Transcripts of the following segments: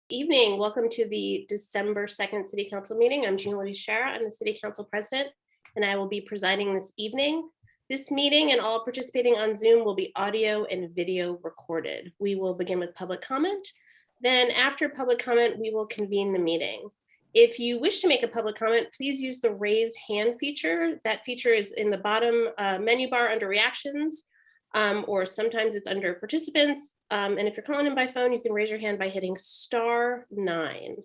Evening. Welcome to the December 2nd City Council meeting. I'm Gina Louise Shara. I'm the City Council President, and I will be presiding this evening. This meeting and all participating on Zoom will be audio and video recorded. We will begin with public comment. Then after public comment, we will convene the meeting. If you wish to make a public comment, please use the raise hand feature. That feature is in the bottom menu bar under reactions, or sometimes it's under participants. And if you're calling in by phone, you can raise your hand by hitting *9.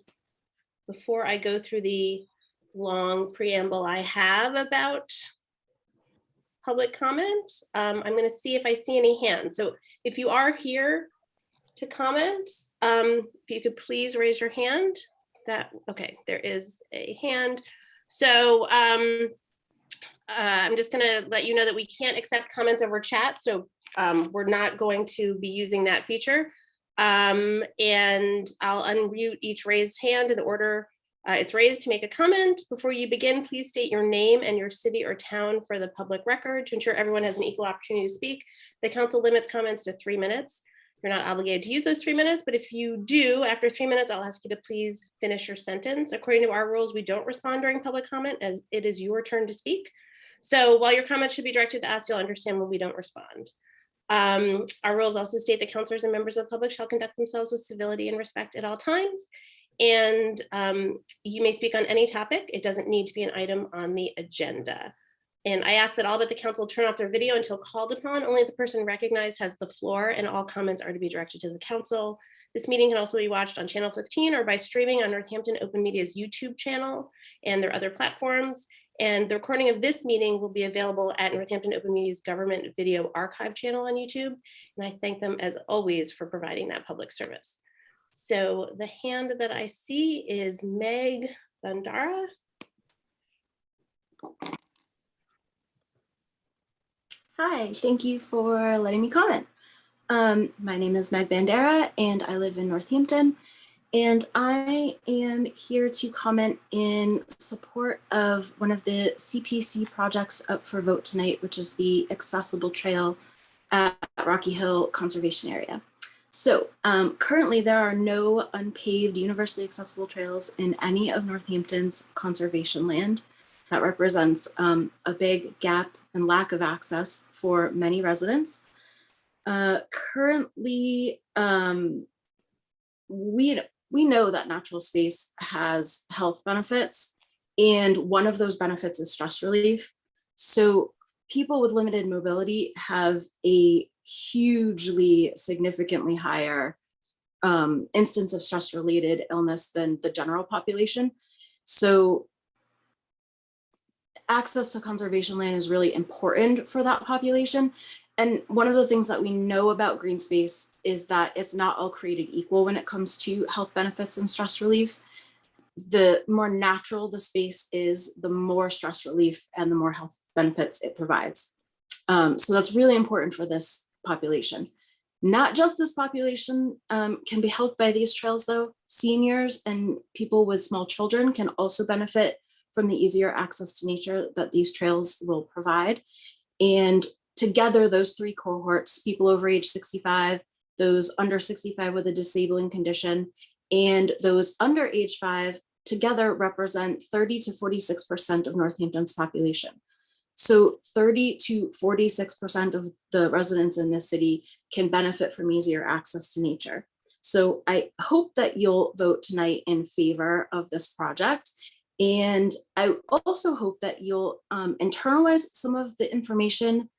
Before I go through the long preamble I have about public comment, I'm going to see if I see any hands. So if you are here to comment, if you could please raise your hand. Okay, there is a hand. So I'm just going to let you know that we can't accept comments over chat. So we're not going to be using that feature. And I'll unmute each raised hand in the order it's raised to make a comment. Before you begin, please state your name and your city or town for the public record to ensure everyone has an equal opportunity to speak. The council limits comments to 3 minutes. You're not obligated to use those 3 minutes, but if you do, after 3 minutes, I'll ask you to please finish your sentence. According to our rules, we don't respond during public comment as it is your turn to speak. So while your comments should be directed to us, you'll understand when we don't respond. Our rules also state that councilors and members of the public shall conduct themselves with civility and respect at all times. And you may speak on any topic. It doesn't need to be an item on the agenda. And I ask that all but the council turn off their video until called upon. Only the person recognized has the floor, and all comments are to be directed to the council. This meeting can also be watched on Channel 15 or by streaming on Northampton Open Media's YouTube channel and their other platforms. And the recording of this meeting will be available at Northampton Open Media's Government Video Archive channel on YouTube. And I thank them as always for providing that public service. So the hand that I see is Meg Bandara. Hi, thank you for letting me comment. My name is Meg Bandera and I live in Northampton, and I am here to comment in support of one of the CPC projects up for vote tonight, which is the accessible trail at Rocky Hill Conservation Area. So currently there are no unpaved universally accessible trails in any of Northampton's conservation land. That represents a big gap and lack of access for many residents. Currently, we know that natural space has health benefits, and one of those benefits is stress relief. So people with limited mobility have a hugely significantly higher instance of stress-related illness than the general population. So access to conservation land is really important for that population. And one of the things that we know about green space is that it's not all created equal when it comes to health benefits and stress relief. The more natural the space is, the more stress relief and the more health benefits it provides. So that's really important for this population. Not just this population can be helped by these trails though. Seniors and people with small children can also benefit from the easier access to nature that these trails will provide. And together, those three cohorts, people over age 65, those under 65 with a disabling condition, and those under age 5, together represent 30 to 46% of Northampton's population. So 30 to 46% of the residents in this city can benefit from easier access to nature. So I hope that you'll vote tonight in favor of this project. And I also hope that you'll internalize some of the information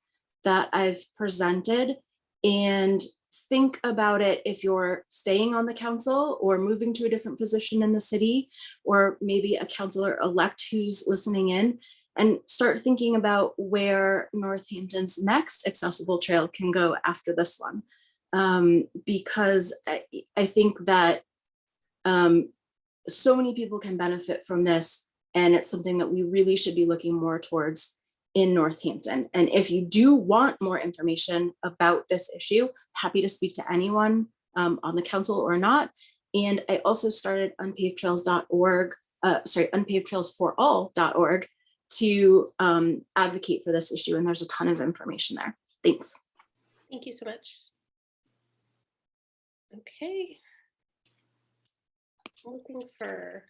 that I've presented and think about it if you're staying on the council or moving to a different position in the city, or maybe a councilor-elect who's listening in, and start thinking about where Northampton's next accessible trail can go after this one. Because I think that so many people can benefit from this, and it's something that we really should be looking more towards in Northampton. And if you do want more information about this issue, happy to speak to anyone on the council or not. And I also started unpavedtrails.org, unpavedtrailsforall.org to advocate for this issue. And there's a ton of information there. Thanks. Thank you so much. Okay. looking for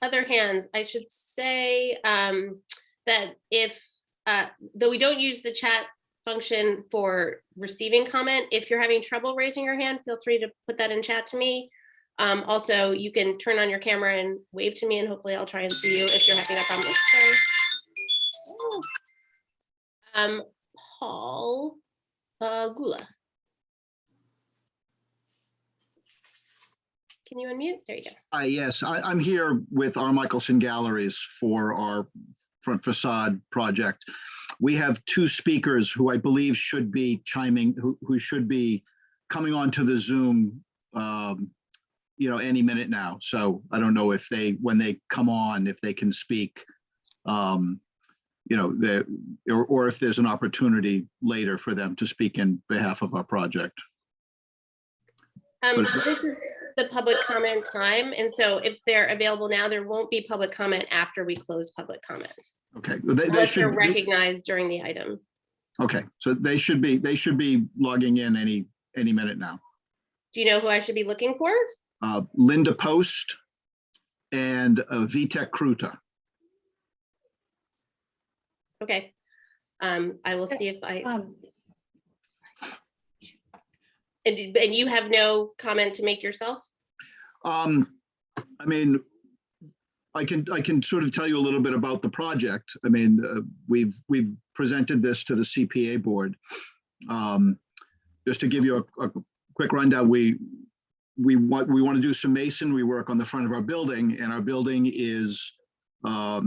other hands. I should say that if, though we don't use the chat function for receiving comment, if you're having trouble raising your hand, feel free to put that in chat to me. Also, you can turn on your camera and wave to me, and hopefully I'll try and see you if you're having that problem. Oops, sorry. Paul Gula. Can you unmute? There you go. Yes, I'm here with our Michelson Galleries for our front facade project. We have two speakers who I believe should be chiming, who should be coming onto the Zoom, any minute now. So I don't know if when they come on, if they can speak, or if there's an opportunity later for them to speak in behalf of our project. So this is the public comment time. And so if they're available now, there won't be public comment after we close public comment. Okay. Unless they're recognized during the item. Okay, so they should be logging in any minute now. Do you know who I should be looking for? Linda Post and Vitek Kruta. Okay. I will see if and you have no comment to make yourself? I mean, I can sort of tell you a little bit about the project. I mean, we've presented this to the CPA board. Just to give you a quick rundown, we want to do some masonry work on the front of our building, and our building is a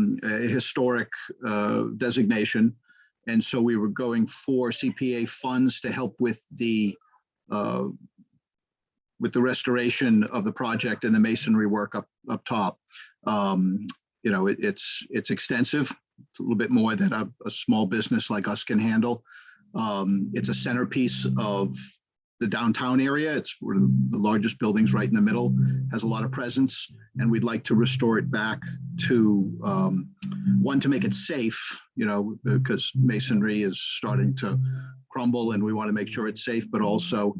historic designation, and so we were going for CPA funds to help with the restoration of the project and the masonry work up top. It's extensive. It's a little bit more than a small business like us can handle. It's a centerpiece of the downtown area. It's one of the largest buildings right in the middle, has a lot of presence, and we'd like to restore it back to, one, to make it safe, because masonry is starting to crumble and we want to make sure it's safe, but also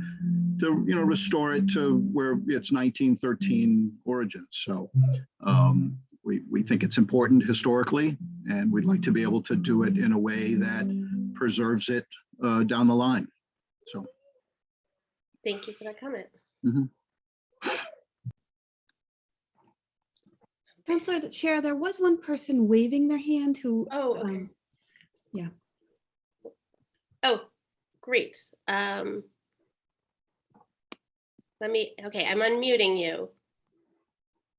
to, restore it to where its 1913 origins. So we think it's important historically, and we'd like to be able to do it in a way that preserves it down the line. So. Thank you for that comment. Mm-hmm. Councilor the Chair, there was one person waving their hand who. Oh, okay. Yeah. Oh, great. I'm unmuting you.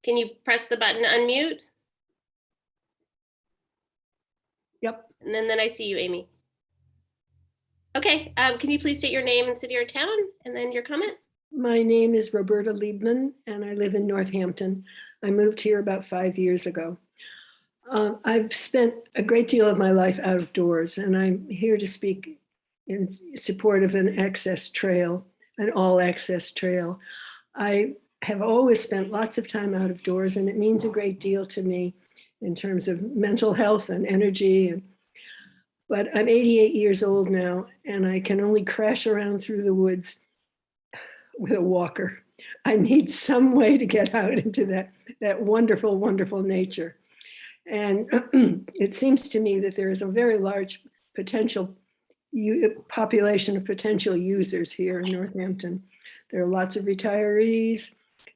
Can you press the button unmute? Yep. And then I see you, Amy. Okay, can you please state your name and city or town, and then your comment? My name is Roberta Liebman, and I live in Northampton. I moved here about 5 years ago. I've spent a great deal of my life out of doors, and I'm here to speak in support of an access trail, an all-access trail. I have always spent lots of time out of doors, and it means a great deal to me in terms of mental health and energy. But I'm 88 years old now, and I can only crash around through the woods with a walker. I need some way to get out into that wonderful, wonderful nature. And it seems to me that there is a very large population of potential users here in Northampton. There are lots of retirees.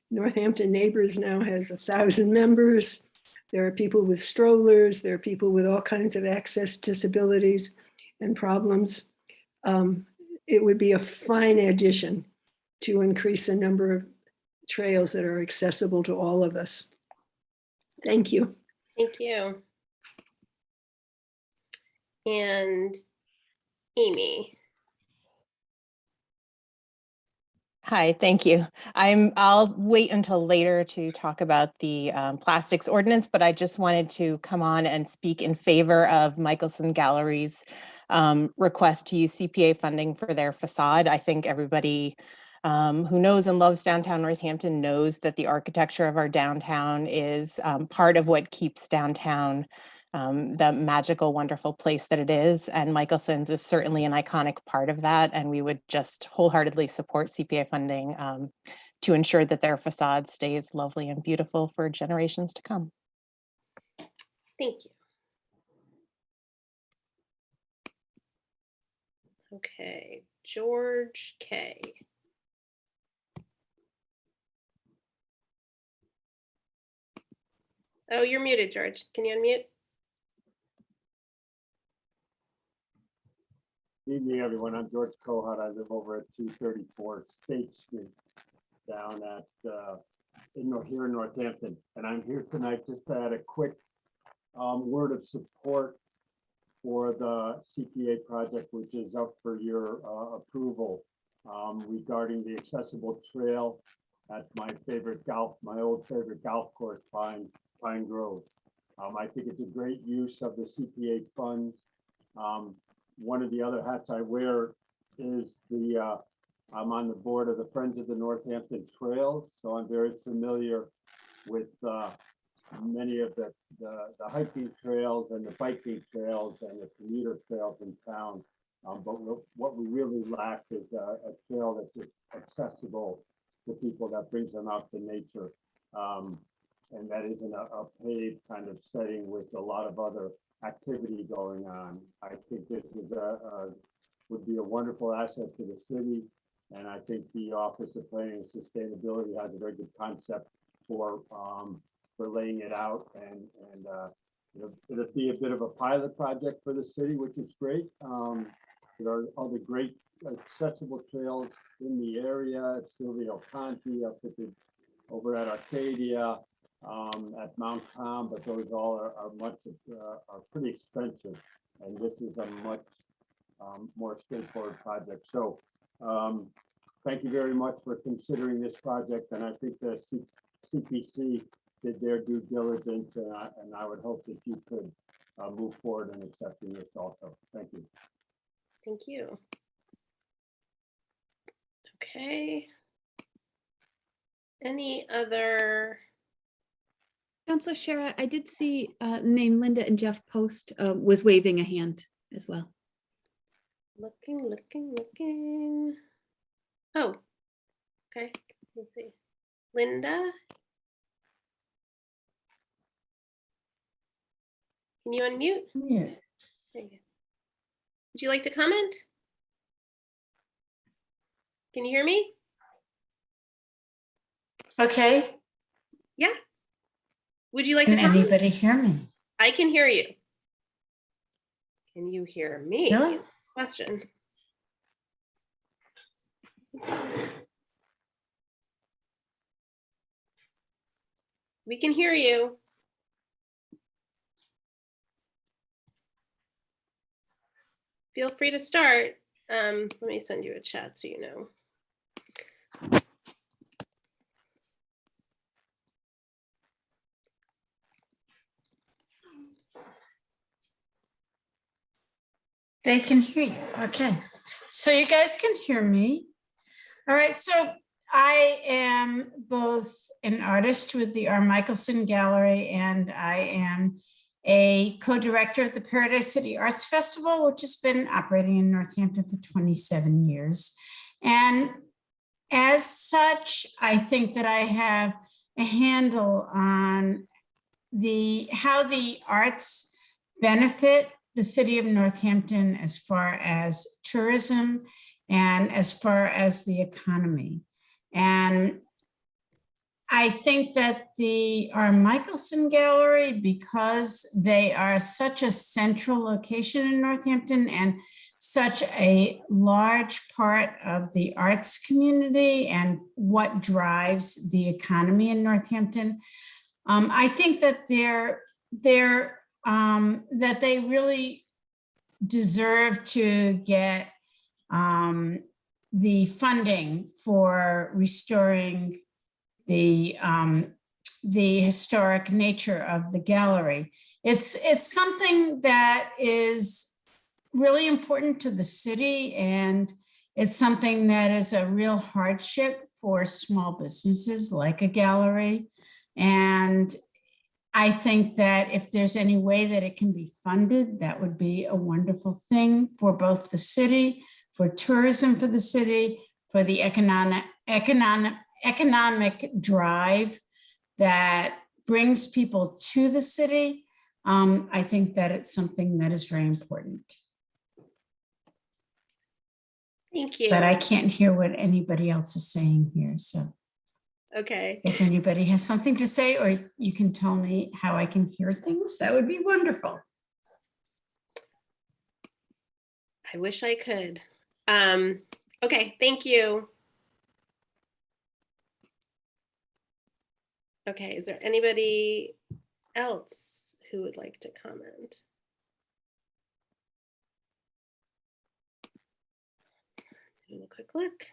Northampton Neighbors now has 1,000 members. There are people with strollers. There are people with all kinds of access disabilities and problems. It would be a fine addition to increase the number of trails that are accessible to all of us. Thank you. Thank you. And Amy. Hi, thank you. I'll wait until later to talk about the plastics ordinance, but I just wanted to come on and speak in favor of Michelson Gallery's request to use CPA funding for their facade. I think everybody who knows and loves downtown Northampton knows that the architecture of our downtown is part of what keeps downtown the magical, wonderful place that it is. And Michelson's is certainly an iconic part of that. And we would just wholeheartedly support CPA funding to ensure that their facade stays lovely and beautiful for generations to come. Thank you. Okay, George K. Oh, you're muted, George. Can you unmute? Good evening, everyone. I'm George Kohut. I live over at 234 State Street down at here in Northampton. And I'm here tonight just to add a quick word of support for the CPA project, which is up for your approval regarding the accessible trail at my old favorite golf course, Pine Grove. I think it's a great use of the CPA funds. One of the other hats I wear is I'm on the board of the Friends of the Northampton Trails, so I'm very familiar with many of the hiking trails and the biking trails and the commuter trails in town. But what we really lack is a trail that's just accessible to people, that brings them out to nature. And that isn't a paved kind of setting with a lot of other activity going on. I think this is would be a wonderful asset to the city. And I think the Office of Planning and Sustainability has a very good concept for laying it out. And it'll be a bit of a pilot project for the city, which is great. There are other great accessible trails in the area at Silvio Conti, over at Arcadia, at Mount Tom, but those all are pretty expensive, and this is a much more straightforward project. So thank you very much for considering this project, and I think the CPC did their due diligence, and I would hope that you could move forward in accepting this also. Thank you. Thank you. Okay. Any other? Counselor Shara, I did see name Linda and Jeff Post was waving a hand as well. Looking. Oh, okay. Let's see. Linda? Can you unmute? Yeah. There you go. Would you like to comment? Can you hear me? Okay. Yeah. Would you like to Can comment? anybody hear me? I can hear you. Can you hear me? Really? Is the question. We can hear you. Feel free to start. Let me send you a chat so you know. They can hear you. Okay. So you guys can hear me. All right. So I am both an artist with the R. Michelson Gallery, and I am a co-director of the Paradise City Arts Festival, which has been operating in Northampton for 27 years. And as such, I think that I have a handle on how the arts benefit the city of Northampton as far as tourism and as far as the economy. And I think that the R. Michelson Gallery, because they are such a central location in Northampton and such a large part of the arts community and what drives the economy in Northampton, I think that that they really deserve to get the funding for restoring the historic nature of the gallery. It's something that is really important to the city, and it's something that is a real hardship for small businesses like a gallery. And I think that if there's any way that it can be funded, that would be a wonderful thing for both the city, for tourism for the city, for the economic economic drive that brings people to the city, I think that it's something that is very important. Thank you. But I can't hear what anybody else is saying here. So Okay. if anybody has something to say, or you can tell me how I can hear things, that would be wonderful. I wish I could. Okay, thank you. Okay, is there anybody else who would like to comment? Doing a quick look.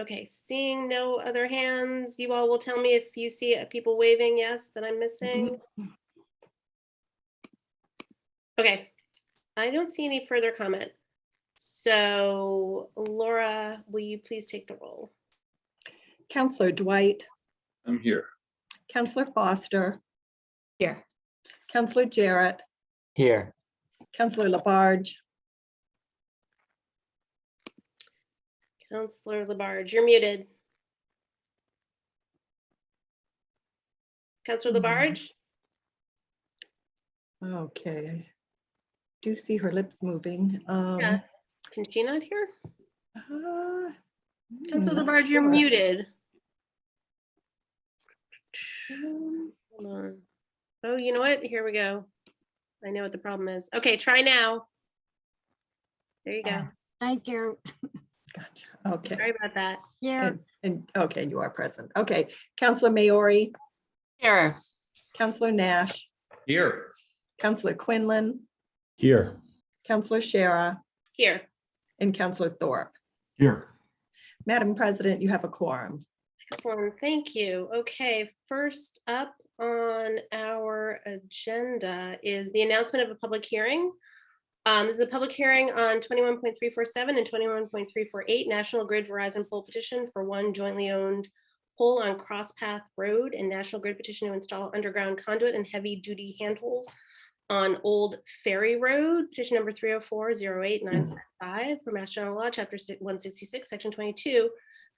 Okay, seeing no other hands, you all will tell me if you see people waving yes that I'm missing. Okay, I don't see any further comment. So Laura, will you please take the roll? Counselor Dwight, I'm here. Counselor Foster, Here. Counselor Jarrett, Here. Counselor Labarge, Counselor Labarge, you're muted. Counselor Labarge? okay, I do see her lips moving. Yeah. Can she not hear? Counselor not Labarge, you're sure. muted. Um, Hold on. Oh, you know what? Here we go. I know what the problem is. Okay, try now. There you go. Thank you. Gotcha, okay. Sorry about that. Yeah, And, okay, you are present. Okay, Counselor Maori, Here. Counselor Nash, Here. Counselor Quinlan, Here. Counselor Shara, Here. and Counselor Thorpe. Here. Madam President, you have a quorum. Excellent, thank you. Okay, first up on our agenda is the announcement of a public hearing. This is a public hearing on 21.347 and 21.348 National Grid Verizon poll petition for one jointly owned pole on Cross Path Road, and National Grid petition to install underground conduit and heavy duty handholds on Old Ferry Road, petition number 304-08955 for Mass General Law, Chapter 166, Section 22.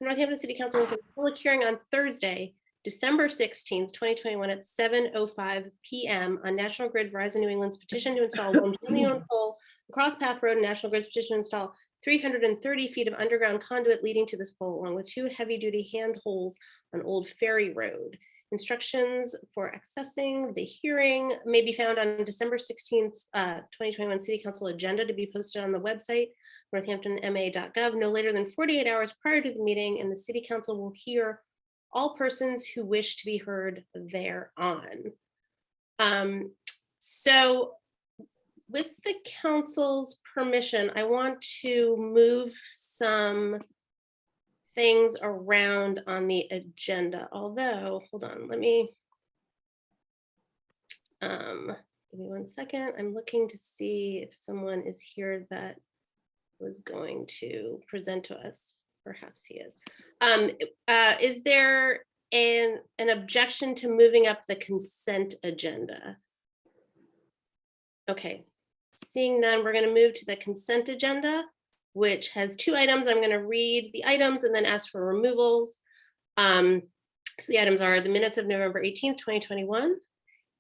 The Northampton City Council will hold a public hearing on Thursday, December 16th, 2021 at 7:05 p.m. on National Grid Verizon New England's petition to install one jointly owned pole across Path Road, and National Grid's petition to install 330 feet of underground conduit leading to this pole, along with 2 heavy-duty handholds on Old Ferry Road. Instructions for accessing the hearing may be found on December 16th, 2021 City Council agenda, to be posted on the website, northamptonma.gov, no later than 48 hours prior to the meeting, and the City Council will hear all persons who wish to be heard thereon. So with the council's permission, I want to move some things around on the agenda, although, hold on, let me, give me 1 second. I'm looking to see if someone is here that was going to present to us. Perhaps he is. Is there an objection to moving up the consent agenda? Okay, seeing none, we're going to move to the consent agenda, which has 2 items. I'm going to read the items and then ask for removals. So the items are the minutes of November 18th, 2021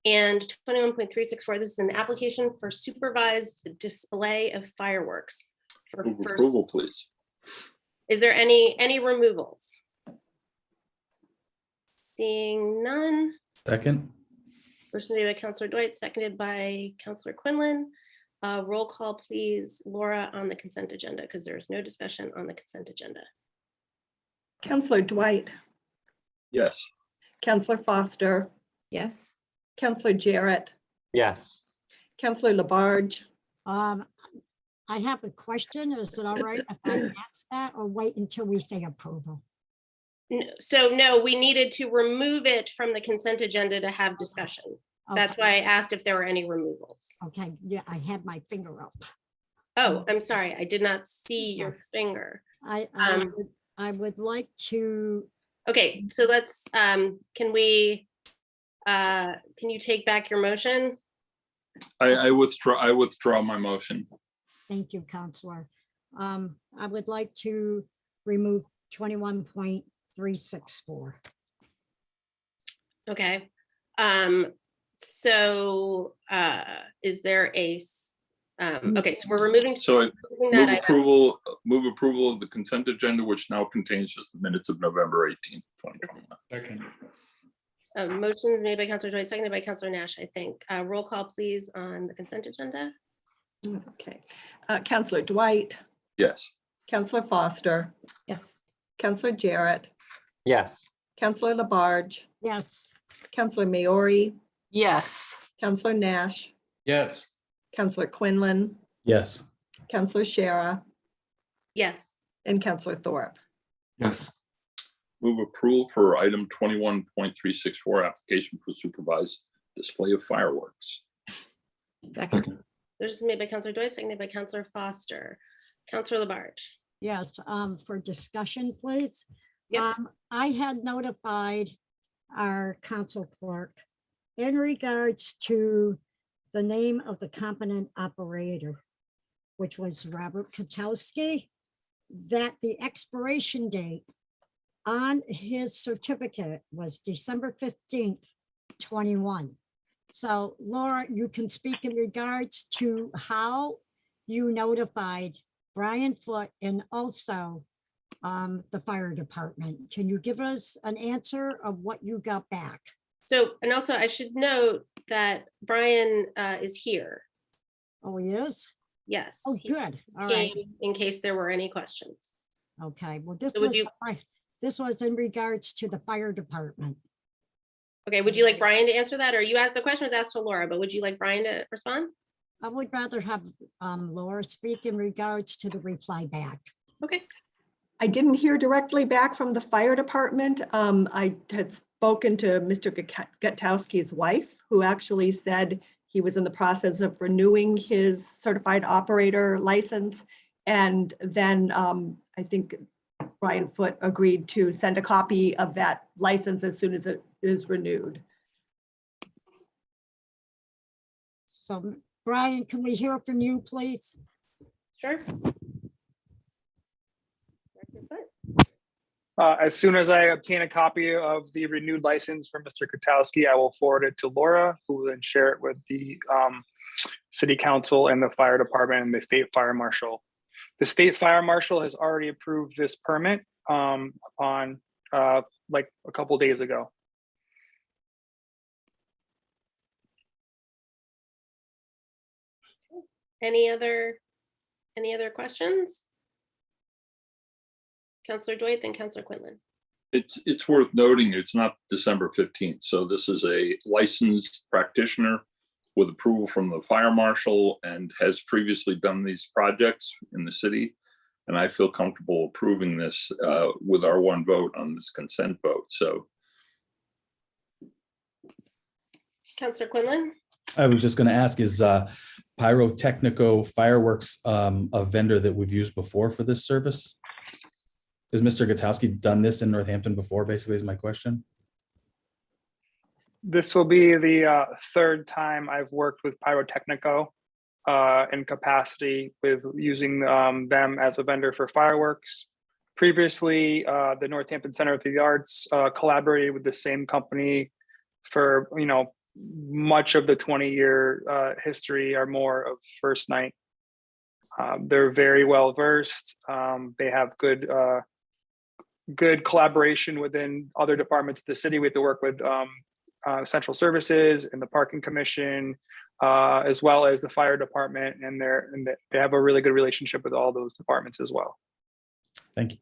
and 21.364. This is an application for supervised display of fireworks. For Move first, approval, please. is there any removals? Seeing none. Second. Motion made by Counselor Dwight, seconded by Counselor Quinlan. Roll call, please, Laura, on the consent agenda, because there's no discussion on the consent agenda. Counselor Dwight, Yes. Counselor Foster, Yes. Counselor Jarrett, Yes. Counselor Labarge, I have a question. Is it all right if I ask that or wait until we say approval? So no, we needed to remove it from the consent agenda to have discussion. That's Okay, why I asked if there were any removals. okay, yeah, I had my finger up. Oh, I'm sorry, I did not see your Yes. finger. I would like to, Okay, so let's, can you take back your motion? I withdraw my motion. thank you, Counselor. I would like to remove 21.364. Okay. So is there okay, so we're removing. So I removing that item. move approval of the consent agenda, which now contains just the minutes of November 18th, 2021. Second. Motions made by Counselor Dwight, seconded by Counselor Nash, I think. Roll call, please, on the consent agenda. Okay. Counselor Dwight, Yes. Counselor Foster, Yes. Counselor Jarrett, Yes. Counselor Labarge, Yes, Counselor Maori, Yes. Counselor Nash, Yes. Counselor Quinlan, Yes. Counselor Shara, Yes. and Counselor Thorpe. Yes. Move approval for item 21.364, application for supervised display of fireworks. Second. This is made by Counselor Dwight, seconded by Counselor Foster. Counselor Labarge. yes, for discussion, please. Yep. I had notified our council clerk in regards to the name of the competent operator, which was Robert Katowski, that the expiration date on his certificate was December 15th, 21. So Laura, you can speak in regards to how you notified Brian Foote and also the fire department. Can you give us an answer of what you got back? So, and also I should note that Brian is here. Oh, he is? Yes. Oh, he good. All right. came in case there were any questions. Okay, well, this So would was, you- this was in regards to the fire department. Okay, would you like Brian to answer that? Or you asked, the question was asked to Laura, but would you like Brian to respond? I would rather have Laura speak in regards to the reply back. Okay. I didn't hear directly back from the fire department. I had spoken to Mr. Gutowski's wife, who actually said he was in the process of renewing his certified operator license. And then I think Brian Foote agreed to send a copy of that license as soon as it is renewed. So Brian, can we hear from you, please? Sure. As soon as I obtain a copy of the renewed license from Mr. Katowski, I will forward it to Laura, who will then share it with the city council and the fire department and the state fire marshal. The state fire marshal has already approved this permit on like a couple days ago. Any other questions? Counselor Dwight, then Counselor Quinlan. It's worth noting it's not December 15th. So this is a licensed practitioner with approval from the fire marshal and has previously done these projects in the city. And I feel comfortable approving this with our one vote on this consent vote. So. Counselor Quinlan. I was just going to ask, is Pyrotechnico Fireworks a vendor that we've used before for this service? Has Mr. Gutowski done this in Northampton before, basically, is my question? This will be the third time I've worked with Pyrotechnico in capacity with using them as a vendor for fireworks. Previously, the Northampton Center of the Arts collaborated with the same company for, much of the 20-year history or more of First Night. They're very well versed. They have good collaboration within other departments of the city. We have to work with Central Services and the Parking Commission, as well as the fire department, and they have a really good relationship with all those departments as well. Thank you.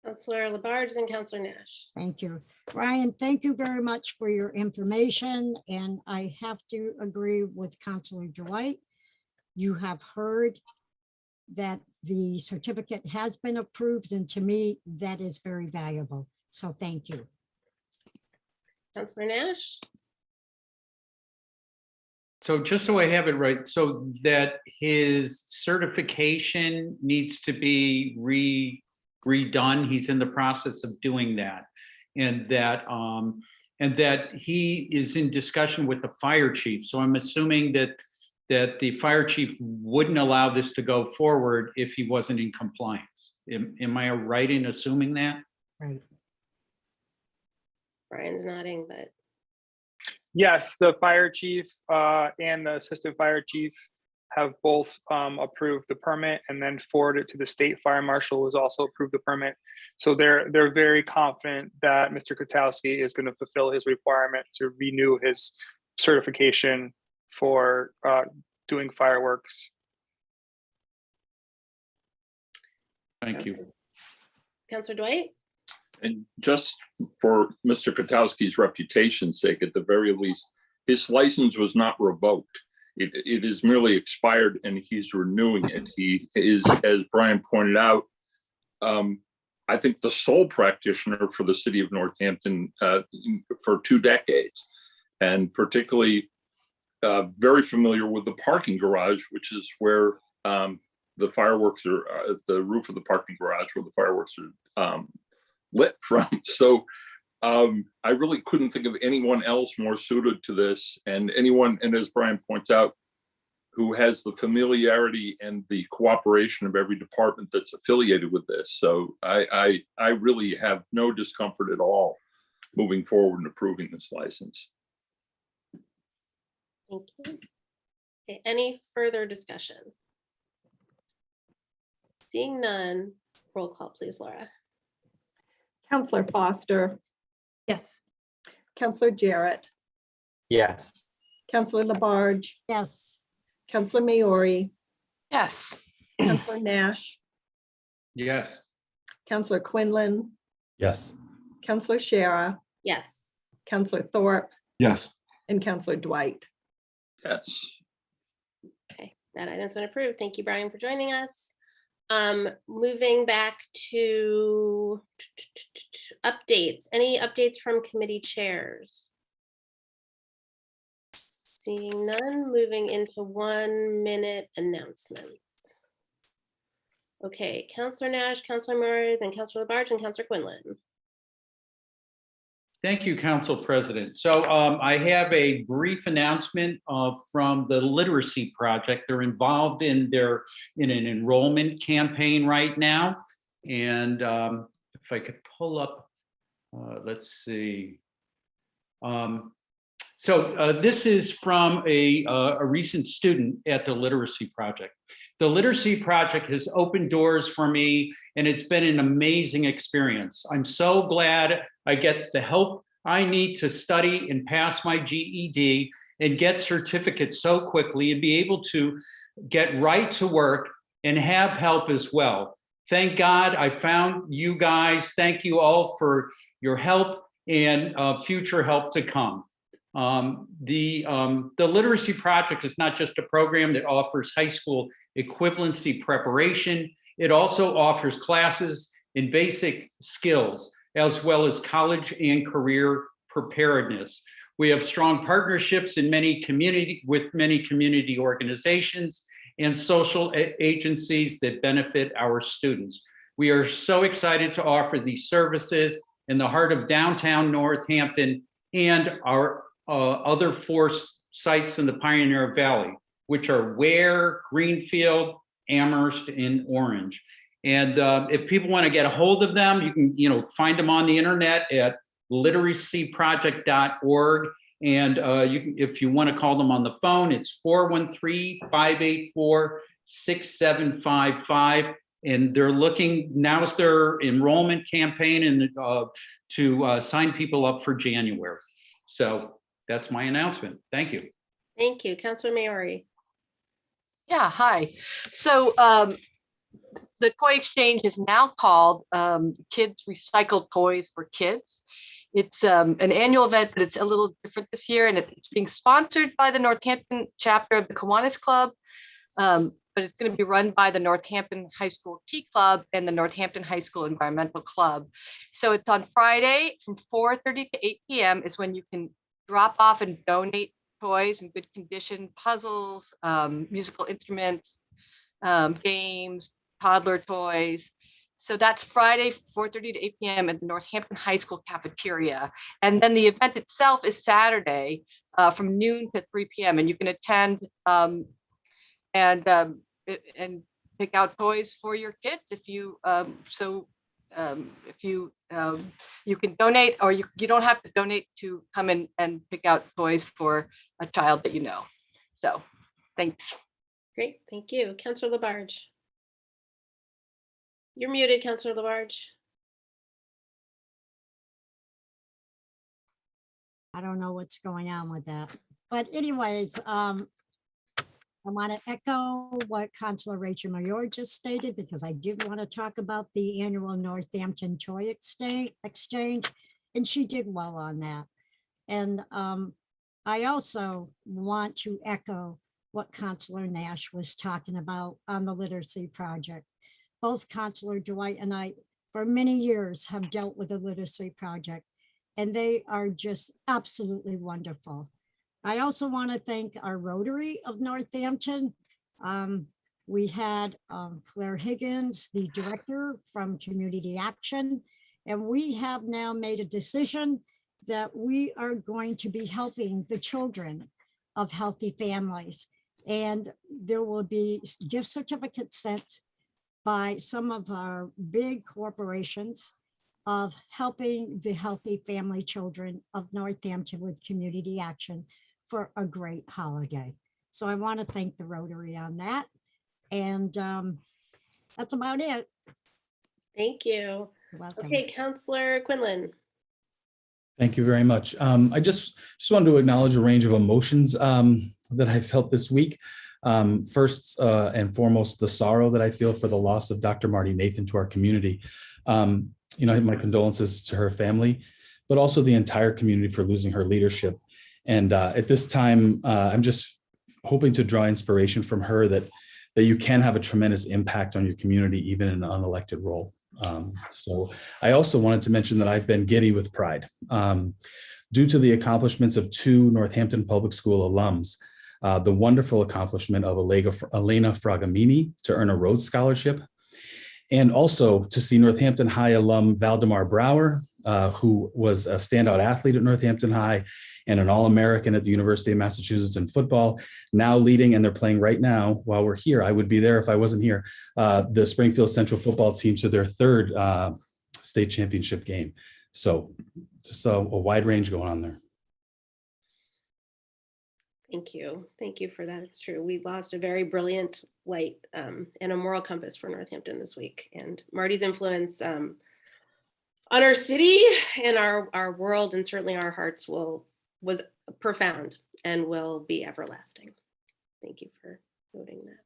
Counselor Labarge and Counselor Nash. Thank you. Brian, thank you very much for your information. And I have to agree with Counselor Dwight. You have heard that the certificate has been approved, and to me, that is very valuable. So thank you. Counselor Nash. So just so I have it right, so that his certification needs to be redone. He's in the process of doing that, and that he is in discussion with the fire chief. So I'm assuming that that the fire chief wouldn't allow this to go forward if he wasn't in compliance. Am I right in assuming that? Right. Brian's nodding, but Yes, the fire chief and the assistant fire chief have both approved the permit, and then forwarded to the state fire marshal, who's also approved the permit. So they're very confident that Mr. Kotowski is going to fulfill his requirement to renew his certification for doing fireworks. Thank you. Councillor Dwight? And just for Mr. Kotowski's reputation's sake, at the very least, his license was not revoked. It is merely expired and he's renewing it. He is, as Brian pointed out, I think the sole practitioner for the city of Northampton for 2 decades, and particularly very familiar with the parking garage, which is where the fireworks are, the roof of the parking garage where the fireworks are lit from. So I really couldn't think of anyone else more suited to this, and anyone, and as Brian points out, who has the familiarity and the cooperation of every department that's affiliated with this. So I really have no discomfort at all moving forward and approving this license. Thank you. Okay, any further discussion? Seeing none, roll call, please, Laura. Counselor Foster, Yes. Counselor Jarrett, Yes. Counselor Labarge, Yes. Counselor Maori, Yes. Counselor Nash, Yes. Counselor Quinlan, Yes. Counselor Shara, Yes. Counselor Thorpe, Yes. and Counselor Dwight. Yes. Okay, that item's been approved. Thank you, Brian, for joining us. Moving back to updates. Any updates from committee chairs? Seeing none, moving into 1-minute announcements. Okay, Councillor Nash, Councillor Murray, then Councillor Labarge, and Councillor Quinlan. Thank you, Council President. So I have a brief announcement from the Literacy Project. They're involved in an enrollment campaign right now. And if I could pull up, let's see. So this is from a recent student at the Literacy Project. The Literacy Project has opened doors for me, and it's been an amazing experience. I'm so glad I get the help I need to study and pass my GED and get certificates so quickly and be able to get right to work and have help as well. Thank God I found you guys. Thank you all for your help and future help to come. The Literacy Project is not just a program that offers high school equivalency preparation. It also offers classes in basic skills, as well as college and career preparedness. We have strong partnerships with many community organizations and social agencies that benefit our students. We are so excited to offer these services in the heart of downtown Northampton and our other 4 sites in the Pioneer Valley, which are Ware, Greenfield, Amherst, and Orange. And if people want to get a hold of them, you can find them on the internet at literacyproject.org. And if you want to call them on the phone, it's 413-584-6755. And they're looking, now's their enrollment campaign and to sign people up for January. So that's my announcement. Thank you. Thank you, Councillor Maori. Yeah, hi. So the toy exchange is now called Kids Recycled Toys for Kids. It's an annual event, but it's a little different this year, and it's being sponsored by the Northampton chapter of the Kiwanis Club, but it's going to be run by the Northampton High School Key Club and the Northampton High School Environmental Club. So it's on Friday from 4:30 to 8 p.m. is when you can drop off and donate toys in good condition, puzzles, musical instruments, games, toddler toys. So that's Friday, 4:30 to 8 p.m. at the Northampton High School cafeteria. And then the event itself is Saturday from noon to 3 p.m. And you can attend and pick out toys for your kids if you you can donate, or you don't have to donate to come in and pick out toys for a child that you know. So thanks. Great, thank you. Councillor Labarge. You're muted, Councillor Labarge. I don't know what's going on with that. But anyways, I want to echo what Councilor Rachel Mayor just stated, because I did want to talk about the annual Northampton Toy Exchange, and she did well on that. And I also want to echo what Councilor Nash was talking about on the literacy project. Both Councilor Dwight and I, for many years, have dealt with the literacy project, and they are just absolutely wonderful. I also want to thank our Rotary of Northampton. We had Claire Higgins, the director from Community Action, and we have now made a decision that we are going to be helping the children of healthy families. And there will be gift certificates sent by some of our big corporations of helping the healthy family children of Northampton with Community Action for a great holiday. So I want to thank the Rotary on that. And that's about it. Thank you. You're welcome. Okay, Councillor Quinlan. Thank you very much. I just wanted to acknowledge a range of emotions that I felt this week. First and foremost, the sorrow that I feel for the loss of Dr. Marty Nathan to our community. My condolences to her family, but also the entire community for losing her leadership. And at this time, I'm just hoping to draw inspiration from her that you can have a tremendous impact on your community, even in an unelected role. So I also wanted to mention that I've been giddy with pride due to the accomplishments of 2 Northampton Public School alums. The wonderful accomplishment of Elena Fragamini to earn a Rhodes Scholarship, and also to see Northampton High alum Valdemar Brower, who was a standout athlete at Northampton High and an All-American at the University of Massachusetts in football, now leading, and they're playing right now while we're here. I would be there if I wasn't here. The Springfield Central football team to their 3rd state championship game. So just a wide range going on there. Thank you. Thank you for that. It's true. We lost a very brilliant light and a moral compass for Northampton this week. And Marty's influence on our city and our world, and certainly our hearts, was profound and will be everlasting. Thank you for noting that.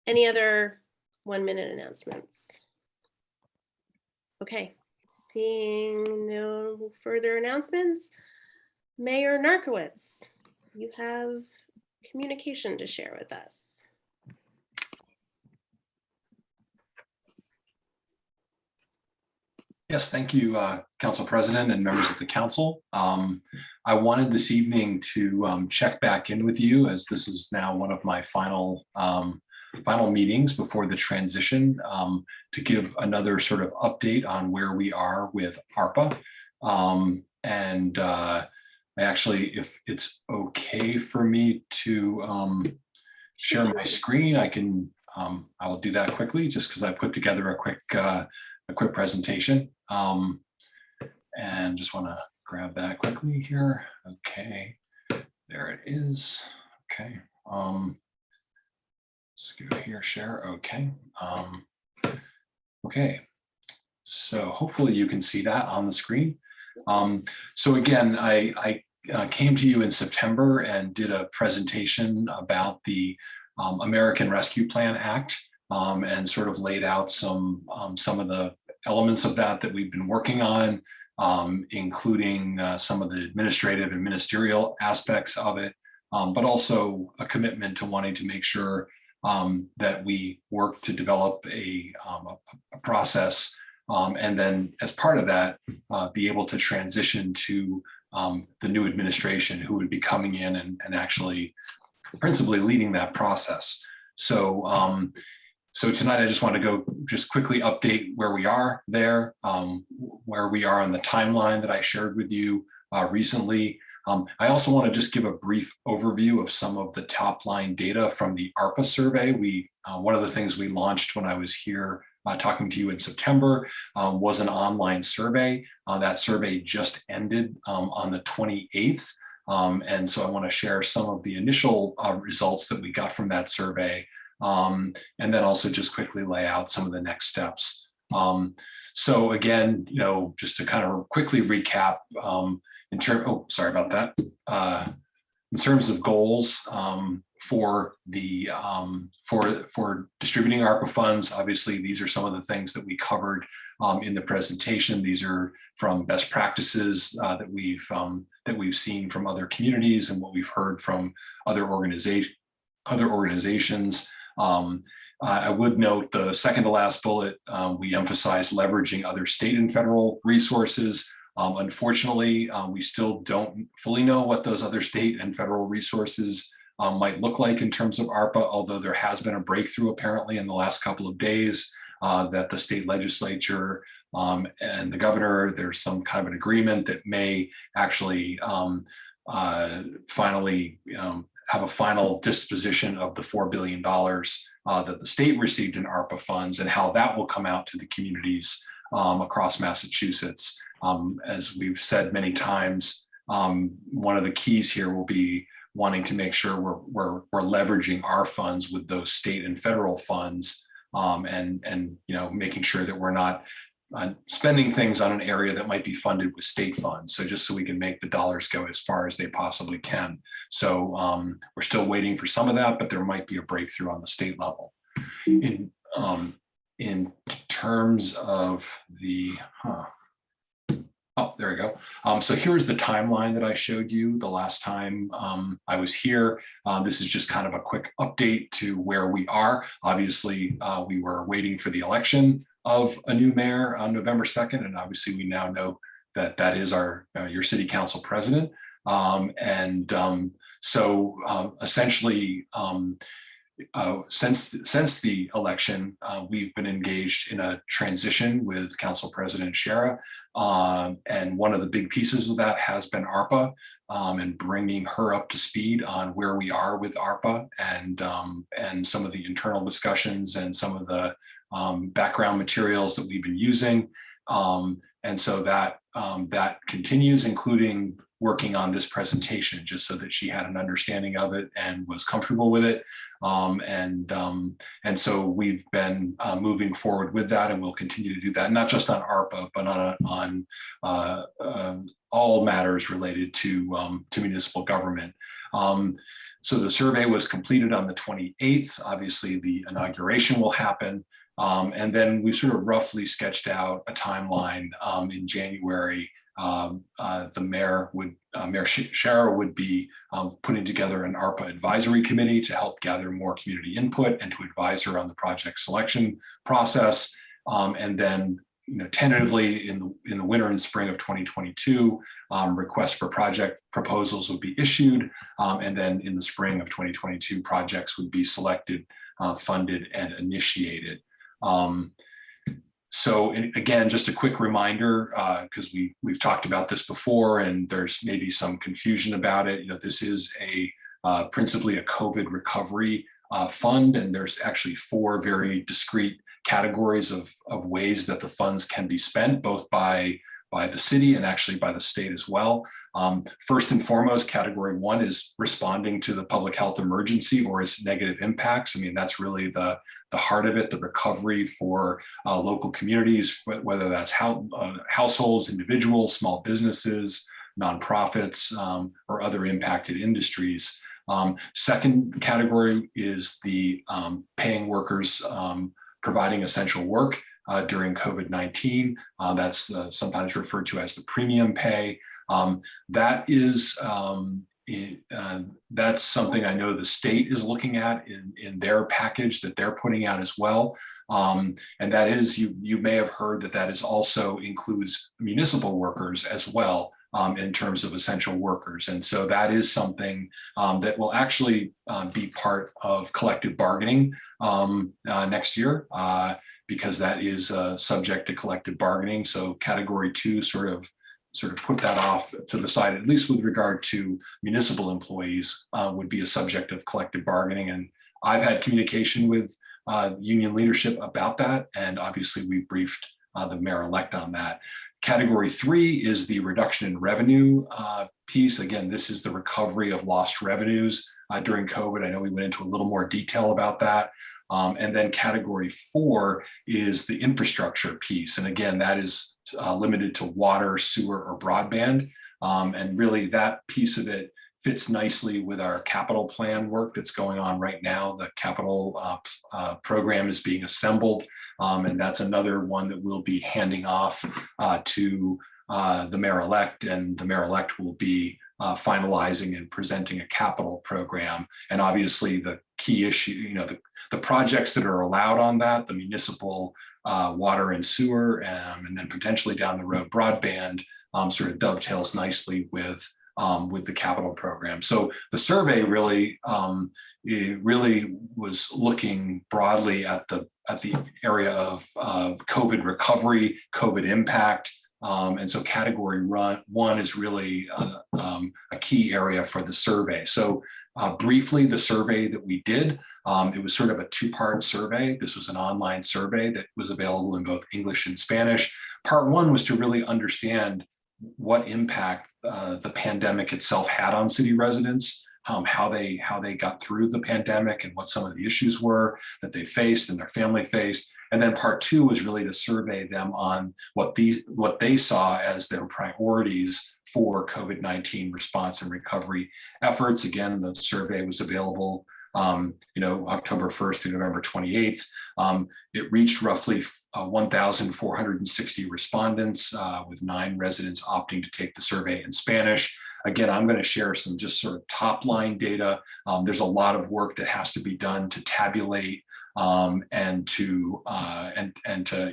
Any other 1-minute announcements? Okay, seeing no further announcements, Mayor Narkowitz, you have communication to share with us. Yes, thank you, Council President and members of the council. I wanted this evening to check back in with you, as this is now one of my final meetings before the transition, to give another sort of update on where we are with ARPA. I actually, if it's okay for me to share my screen, I will do that quickly, just because I put together a quick presentation. And just want to grab that quickly here. Okay, there it is. Okay, let's go here, share. Okay, okay. So hopefully you can see that on the screen. So again, I came to you in September and did a presentation about the American Rescue Plan Act, and sort of laid out some of the elements of that we've been working on, including some of the administrative and ministerial aspects of it, but also a commitment to wanting to make sure that we work to develop a process, and then as part of that, be able to transition to the new administration who would be coming in and actually principally leading that process. So tonight, I just want to go just quickly update where we are there, where we are on the timeline that I shared with you recently. I also want to just give a brief overview of some of the top line data from the ARPA survey. One of the things we launched when I was here talking to you in September was an online survey. That survey just ended on the 28th. And so I want to share some of the initial results that we got from that survey, and then also just quickly lay out some of the next steps. So again, just to kind of quickly recap, in terms of goals for distributing ARPA funds, obviously these are some of the things that we covered in the presentation. These are from best practices that we've seen from other communities and what we've heard from other organizations. I would note the second to last bullet, we emphasize leveraging other state and federal resources. Unfortunately, we still don't fully know what those other state and federal resources might look like in terms of ARPA, although there has been a breakthrough apparently in the last couple of days that the state legislature and the governor, there's some kind of an agreement that may actually finally have a final disposition of the $4 billion that the state received in ARPA funds and how that will come out to the communities across Massachusetts. As we've said many times, one of the keys here will be wanting to make sure we're leveraging our funds with those state and federal funds, and making sure that we're not spending things on an area that might be funded with state funds. So just so we can make the dollars go as far as they possibly can. So we're still waiting for some of that, but there might be a breakthrough on the state level. In terms of the, oh, there we go. So here's the timeline that I showed you the last time I was here. This is just kind of a quick update to where we are. Obviously, we were waiting for the election of a new mayor on November 2nd. And obviously we now know that that is your city council president. So essentially, since the election, we've been engaged in a transition with Council President Shara. And one of the big pieces of that has been ARPA, and bringing her up to speed on where we are with ARPA and some of the internal discussions and some of the background materials that we've been using. And so that continues, including working on this presentation, just so that she had an understanding of it and was comfortable with it. And so we've been moving forward with that, and we'll continue to do that, not just on ARPA, but on all matters related to municipal government. So the survey was completed on the 28th. Obviously, the inauguration will happen. And then we sort of roughly sketched out a timeline in January. Mayor Shara would be putting together an ARPA advisory committee to help gather more community input and to advise her on the project selection process. And then, tentatively in the winter and spring of 2022, requests for project proposals would be issued. And then in the spring of 2022, projects would be selected, funded, and initiated. So again, just a quick reminder, because we've talked about this before and there's maybe some confusion about it. This is principally a COVID recovery fund, and there's actually 4 very discrete categories of ways that the funds can be spent, both by the city and actually by the state as well. First and foremost, category 1 is responding to the public health emergency or its negative impacts. I mean, that's really the heart of it, the recovery for local communities, whether that's households, individuals, small businesses, nonprofits, or other impacted industries. Second category is the paying workers providing essential work during COVID-19. That's sometimes referred to as the premium pay. That's something I know the state is looking at in their package that they're putting out as well. And that is, you may have heard that is also includes municipal workers as well, in terms of essential workers. And so that is something that will actually be part of collective bargaining next year, because that is subject to collective bargaining. So category 2 sort of sort of put that off to the side, at least with regard to municipal employees, would be a subject of collective bargaining. And I've had communication with union leadership about that. And obviously we briefed the mayor-elect on that. Category 3 is the reduction in revenue piece. Again, this is the recovery of lost revenues during COVID. I know we went into a little more detail about that. And then category 4 is the infrastructure piece. And again, that is limited to water, sewer, or broadband. And really that piece of it fits nicely with our capital plan work that's going on right now. The capital program is being assembled. And that's another one that we'll be handing off to the mayor-elect, and the mayor-elect will be finalizing and presenting a capital program. And obviously the key issue, the projects that are allowed on that, the municipal water and sewer, and then potentially down the road broadband, sort of dovetails nicely with the capital program. So the survey really, it really was looking broadly at the area of COVID recovery, COVID impact. And so category 1 is really a key area for the survey. So briefly, the survey that we did, it was sort of a 2-part survey. This was an online survey that was available in both English and Spanish. Part 1 was to really understand what impact the pandemic itself had on city residents, how they got through the pandemic and what some of the issues were that they faced and their family faced. And then part 2 was really to survey them on what they saw as their priorities for COVID-19 response and recovery efforts. Again, the survey was available October 1st through November 28th. It reached roughly 1,460 respondents, with 9 residents opting to take the survey in Spanish. Again, I'm going to share some just sort of top line data. There's a lot of work that has to be done to tabulate and to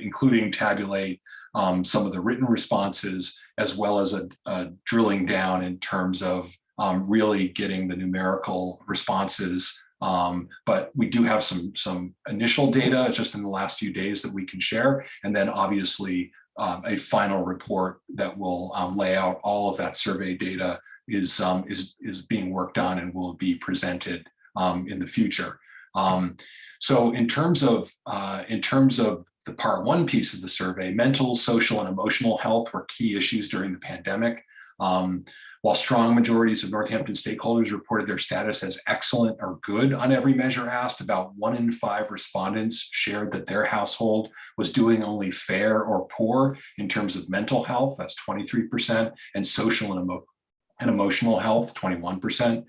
including tabulate some of the written responses, as well as a drilling down in terms of really getting the numerical responses. But we do have some initial data just in the last few days that we can share. And then obviously a final report that will lay out all of that survey data is being worked on and will be presented in the future. So in terms of the part 1 piece of the survey, mental, social, and emotional health were key issues during the pandemic. While strong majorities of Northampton stakeholders reported their status as excellent or good on every measure asked, about 1 in 5 respondents shared that their household was doing only fair or poor in terms of mental health, that's 23%, and social and emotional health, 21%.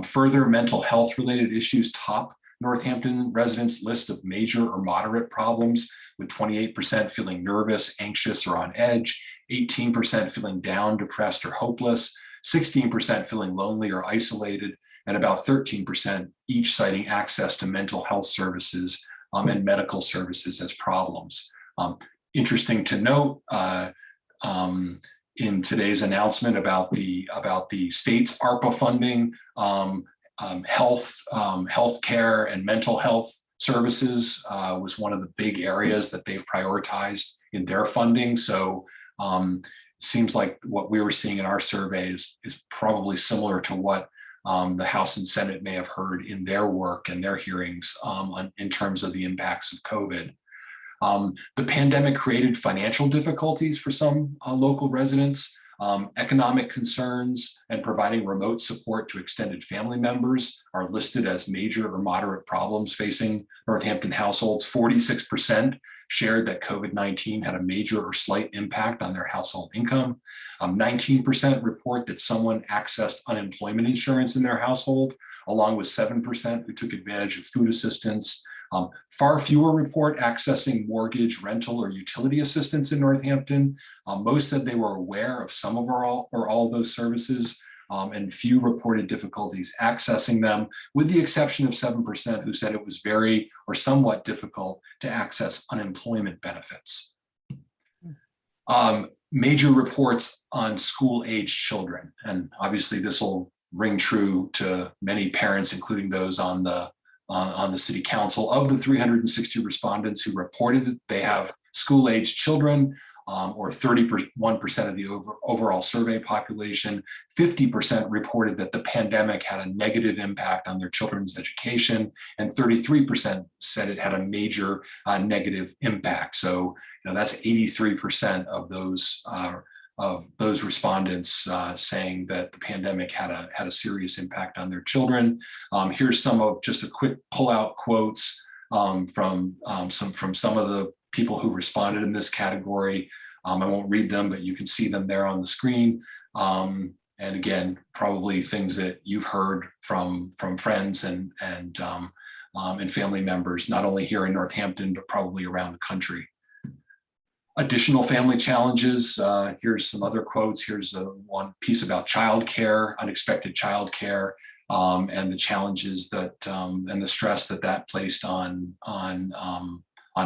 Further, mental health related issues top Northampton residents' list of major or moderate problems, with 28% feeling nervous, anxious, or on edge, 18% feeling down, depressed, or hopeless, 16% feeling lonely or isolated, and about 13% each citing access to mental health services and medical services as problems. Interesting to note, in today's announcement about the state's ARPA funding, healthcare and mental health services was one of the big areas that they've prioritized in their funding. So it seems like what we were seeing in our survey is probably similar to what the House and Senate may have heard in their work and their hearings in terms of the impacts of COVID. The pandemic created financial difficulties for some local residents. Economic concerns and providing remote support to extended family members are listed as major or moderate problems facing Northampton households. 46% shared that COVID-19 had a major or slight impact on their household income. 19% report that someone accessed unemployment insurance in their household, along with 7% who took advantage of food assistance. Far fewer report accessing mortgage, rental, or utility assistance in Northampton. Most said they were aware of some of all of those services, and few reported difficulties accessing them, with the exception of 7% who said it was very or somewhat difficult to access unemployment benefits. Major reports on school-aged children, and obviously this will ring true to many parents, including those on the city council. Of the 360 respondents who reported that they have school-aged children, or 31% of the overall survey population. 50% reported that the pandemic had a negative impact on their children's education, and 33% said it had a major negative impact. So, that's 83% of those respondents saying that the pandemic had a serious impact on their children. Here's some of just a quick pullout quotes from some of the people who responded in this category. I won't read them, but you can see them there on the screen. And again, probably things that you've heard from friends and family members, not only here in Northampton, but probably around the country. Additional family challenges. Here's some other quotes. Here's one piece about childcare, unexpected childcare, and the challenges that and the stress that placed on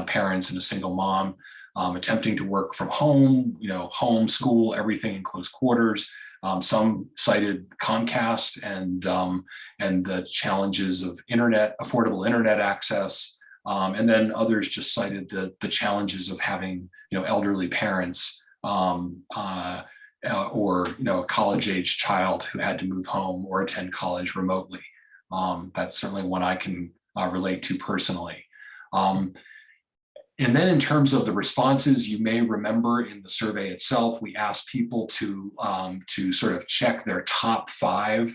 parents and a single mom, attempting to work from home, home, school, everything in close quarters. Some cited Comcast and the challenges of affordable internet access. And then others just cited the challenges of having, elderly parents or, a college-age child who had to move home or attend college remotely. That's certainly one I can relate to personally. And then in terms of the responses, you may remember in the survey itself, we asked people to sort of check their top 5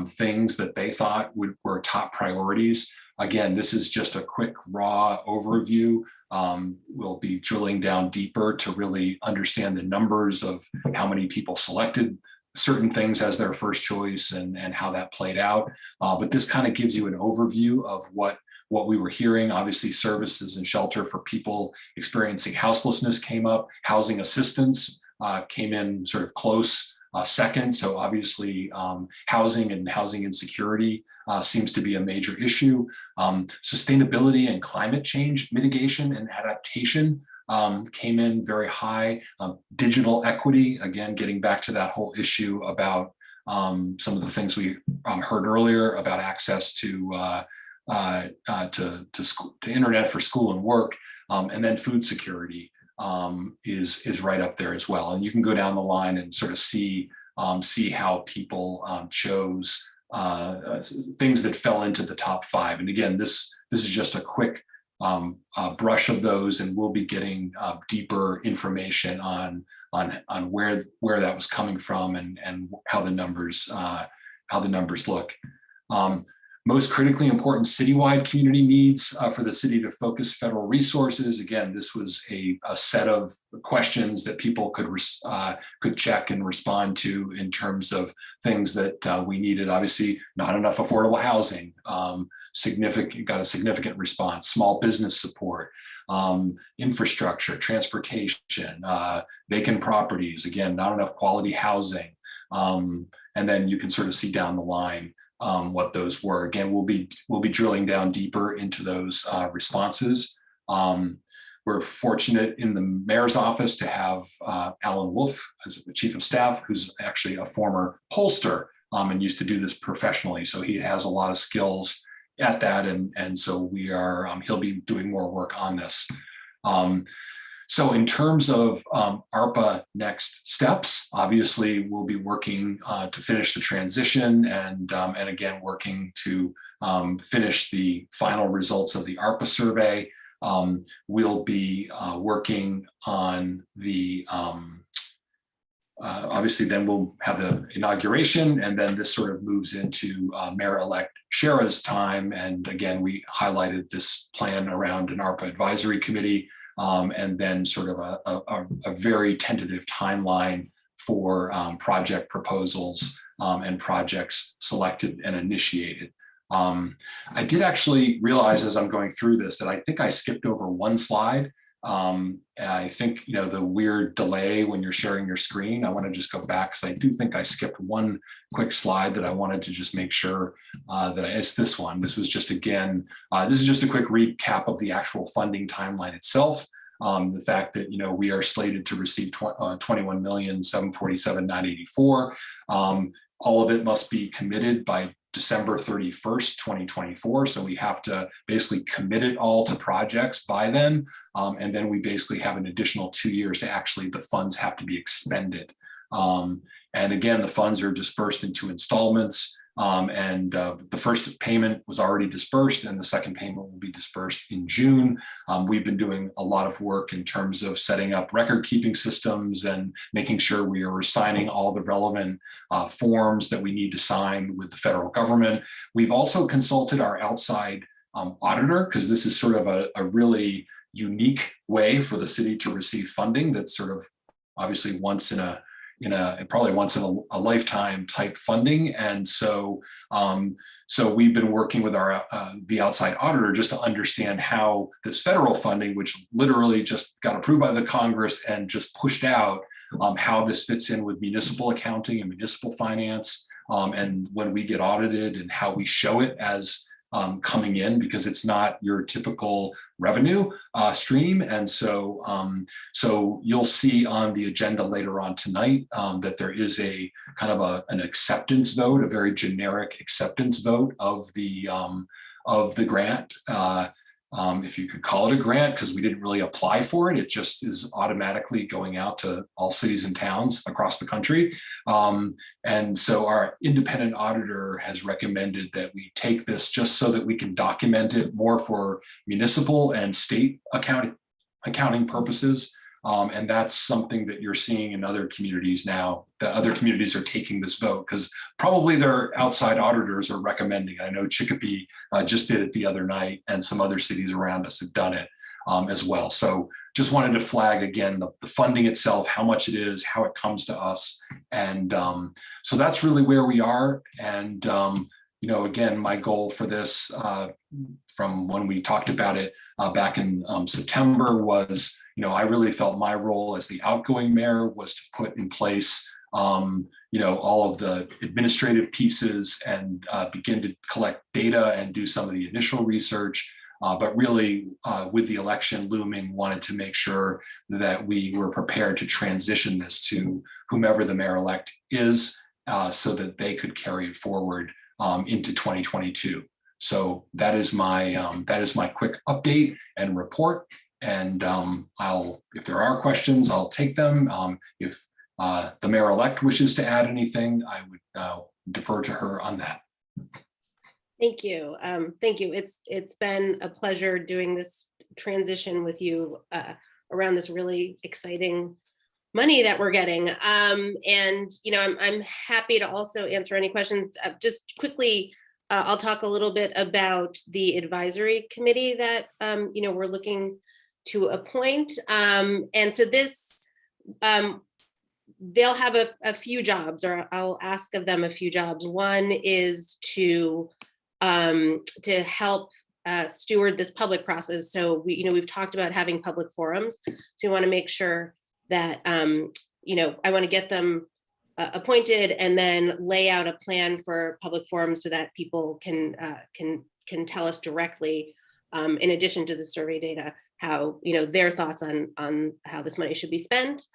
things that they thought were top priorities. Again, this is just a quick raw overview. We'll be drilling down deeper to really understand the numbers of how many people selected certain things as their first choice and how that played out. But this kind of gives you an overview of what we were hearing. Obviously, services and shelter for people experiencing houselessness came up. Housing assistance came in sort of close second. So obviously, housing and housing insecurity seems to be a major issue. Sustainability and climate change mitigation and adaptation came in very high. Digital equity, again, getting back to that whole issue about some of the things we heard earlier about access to internet for school and work, and then food security is right up there as well. And you can go down the line and sort of see how people chose things that fell into the top 5. And again, this is just a quick brush of those, and we'll be getting deeper information on where that was coming from and how the numbers look. Most critically important citywide community needs for the city to focus federal resources. Again, this was a set of questions that people could check and respond to in terms of things that we needed. Obviously, not enough affordable housing, got a significant response. Small business support, infrastructure, transportation, vacant properties. Again, not enough quality housing. And then you can sort of see down the line what those were. Again, we'll be drilling down deeper into those responses. We're fortunate in the mayor's office to have Alan Wolf as the chief of staff, who's actually a former pollster and used to do this professionally. So he has a lot of skills at that, and so he'll be doing more work on this. So in terms of ARPA next steps, obviously we'll be working to finish the transition and again, working to finish the final results of the ARPA survey. We'll be working on the, obviously then we'll have the inauguration, and then this sort of moves into Mayor-elect Shara's time. And again, we highlighted this plan around an ARPA advisory committee. And then sort of a very tentative timeline for project proposals and projects selected and initiated. I did actually realize as I'm going through this that I think I skipped over one slide. I think, the weird delay when you're sharing your screen, I want to just go back because I do think I skipped one quick slide that I wanted to just make sure that it's this one. This was just, again, this is just a quick recap of the actual funding timeline itself. The fact that, we are slated to receive $21,747,984. All of it must be committed by December 31st, 2024. So we have to basically commit it all to projects by then. And then we basically have an additional 2 years to actually, the funds have to be expended. And again, the funds are dispersed into installments. The first payment was already dispersed and the second payment will be dispersed in June. We've been doing a lot of work in terms of setting up record keeping systems and making sure we are signing all the relevant forms that we need to sign with the federal government. We've also consulted our outside auditor, because this is sort of a really unique way for the city to receive funding that's sort of obviously probably once in a lifetime type funding. And so we've been working with our the outside auditor just to understand how this federal funding, which literally just got approved by the Congress and just pushed out, how this fits in with municipal accounting and municipal finance, and when we get audited and how we show it as coming in, because it's not your typical revenue stream. And so you'll see on the agenda later on tonight that there is a kind of an acceptance vote, a very generic acceptance vote of the grant. If you could call it a grant, because we didn't really apply for it. It just is automatically going out to all cities and towns across the country. And so our independent auditor has recommended that we take this just so that we can document it more for municipal and state accounting purposes. And that's something that you're seeing in other communities now, that other communities are taking this vote because probably their outside auditors are recommending. I know Chicopee just did it the other night, and some other cities around us have done it as well. So just wanted to flag again the funding itself, how much it is, how it comes to us. And so that's really where we are. And again, my goal for this from when we talked about it back in September was, I really felt my role as the outgoing mayor was to put in place, all of the administrative pieces and begin to collect data and do some of the initial research. But really, with the election looming, wanted to make sure that we were prepared to transition this to whomever the mayor-elect is, so that they could carry it forward into 2022. So that is my quick update and report. And if there are questions, I'll take them. If the mayor-elect wishes to add anything, I would defer to her on that. Thank you. Thank you. It's been a pleasure doing this transition with you around this really exciting money that we're getting. And I'm happy to also answer any questions. Just quickly, I'll talk a little bit about the advisory committee that we're looking to appoint. And so this, they'll have a few jobs, or I'll ask of them a few jobs. One is to help steward this public process. So we've talked about having public forums. So we want to make sure that I want to get them appointed and then lay out a plan for public forums so that people can tell us directly, in addition to the survey data, how their thoughts on how this money should be spent.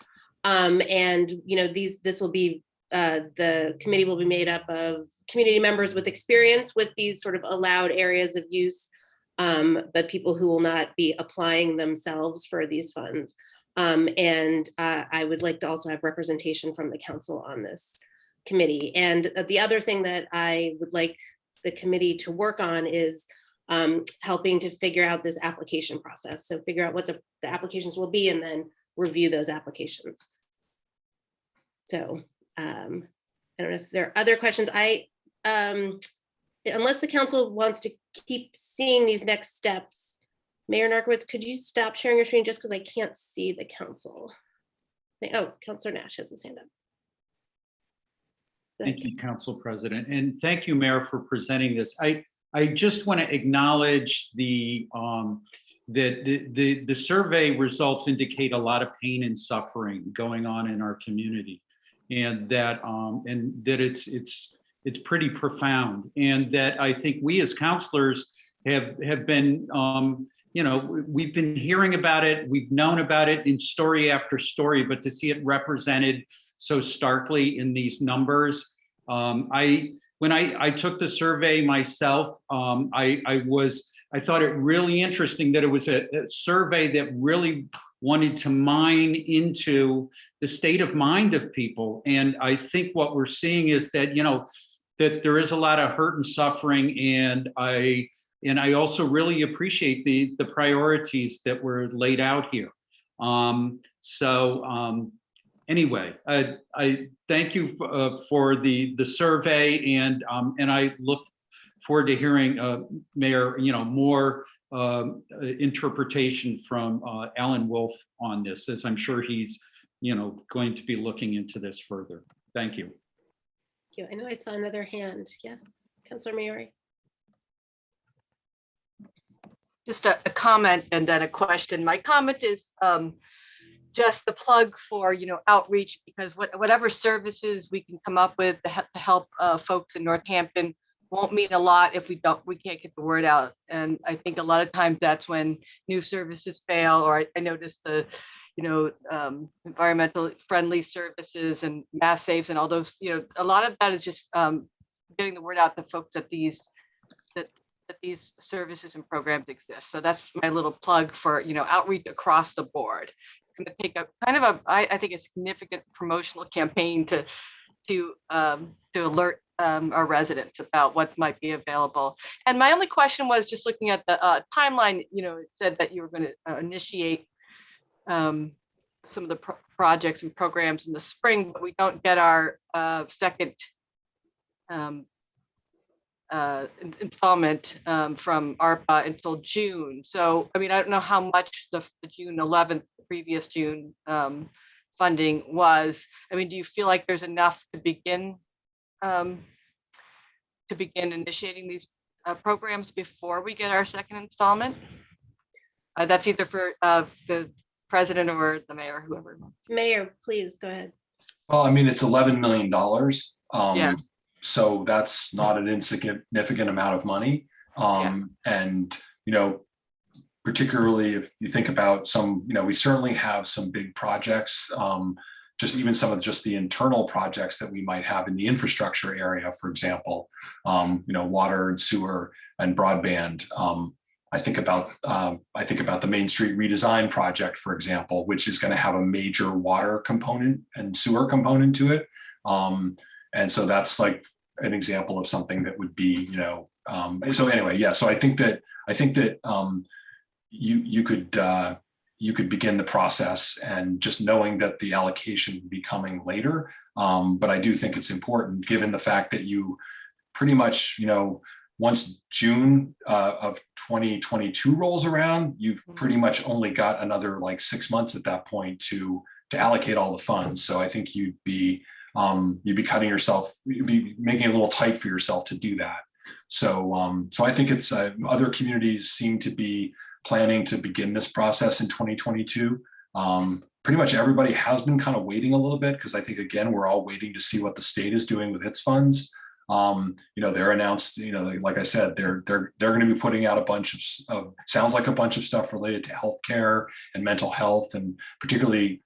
And this will be the committee will be made up of community members with experience with these sort of allowed areas of use, but people who will not be applying themselves for these funds. And I would like to also have representation from the council on this committee. And the other thing that I would like the committee to work on is helping to figure out this application process. So figure out what the applications will be and then review those applications. So I don't know if there are other questions. Unless the council wants to keep seeing these next steps, Mayor Narkowitz, could you stop sharing your screen just because I can't see the council? Oh, Councilor Nash has his hand up. Thank you, Council President. And thank you, Mayor, for presenting this. I just want to acknowledge the survey results indicate a lot of pain and suffering going on in our community, and that it's pretty profound, and that I think we as counselors have been we've been hearing about it, we've known about it in story after story, but to see it represented so starkly in these numbers, when I took the survey myself, I thought it really interesting that it was a survey that really wanted to mine into the state of mind of people. And I think what we're seeing is that, that there is a lot of hurt and suffering. And I also really appreciate the priorities that were laid out here. Anyway, I thank you for the survey, and I look forward to hearing, Mayor, more interpretation from Alan Wolf on this, as I'm sure he's, going to be looking into this further. Thank you. Thank you. I know I saw another hand. Yes, Councilor Maori. Just a comment and then a question. My comment is just the plug for, outreach, because whatever services we can come up with to help folks in Northampton won't mean a lot if we can't get the word out. And I think a lot of times that's when new services fail, or I noticed the, environmental friendly services and mass saves and all those, a lot of that is just getting the word out to folks that these services and programs exist. So that's my little plug for, outreach across the board. It's going to take a kind of I think a significant promotional campaign to alert our residents about what might be available. And my only question was just looking at the timeline. It said that you were going to initiate some of the projects and programs in the spring, but we don't get our second installment from ARPA until June. So, I don't know how much the June 11th, previous June funding was. Do you feel like there's enough to begin initiating these programs before we get our second installment? That's either for the president or the mayor, whoever. Mayor, please go ahead. Well, it's $11 million. Yeah. So that's not an insignificant amount of money. And, particularly if you think about some, we certainly have some big projects, just even some of just the internal projects that we might have in the infrastructure area, for example, water and sewer and broadband. I think about the Main Street redesign project, for example, which is going to have a major water component and sewer component to it. And so that's like an example of something that would be, so anyway, yeah. So I think that you could begin the process, and just knowing that the allocation would be coming later. But I do think it's important, given the fact that you pretty much, once June of 2022 rolls around, you've pretty much only got another like 6 months at that point to allocate all the funds. So I think you'd be cutting yourself, you'd be making it a little tight for yourself to do that. So so I think it's other communities seem to be planning to begin this process in 2022. Pretty much everybody has been kind of waiting a little bit, because I think, again, we're all waiting to see what the state is doing with its funds. They're announced, like I said, they're going to be putting out a bunch of sounds like a bunch of stuff related to healthcare and mental health, and particularly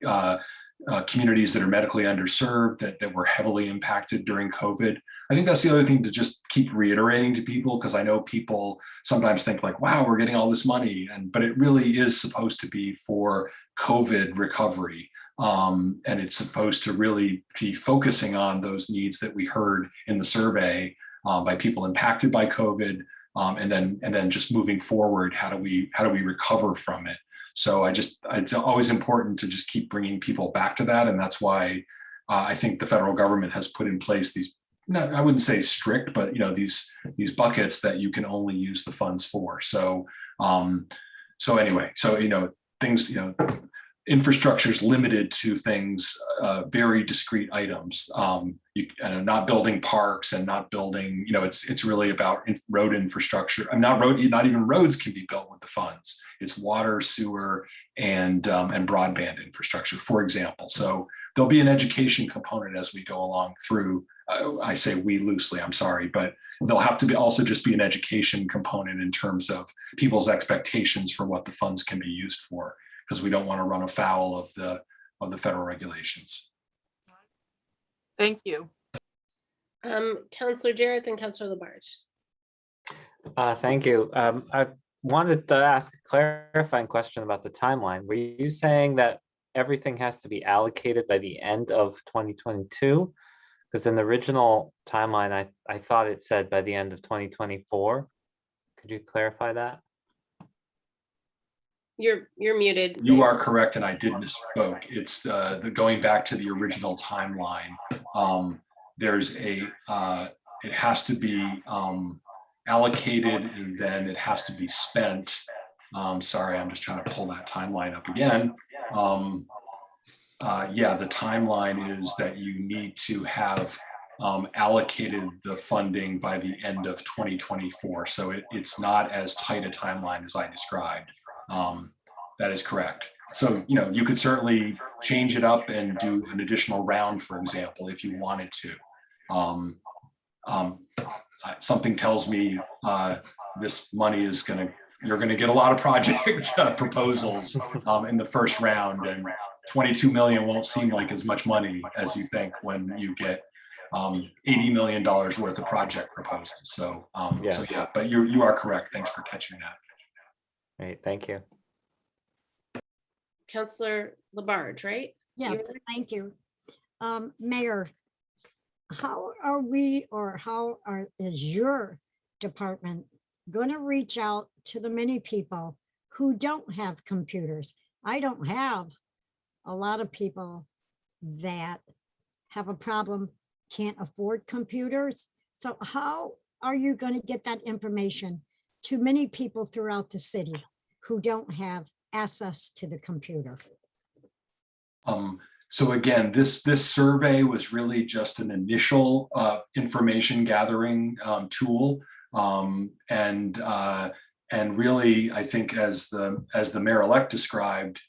communities that are medically underserved that were heavily impacted during COVID. I think that's the other thing to just keep reiterating to people, because I know people sometimes think like, wow, we're getting all this money, but it really is supposed to be for COVID recovery. And it's supposed to really be focusing on those needs that we heard in the survey by people impacted by COVID, and then just moving forward, how do we recover from it? So it's always important to just keep bringing people back to that, and that's why I think the federal government has put in place these, I wouldn't say strict, but these buckets that you can only use the funds for. So anyway, things, infrastructure is limited to things, very discrete items. Not building parks and not building, it's really about road infrastructure. Not even roads can be built with the funds. It's water, sewer, and broadband infrastructure, for example. So there'll be an education component as we go along through. I say we loosely, I'm sorry, but there'll have to be also just be an education component in terms of people's expectations for what the funds can be used for, because we don't want to run afoul of the federal regulations. Thank you. Counselor Jarrett and Counselor Labarge. Thank you. I wanted to ask a clarifying question about the timeline. Were you saying that everything has to be allocated by the end of 2022? Because in the original timeline, I thought it said by the end of 2024. Could you clarify that? You're muted. You are correct, and I did misspoke. It's the going back to the original timeline. There's a it has to be allocated, and then it has to be spent. Sorry, I'm just trying to pull that timeline up again. Yeah, the timeline is that you need to have allocated the funding by the end of 2024. So it's not as tight a timeline as I described. That is correct. So, you know, you could certainly change it up and do an additional round, for example, if you wanted to. Something tells me this money is you're going to get a lot of project proposals in the first round, and 22 million won't seem like as much money as you think when you get $80 million worth of project proposals. So, so yeah, but you are correct. Thanks for catching that. Great, thank you. Counselor Labarge, right? Yes, thank you. Mayor, how are we, or is your department going to reach out to the many people who don't have computers? I don't have a lot of people that have a problem, can't afford computers. So how are you going to get that information to many people throughout the city who don't have access to the computer? So again, this survey was really just an initial information gathering tool, and really, I think as the mayor-elect described,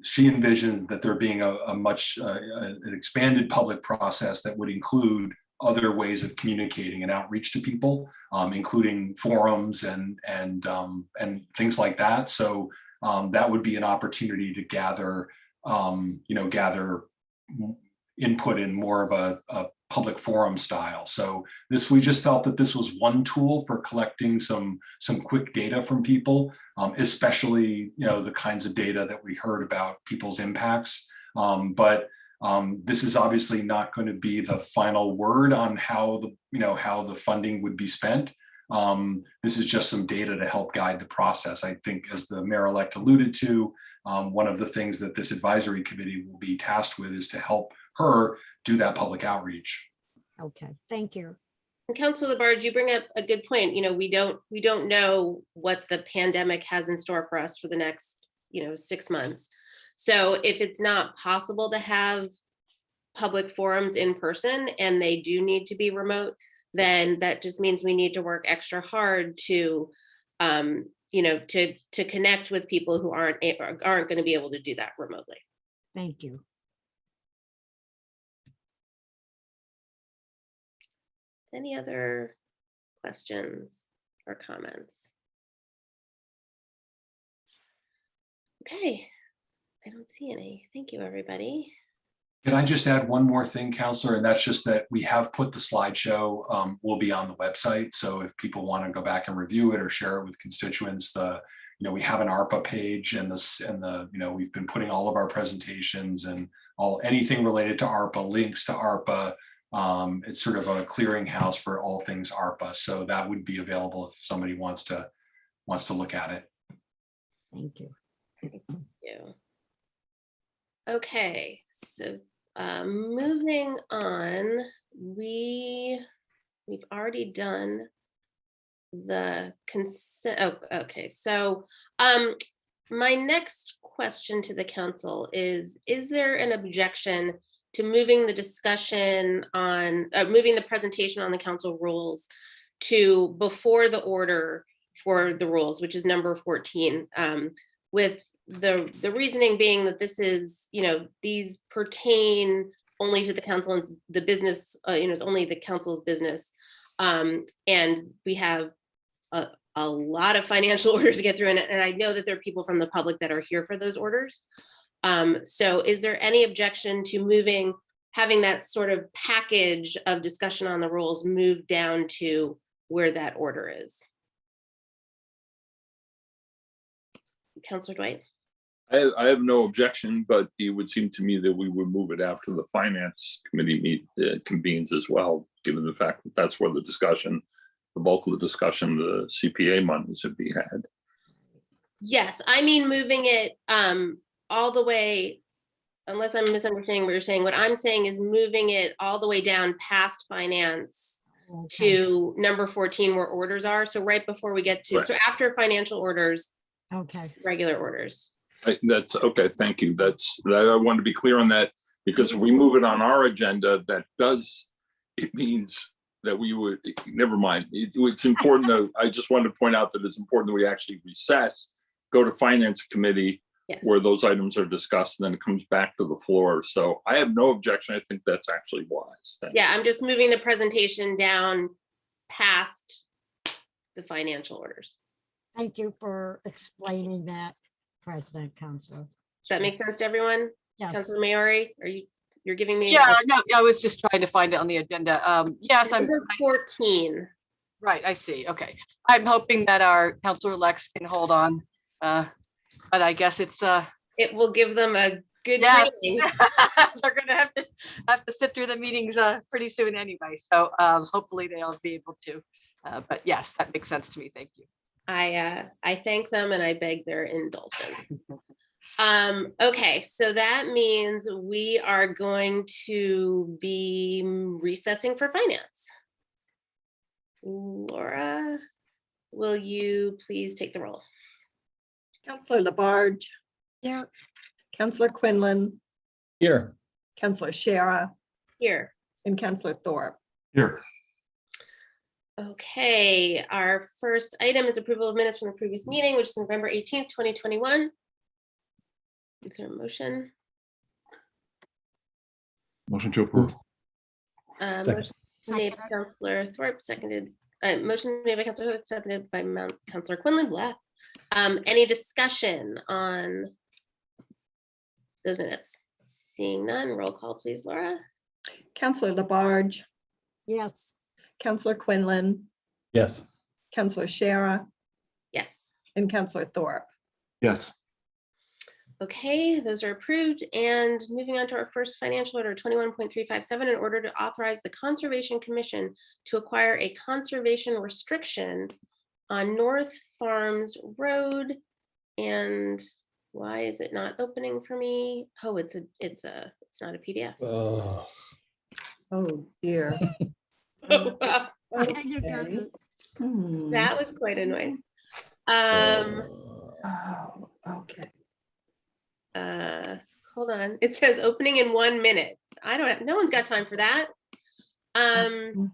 she envisions that there being a much an expanded public process that would include other ways of communicating and outreach to people, including forums and things like that. So that would be an opportunity to gather gather input in more of a public forum style. So we just felt that this was one tool for collecting some quick data from people, especially the kinds of data that we heard about people's impacts. But this is obviously not going to be the final word on how the funding would be spent. This is just some data to help guide the process. I think, as the mayor-elect alluded to, one of the things that this advisory committee will be tasked with is to help her do that public outreach. Okay, thank you. And Councilor Labarge, you bring up a good point. We don't know what the pandemic has in store for us for the next 6 months. So if it's not possible to have public forums in person and they do need to be remote, then that just means we need to work extra hard to to connect with people who aren't going to be able to do that remotely. Thank you. Any other questions or comments? Okay, I don't see any. Thank you, everybody. Can I just add one more thing, Counselor? And that's just that we have put the slideshow will be on the website. So if people want to go back and review it or share it with constituents, we have an ARPA page, and we've been putting all of our presentations and anything related to ARPA, links to ARPA. It's sort of a clearinghouse for all things ARPA. So that would be available if somebody wants to look at it. Thank you. Thank you. Okay, so moving on, we've already done the consent. Oh, okay, so my next question to the council is there an objection to moving the discussion on moving the presentation on the council rules to before the order for the rules, which is number 14, with the reasoning being that this is, these pertain only to the council and the business, it's only the council's business. And we have a lot of financial orders to get through, and I know that there are people from the public that are here for those orders. So is there any objection to moving having that sort of package of discussion on the rules move down to where that order is. Counselor Dwight? I have no objection, but it would seem to me that we would move it after the finance committee convenes as well, given the fact that that's where the discussion, the bulk of the discussion, the CPA monies would be had. Yes, I mean, moving it all the way, unless I'm misunderstanding what you're saying, what I'm saying is moving it all the way down past finance to number 14 where orders are. So right before we get to, Right. so after financial orders, Okay. regular orders. That's okay. Thank you. I want to be clear on that, because if we move it on our agenda, it means that we would, never mind. It's important to, I just wanted to point out that it's important that we actually recess, go to finance committee where those items are discussed, and then it comes back to the floor. So I have no objection. I think that's actually wise. Thank Yeah, I'm just moving the presentation down past the financial orders. Thank you for explaining that, President Council. Does that make sense to everyone? Yes. Councilor Maori, you're giving me? Yeah, no, I was just trying to find it on the agenda. Yes, I'm. Number 14. Right, I see. Okay. I'm hoping that our Councilor Lex can hold on. But I guess it's it will give them a good training. They're gonna have to sit through the meetings pretty soon anyway. So hopefully they'll be able to. But yes, that makes sense to me. Thank you. I thank them and I beg their indulgence. Okay, so that means we are going to be recessing for finance. Laura, will you please take the roll? Counselor Labarge. Yeah. Counselor Quinlan, Here. Counselor Shara, Here. and Counselor Thorpe. Here. Okay, our first item is approval of minutes from the previous meeting, which is November 18th, 2021. Is there a motion? Motion to approve. Motion made by Counselor Thorpe, seconded, motion made by Counselor Thorpe, seconded by Counselor Quinlan. Blah. Any discussion on those minutes? Seeing none, roll call please, Laura. Counselor Labarge. Yes. Counselor Quinlan, Yes. Counselor Shara, Yes. and Counselor Thorpe. Yes. Okay, those are approved. And moving on to our first financial order, 21.357, in order to authorize the Conservation Commission to acquire a conservation restriction on North Farms Road. And why is it not opening for me? Oh, it's not a PDF. Oh dear. Wow. Okay. That was quite annoying. Oh, okay. Hold on. It says opening in 1 minute. No one's got time for that. I'm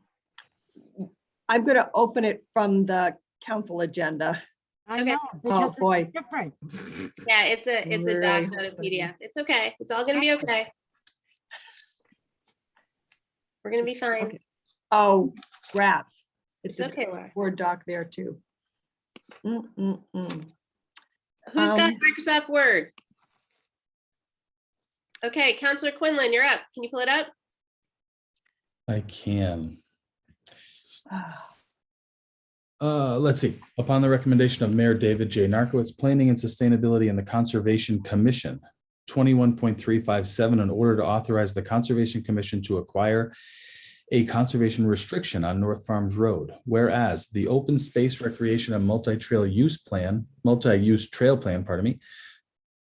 going to open it from the council agenda. I know. Oh because it's boy. different. Yeah, it's a Really? doc, not a PDF. It's okay. It's all gonna be okay. We're gonna be fine. Okay. Oh, rats. It's It's a okay, Laura. Word doc there too. Who's got Microsoft Word? Okay, Counselor Quinlan, you're up. Can you pull it up? I can. Let's see. Upon the recommendation of Mayor David J. Narcoitz, Planning and Sustainability and the Conservation Commission, 21.357, in order to authorize the Conservation Commission to acquire a conservation restriction on North Farms Road. Whereas the Open Space Recreation and Multi-Use Trail Plan,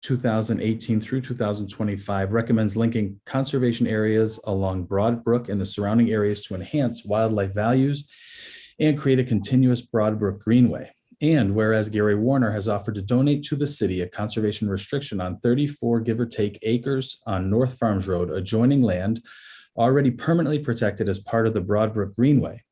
2018 through 2025 recommends linking conservation areas along Broad Brook and the surrounding areas to enhance wildlife values and create a continuous Broad Brook Greenway. And whereas Gary Warner has offered to donate to the city a conservation restriction on 34 give or take acres on North Farms Road, adjoining land already permanently protected as part of the Broad Brook Greenway.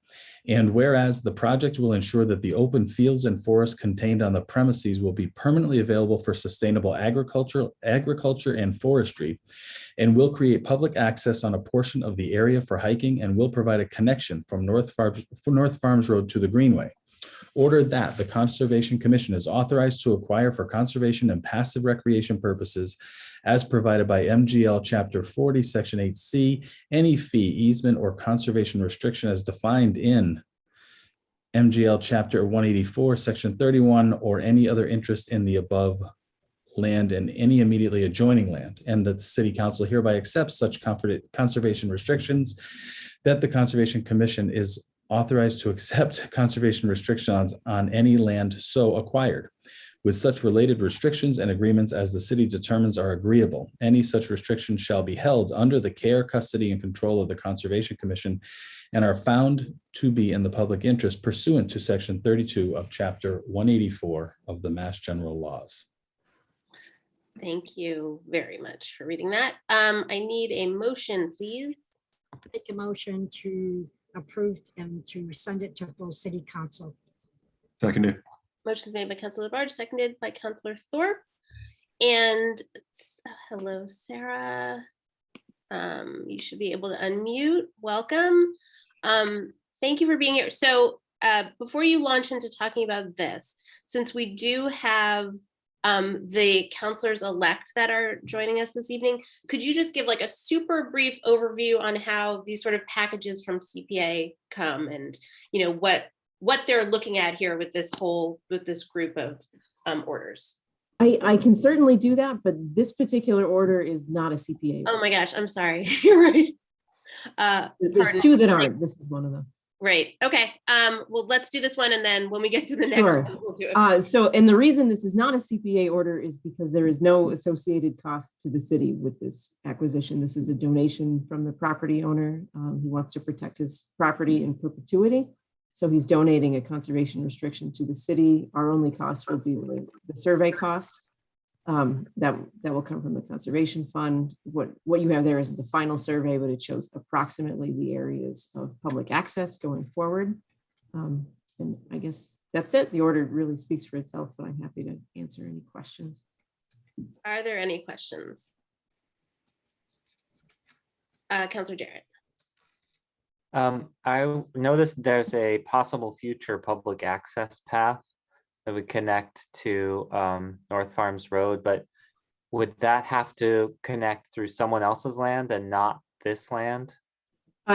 And whereas the project will ensure that the open fields and forests contained on the premises will be permanently available for sustainable agriculture and forestry, and will create public access on a portion of the area for hiking, and will provide a connection from North Farms Road to the Greenway. ordered that the Conservation Commission is authorized to acquire for conservation and passive recreation purposes as provided by MGL Chapter 40, Section 8C, any fee, easement, or conservation restriction as defined in MGL Chapter 184, Section 31, or any other interest in the above land and any immediately adjoining land, and that the City Council hereby accepts such conservation restrictions, that the Conservation Commission is authorized to accept conservation restrictions on any land so acquired, with such related restrictions and agreements as the city determines are agreeable. Any such restrictions shall be held under the care, custody, and control of the Conservation Commission and are found to be in the public interest pursuant to Section 32 of Chapter 184 of the Mass General Laws. Thank you very much for reading that. I need a motion, please. Make a motion to approve and to send it to full city council. Seconded. Motion is made by Councilor Labarge, seconded by Councilor Thorpe. And hello, Sarah. You should be able to unmute. Welcome. Thank you for being here. So before you launch into talking about this, since we do have the counselors elect that are joining us this evening, could you just give like a super brief overview on how these sort of packages from CPA come and, you know, what they're looking at here with this group of orders? I can certainly do that, but this particular order is not a CPA. Oh my gosh, I'm sorry. You're right. There's two that aren't. This is one of them. Right. Okay. Well, let's do this one, and then when we get to the next Sure. one, we'll do it. And the reason this is not a CPA order is because there is no associated cost to the city with this acquisition. This is a donation from the property owner. He wants to protect his property in perpetuity. So he's donating a conservation restriction to the city. Our only cost will be the survey cost. That will come from the conservation fund. What you have there isn't the final survey, but it shows approximately the areas of public access going forward. And I guess that's it. The order really speaks for itself, but I'm happy to answer any questions. Are there any questions? Councilor Jarrett. I noticed there's a possible future public access path that would connect to North Farms Road, but would that have to connect through someone else's land and not this land?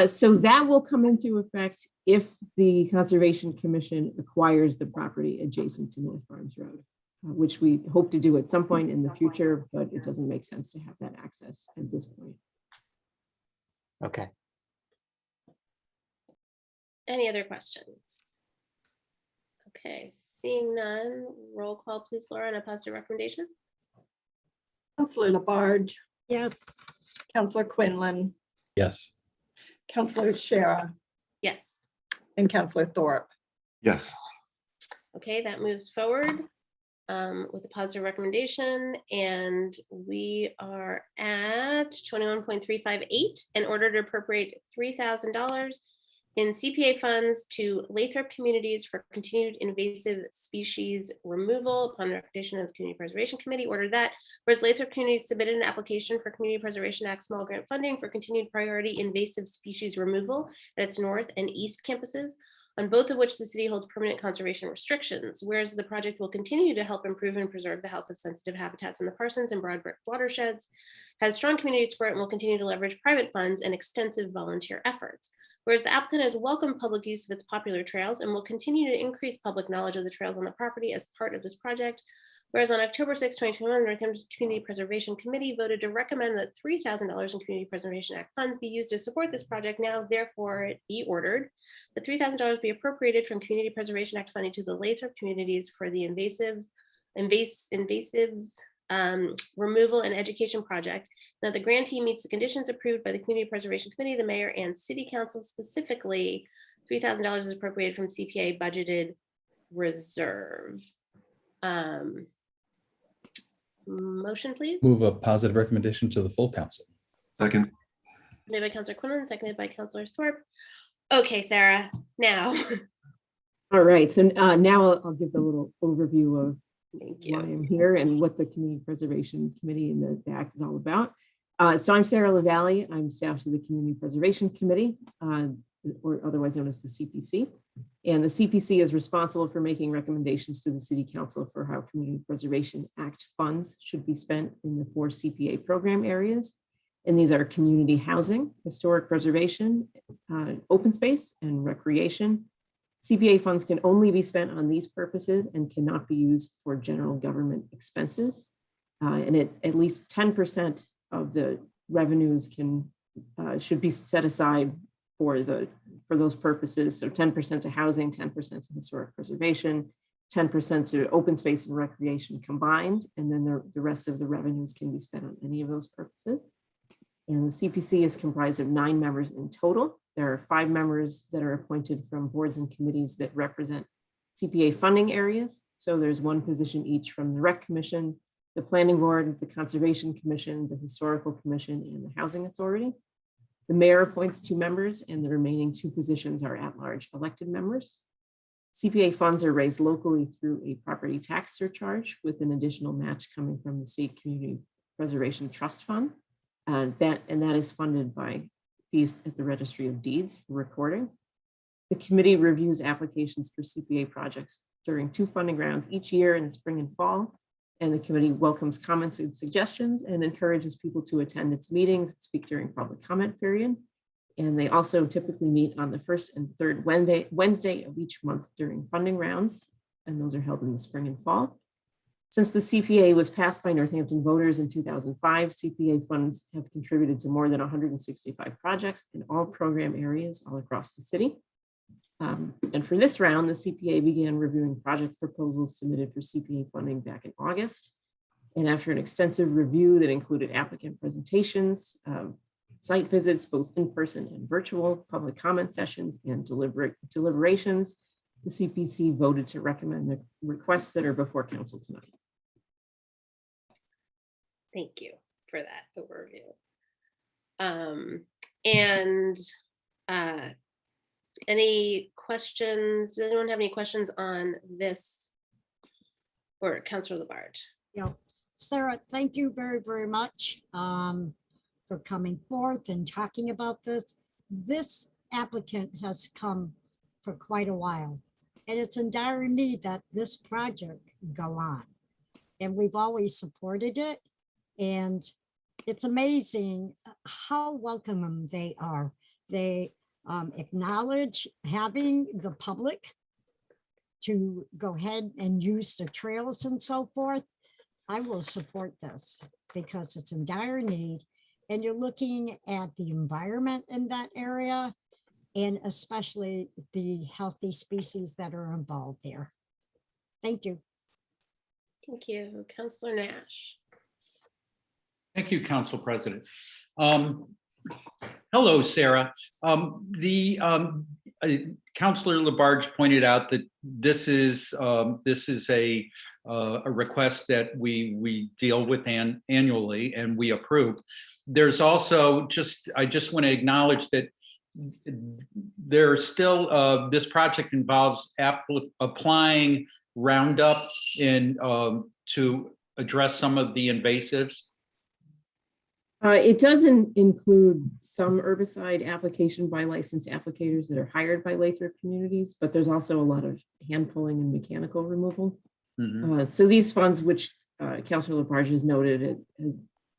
So that will come into effect if the Conservation Commission acquires the property adjacent to North Farms Road, which we hope to do at some point in the future, but it doesn't make sense to have that access at this point. Okay. Any other questions? Okay, seeing none, roll call please, Laura, on a positive recommendation. Councilor Labarge. Yes. Councilor Quinlan. Yes. Councilor Shara. Yes. And Councilor Thorpe. Yes. Okay, that moves forward with a positive recommendation, and we are at 21.358 in order to appropriate $3,000 in CPA funds to Lathrop Communities for continued invasive species removal upon recommendation of the Community Preservation Committee. Ordered that, whereas Lathrop Communities submitted an application for Community Preservation Act small grant funding for continued priority invasive species removal at its north and east campuses, on both of which the city holds permanent conservation restrictions. Whereas the project will continue to help improve and preserve the health of sensitive habitats in the Parsons and Broad Brook watersheds, has strong community support, and will continue to leverage private funds and extensive volunteer efforts. Whereas the applicant has welcomed public use of its popular trails and will continue to increase public knowledge of the trails on the property as part of this project. Whereas on October 6, 2021, the Northampton Community Preservation Committee voted to recommend that $3,000 in Community Preservation Act funds be used to support this project. Now, therefore, it be ordered that $3,000 be appropriated from Community Preservation Act funding to the Lathrop communities for the invasives removal and education project. Now the grantee meets the conditions approved by the Community Preservation Committee, the mayor, and city council. Specifically, $3,000 is appropriated from CPA budgeted reserve. Motion, please. Move a positive recommendation to the full council. Second. Made by Councilor Quinlan, seconded by Councilor Thorpe. Okay, Sarah, now. All right, so now I'll give the little overview of why I'm here and what the Community Preservation Committee and the Act is all about. So I'm Sarah LaValle. I'm staff to the Community Preservation Committee, or otherwise known as the CPC. And the CPC is responsible for making recommendations to the City Council for how Community Preservation Act funds should be spent in the 4 CPA program areas. And these are community housing, historic preservation, open space, and recreation. CPA funds can only be spent on these purposes and cannot be used for general government expenses. And at least 10% of the revenues should be set aside for those purposes. So 10% to housing, 10% to historic preservation, 10% to open space and recreation combined, and then the rest of the revenues can be spent on any of those purposes. And the CPC is comprised of 9 members in total. There are 5 members that are appointed from boards and committees that represent CPA funding areas. So there's 1 position each from the Rec Commission, the Planning Board, the Conservation Commission, the Historical Commission, and the Housing Authority. The mayor appoints 2 members, and the remaining 2 positions are at-large elected members. CPA funds are raised locally through a property tax surcharge with an additional match coming from the State Community Preservation Trust Fund. That is funded by fees at the Registry of Deeds for recording. The committee reviews applications for CPA projects during 2 funding rounds each year in the spring and fall. And the committee welcomes comments and suggestions and encourages people to attend its meetings and speak during public comment period. And they also typically meet on the 1st and 3rd Wednesday of each month during funding rounds. And those are held in the spring and fall. Since the CPA was passed by Northampton voters in 2005, CPA funds have contributed to more than 165 projects in all program areas all across the city. And for this round, the CPA began reviewing project proposals submitted for CPA funding back in August. And after an extensive review that included applicant presentations, site visits, both in person and virtual, public comment sessions, and deliberations, the CPC voted to recommend the requests that are before council tonight. Thank you for that overview. Any questions? Does anyone have any questions on this? Or Councilor Labarge? Yeah, Sarah, thank you very, very much for coming forth and talking about this. This applicant has come for quite a while, and it's in dire need that this project go on. And we've always supported it. And it's amazing how welcoming they are. They acknowledge having the public to go ahead and use the trails and so forth. I will support this because it's in dire need. And you're looking at the environment in that area, and especially the healthy species that are involved there. Thank you. Thank you. Councilor Nash. Thank you, Council President. Hello, Sarah. Councilor Labarge pointed out that this is a request that we deal with annually and we approve. There's also I just want to acknowledge that there's still this project involves applying Roundup to address some of the invasives. It doesn't include some herbicide application by licensed applicators that are hired by Lathrop communities, but there's also a lot of hand pulling and mechanical removal. So these funds, which Councilor Labarge has noted, it has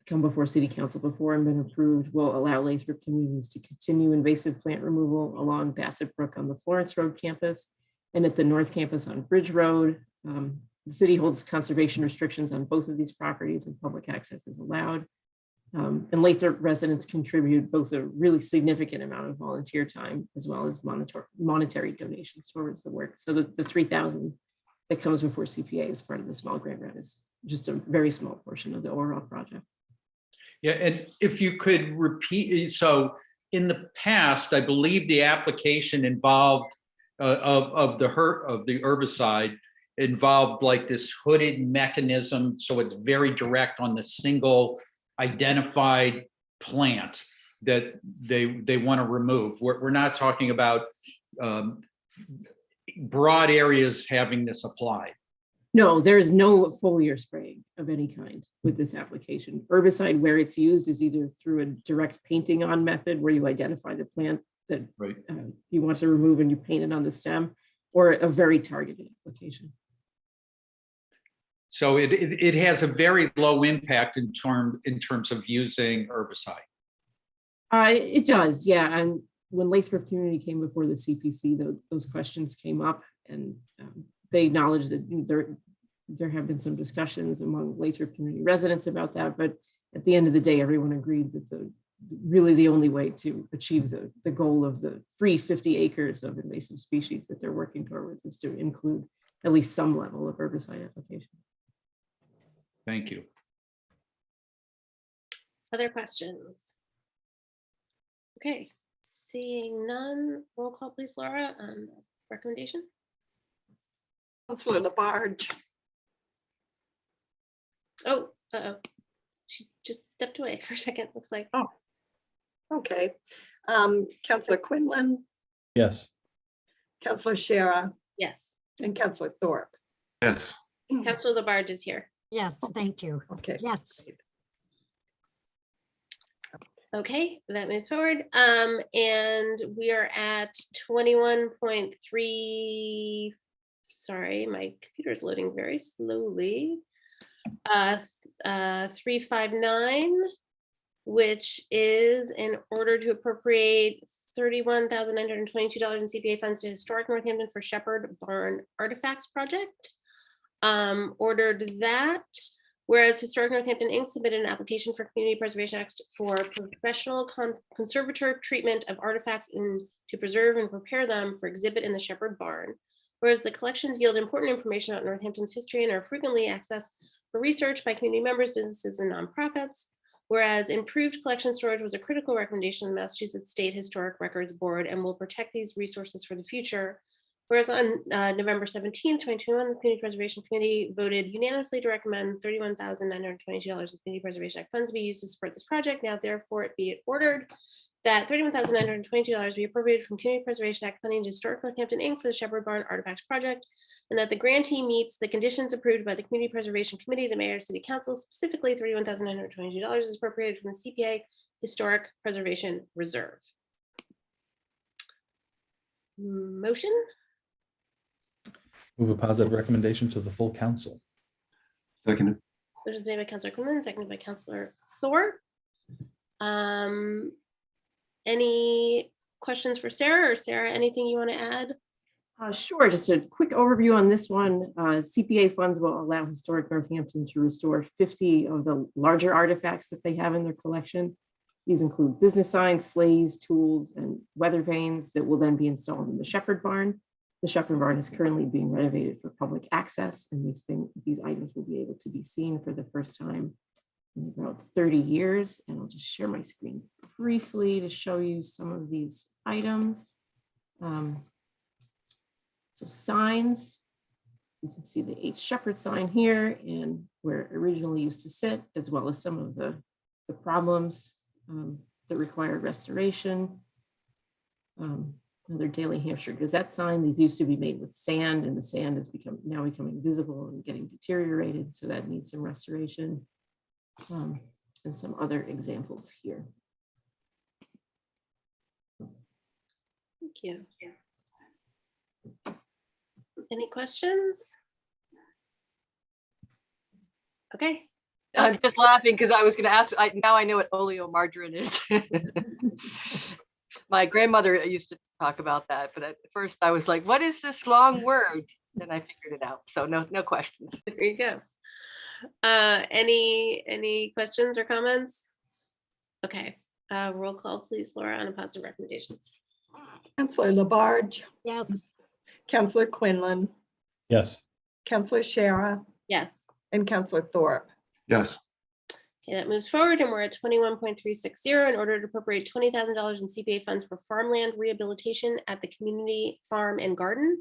come before City Council before and been approved, will allow Lathrop communities to continue invasive plant removal along Bassett Brook on the Florence Road campus and at the North Campus on Bridge Road. The city holds conservation restrictions on both of these properties and public access is allowed. And Lathrop residents contribute both a really significant amount of volunteer time as well as monetary donations towards the work. So the $3,000 that comes before CPA as part of the small grant round is just a very small portion of the overall project. Yeah, and if you could repeat, so in the past, I believe the application involved of the herbicide involved like this hooded mechanism, so it's very direct on the single identified plant that they want to remove. We're not talking about broad areas having this applied. No, there's no foliar spraying of any kind with this application. Herbicide where it's used is either through a direct painting on method where you identify the plant that Right. you want to remove and you paint it on the stem, or a very targeted application. So it has a very low impact in terms of using herbicide. It does, yeah. And when Lathrop Community came before the CPC, those questions came up, and they acknowledged that there have been some discussions among Lathrop Community residents about that. But at the end of the day, everyone agreed that really the only way to achieve the goal of the free 50 acres of invasive species that they're working towards is to include at least some level of herbicide application. Thank you. Other questions? Okay, seeing none, roll call please, Laura, on the recommendation. Councilor Labarge. Oh, uh-oh. She just stepped away for a second, looks like. Oh, okay. Councilor Quinlan, Yes. Councilor Shara, Yes. and Councilor Thorpe. Yes. Councilor Labarge is here. Yes, thank you. Okay. Yes. Okay, that moves forward. And we are at 21.3. Sorry, my computer's loading very slowly. 359, which is in order to appropriate $31,922 in CPA funds to Historic Northampton for Shepherd Barn Artifacts Project. Ordered that, whereas Historic Northampton Inc. submitted an application for Community Preservation Act for professional conservator treatment of artifacts to preserve and prepare them for exhibit in the Shepherd Barn. Whereas the collections yield important information about Northampton's history and are frequently accessed for research by community members, businesses, and nonprofits. Whereas improved collection storage was a critical recommendation of the Massachusetts State Historic Records Board and will protect these resources for the future. Whereas on November 17, 2021, the Community Preservation Committee voted unanimously to recommend $31,922 in Community Preservation Act funds be used to support this project. Now therefore it be it ordered that $31,922 be appropriated from Community Preservation Act funding to Historic Northampton Inc. for the Shepherd Barn Artifacts Project, and that the grantee meets the conditions approved by the Community Preservation Committee, the Mayor, City Council. Specifically, $31,922 is appropriated from the CPA Historic Preservation Reserve. Motion? Move a positive recommendation to the full council. Seconded. Motion made by Councilor Quinlan, seconded by Councilor Thor. Any questions for Sarah, or Sarah, anything you want to add? Sure, just a quick overview on this one. CPA funds will allow Historic Northampton to restore 50 of the larger artifacts that they have in their collection. These include business signs, sleighs, tools, and weather vanes that will then be installed in the Shepherd Barn. The Shepherd Barn is currently being renovated for public access, and these items will be able to be seen for the first time in about 30 years. And I'll just share my screen briefly to show you some of these items. So signs, you can see the H. Shepherd sign here and where it originally used to sit, as well as some of the problems that require restoration. Another Daily Hampshire Gazette sign. These used to be made with sand, and the sand is now becoming visible and getting deteriorated, so that needs some restoration. And some other examples here. Thank you. Any questions? Okay. I'm just laughing because I was going to ask, now I know what oleomargarine is. My grandmother used to talk about that, but at first I was like, what is this long word? Then I figured it out. So no questions. There you go. Any questions or comments? Okay, roll call please, Laura, on a positive recommendation. Councilor Labarge. Yes. Councilor Quinlan, Yes. Councilor Shara, Yes. and Councilor Thorpe. Yes. Okay, that moves forward, and we're at 21.360 in order to appropriate $20,000 in CPA funds for farmland rehabilitation at the community farm and garden.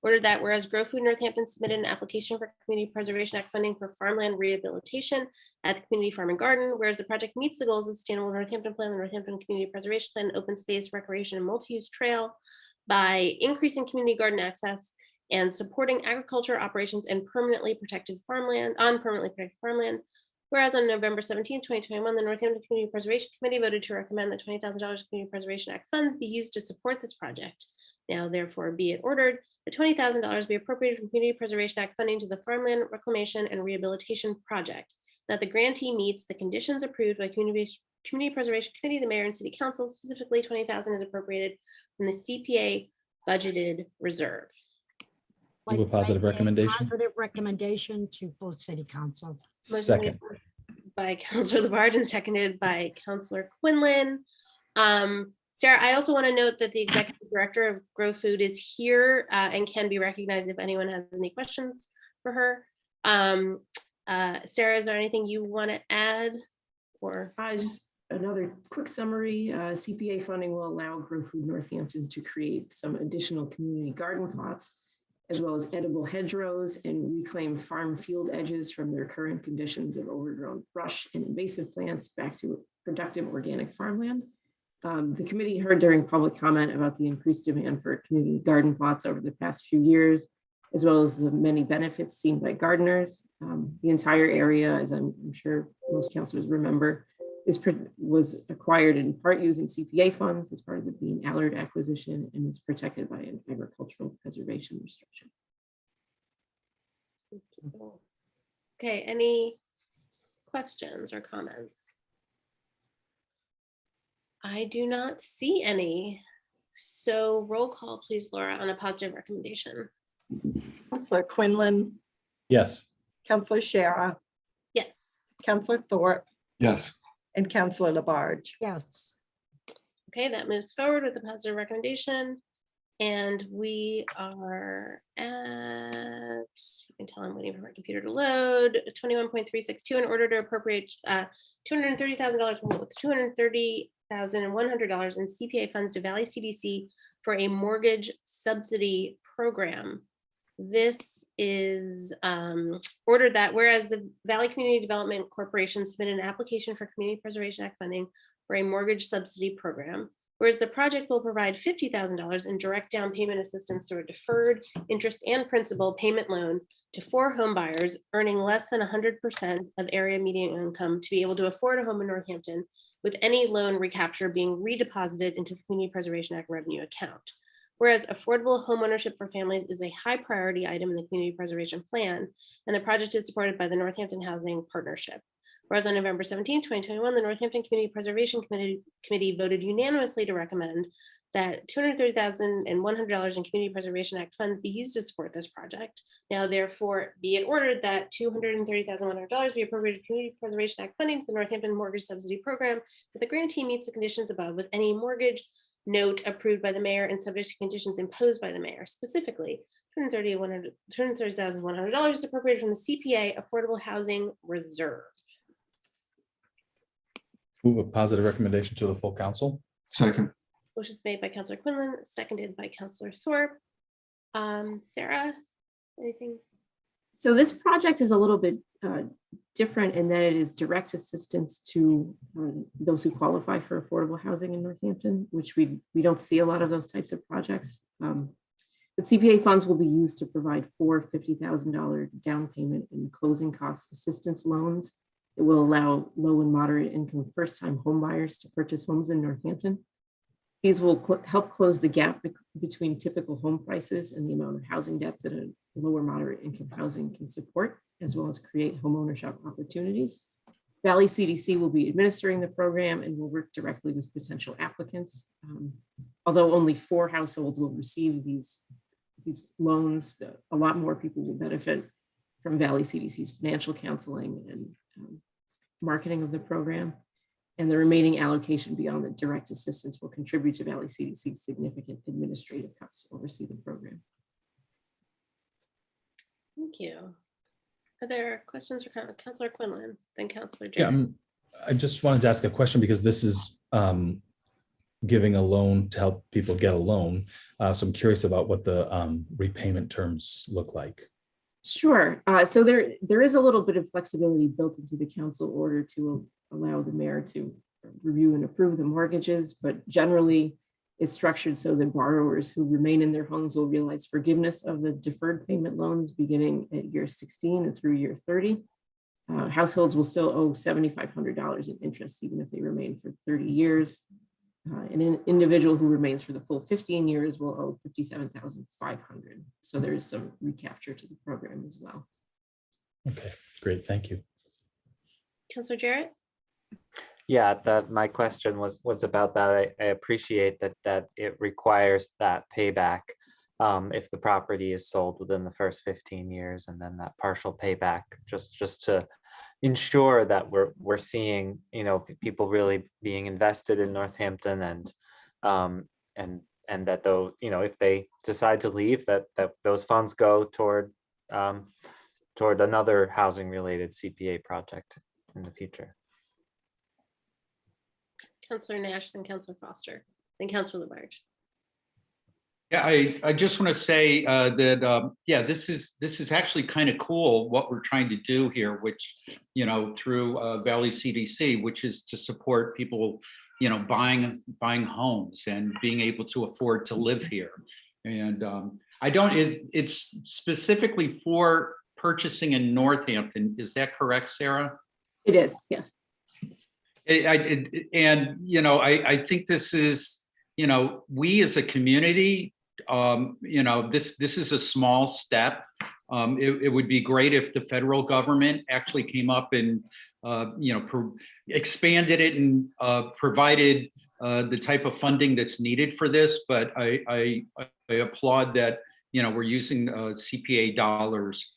Ordered that whereas Grow Food Northampton submitted an application for Community Preservation Act funding for farmland rehabilitation at the community farm and garden, whereas the project meets the goals of the Sustainable Northampton Plan, the Northampton Community Preservation Plan, Open Space, Recreation, and Multi-Use Trail by increasing community garden access and supporting agriculture operations and permanently protected farmland, on permanently protected farmland. Whereas on November 17, 2021, the Northampton Community Preservation Committee voted to recommend that $20,000 Community Preservation Act funds be used to support this project. Now therefore be it ordered that $20,000 be appropriated from Community Preservation Act funding to the Farmland Reclamation and Rehabilitation Project. That the grantee meets the conditions approved by Community Preservation Committee, the Mayor and City Council. Specifically, $20,000 is appropriated from the CPA budgeted reserve. Move a positive recommendation. Positive recommendation to both city council. Motion Second. made by Councilor Labarge and seconded by Councilor Quinlan. Sarah, I also want to note that the Executive Director of Grow Food is here and can be recognized if anyone has any questions for her. Sarah, is there anything you want to add? Or Just another quick summary. CPA funding will allow Grow Food Northampton to create some additional community garden plots, as well as edible hedgerows and reclaim farm field edges from their current conditions of overgrown brush and invasive plants back to productive organic farmland. The committee heard during public comment about the increased demand for community garden plots over the past few years, as well as the many benefits seen by gardeners. The entire area, as I'm sure most councilors remember, was acquired in part using CPA funds as part of the Bean Allard acquisition and is protected by an agricultural preservation restriction. okay, any questions or comments? I do not see any. So roll call, please, Laura, on a positive recommendation. Councillor Quinlan, Yes. Councillor Shara, Yes. Councillor Thorpe, Yes. and Councillor Labarge. Yes. Okay, that moves forward with a positive recommendation. And we are at, you can tell I'm waiting for my computer to load, 21.362 in order to appropriate $230,000 with $230,100 in CPA funds to Valley CDC for a mortgage subsidy program. This is ordered that whereas the Valley Community Development Corporation submitted an application for Community Preservation Act funding for a mortgage subsidy program, whereas the project will provide $50,000 in direct down payment assistance through a deferred interest and principal payment loan to 4 home buyers earning less than 100% of area median income to be able to afford a home in Northampton, with any loan recapture being redeposited into the Community Preservation Act revenue account. Whereas affordable home ownership for families is a high priority item in the community preservation plan, and the project is supported by the Northampton Housing Partnership. Whereas on November 17, 2021, the Northampton Community Preservation Committee voted unanimously to recommend that $230,100 in Community Preservation Act funds be used to support this project. Now, therefore, be it ordered that $230,100 be appropriated to Community Preservation Act funding to the Northampton Mortgage Subsidy Program, that the grantee meets the conditions above with any mortgage note approved by the mayor and subject to conditions imposed by the mayor. Specifically, $230,100 is appropriated from the CPA Affordable Housing Reserve. Move a positive recommendation to the full council. Second. Motion's made by Councilor Quinlan, seconded by Councilor Thorpe. Sarah, anything? So this project is a little bit different in that it is direct assistance to those who qualify for affordable housing in Northampton, which we don't see a lot of those types of projects. But CPA funds will be used to provide 4 $50,000 down payment and closing cost assistance loans. It will allow low and moderate income first-time home buyers to purchase homes in Northampton. These will help close the gap between typical home prices and the amount of housing debt that a lower moderate income housing can support, as well as create home ownership opportunities. Valley CDC will be administering the program and will work directly with potential applicants. Although only 4 households will receive these loans, a lot more people will benefit from Valley CDC's financial counseling and marketing of the program. And the remaining allocation beyond the direct assistance will contribute to Valley CDC's significant administrative costs to oversee the program. Thank you. Are there questions for Councilor Quinlan, then Councilor Yeah, Jarrett? I just wanted to ask a question because this is giving a loan to help people get a loan. So I'm curious about what the repayment terms look like. Sure. So there is a little bit of flexibility built into the council order to allow the mayor to review and approve the mortgages, but generally it's structured so that borrowers who remain in their homes will realize forgiveness of the deferred payment loans beginning at year 16 and through year 30. Households will still owe $7,500 in interest, even if they remain for 30 years. An individual who remains for the full 15 years will owe $57,500. So there's some recapture to the program as well. Okay, great, thank you. Councillor Jarrett? Yeah, my question was about that. I appreciate that it requires that payback if the property is sold within the first 15 years, and then that partial payback just to ensure that we're seeing, you know, people really being invested in Northampton, and that though, you know, if they decide to leave, that those funds go toward another housing related CPA project in the future. Councillor Nash, then Councillor Foster, then Councillor Labarge. Yeah, I just want to say that, yeah, this is actually kind of cool what we're trying to do here, which, you know, through Valley CDC, which is to support people, you know, buying homes and being able to afford to live here. And it's specifically for purchasing in Northampton. Is that correct, Sarah? It is, yes. And, you know, I think this is, you know, we as a community, you know, this is a small step. It would be great if the federal government actually came up and, you know, expanded it and provided the type of funding that's needed for this. But I applaud that, you know, we're using CPA dollars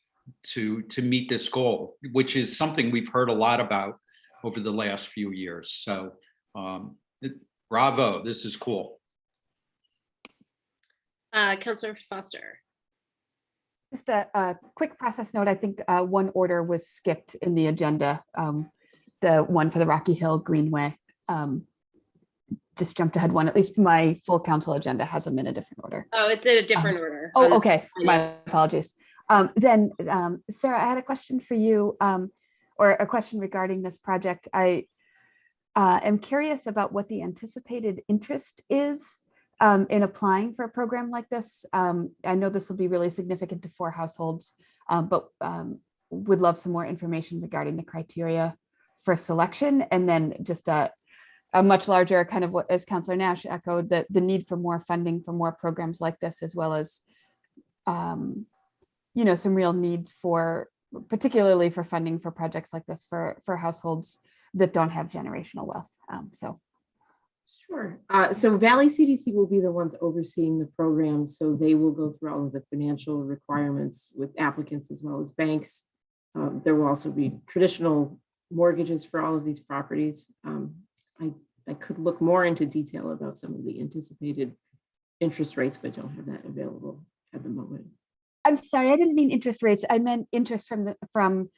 to meet this goal, which is something we've heard a lot about over the last few years. So bravo, this is cool. Councillor Foster. Just a quick process note. I think one order was skipped in the agenda. The one for the Rocky Hill Greenway. Just jumped ahead one. At least my full council agenda has them in a different order. Oh, it's in a different order. Oh, okay. My apologies. Then, Sarah, I had a question for you, or a question regarding this project. I am curious about what the anticipated interest is in applying for a program like this. I know this will be really significant to 4 households, but would love some more information regarding the criteria for selection, and then just a much larger kind of what, as Councillor Nash echoed, the need for more funding for more programs like this, as well as you know, some real needs for, particularly for funding for projects like this for households that don't have generational wealth. Sure. So Valley CDC will be the ones overseeing the program. So they will go through all of the financial requirements with applicants as well as banks. There will also be traditional mortgages for all of these properties. I could look more into detail about some of the anticipated interest rates, but don't have that available at the moment. I'm sorry, I didn't mean interest rates. I meant interest from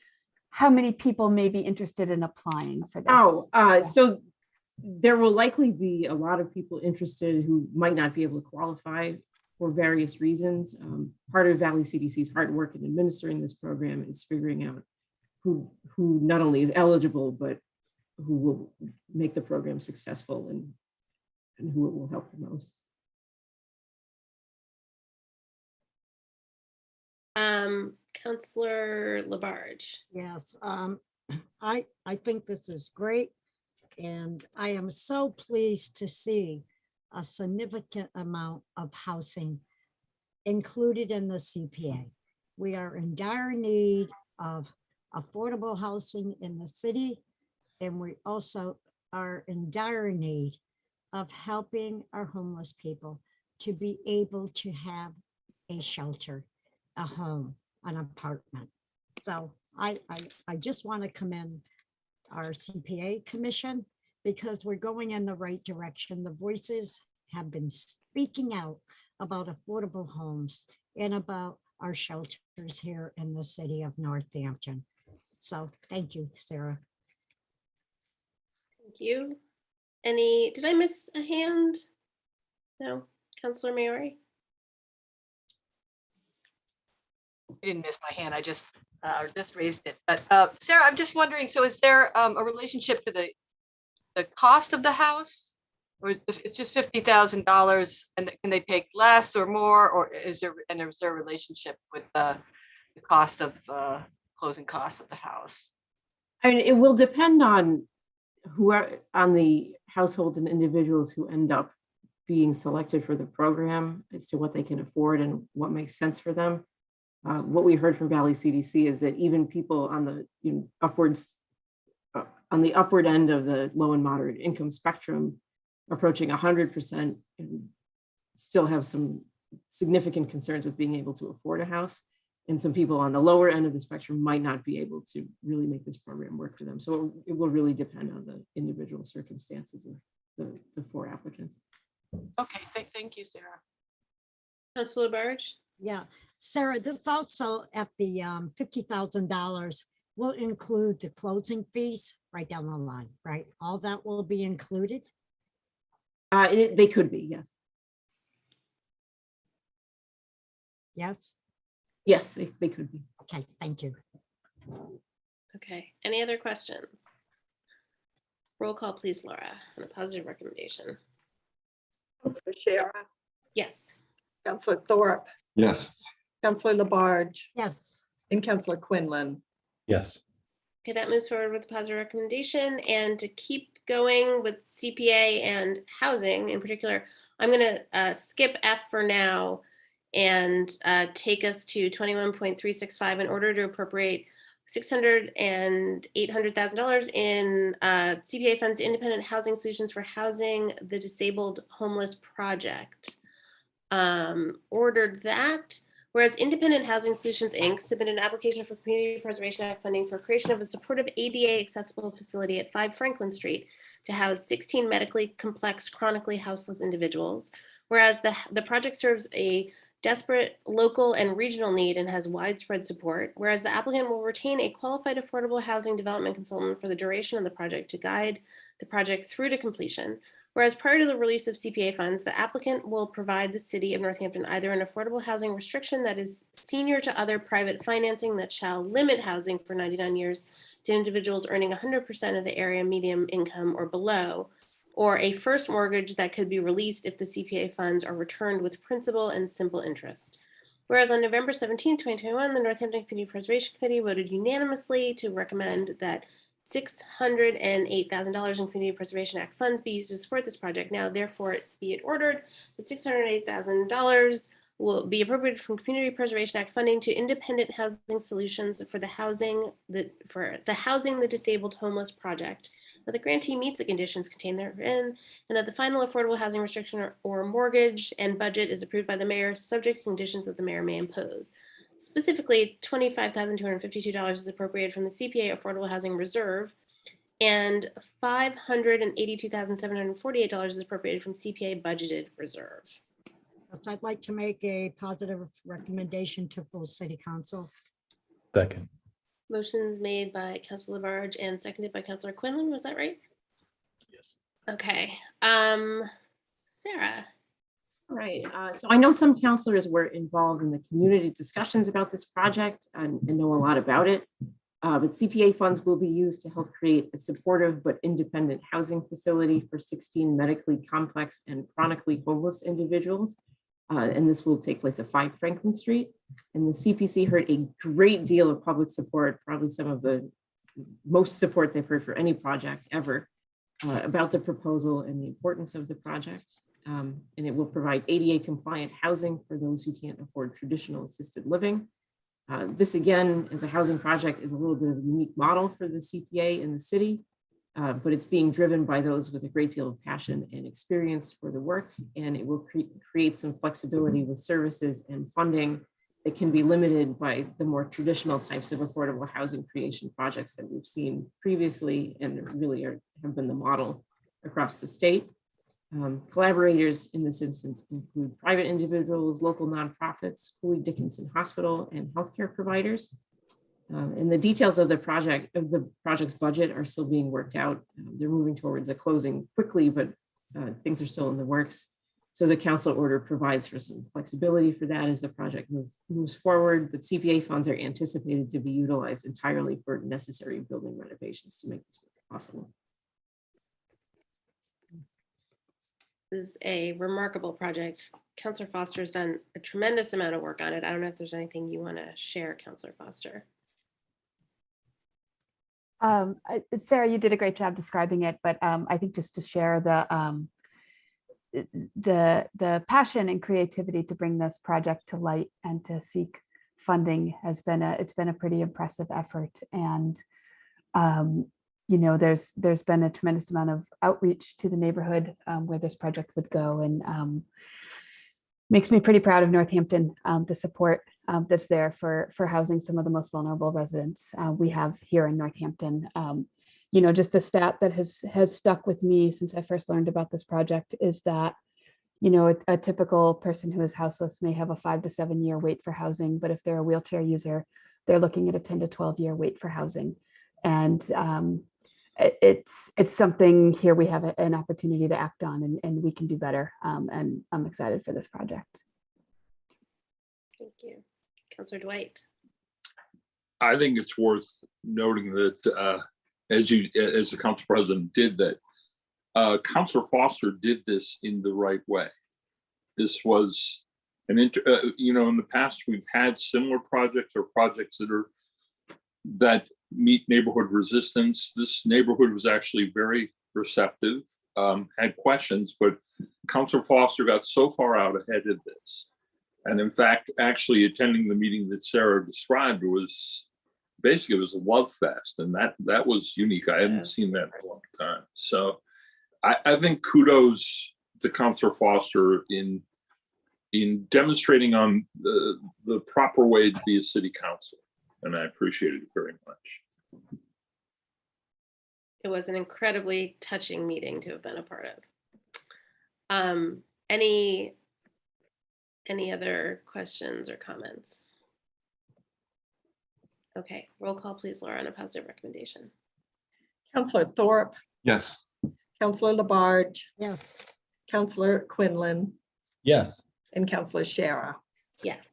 how many people may be interested in applying for this. So there will likely be a lot of people interested who might not be able to qualify for various reasons. Part of Valley CDC's hard work in administering this program is figuring out who not only is eligible, but who will make the program successful and who it will help the most. Councillor Labarge. Yes, I think this is great. And I am so pleased to see a significant amount of housing included in the CPA. We are in dire need of affordable housing in the city. And we also are in dire need of helping our homeless people to be able to have a shelter, a home, an apartment. So I just want to commend our CPA commission, because we're going in the right direction. The voices have been speaking out about affordable homes and about our shelters here in the city of Northampton. So thank you, Sarah. Thank you. Did I miss a hand? No, Councillor Maori? I didn't miss my hand. I just raised it. But Sarah, I'm just wondering, so is there a relationship to the cost of the house? Or it's just $50,000 and can they take less or more, or is there a relationship with the cost of closing costs of the house? I mean, it will depend on who are on the households and individuals who end up being selected for the program as to what they can afford and what makes sense for them. What we heard from Valley CDC is that even people on the on the upward end of the low and moderate income spectrum, approaching 100%, still have some significant concerns with being able to afford a house. And some people on the lower end of the spectrum might not be able to really make this program work for them. So it will really depend on the individual circumstances of the 4 applicants. Okay, thank you, Sarah. Councilor Barge? Yeah, Sarah, this also at the $50,000 will include the closing fees right down the line, right? All that will be included? They could be, yes. Yes? Yes, they could be. Okay, thank you. Okay, any other questions? Roll call, please, Laura, on a positive recommendation. Councilor Shara, Yes. Councilor Thorpe, Yes. Councilor Labarge, Yes. and Councilor Quinlan. Yes. Okay, that moves forward with a positive recommendation. And to keep going with CPA and housing in particular, I'm going to skip F for now and take us to 21.365 in order to appropriate $600,000 and $800,000 in CPA funds to Independent Housing Solutions for Housing the Disabled Homeless Project. Ordered that. Whereas Independent Housing Solutions, Inc. submitted an application for Community Preservation Act funding for creation of a supportive ADA accessible facility at 5 Franklin Street to house 16 medically complex, chronically houseless individuals. Whereas the project serves a desperate local and regional need and has widespread support. Whereas the applicant will retain a qualified affordable housing development consultant for the duration of the project to guide the project through to completion. Whereas prior to the release of CPA funds, the applicant will provide the city of Northampton either an affordable housing restriction that is senior to other private financing that shall limit housing for 99 years to individuals earning 100% of the area median income or below, or a first mortgage that could be released if the CPA funds are returned with principal and simple interest. Whereas on November 17, 2021, the Northampton Community Preservation Committee voted unanimously to recommend that $608,000 in Community Preservation Act funds be used to support this project. Now, therefore, be it ordered that $608,000 will be appropriated from Community Preservation Act funding to Independent Housing Solutions for the Housing the Disabled Homeless Project. That the grantee meets the conditions contained therein, and that the final affordable housing restriction or mortgage and budget is approved by the mayor, subject to conditions that the mayor may impose. Specifically, $25,252 is appropriated from the CPA Affordable Housing Reserve, and $582,748 is appropriated from CPA Budgeted Reserve. I'd like to make a positive recommendation to full city council. Second. Motion's made by Councilor Labarge and seconded by Councilor Quinlan. Was that right? Yes. Okay. Sarah. Right. So I know some counselors were involved in the community discussions about this project and know a lot about it. But CPA funds will be used to help create a supportive but independent housing facility for 16 medically complex and chronically homeless individuals. And this will take place at 5 Franklin Street. And the CPC heard a great deal of public support, probably some of the most support they've heard for any project ever, about the proposal and the importance of the project. And it will provide ADA compliant housing for those who can't afford traditional assisted living. This again, as a housing project, is a little bit of a unique model for the CPA in the city, but it's being driven by those with a great deal of passion and experience for the work, and it will create some flexibility with services and funding that can be limited by the more traditional types of affordable housing creation projects that we've seen previously and really have been the model across the state. Collaborators in this instance include private individuals, local nonprofits, Cooley Dickinson Hospital, and healthcare providers. And the details of the project's budget are still being worked out. They're moving towards a closing quickly, but things are still in the works. So the council order provides for some flexibility for that as the project moves forward, but CPA funds are anticipated to be utilized entirely for necessary building renovations to make this possible. This is a remarkable project. Councilor Foster's done a tremendous amount of work on it. I don't know if there's anything you want to share, Councilor Foster. Sarah, you did a great job describing it, but I think just to share the passion and creativity to bring this project to light and to seek funding has been it's been a pretty impressive effort. And you know, there's been a tremendous amount of outreach to the neighborhood where this project would go, and makes me pretty proud of Northampton, the support that's there for housing some of the most vulnerable residents we have here in Northampton. You know, just the stat that has stuck with me since I first learned about this project is that, you know, a typical person who is houseless may have a 5 to 7 year wait for housing, but if they're a wheelchair user, they're looking at a 10 to 12 year wait for housing. And it's something here we have an opportunity to act on, and we can do better. And I'm excited for this project. Thank you. Councillor Dwight. I think it's worth noting that as the council president did that, Councilor Foster did this in the right way. This was you know, in the past we've had similar projects or projects that meet neighborhood resistance. This neighborhood was actually very receptive, had questions, but Councilor Foster got so far out ahead of this. And in fact, actually attending the meeting that Sarah described was basically, it was a love fest, and that was unique. I haven't seen that in a long time. So I think kudos to Councilor Foster in demonstrating on the proper way to be a city council. And I appreciated it very much. It was an incredibly touching meeting to have been a part of. Any other questions or comments? Okay, roll call please, Laura, on a positive recommendation. Councillor Thorpe, Yes. Councillor Labarge, Yes. Councillor Quinlan, Yes. and Councillor Shara. Yes.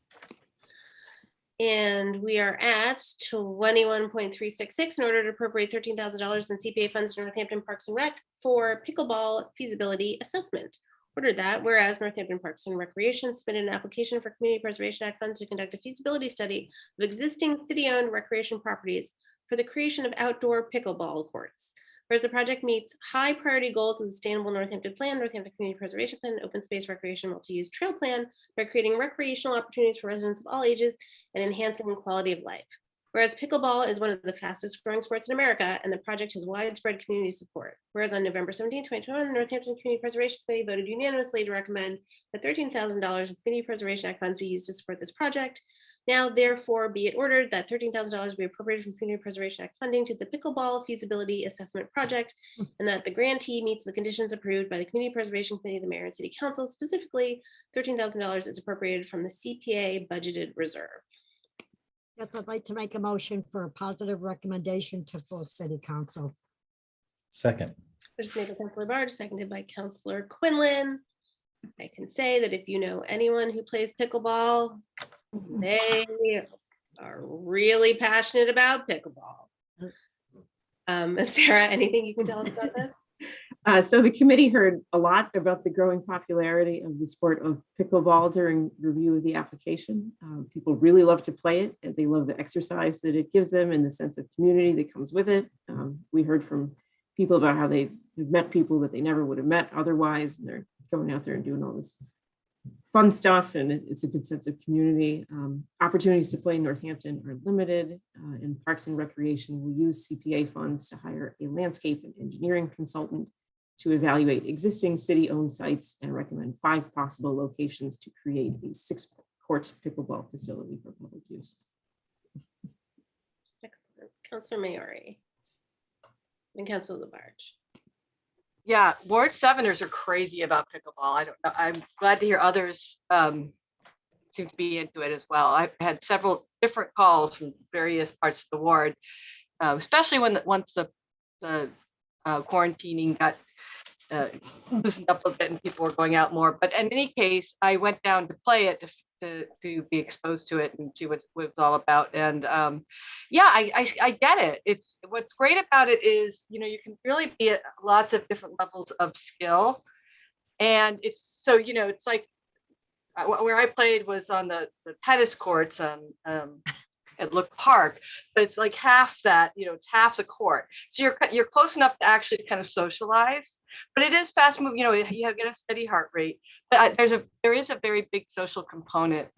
And we are at 21.366 in order to appropriate $13,000 in CPA funds to Northampton Parks and Rec for pickleball feasibility assessment. Ordered that whereas Northampton Parks and Recreation submitted an application for Community Preservation Act funds to conduct a feasibility study of existing city-owned recreation properties for the creation of outdoor pickleball courts. Whereas the project meets high priority goals of the Sustainable Northampton Plan, Northampton Community Preservation Plan, and Open Space Recreation Multi-Use Trail Plan by creating recreational opportunities for residents of all ages and enhancing the quality of life. Whereas pickleball is one of the fastest growing sports in America, and the project has widespread community support. Whereas on November 17, 2021, the Northampton Community Preservation Committee voted unanimously to recommend that $13,000 of Community Preservation Act funds be used to support this project. Now, therefore, be it ordered that $13,000 be appropriated from Community Preservation Act funding to the pickleball feasibility assessment project, and that the grantee meets the conditions approved by the Community Preservation Committee of the Mayor and City Council. Specifically, $13,000 is appropriated from the CPA budgeted reserve. Yes, I'd like to make a motion for a positive recommendation to full city council. Second. First made by Councilor Barge, seconded by Councilor Quinlan. I can say that if you know anyone who plays pickleball, they are really passionate about pickleball. Sarah, anything you can tell us about this? So the committee heard a lot about the growing popularity of the sport of pickleball during review of the application. People really love to play it, and they love the exercise that it gives them and the sense of community that comes with it. We heard from people about how they have met people that they never would have met otherwise, and they're going out there and doing all this fun stuff, and it's a good sense of community. Opportunities to play in Northampton are limited, and Parks and Recreation will use CPA funds to hire a landscape and engineering consultant to evaluate existing city-owned sites and recommend 5 possible locations to create a 6-court pickleball facility for public use. Excellent. Councilor Maori and Councilor Labarge. Yeah, Ward 7ers are crazy about pickleball. I don't know. I'm glad to hear others seem to be into it as well. I've had several different calls from various parts of the ward, especially once the quarantining got loosened up a bit and people were going out more. But in any case, I went down to play it to be exposed to it and see what it's all about. And yeah, I get it. It's what's great about it is, you know, you can really be at lots of different levels of skill. And it's so, you know, it's like where I played was on the tennis courts on at Look Park, but it's like half that, it's half the court. So you're close enough to actually kind of socialize, but it is fast moving, you get a steady heart rate, but there is a very big social component.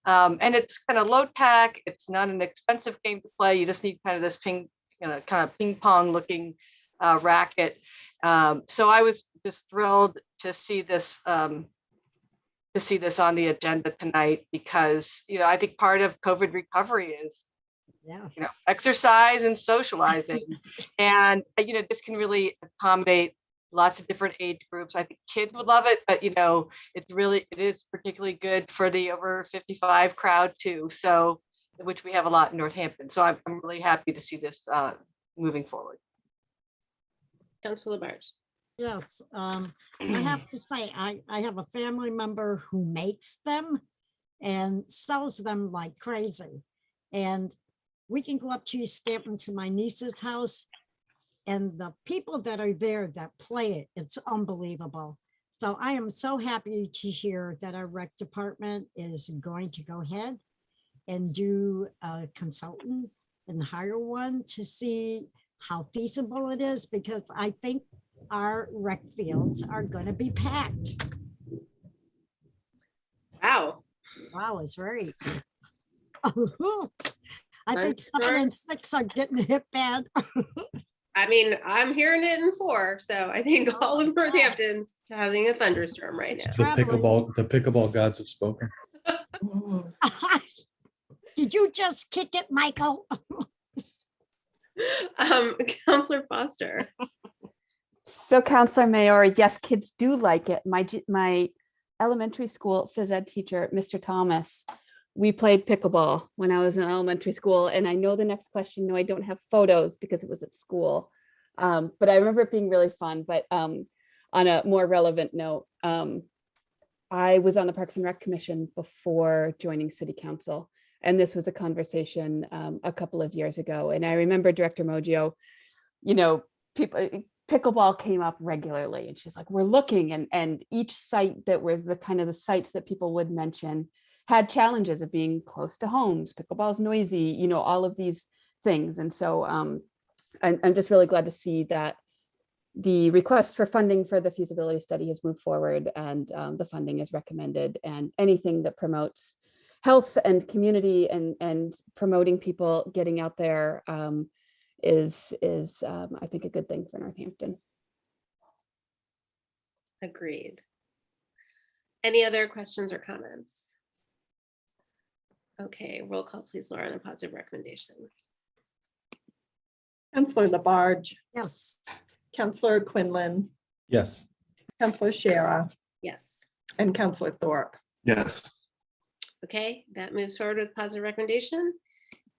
And it's kind of low tech. It's not an expensive game to play. You just need kind of this kind of ping pong looking racket. So I was just thrilled to see this on the agenda tonight, because I think part of COVID recovery is exercise and socializing, and this can really accommodate lots of different age groups. I think kids would love it, but it is particularly good for the over 55 crowd too. So, which we have a lot in Northampton. So I'm really happy to see this moving forward. Councilor Labarge. Yes, I have to say, I have a family member who makes them and sells them like crazy. And we can go up to stamp them to my niece's house, and the people that are there that play it, it's unbelievable. So I am so happy to hear that our rec department is going to go ahead and do a consultant and hire one to see how feasible it is, because I think our rec fields are going to be packed. Wow. Wow, it's right. I think 7 and 6 are getting hit bad. I mean, I'm hearing it in 4, so I think all of Northampton's having a thunderstorm right now. The pickleball gods have spoken. Did you just kick it, Michael? Councilor Foster. So Councilor Mayor, yes, kids do like it. My elementary school phys ed teacher, Mr. Thomas, we played pickleball when I was in elementary school. And I know the next question, no, I don't have photos because it was at school. But I remember it being really fun. But on a more relevant note, I was on the Parks and Rec Commission before joining City Council. And this was a conversation a couple of years ago. And I remember Director Moggio, pickleball came up regularly, and she's like, we're looking, and each site that was the sites that people would mention had challenges of being close to homes. Pickleball's noisy, all of these things. And so I'm just really glad to see that the request for funding for the feasibility study has moved forward, and the funding is recommended, and anything that promotes health and community and promoting people getting out there is I think a good thing for Northampton. Agreed. Any other questions or comments? Okay, roll call please, Laura, on a positive recommendation. Councilor Labarge. Yes. Councilor Quinlan. Yes. Councilor Shara. Yes. And Councilor Thorpe. Yes. Okay, that moves forward with positive recommendation.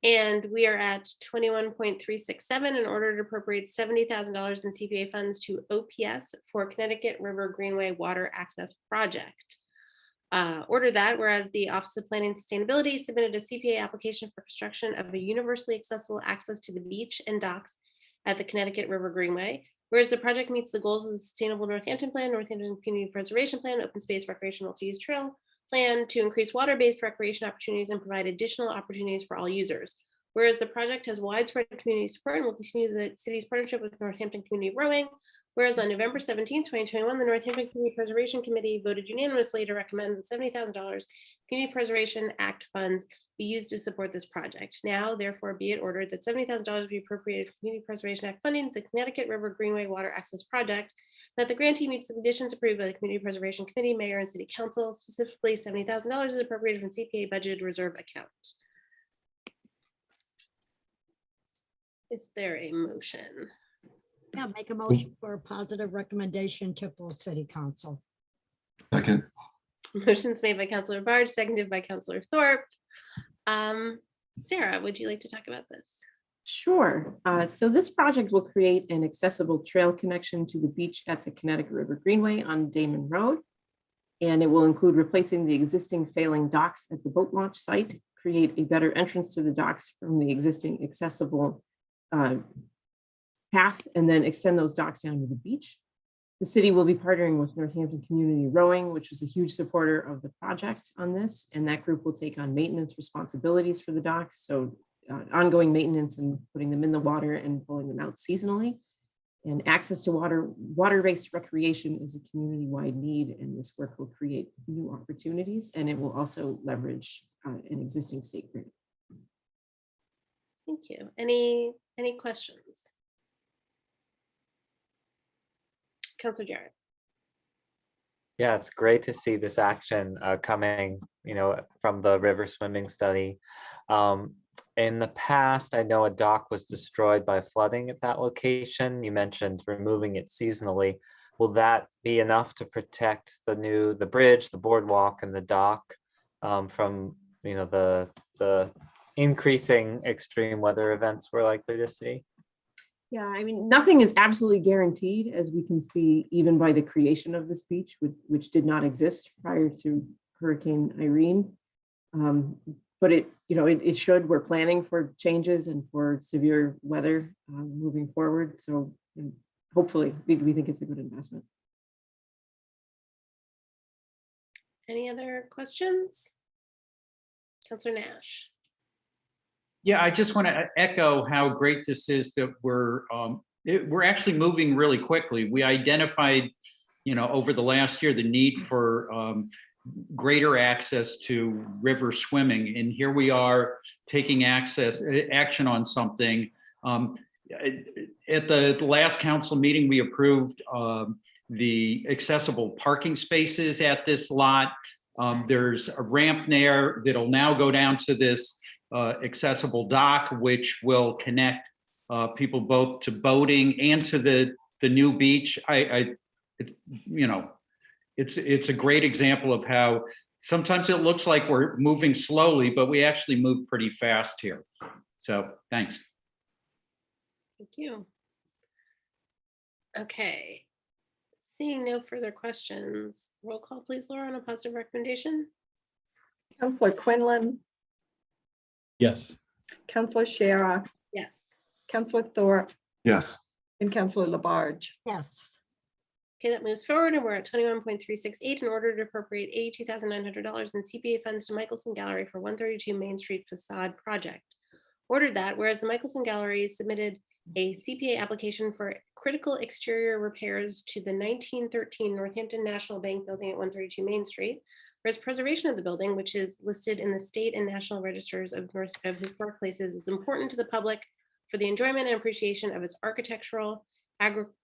And we are at 21.367 in order to appropriate $70,000 in CPA funds to OPS for Connecticut River Greenway Water Access Project. Order that whereas the Office of Planning and Sustainability submitted a CPA application for construction of a universally accessible access to the beach and docks at the Connecticut River Greenway. Whereas the project meets the goals of the Sustainable Northampton Plan, Northampton Community Preservation Plan, Open Space Recreational Multi-Use Trail Plan to increase water-based recreation opportunities and provide additional opportunities for all users. Whereas the project has widespread community support and will continue the city's partnership with Northampton Community Rowing. Whereas on November 17, 2021, the Northampton Community Preservation Committee voted unanimously to recommend that $70,000 Community Preservation Act funds be used to support this project. Now, therefore, be it ordered that $70,000 be appropriated for Community Preservation Act funding to the Connecticut River Greenway Water Access Project, that the grantee meets the conditions approved by the Community Preservation Committee, Mayor, and City Council. Specifically, $70,000 is appropriated from CPA budgeted reserve account. Is there a motion? Yeah, make a motion for a positive recommendation to full City Council. Second. Motion's made by Councilor Barge, seconded by Councilor Thorpe. Sarah, would you like to talk about this? Sure. So this project will create an accessible trail connection to the beach at the Connecticut River Greenway on Damon Road. And it will include replacing the existing failing docks at the boat launch site, create a better entrance to the docks from the existing accessible path, and then extend those docks down to the beach. The city will be partnering with Northampton Community Rowing, which was a huge supporter of the project on this, and that group will take on maintenance responsibilities for the docks. So ongoing maintenance and putting them in the water and pulling them out seasonally. And access to water-based recreation is a community-wide need, and this work will create new opportunities, and it will also leverage an existing state grant. Thank you. Any questions? Councilor Jarrett. Yeah, it's great to see this action coming, from the river swimming study. In the past, I know a dock was destroyed by flooding at that location. You mentioned removing it seasonally. Will that be enough to protect the bridge, the boardwalk, and the dock from the increasing extreme weather events we're likely to see? Yeah, I mean, nothing is absolutely guaranteed, as we can see even by the creation of this beach, which did not exist prior to Hurricane Irene. But it should. We're planning for changes and for severe weather moving forward. So hopefully, we think it's a good investment. Any other questions? Councilor Nash. Yeah, I just want to echo how great this is that we're actually moving really quickly. We identified, over the last year, the need for greater access to river swimming, and here we are taking action on something. At the last council meeting, we approved the accessible parking spaces at this lot. There's a ramp there that'll now go down to this accessible dock, which will connect people both to boating and to the new beach. It's a great example of how sometimes it looks like we're moving slowly, but we actually move pretty fast here. So thanks. Thank you. Okay. Seeing no further questions, roll call please, Laura, on a positive recommendation. Councillor Quinlan, Yes. Councillor Shara, Yes. Councillor Thorpe, Yes. and Councillor Labarge. Yes. Okay, that moves forward, and we're at 21.368 in order to appropriate $82,900 in CPA funds to Michelson Gallery for 132 Main Street facade project. Ordered that, whereas the Michelson Gallery submitted a CPA application for critical exterior repairs to the 1913 Northampton National Bank building at 132 Main Street, whereas preservation of the building, which is listed in the state and national registers of historic places, is important to the public for the enjoyment and appreciation of its architectural,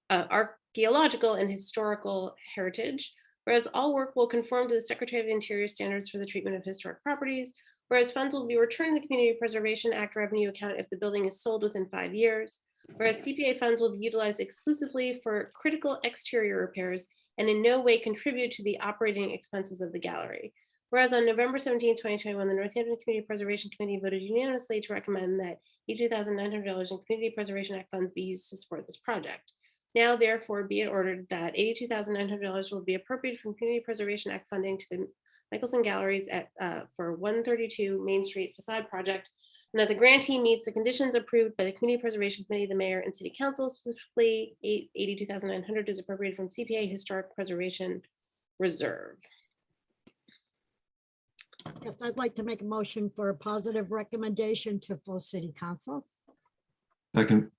archaeological, and historical heritage, whereas all work will conform to the Secretary of the Interior standards for the treatment of historic properties, whereas funds will be returned to the Community Preservation Act revenue account if the building is sold within 5 years, whereas CPA funds will be utilized exclusively for critical exterior repairs and in no way contribute to the operating expenses of the gallery. Whereas on November 17, 2021, the Northampton Community Preservation Committee voted unanimously to recommend that $82,900 in Community Preservation Act funds be used to support this project. Now, therefore, be it ordered that $82,900 will be appropriated from Community Preservation Act funding to the Michelson Galleries for 132 Main Street facade project, and that the grantee meets the conditions approved by the Community Preservation Committee, the Mayor, and City Council. Specifically, $82,900 is appropriated from CPA Historic Preservation Reserve. Yes, I'd like to make a motion for a positive recommendation to full City Council. Second.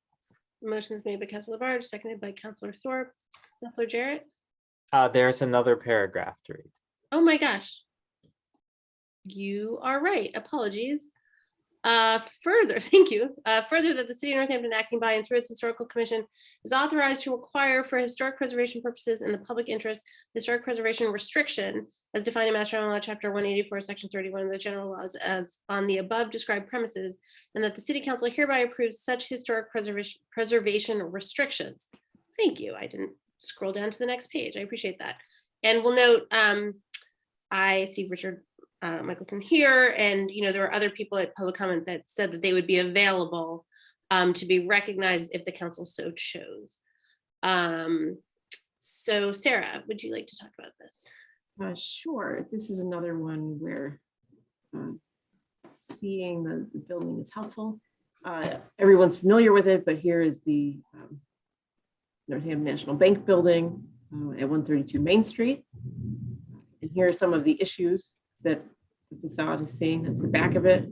Motion's made by Councilor Labarge, seconded by Councilor Thorpe. Councilor Jarrett? There's another paragraph to read. Oh my gosh. You are right. Apologies. Further, thank you. Further, that the City of Northampton acting by and through its Historical Commission is authorized to require for historic preservation purposes in the public interest, historic preservation restriction as defined in Mass General Law, Chapter 184, Section 31 of the General Laws as on the above described premises, and that the City Council hereby approves such historic preservation restrictions. Thank you. I didn't scroll down to the next page. I appreciate that. And we'll note, I see Richard Michelson here, and there were other people at public comment that said that they would be available to be recognized if the council so chose. So Sarah, would you like to talk about this? Sure. This is another one where seeing the building is helpful. Everyone's familiar with it, but here is the Northampton National Bank building at 132 Main Street. And here are some of the issues that the facade is seeing. That's the back of it.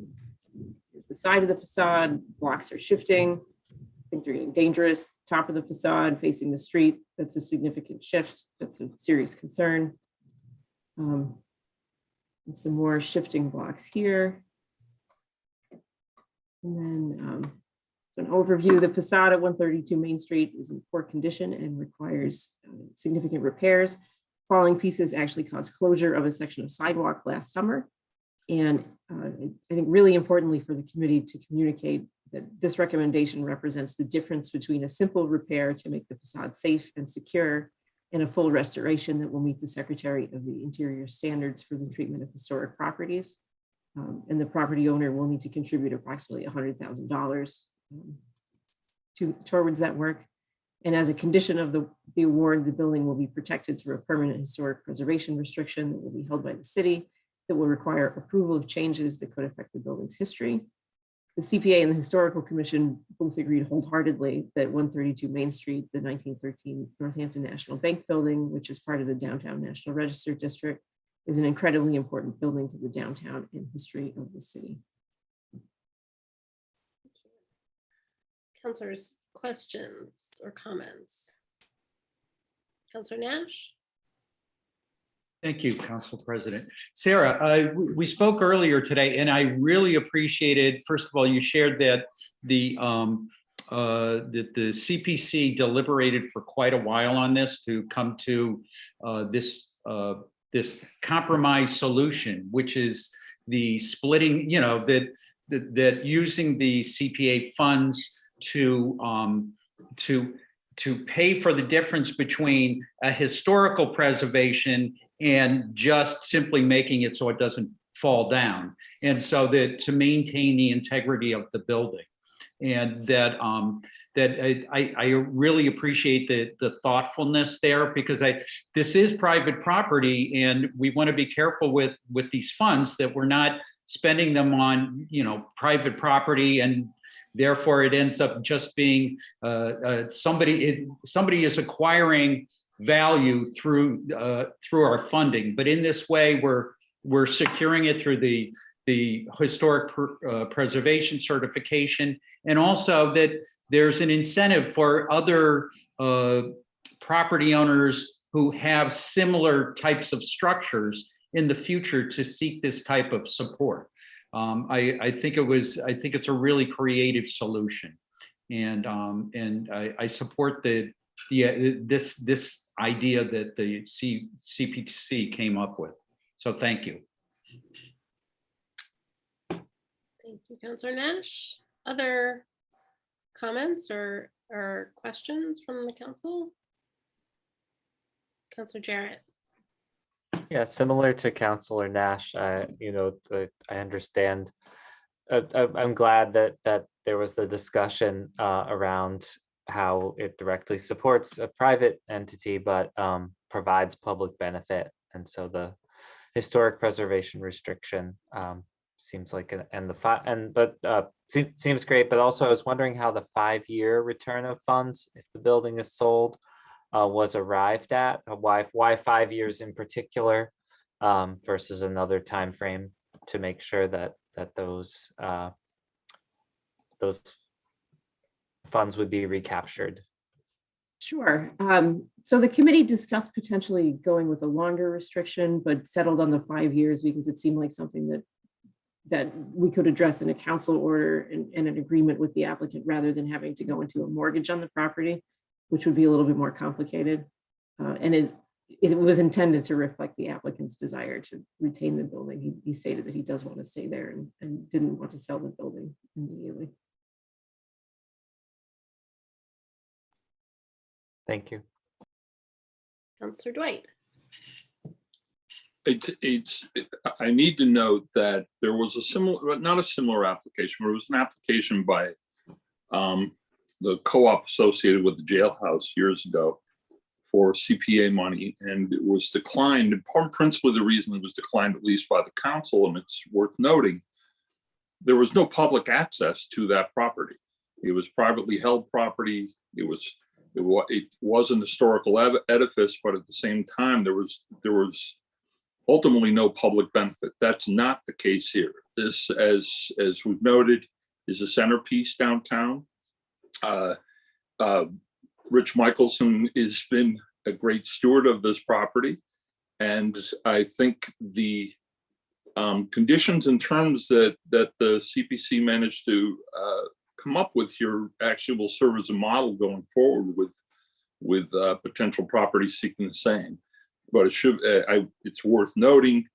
There's the side of the facade, blocks are shifting, things are getting dangerous. Top of the facade facing the street, that's a significant shift. That's a serious concern. And some more shifting blocks here. And then so an overview, the facade at 132 Main Street is in poor condition and requires significant repairs. Falling pieces actually caused closure of a section of sidewalk last summer. And I think really importantly for the committee to communicate that this recommendation represents the difference between a simple repair to make the facade safe and secure and a full restoration that will meet the Secretary of the Interior standards for the treatment of historic properties. And the property owner will need to contribute approximately $100,000 towards that work. And as a condition of the award, the building will be protected through a permanent historic preservation restriction that will be held by the city that will require approval of changes that could affect the building's history. The CPA and the Historical Commission both agreed wholeheartedly that 132 Main Street, the 1913 Northampton National Bank building, which is part of the Downtown National Register District, is an incredibly important building to the downtown and history of the city. Councilors, questions or comments? Councilor Nash? Thank you, Council President. Sarah, we spoke earlier today, and I really appreciated, first of all, you shared that the CPC deliberated for quite a while on this to come to this compromise solution, which is the splitting, that using the CPA funds to pay for the difference between a historical preservation and just simply making it so it doesn't fall down. And so that to maintain the integrity of the building. And that I really appreciate the thoughtfulness there, because this is private property and we want to be careful with these funds that we're not spending them on, private property, and therefore it ends up just being somebody is acquiring value through our funding. But in this way, we're securing it through the historic preservation certification, and also that there's an incentive for other property owners who have similar types of structures in the future to seek this type of support. I think it's a really creative solution, and I support this idea that the CPC came up with. So thank you. Thank you, Councilor Nash. Other comments or questions from the council? Councilor Jarrett. Yeah, similar to Councilor Nash, I understand. I'm glad that there was the discussion around how it directly supports a private entity, but provides public benefit. And so the historic preservation restriction seems like seems great. But also I was wondering how the 5-year return of funds, if the building is sold, was arrived at. Why 5 years in particular versus another time frame, to make sure that those funds would be recaptured. Sure. So the committee discussed potentially going with a longer restriction, but settled on the 5 years because it seemed like something that we could address in a council order and an agreement with the applicant, rather than having to go into a mortgage on the property, which would be a little bit more complicated. And it was intended to reflect the applicant's desire to retain the building. He stated that he does want to stay there and didn't want to sell the building immediately. Thank you. Councilor Dwight. I need to note that there was not a similar application, but it was an application by the co-op associated with the jailhouse years ago for CPA money, and it was declined. And principally the reason it was declined, at least by the council, and it's worth noting, there was no public access to that property. It was privately held property. It was an historical edifice, but at the same time, there was ultimately no public benefit. That's not the case here. This, as we've noted, is a centerpiece downtown. Rich Michelson has been a great steward of this property. And I think the conditions and terms that the CPC managed to come up with here actually will serve as a model going forward with potential properties seeking the same. But it's worth noting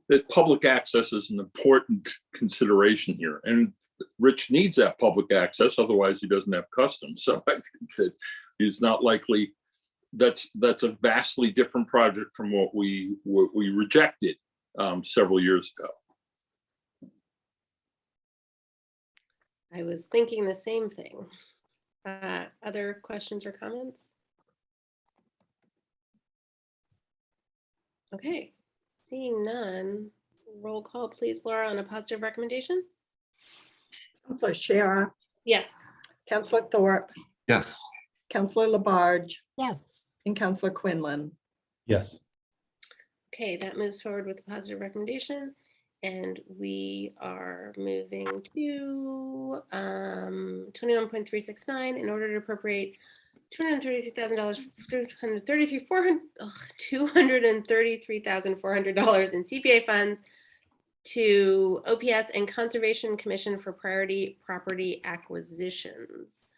that public access is an important consideration here. And Rich needs that public access, otherwise he doesn't have customs. So I think that he's not likely, that's a vastly different project from what we rejected several years ago. I was thinking the same thing. Other questions or comments? Okay, seeing none, roll call please, Laura, on a positive recommendation. Councillor Shara, Yes. Councillor Thorpe, Yes. Councillor Labarge, Yes. and Councillor Quinlan. Yes. Okay, that moves forward with a positive recommendation. And we are moving to 21.369 in order to appropriate $233,400 in CPA funds to OPS and Conservation Commission for priority property acquisitions.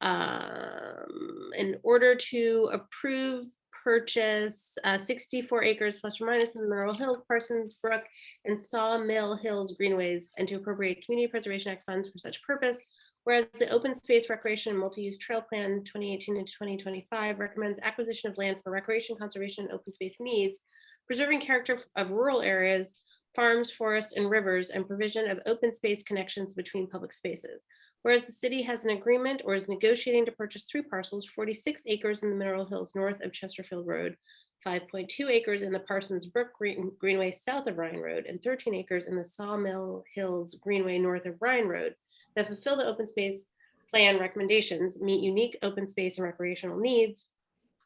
In order to approve purchase 64 acres plus or minus in the Mineral Hills, Parsons Brook, and Sawmill Hills Greenways, and to appropriate Community Preservation Act funds for such purpose. Whereas the Open Space Recreation and Multi-Use Trail Plan 2018 to 2025 recommends acquisition of land for recreation, conservation, and open space needs, preserving character of rural areas, farms, forests, and rivers, and provision of open space connections between public spaces. Whereas the city has an agreement or is negotiating to purchase 3 parcels, 46 acres in the Mineral Hills north of Chesterfield Road, 5.2 acres in the Parsons Brook Greenway south of Ryan Road, and 13 acres in the Sawmill Hills Greenway north of Ryan Road, that fulfill the open space plan recommendations, meet unique open space and recreational needs,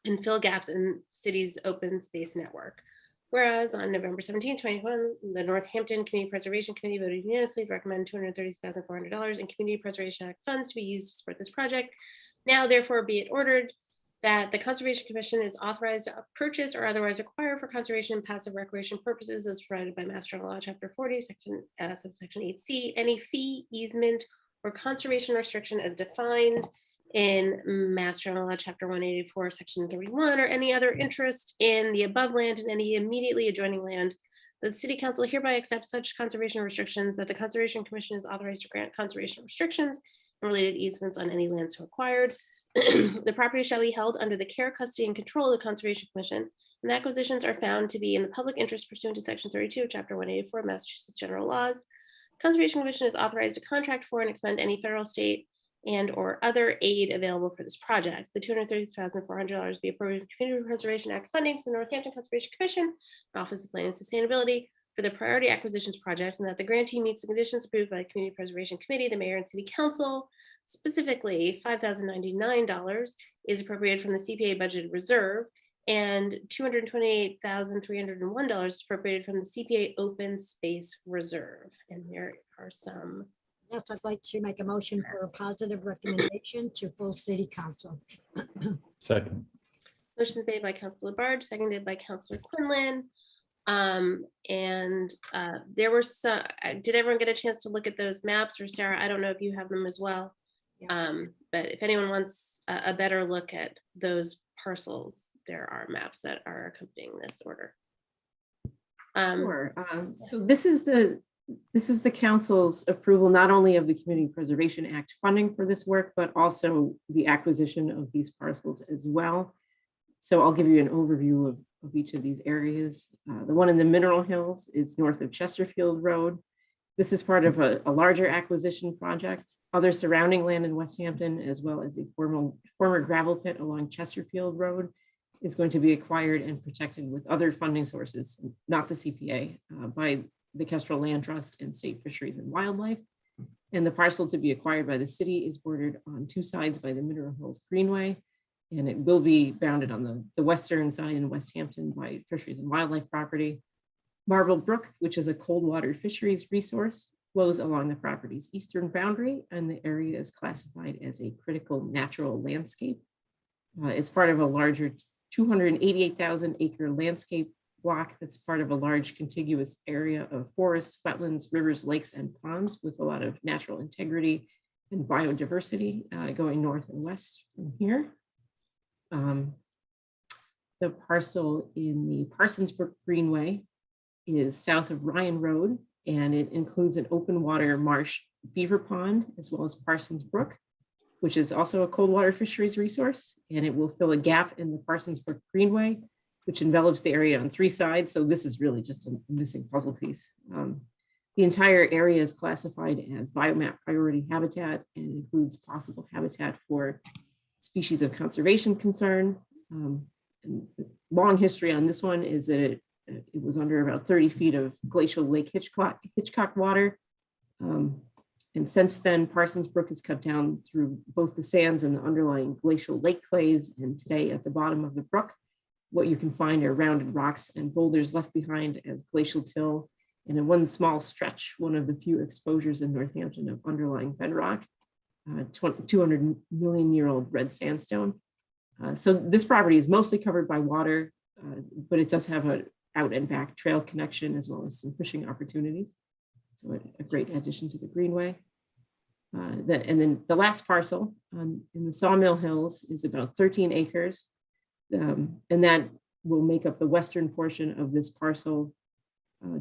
and fill gaps in city's open space network. Whereas on November 17, 2021, the Northampton Community Preservation Committee voted unanimously to recommend $230,400 in Community Preservation Act funds to be used to support this project. Now, therefore, be it ordered that the Conservation Commission is authorized to purchase or otherwise acquire for conservation and passive recreation purposes as provided by Mass General Law, Chapter 40, subsection 8C, any fee, easement, or conservation restriction as defined in Mass General Law, Chapter 184, Section 31, or any other interest in the above land and any immediately adjoining land, that the City Council hereby accepts such conservation restrictions, that the Conservation Commission is authorized to grant conservation restrictions and related easements on any land so acquired. The property shall be held under the care, custody, and control of the Conservation Commission, and the acquisitions are found to be in the public interest pursuant to Section 32 of Chapter 184 Massachusetts General Laws. Conservation Commission is authorized to contract for and expend any federal, state, and or other aid available for this project. The $230,400 be appropriated from Community Preservation Act funding to the Northampton Conservation Commission, Office of Planning and Sustainability, for the priority acquisitions project, and that the grantee meets the conditions approved by the Community Preservation Committee, the Mayor, and City Council. Specifically, $5,099 is appropriated from the CPA budgeted reserve, and $228,301 is appropriated from the CPA Open Space Reserve. And there are some. Yes, I'd like to make a motion for a positive recommendation to full city council. Second. Motion made by Councilor Labarge, seconded by Councilor Quinlan. There were some, did everyone get a chance to look at those maps? Or Sarah, I don't know if you have them as well. But if anyone wants a better look at those parcels, there are maps that are accompanying this order. Sure. So this is the council's approval, not only of the Community Preservation Act funding for this work, but also the acquisition of these parcels as well. So I'll give you an overview of each of these areas. The one in the Mineral Hills is north of Chesterfield Road. This is part of a larger acquisition project. Other surrounding land in West Hampton, as well as a former gravel pit along Chesterfield Road, is going to be acquired and protected with other funding sources, not the CPA, by the Kestrel Land Trust and State Fisheries and Wildlife. And the parcel to be acquired by the city is bordered on 2 sides by the Mineral Hills Greenway, and it will be bounded on the western side in West Hampton by Fisheries and Wildlife property. Marble Brook, which is a cold water fisheries resource, flows along the property's eastern boundary, and the area is classified as a critical natural landscape. It's part of a larger 288,000 acre landscape block that's part of a large contiguous area of forests, wetlands, rivers, lakes, and ponds with a lot of natural integrity and biodiversity going north and west from here. The parcel in the Parsons Brook Greenway is south of Ryan Road, and it includes an open water marsh beaver pond, as well as Parsons Brook, which is also a cold water fisheries resource, and it will fill a gap in the Parsons Brook Greenway, which envelops the area on 3 sides. So this is really just a missing puzzle piece. The entire area is classified as biomap priority habitat and includes possible habitat for species of conservation concern. And the long history on this one is that it was under about 30 feet of glacial Lake Hitchcock water. And since then, Parsons Brook has cut down through both the sands and the underlying glacial lake clays. And today at the bottom of the brook, what you can find are rounded rocks and boulders left behind as glacial till. And in one small stretch, one of the few exposures in Northampton of underlying bedrock, 200 million year old red sandstone. So this property is mostly covered by water, but it does have an out and back trail connection as well as some fishing opportunities. So a great addition to the Greenway. And then the last parcel in the Sawmill Hills is about 13 acres. And that will make up the western portion of this parcel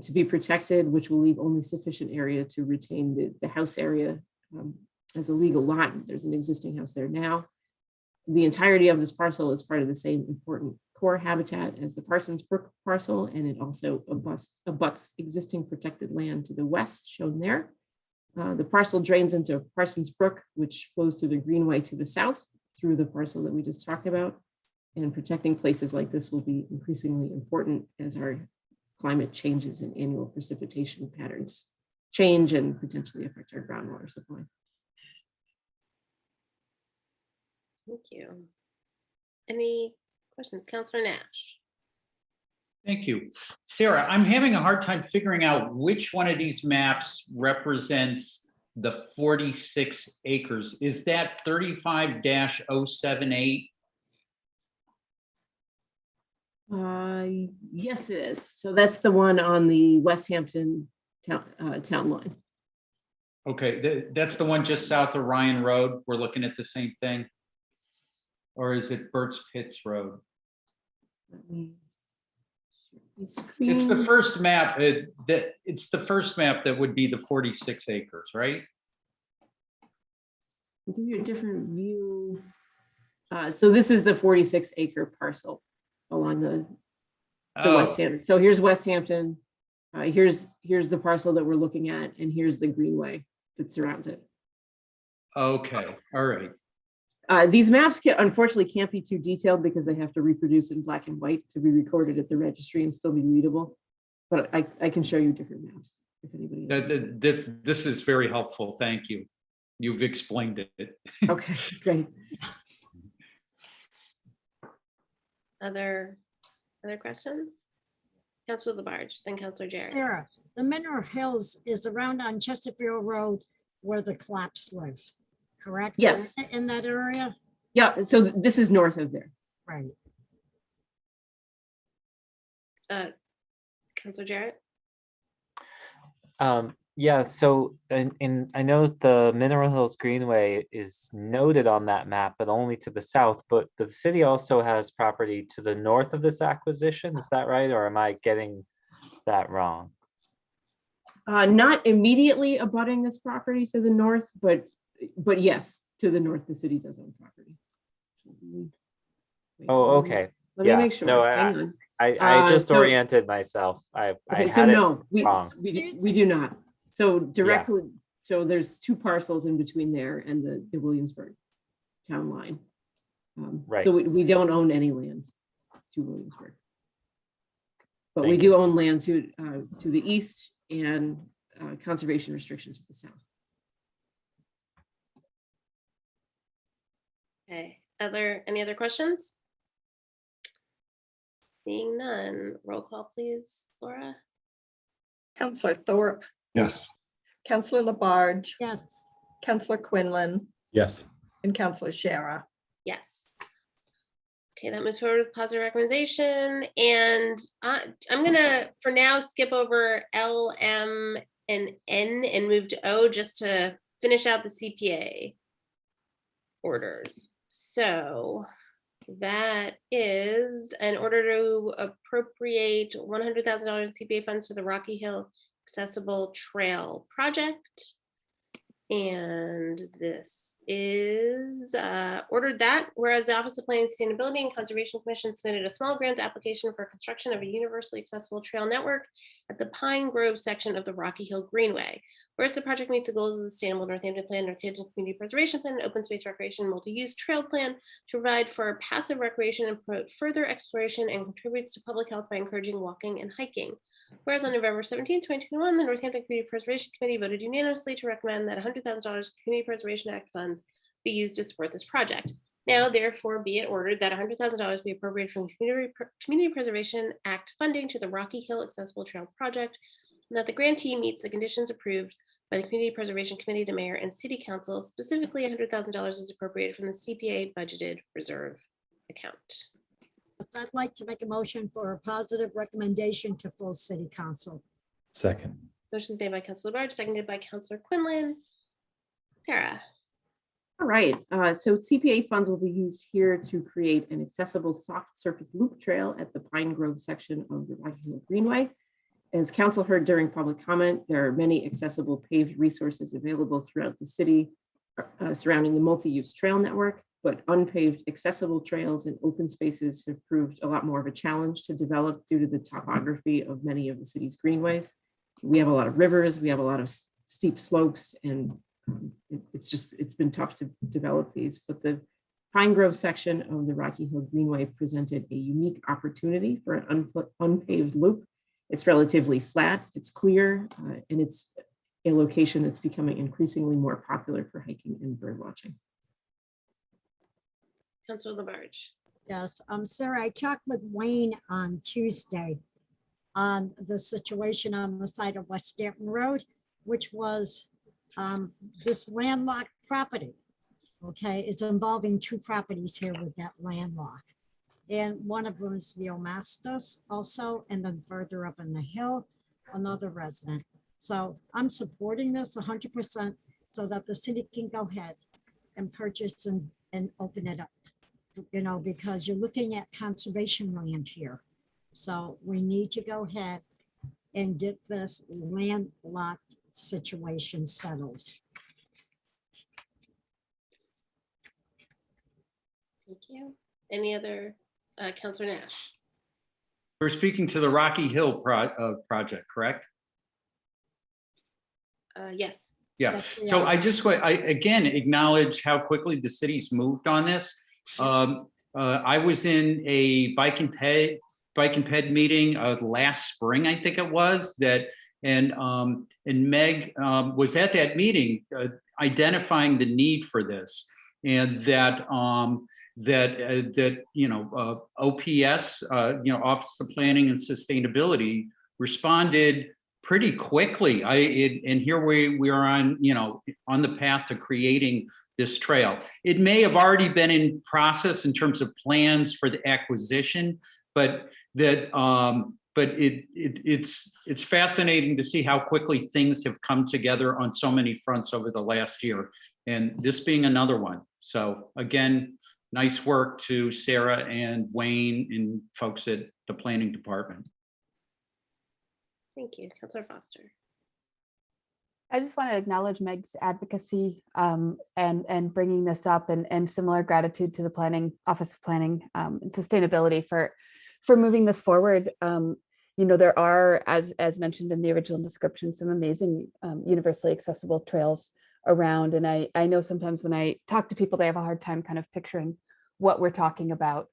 to be protected, which will leave only sufficient area to retain the house area as a legal lot. There's an existing house there now. The entirety of this parcel is part of the same important core habitat as the Parsons Brook parcel, and it also abuts existing protected land to the west, shown there. The parcel drains into Parsons Brook, which flows through the Greenway to the south through the parcel that we just talked about. And protecting places like this will be increasingly important as our climate changes and annual precipitation patterns change and potentially affect our groundwater supply. Thank you. Any questions? Councilor Nash. Thank you. Sarah, I'm having a hard time figuring out which one of these maps represents the 46 acres. Is that 35-078? Yes, it is. So that's the one on the West Hampton town line. Okay, that's the one just south of Ryan Road. We're looking at the same thing. Or is it Burt's Pits Road? It's the first map. It's the first map that would be the 46 acres, right? I'll give you a different view. So this is the 46 acre parcel along the West Hampton. So here's West Hampton. Here's the parcel that we're looking at, and here's the Greenway that surrounds it. Okay, all right. These maps unfortunately can't be too detailed because they have to reproduce in black and white to be recorded at the registry and still be readable. But I can show you different maps if anybody. This is very helpful. Thank you. You've explained it. Okay, great. Other questions? Councilor Labarge, then Councilor Jarrett. Sarah, the Mineral Hills is around on Chesterfield Road where the Claps live, correct? Yes. In that area? Yeah, so this is north of there. Right. Councilor Jarrett? Yeah, so I know the Mineral Hills Greenway is noted on that map, but only to the south, but the city also has property to the north of this acquisition. Is that right? Or am I getting that wrong? Not immediately abutting this property to the north, but yes, to the north, the city does own property. Oh, okay. Let me make sure. No, Hang on. I just oriented myself. I So had it no, we do not. So Yeah. so there's 2 parcels in between there and the Williamsburg town line. Right. So we don't own any land to Williamsburg. But we Thank do own land to the east and conservation restrictions to the south. Okay, any other questions? Seeing none, roll call please, Laura. Counselor Thorpe, Yes. Counselor Labarge, Yes. Counselor Quinlan, Yes. and Counselor Shara. Yes. Okay, that moves forward with positive recommendation. And I'm gonna, for now, skip over L, M, and N and move to O just to finish out the CPA orders. So that is an order to appropriate $100,000 CPA funds to the Rocky Hill Accessible Trail Project. And this is ordered that whereas the Office of Planning, Sustainability and Conservation Commission submitted a small grant application for construction of a universally accessible trail network at the Pine Grove section of the Rocky Hill Greenway. Whereas the project meets the goals of the Sustainable Northampton Plan, Northampton Community Preservation Plan, and Open Space Recreation Multi-Use Trail Plan to provide for passive recreation and promote further exploration and contributes to public health by encouraging walking and hiking. Whereas on November 17, 2021, the Northampton Community Preservation Committee voted unanimously to recommend that $100,000 Community Preservation Act funds be used to support this project. Now, therefore, be it ordered that $100,000 be appropriated from Community Preservation Act funding to the Rocky Hill Accessible Trail Project, and that the grantee meets the conditions approved by the Community Preservation Committee, the Mayor, and City Council. Specifically, $100,000 is appropriated from the CPA budgeted reserve account. I'd like to make a motion for a positive recommendation to full city council. Second. Motion made by Councilor Labarge, seconded by Councilor Quinlan. Sarah. All right, so CPA funds will be used here to create an accessible soft surface loop trail at the Pine Grove section of the Rocky Hill Greenway. As council heard during public comment, there are many accessible paved resources available throughout the city surrounding the multi-use trail network, but unpaved accessible trails and open spaces have proved a lot more of a challenge to develop due to the topography of many of the city's greenways. We have a lot of rivers, we have a lot of steep slopes, and it's been tough to develop these, but the Pine Grove section of the Rocky Hill Greenway presented a unique opportunity for an unpaved loop. It's relatively flat, it's clear, and it's a location that's becoming increasingly more popular for hiking and bird watching. Councilor Labarge. Yes, Sarah, I talked with Wayne on Tuesday on the situation on the side of West Stanton Road, which was this landlocked property. Okay, it's involving two properties here with that landlock. And one of them is the Omastas also, and then further up in the hill, another resident. So I'm supporting this 100% so that the city can go ahead and purchase and open it up, you know, because you're looking at conservation land here. So we need to go ahead and get this landlocked situation settled. Thank you. Any other, Councilor Nash? We're speaking to the Rocky Hill project, correct? Yes. Yeah, Yes, we so are. I just, I again acknowledge how quickly the city's moved on this. I was in a bike and ped meeting last spring, I think it was, and Meg was at that meeting identifying the need for this, and that you know, OPS, you know, Office of Planning and Sustainability responded pretty quickly. And here we are on, you know, on the path to creating this trail. It may have already been in process in terms of plans for the acquisition, but that it's fascinating to see how quickly things have come together on so many fronts over the last year, and this being another one. So again, nice work to Sarah and Wayne and folks at the planning department. Thank you. Councilor Foster. I just want to acknowledge Meg's advocacy and bringing this up, and similar gratitude to the Planning Office of Planning and Sustainability for moving this forward. You know, there are, as mentioned in the original description, some amazing universally accessible trails around. And I know sometimes when I talk to people, they have a hard time kind of picturing what we're talking about.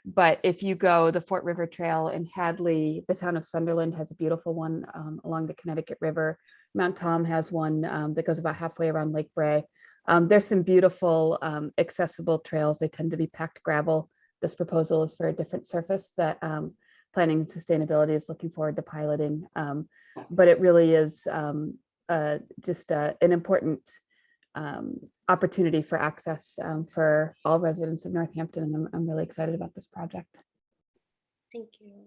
But if you go the Fort River Trail in Hadley, the town of Sunderland has a beautiful one along the Connecticut River. Mount Tom has one that goes about halfway around Lake Bray. There's some beautiful accessible trails. They tend to be packed gravel. This proposal is for a different surface that Planning and Sustainability is looking forward to piloting. But it really is just an important opportunity for access for all residents of Northampton. And I'm really excited about this project. Thank you.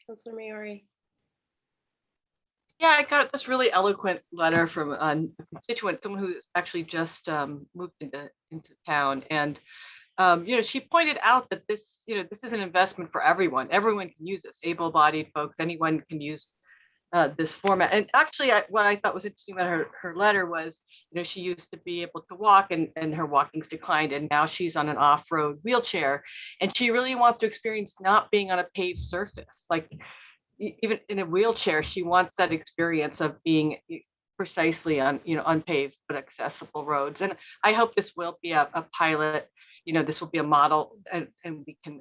Councilor Maori. Yeah, I got this really eloquent letter from a constituent, someone who's actually just moved into town. And, she pointed out that this is an investment for everyone. Everyone can use this, able-bodied folks, anyone can use this format. And actually, what I thought was interesting about her letter was, she used to be able to walk and her walking's declined, and now she's on an off-road wheelchair, and she really wants to experience not being on a paved surface. Like, even in a wheelchair, she wants that experience of being precisely on, unpaved but accessible roads. And I hope this will be a pilot, this will be a model, and we can,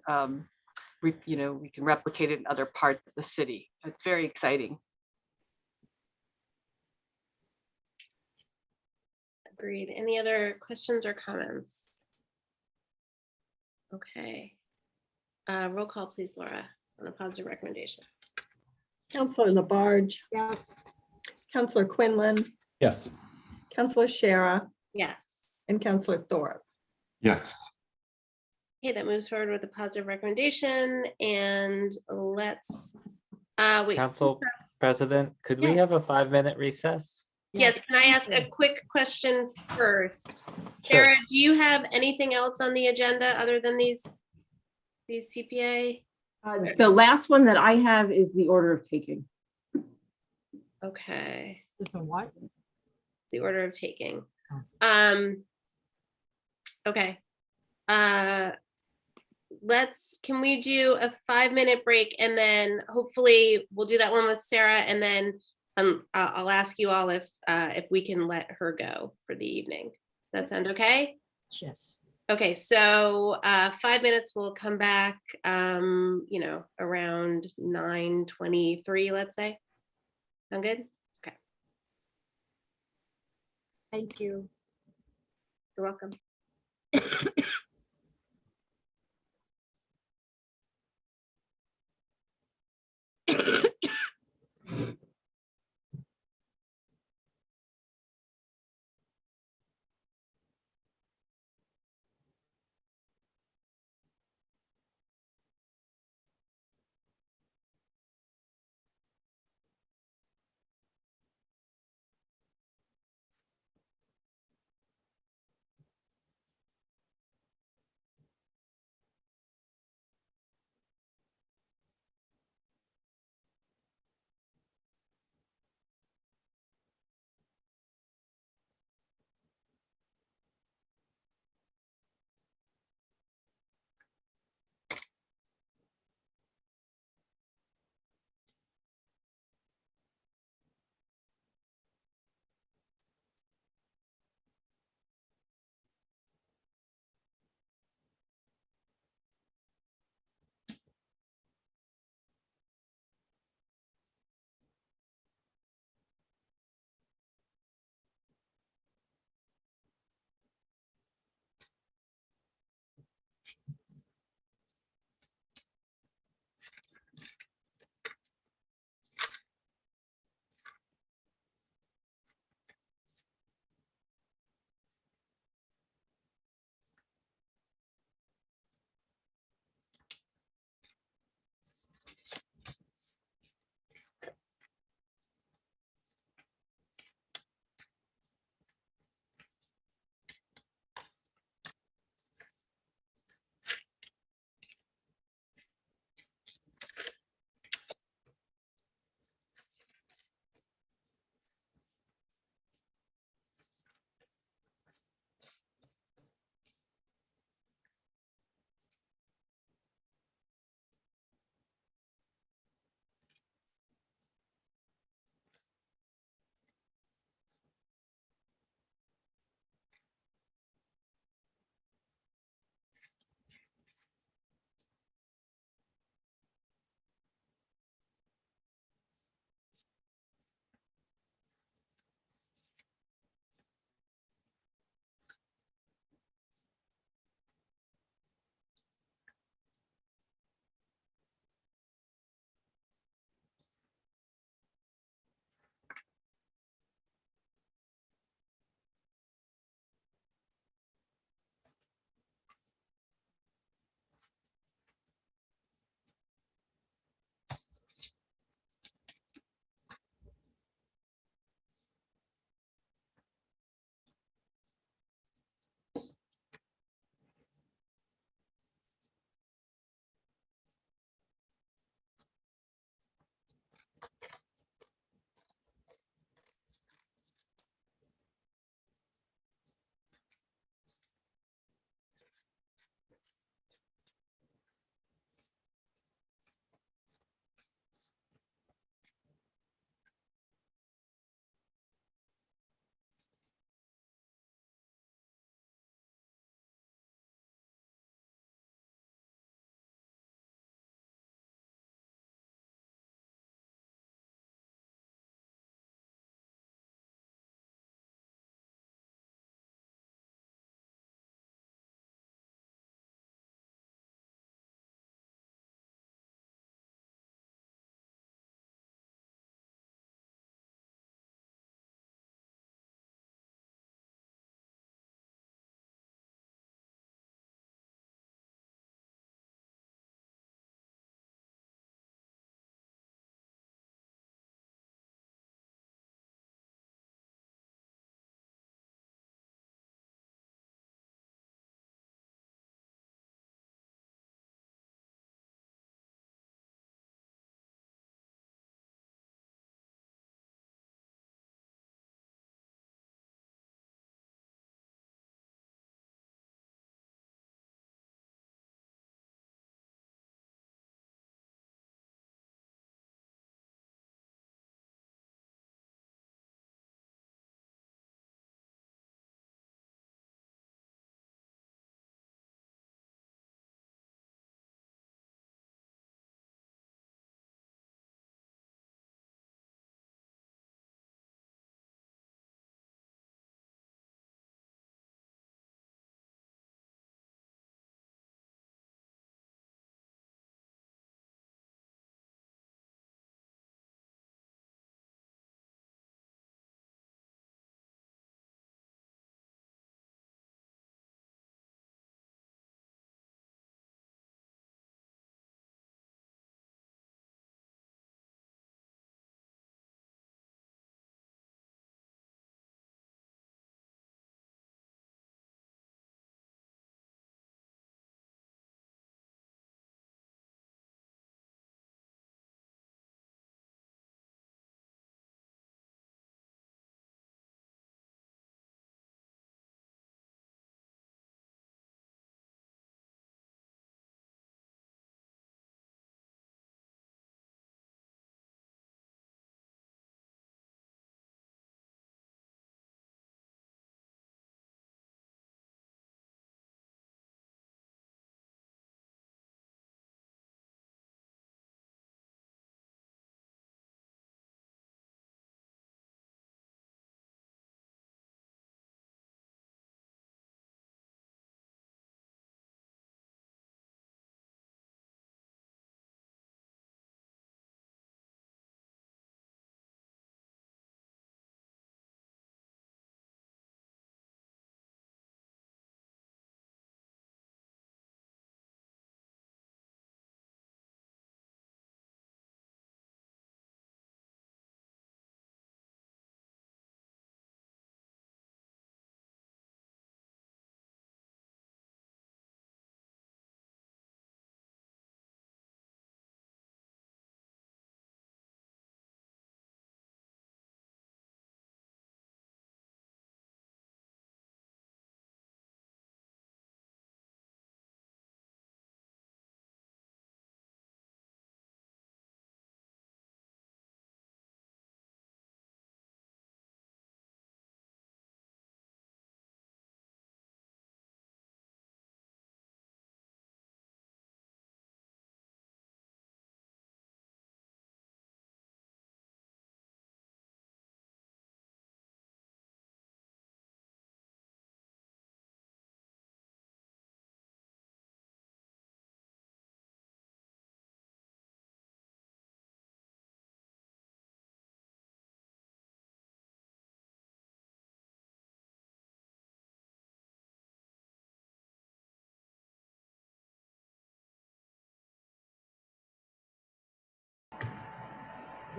we can replicate it in other parts of the city. It's very exciting. Agreed. Any other questions or comments? Okay. Roll call, please, Laura, on a positive recommendation. Counselor Labarge, Yes. Counselor Quinlan, Yes. Counselor Shara, Yes. and Counselor Thorpe. Yes. Okay, that moves forward with a positive recommendation, and let's wait. Council President, could we Yes. have a 5-minute recess? Yes, can I ask a quick question first? Sure. Sarah, do you have anything else on the agenda other than these CPA? The last one that I have is the order of taking. Okay, Is a what? the order of taking. Okay. Can we do a 5-minute break, and then hopefully we'll do that one with Sarah, and then I'll ask you all if we can let her go for the evening. Does that sound okay? Yes. Okay, so 5 minutes, we'll come back, around 9:23, let's say. Sound good? Okay, Thank you. you're welcome.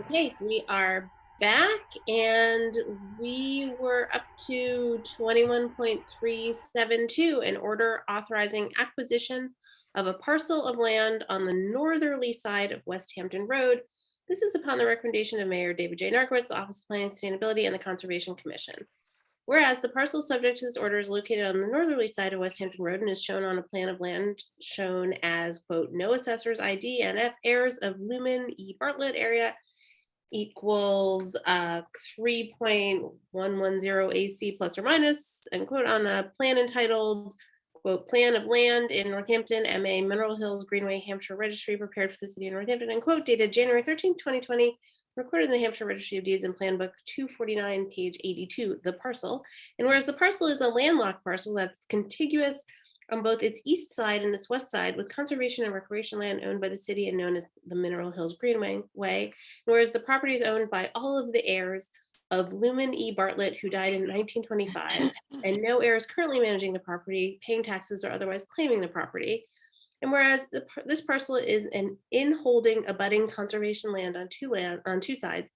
Okay, we are back and we were up to 21.372, an order authorizing acquisition of a parcel of land on the northerly side of West Hampton Road. This is upon the recommendation of Mayor David J. Narcoitz, Office of Planning and Sustainability, and the Conservation Commission. Whereas the parcel subject to this order is located on the northerly side of West Hampton Road and is shown on a plan of land shown as, quote, no assessor's ID and F heirs of Lumen E. Bartlett area equals 3.110 AC plus or minus, and quote, on a plan entitled, quote, plan of land in Northampton, MA Mineral Hills Greenway, Hampshire Registry, prepared for the city of Northampton, and quote, dated January 13th, 2020, recorded in the Hampshire Registry of Deeds and Plan Book 249, page 82, the parcel. And whereas the parcel is a landlocked parcel that's contiguous on both its east side and its west side with conservation and recreation land owned by the city and known as the Mineral Hills Greenway, whereas the property is owned by all of the heirs of Lumen E. Bartlett, who died in 1925, and no heir is currently managing the property, paying taxes, or otherwise claiming the property. And whereas this parcel is an in-holding abutting conservation land on two sides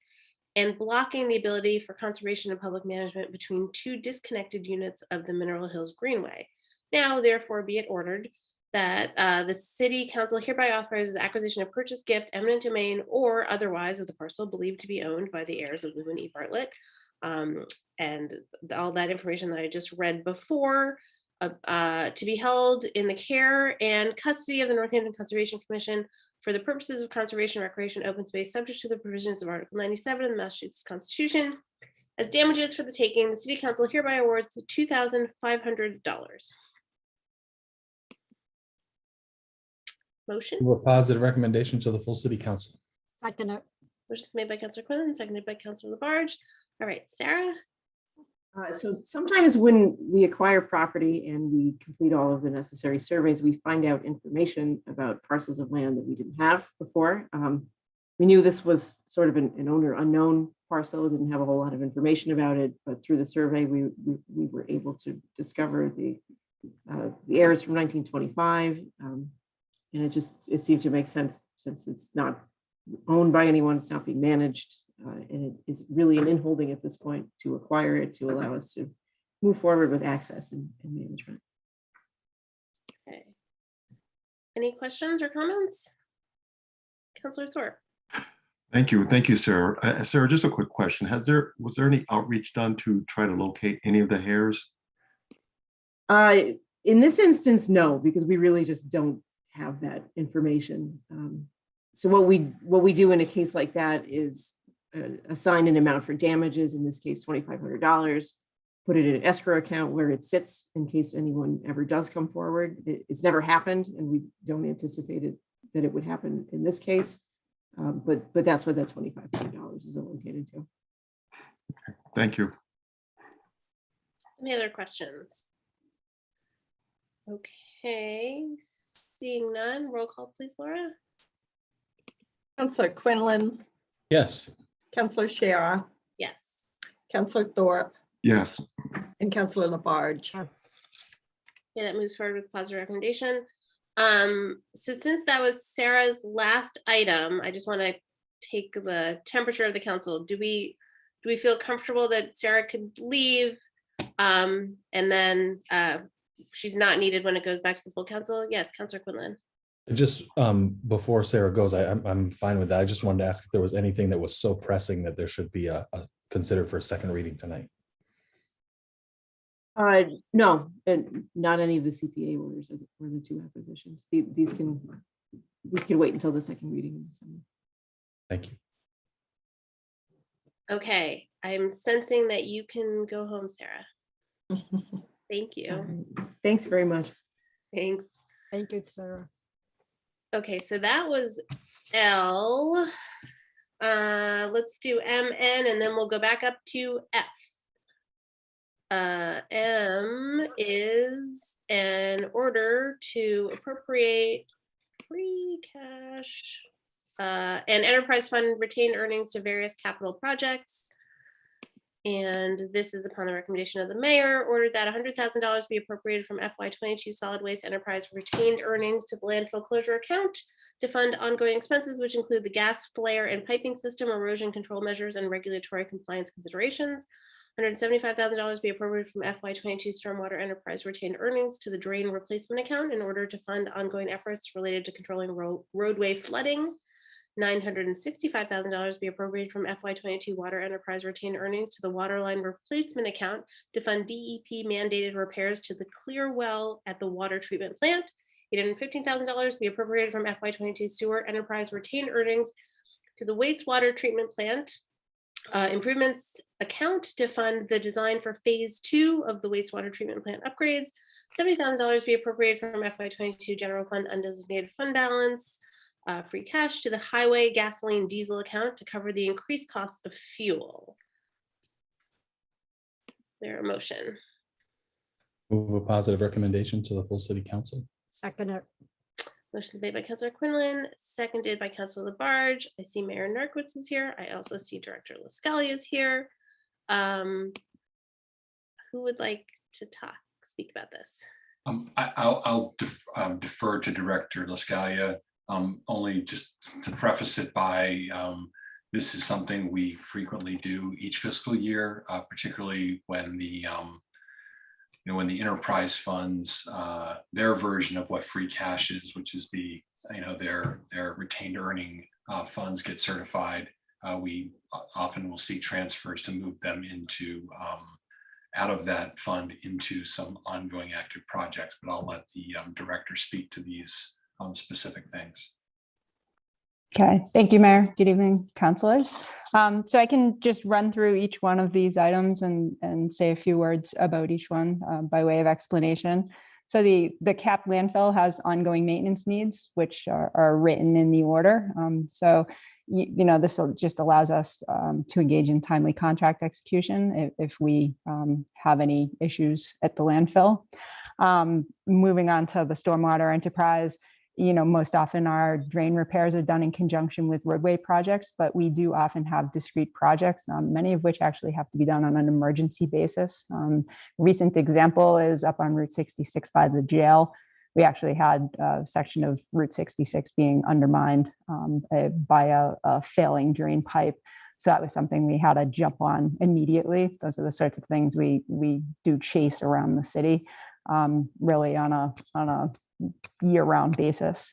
and blocking the ability for conservation and public management between two disconnected units of the Mineral Hills Greenway. Now, therefore, be it ordered that the city council hereby authorizes the acquisition of purchase, gift, eminent domain, or otherwise of the parcel believed to be owned by the heirs of Lumen E. Bartlett. And all that information that I just read before, to be held in the care and custody of the Northampton Conservation Commission for the purposes of conservation, recreation, open space, subject to the provisions of Article 97 of the Massachusetts Constitution. As damages for the taking, the city council hereby awards $2,500. Motion? A positive recommendation to the full city council. Second it. Motion is made by Councilor Quinlan, seconded by Councilor Labarge. All right, Sarah? So sometimes when we acquire property and we complete all of the necessary surveys, we find out information about parcels of land that we didn't have before. We knew this was sort of an owner unknown parcel, didn't have a whole lot of information about it, but through the survey, we were able to discover the heirs from 1925. And it seemed to make sense since it's not owned by anyone, it's not being managed. And it is really an in-holding at this point to acquire it, to allow us to move forward with access and management. Okay. Any questions or comments? Councilor Thorpe? Thank you, Sarah. Sarah, just a quick question. Was there any outreach done to try to locate any of the heirs? In this instance, no, because we really just don't have that information. So what we do in a case like that is assign an amount for damages, in this case $2,500, put it in an escrow account where it sits in case anyone ever does come forward. It's never happened, and we don't anticipate that it would happen in this case. But that's what that $2,500 is allocated to. Okay, thank you. Any other questions? Okay, seeing none, roll call please, Laura. Councillor Quinlan, Yes. Councillor Shara, Yes. Councillor Thorpe, Yes. and Councillor Labarge. Okay, that moves forward with positive recommendation. So since that was Sarah's last item, I just want to take the temperature of the council. Do we feel comfortable that Sarah could leave? And then she's not needed when it goes back to the full council? Yes, Councillor Quinlan. Just before Sarah goes, I'm fine with that. I just wanted to ask if there was anything that was so pressing that there should be a considered for a second reading tonight. No, and not any of the CPA orders or the two acquisitions. These can wait until the second reading in December. Thank you. Okay, I'm sensing that you can go home, Sarah. Thank you. Thanks very much. Thanks. Thank you, Sarah. Okay, so that was L. Let's do MN and then we'll go back up to F. M is an order to appropriate free cash and enterprise fund retained earnings to various capital projects. And this is upon the recommendation of the mayor, ordered that $100,000 be appropriated from FY22 solid waste enterprise retained earnings to the landfill closure account to fund ongoing expenses, which include the gas flare and piping system, erosion control measures, and regulatory compliance considerations. $175,000 be appropriated from FY22 stormwater enterprise retained earnings to the drain replacement account in order to fund ongoing efforts related to controlling roadway flooding. $965,000 be appropriated from FY22 water enterprise retained earnings to the water line replacement account to fund DEP mandated repairs to the clear well at the water treatment plant. $815,000 be appropriated from FY22 sewer enterprise retained earnings to the wastewater treatment plant improvements account to fund the design for phase 2 of the wastewater treatment plant upgrades. $70,000 be appropriated from FY22 general fund undesignated fund balance. Free cash to the highway gasoline diesel account to cover the increased cost of fuel. There a motion? Move a positive recommendation to the full city council. Second it. Motion made by Councilor Quinlan, seconded by Councilor Labarge. I see Mayor Narcoitz is here. I also see Director LaScalli is here. Who would like to speak about this? I'll defer to Director LaScalli. Only just to preface it by, this is something we frequently do each fiscal year, particularly when the when the enterprise funds, their version of what free cash is, which is the their retained earning funds get certified. We often will see transfers to move them into out of that fund into some ongoing active projects. But I'll let the director speak to these specific things. Okay, thank you, Mayor. Good evening, councilors. So I can just run through each one of these items and say a few words about each one by way of explanation. So the capped landfill has ongoing maintenance needs, which are written in the order. So this just allows us to engage in timely contract execution if we have any issues at the landfill. Moving on to the stormwater enterprise, most often our drain repairs are done in conjunction with roadway projects, but we do often have discrete projects, many of which actually have to be done on an emergency basis. Recent example is up on Route 66 by the jail. We actually had a section of Route 66 being undermined by a failing drain pipe. So that was something we had to jump on immediately. Those are the sorts of things we do chase around the city, really on a year-round basis.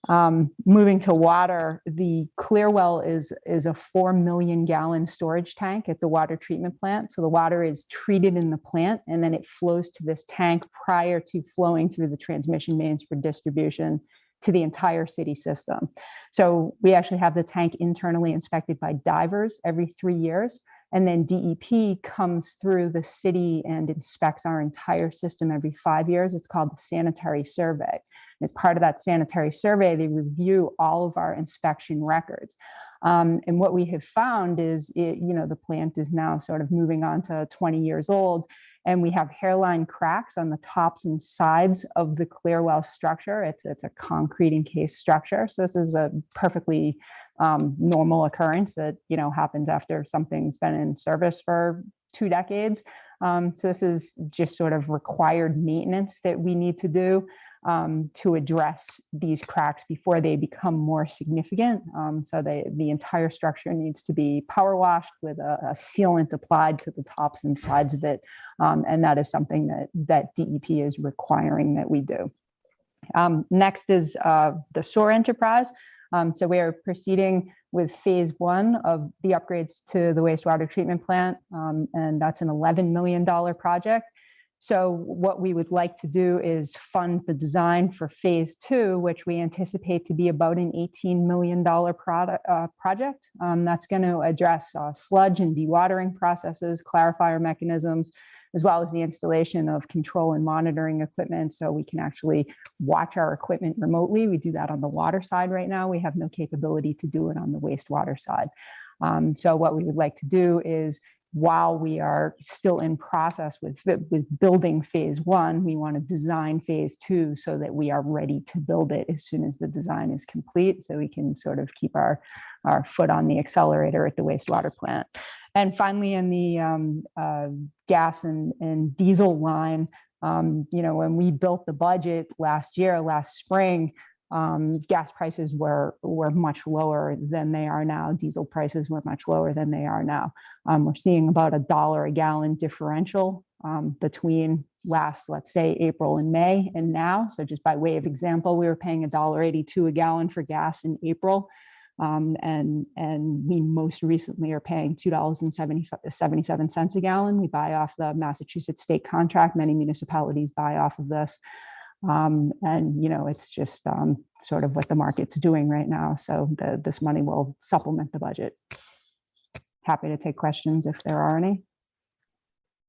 Moving to water, the Clearwell is a 4 million gallon storage tank at the water treatment plant. So the water is treated in the plant and then it flows to this tank prior to flowing through the transmission mains for distribution to the entire city system. So we actually have the tank internally inspected by divers every 3 years. And then DEP comes through the city and inspects our entire system every 5 years. It's called the sanitary survey. As part of that sanitary survey, they review all of our inspection records. And what we have found is, the plant is now sort of moving on to 20 years old, and we have hairline cracks on the tops and sides of the Clearwell structure. It's a concrete encased structure. So this is a perfectly normal occurrence that happens after something's been in service for 2 decades. So this is just sort of required maintenance that we need to do to address these cracks before they become more significant. So the entire structure needs to be power washed with a sealant applied to the tops and sides of it. And that is something that DEP is requiring that we do. Next is the SOAR enterprise. So we are proceeding with phase 1 of the upgrades to the wastewater treatment plant, and that's an $11 million project. So what we would like to do is fund the design for phase 2, which we anticipate to be about an $18 million project. That's going to address sludge and dewatering processes, clarifier mechanisms, as well as the installation of control and monitoring equipment so we can actually watch our equipment remotely. We do that on the water side right now. We have no capability to do it on the wastewater side. So what we would like to do is, while we are still in process with building phase 1, we want to design phase 2 so that we are ready to build it as soon as the design is complete, so we can sort of keep our foot on the accelerator at the wastewater plant. And finally, in the gas and diesel line, when we built the budget last spring, gas prices were much lower than they are now. Diesel prices were much lower than they are now. We're seeing about $1 a gallon differential between last, let's say, April and May and now. So just by way of example, we were paying $1.82 a gallon for gas in April. And we most recently are paying $2.77 a gallon. We buy off the Massachusetts state contract. Many municipalities buy off of this. And it's just sort of what the market's doing right now. So this money will supplement the budget. Happy to take questions if there are any.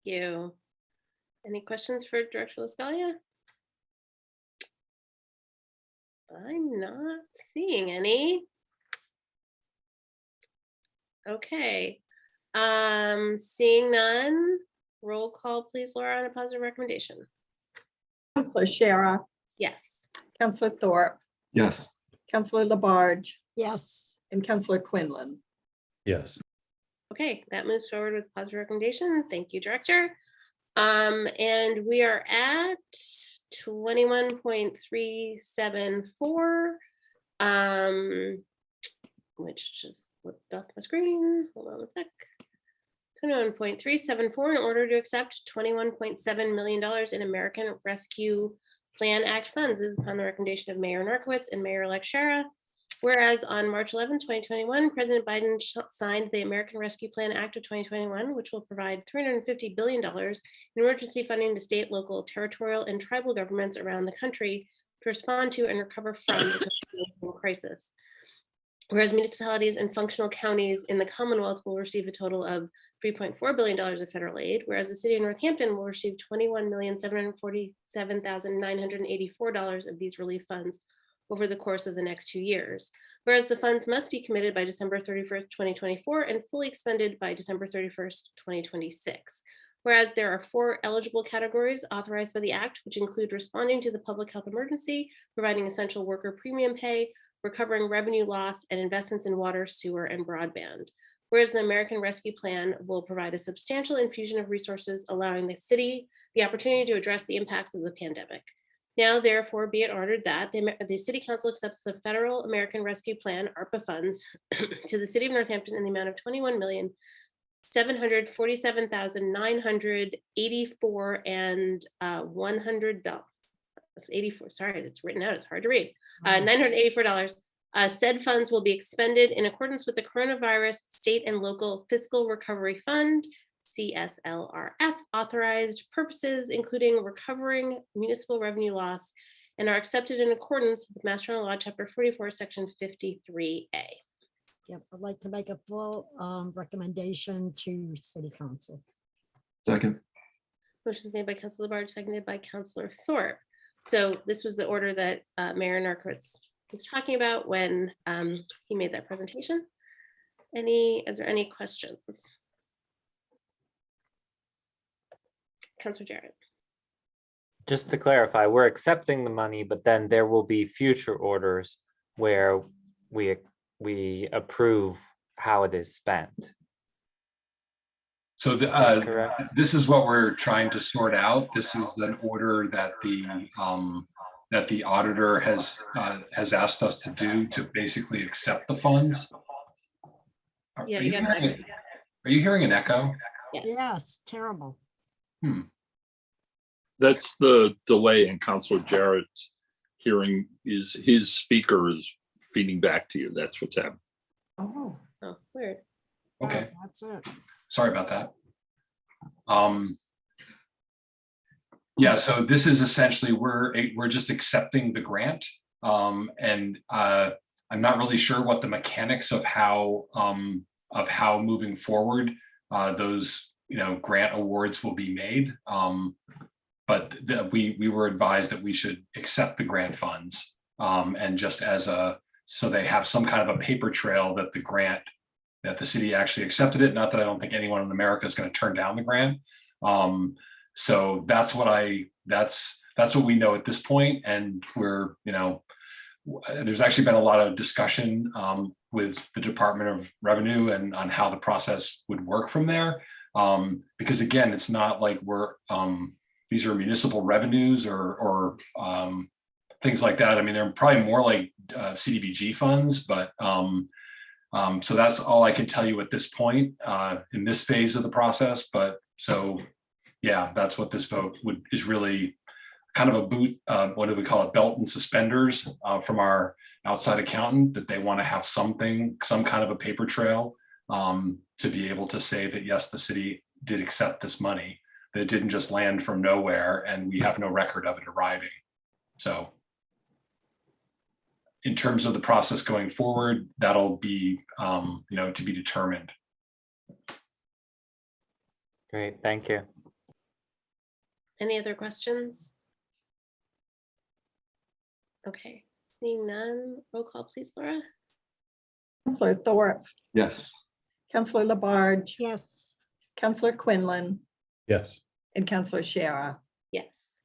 Thank you. Any questions for Director LaScalia? I'm not seeing any. Okay. Seeing none, roll call, please, Laura, on a positive recommendation. Councillor Shara, Yes. Councillor Thorpe, Yes. Councillor Labarge, Yes. and Councillor Quinlan. Yes. Okay, that moves forward with positive recommendation. Thank you, Director. And we are at 21.374, which just flipped off my screen. Hold on a sec. 21.374 in order to accept $21.7 million in American Rescue Plan Act funds. This is upon the recommendation of Mayor Narcoitz and Mayor-elect Shara. Whereas on March 11, 2021, President Biden signed the American Rescue Plan Act of 2021, which will provide $350 billion in emergency funding to state, local, territorial, and tribal governments around the country to respond to and recover from the COVID-19 crisis. Whereas municipalities and functional counties in the Commonwealth will receive a total of $3.4 billion of federal aid, whereas the city of Northampton will receive $21,747,984 of these relief funds over the course of the next 2 years. Whereas the funds must be committed by December 31st, 2024 and fully expended by December 31st, 2026. Whereas there are 4 eligible categories authorized by the Act, which include responding to the public health emergency, providing essential worker premium pay, recovering revenue loss, and investments in water, sewer, and broadband. Whereas the American Rescue Plan will provide a substantial infusion of resources, allowing the city the opportunity to address the impacts of the pandemic. Now, therefore, be it ordered that the City Council accepts the Federal American Rescue Plan, ARPA funds, to the City of Northampton in the amount of $21,747,984 and $100. 84, sorry, it's written out, it's hard to read. $984. Said funds will be expended in accordance with the Coronavirus State and Local Fiscal Recovery Fund, CSLRF, authorized purposes, including recovering municipal revenue loss, and are accepted in accordance with Mass General Law, Chapter 44, Section 53A. Yep, I'd like to make a full recommendation to City Council. Second. Motion made by Councilor Labarge, seconded by Councilor Thorpe. So this was the order that Mayor Narcoitz was talking about when he made that presentation. Is there any questions? Councilor Jarrett. Just to clarify, we're accepting the money, but then there will be future orders where we approve how it is spent. So this is what we're trying to sort out. This is an order that the auditor has asked us to do to basically accept the funds. Yeah, are you hearing an echo? Yes, terrible. That's the delay in Councilor Jarrett's hearing. Is his speaker is feeding back to you. That's what's happening. Oh, weird. Okay. That's it. Sorry about that. Yeah, so this is essentially we're just accepting the grant, and I'm not really sure what the mechanics of how moving forward those grant awards will be made. But we were advised that we should accept the grant funds, and just so they have some kind of a paper trail that the city actually accepted it. Not that I don't think anyone in America is going to turn down the grant. So that's what we know at this point. And there's actually been a lot of discussion with the Department of Revenue and on how the process would work from there. Because again, it's not like these are municipal revenues or things like that. I mean, they're probably more like CDBG funds, but so that's all I can tell you at this point in this phase of the process. But so, yeah, that's what this vote is really kind of a boot. What do we call it? Belt and suspenders from our outside accountant, that they want to have some kind of a paper trail to be able to say that, yes, the city did accept this money, that it didn't just land from nowhere and we have no record of it arriving. So in terms of the process going forward, that'll be, to be determined. Great, thank you. Any other questions? Okay, seeing none, roll call please, Laura. Counselor Thorpe, Yes. Counselor Labarge, Yes. Counselor Quinlan, Yes. and Counselor Shara. Yes.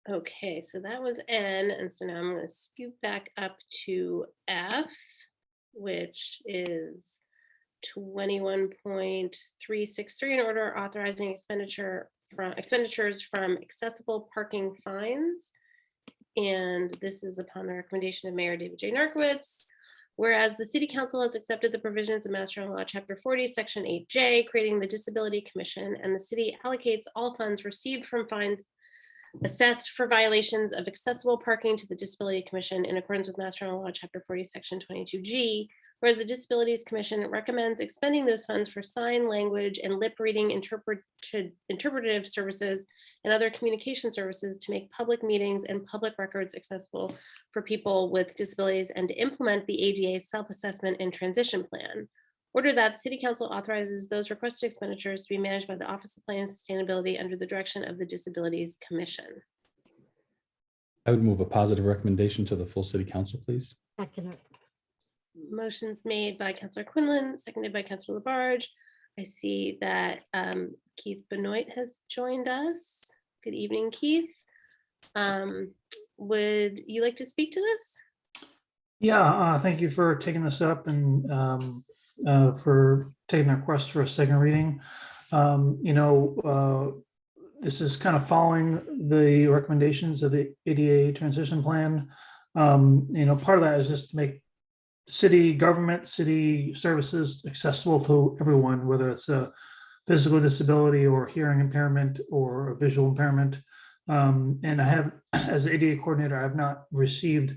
Okay, so that was N, and so now I'm going to scoot back up to F, which is 21.363, in order authorizing expenditures from accessible parking fines. And this is upon the recommendation of Mayor David J. Narcoitz. Whereas the City Council has accepted the provisions of Mass General Law, Chapter 40, Section 8J, creating the Disability Commission, and the city allocates all funds received from fines assessed for violations of accessible parking to the Disability Commission in accordance with Mass General Law, Chapter 40, Section 22G. Whereas the Disabilities Commission recommends expending those funds for sign language and lip reading interpretive services and other communication services to make public meetings and public records accessible for people with disabilities, and to implement the ADA self-assessment and transition plan. Order that the City Council authorizes those requested expenditures to be managed by the Office of Planning and Sustainability under the direction of the Disabilities Commission. I would move a positive recommendation to the full city council, please. Second. Motion's made by Councillor Quinlan, seconded by Councillor Labarge. I see that Keith Benoit has joined us. Good evening, Keith. Would you like to speak to this? Yeah, thank you for taking this up and for taking the request for a second reading. This is kind of following the recommendations of the ADA transition plan. Part of that is just to make city government, city services accessible to everyone, whether it's a physical disability or hearing impairment or a visual impairment. And I have, as ADA coordinator, I have not received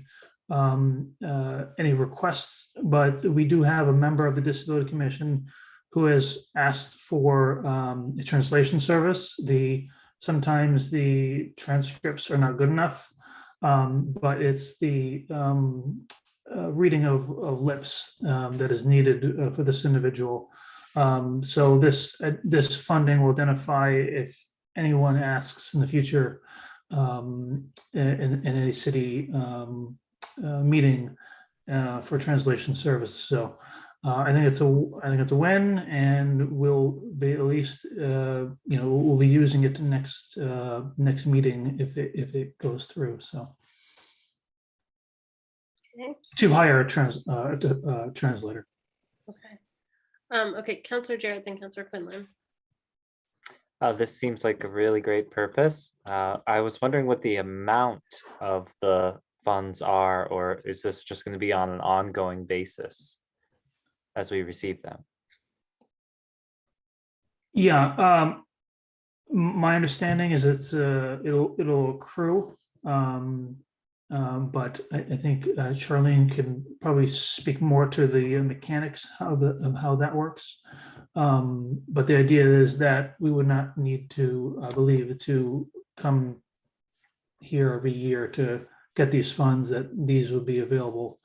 any requests, but we do have a member of the Disability Commission who has asked for a translation service. Sometimes the transcripts are not good enough, but it's the reading of lips that is needed for this individual. So this funding will identify if anyone asks in the future in any city meeting for translation services. So I think it's a win, and we'll be at least we'll be using it to next meeting if it goes through. So okay. To hire a translator. Okay. Okay, Councillor Jarrett, then Councillor Quinlan. This seems like a really great purpose. I was wondering what the amount of the funds are, or is this just going to be on an ongoing basis as we receive them? Yeah, my understanding is it'll accrue, but I think Charlene can probably speak more to the mechanics of how that works. But the idea is that we would not need to, I believe, to come here every year to get these funds, that these would be available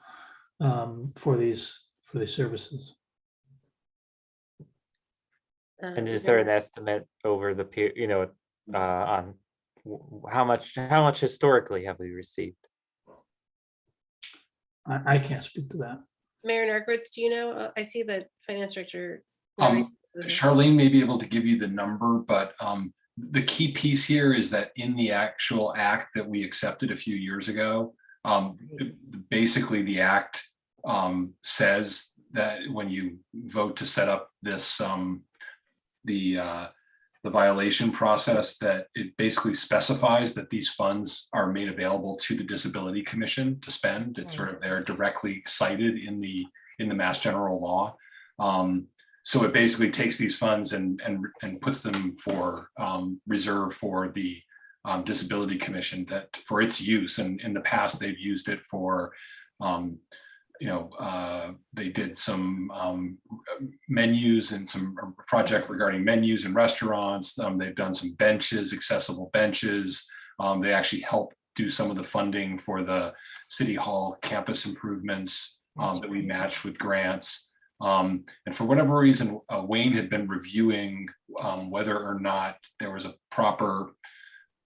for these services. And is there an estimate over the period, on how much historically have we received? I can't speak to that. Mayor Narcoitz, do you know? I see the finance director. Charlene may be able to give you the number, but the key piece here is that in the actual act that we accepted a few years ago, basically the act says that when you vote to set up this, the violation process, that it basically specifies that these funds are made available to the Disability Commission to spend. It's sort of, they're directly cited in the Mass General Law. So it basically takes these funds and puts them for reserve for the Disability Commission, that for its use. And in the past, they've used it for they did some menus and some project regarding menus and restaurants. They've done some benches, accessible benches. They actually help do some of the funding for the City Hall campus improvements that we match with grants. And for whatever reason, Wayne had been reviewing whether or not there was a proper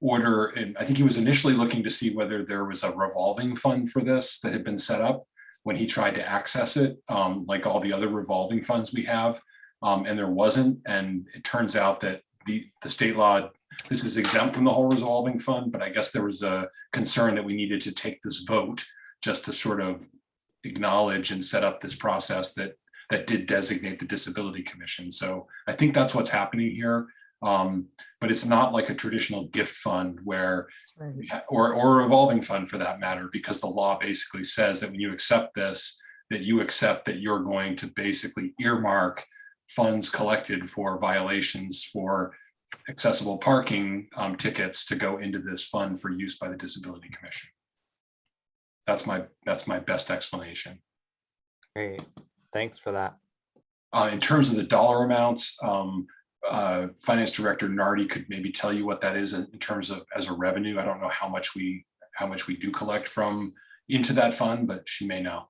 order. And I think he was initially looking to see whether there was a revolving fund for this that had been set up when he tried to access it, like all the other revolving funds we have, and there wasn't. And it turns out that the state law, this is exempt from the whole revolving fund, but I guess there was a concern that we needed to take this vote just to sort of acknowledge and set up this process that did designate the Disability Commission. So I think that's what's happening here. But it's not like a traditional gift fund where, or a revolving fund for that matter, because the law basically says that when you accept this, that you accept that you're going to basically earmark funds collected for violations for accessible parking tickets to go into this fund for use by the Disability Commission. That's my best explanation. Great, thanks for that. In terms of the dollar amounts, Finance Director Nardi could maybe tell you what that is in terms of as a revenue. I don't know how much we do collect from into that fund, but she may know.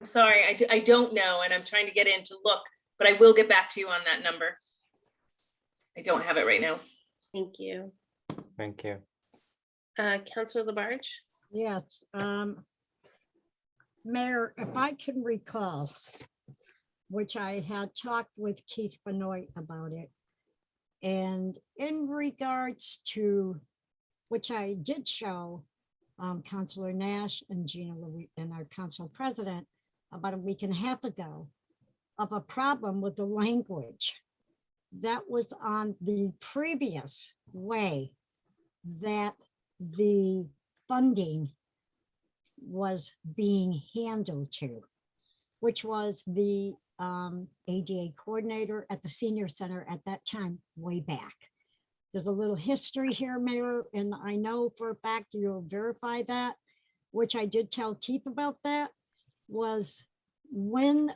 Sorry, I don't know, and I'm trying to get in to look, but I will get back to you on that number. I don't have it right now. Thank you. Thank you. Councilor Labarge? Yes. Mayor, if I can recall, which I had talked with Keith Benoit about it. And in regards to, which I did show Councilor Nash and Gina Louie and our council president about a week and a half ago of a problem with the language that was on the previous way that the funding was being handled to, which was the ADA coordinator at the senior center at that time, way back. There's a little history here, Mayor, and I know for a fact you'll verify that, which I did tell Keith about that, was when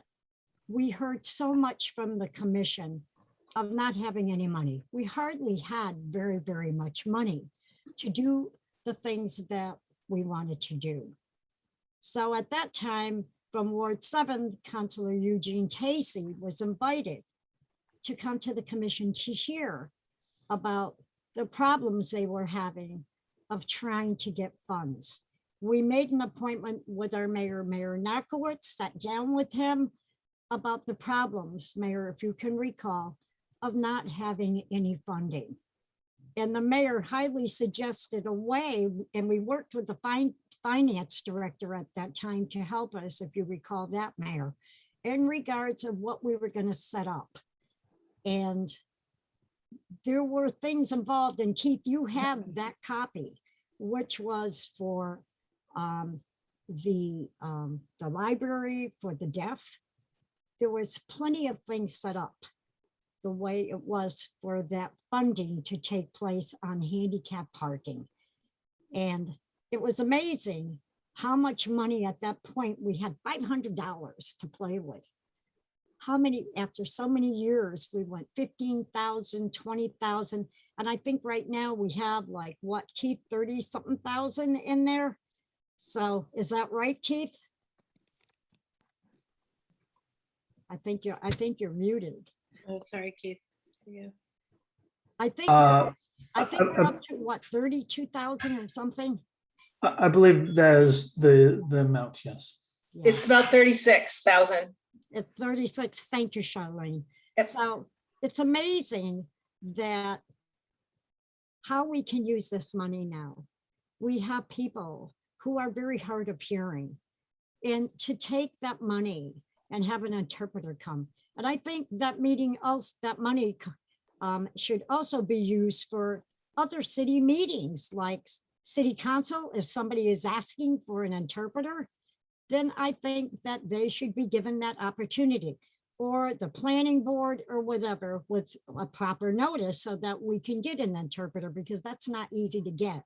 we heard so much from the commission of not having any money. We hardly had very, very much money to do the things that we wanted to do. So at that time, from Ward 7, Councilor Eugene Tacey was invited to come to the commission to hear about the problems they were having of trying to get funds. We made an appointment with our mayor, Mayor Narkowitz, sat down with him about the problems, Mayor, if you can recall, of not having any funding. And the mayor highly suggested a way, and we worked with the finance director at that time to help us, if you recall that, Mayor, in regards of what we were going to set up. And there were things involved, and Keith, you have that copy, which was for the library for the deaf. There was plenty of things set up the way it was for that funding to take place on handicap parking. And it was amazing how much money at that point we had $500 to play with. How many, after so many years, we went 15,000, 20,000. And I think right now we have like what, Keith, 30 something thousand in there. So is that right, Keith? I think you're muted. Oh, sorry, Keith. Yeah. I think we're up to what, 32,000 or something? I believe that is the amount, yes. Yeah. It's about 36,000. It's 36. Thank you, Charlene. So it's amazing that how we can use this money now. We have people who are very hard of hearing, and to take that money and have an interpreter come. And I think that meeting else, that money should also be used for other city meetings, like city council. If somebody is asking for an interpreter, then I think that they should be given that opportunity, or the planning board or whatever, with a proper notice so that we can get an interpreter, because that's not easy to get.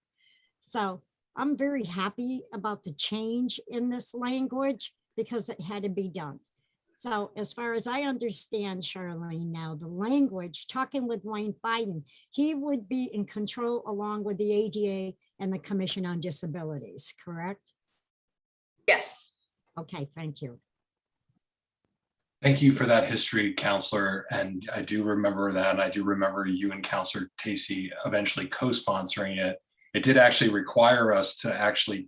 So I'm very happy about the change in this language because it had to be done. So as far as I understand, Charlene, now the language, talking with Wayne Biden, he would be in control along with the ADA and the Commission on Disabilities, correct? Yes. Okay, thank you. Thank you for that history, Counselor. And I do remember that. And I do remember you and Counselor Tacey eventually co-sponsoring it. It did actually require us to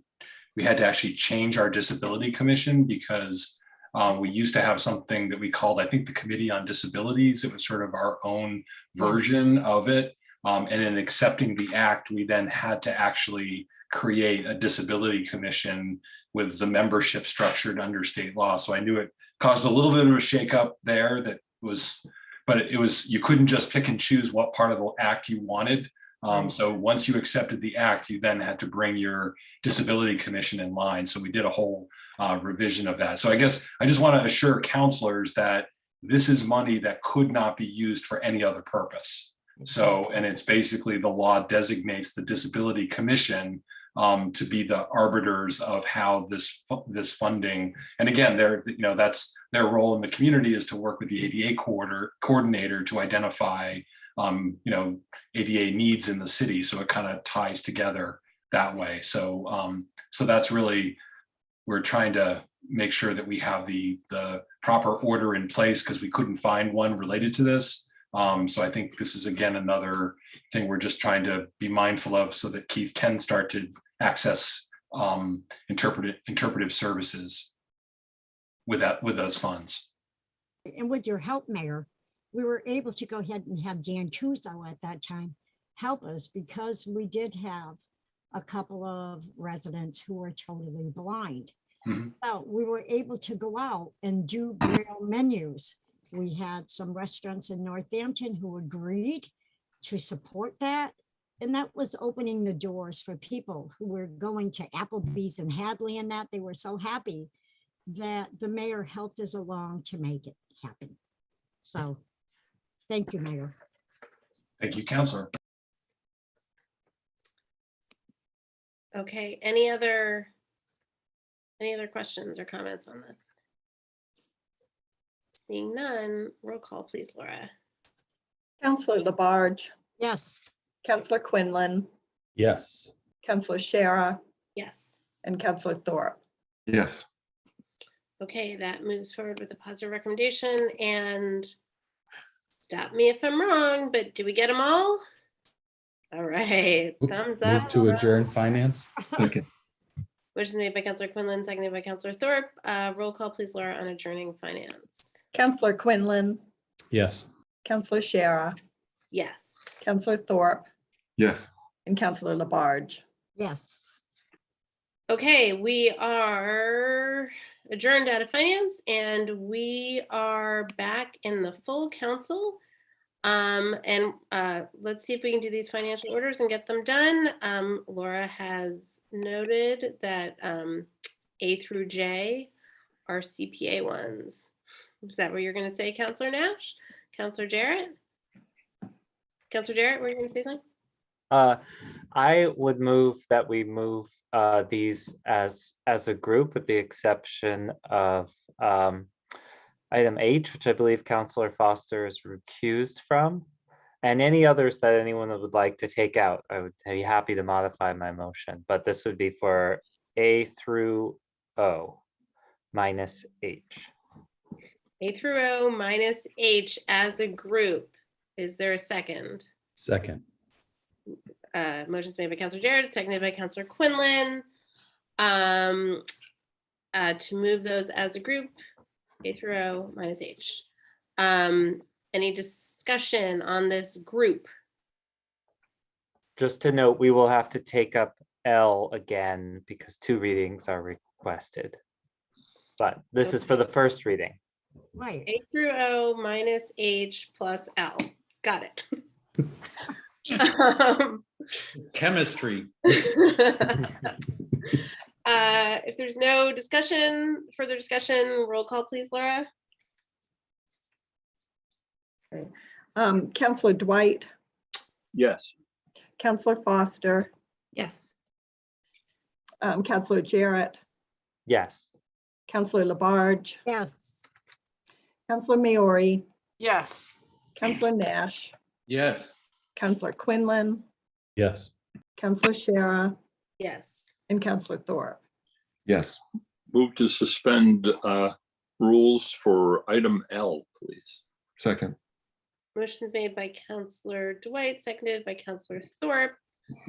we had to actually change our disability commission, because we used to have something that we called, I think, the Committee on Disabilities. It was sort of our own version of it. And in accepting the act, we then had to actually create a disability commission with the membership structured under state law. So I knew it caused a little bit of a shakeup there but it was, you couldn't just pick and choose what part of the act you wanted. So once you accepted the act, you then had to bring your disability commission in line. So we did a whole revision of that. So I guess I just want to assure counselors that this is money that could not be used for any other purpose. So, and it's basically the law designates the disability commission to be the arbiters of how this funding, and again, that's their role in the community, is to work with the ADA coordinator to identify ADA needs in the city. So it kind of ties together that way. So so that's really, we're trying to make sure that we have the proper order in place, because we couldn't find one related to this. So I think this is, again, another thing we're just trying to be mindful of, so that Keith can start to access interpretive services with those funds. And with your help, Mayor, we were able to go ahead and have Dan Chuzo at that time help us, because we did have a couple of residents who were totally blind. So we were able to go out and do Braille menus. We had some restaurants in Northampton who agreed to support that. And that was opening the doors for people who were going to Applebee's and Hadley and that. They were so happy that the mayor helped us along to make it happen. So thank you, Mayor. Thank you, Counselor. Okay, any other questions or comments on this? Seeing none, roll call, please, Laura. Counselor Labarge, Yes. Counselor Quinlan, Yes. Counselor Shara, Yes. and Counselor Thorpe. Yes. Okay, that moves forward with a positive recommendation, and stop me if I'm wrong, but do we get them all? All right, thumbs up. Move to adjourn finance. Second. Which is made by Counselor Quinlan, seconded by Counselor Thorpe. Roll call, please, Laura, on adjourning finance. Counselor Quinlan, Yes. Counselor Shara, Yes. Counselor Thorpe, Yes. and Counselor Labarge. Yes. Okay, we are adjourned out of finance, and we are back in the full council. Let's see if we can do these financial orders and get them done. Laura has noted that A through J are CPA ones. Is that what you're going to say, Counselor Nash? Counselor Jarrett? Counselor Jarrett, were you going to say something? I would move that we move these as a group, with the exception of item H, which I believe Counselor Foster is recused from, and any others that anyone would like to take out. I would be happy to modify my motion, but this would be for A through O minus H. A through O minus H as a group. Is there a second? Second. Motion's made by Counselor Jarrett, seconded by Counselor Quinlan. To move those as a group, A through O minus H. Any discussion on this group? Just to note, we will have to take up L again because 2 readings are requested. but this is for the first reading. Right. A through O minus H plus L. Got it. Chemistry. If there's no further discussion, roll call, please, Laura. Counselor Dwight, Yes. Counselor Foster, Yes. Counselor Jarrett, Yes. Counselor Labarge, Yes. Counselor Maori, Yes. Counselor Nash, Yes. Counselor Quinlan, Yes. Counselor Shara, Yes. and Counselor Thorpe. Yes. Move to suspend rules for item L, please. Second. Motion's made by Counselor Dwight, seconded by Counselor Thorpe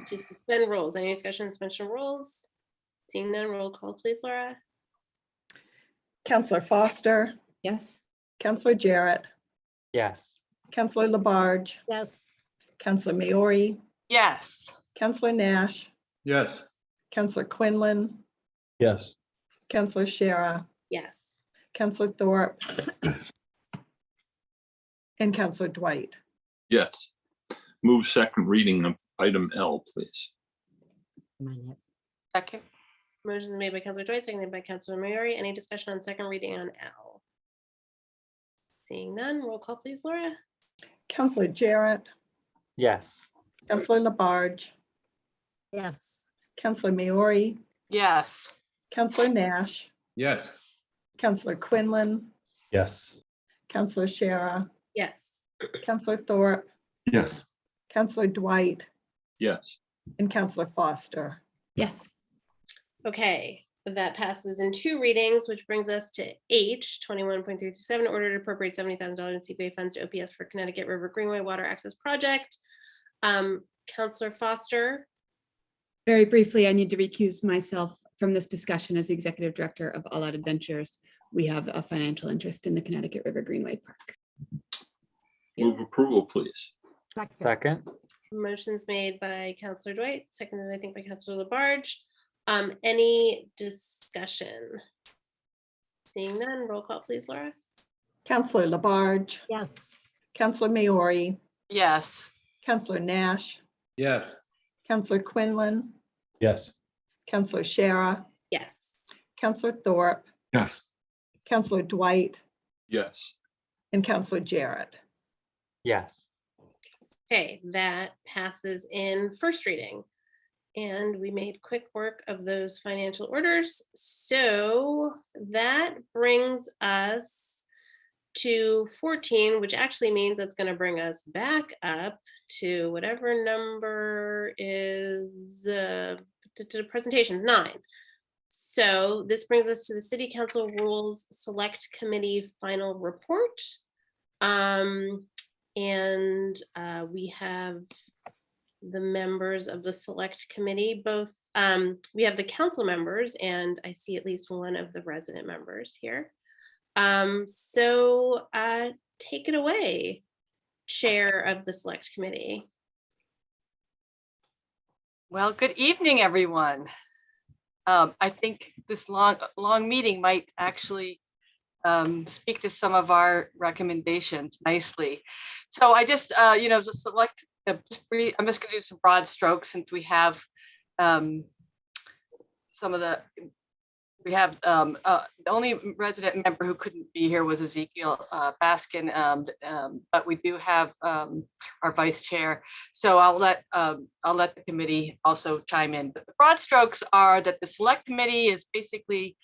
to suspend rules. Any discussion on suspension of rules? Seeing none, roll call, please, Laura. Counselor Foster, Yes. Counselor Jarrett, Yes. Counselor Labarge, Yes. Counselor Maori, Yes. Counselor Nash, Yes. Counselor Quinlan, Yes. Counselor Shara, Yes. Counselor Thorpe, Yes. and Counselor Dwight. Yes. Move second reading of item L, please. Second. Motion's made by Counselor Dwight, seconded by Counselor Maori. Any discussion on second reading on L? Seeing none, roll call, please, Laura. Counselor Jarrett, Yes. Counselor Labarge, Yes. Counselor Maori, Yes. Counselor Nash, Yes. Counselor Quinlan, Yes. Counselor Shara, Yes. Counselor Thorpe, Yes. Counselor Dwight, Yes. and Counselor Foster. Yes. Okay, that passes in two readings, which brings us to H 21.337, order to appropriate $70,000 in CPA funds to OPS for Connecticut River Greenway Water Access Project. Counselor Foster. Very briefly, I need to recuse myself from this discussion as the executive director of All Out Adventures. We have a financial interest in the Connecticut River Greenway Park. Move approval, please. Second. Motion's made by Counselor Dwight, seconded, I think, by Counselor Labarge. Any discussion? Seeing none, roll call, please, Laura. Counselor Labarge, Yes. Counselor Maori, Yes. Counselor Nash, Yes. Counselor Quinlan, Yes. Counselor Shara, Yes. Counselor Thorpe, Yes. Counselor Dwight, Yes. and Counselor Jarrett. Yes. Okay, that passes in first reading. And we made quick work of those financial orders. So that brings us to 14, which actually means it's going to bring us back up to whatever number is presentations 9. So this brings us to the City Council Rules Select Committee final report. We have the members of the select committee, both we have the council members, and I see at least one of the resident members here. Take it away, Chair of the Select Committee. Well, good evening, everyone. I think this long meeting might actually speak to some of our recommendations nicely. So I just, the select, I'm just going to do some broad strokes since we have the only resident member who couldn't be here was Ezekiel Baskin, but we do have our vice chair. So I'll let the committee also chime in. But the broad strokes are that the select committee is basically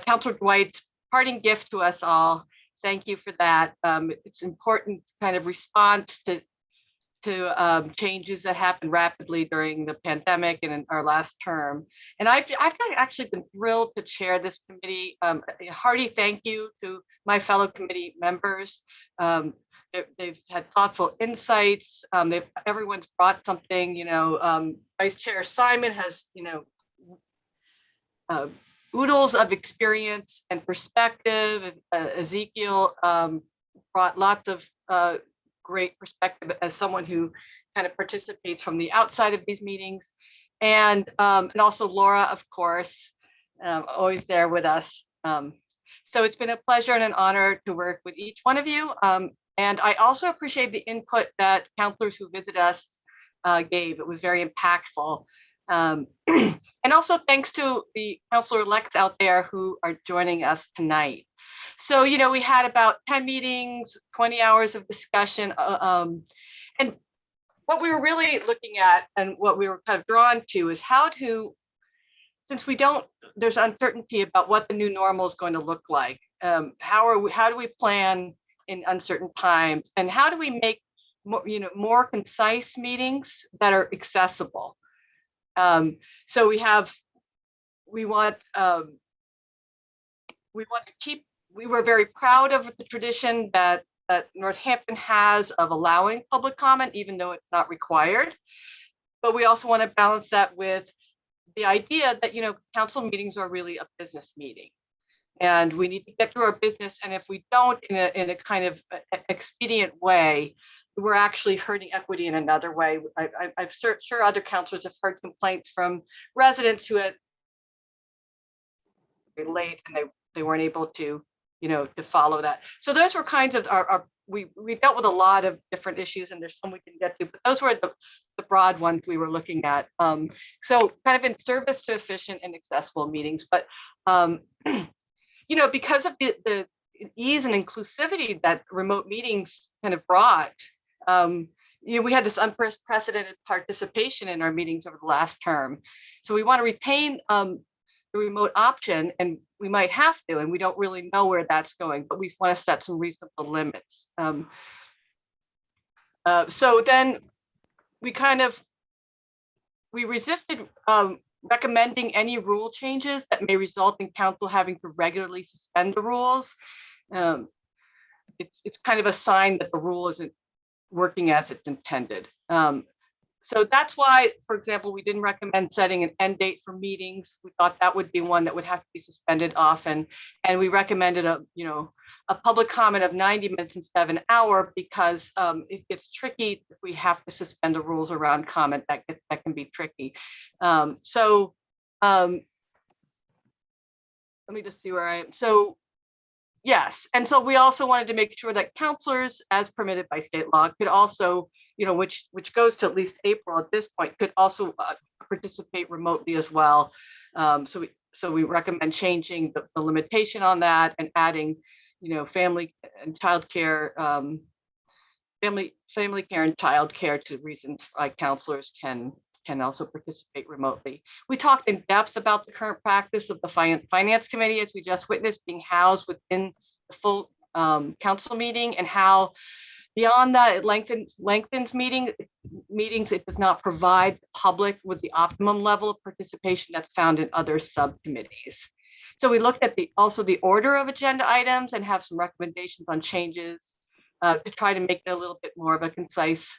Councilor Dwight's parting gift to us all. Thank you for that. It's important kind of response to changes that happened rapidly during the pandemic and in our last term. And I've actually been thrilled to chair this committee. A hearty thank you to my fellow committee members. They've had thoughtful insights. Everyone's brought something, Vice Chair Simon has, oodles of experience and perspective. Ezekiel brought lots of great perspective as someone who kind of participates from the outside of these meetings. And also Laura, of course, always there with us. So it's been a pleasure and an honor to work with each one of you. And I also appreciate the input that counselors who visit us gave. It was very impactful. And also thanks to the counselor-elects out there who are joining us tonight. So, you know, we had about 10 meetings, 20 hours of discussion. And what we were really looking at and what we were kind of drawn to is how to, since there's uncertainty about what the new normal is going to look like. How do we plan in uncertain times, and how do we make more concise meetings that are accessible? So we want to keep. We were very proud of the tradition that Northampton has of allowing public comment, even though it's not required. But we also want to balance that with the idea that, you know, council meetings are really a business meeting, and we need to get through our business. And if we don't in a kind of expedient way, we're actually hurting equity in another way. I'm sure other councilors have heard complaints from residents who had been late and they weren't able to, you know, to follow that. So those were kinds of we dealt with a lot of different issues, and there's some we can get to, but those were the broad ones we were looking at. So kind of in service to efficient and accessible meetings, but you know, because of the ease and inclusivity that remote meetings kind of brought, you know, we had this unprecedented participation in our meetings over the last term. So we want to retain the remote option, and we might have to, and we don't really know where that's going, but we want to set some reasonable limits. So then we resisted recommending any rule changes that may result in council having to regularly suspend the rules. It's kind of a sign that the rule isn't working as it's intended. So that's why, for example, we didn't recommend setting an end date for meetings. We thought that would be one that would have to be suspended often. And we recommended a public comment of 90 minutes instead of an hour, because it gets tricky if we have to suspend the rules around comment. That can be tricky. Let me just see where I am. So yes, and so we also wanted to make sure that counselors, as permitted by state law, could also, you know, which goes to at least April at this point, could also participate remotely as well. So we recommend changing the limitation on that and adding, you know, family and childcare, family care and childcare to reasons why counselors can also participate remotely. We talked in depth about the current practice of the finance committee, as we just witnessed, being housed within the full council meeting, and how beyond that it lengthens meetings. It does not provide the public with the optimum level of participation that's found in other subcommittees. So we looked at also the order of agenda items and have some recommendations on changes to try to make it a little bit more of a concise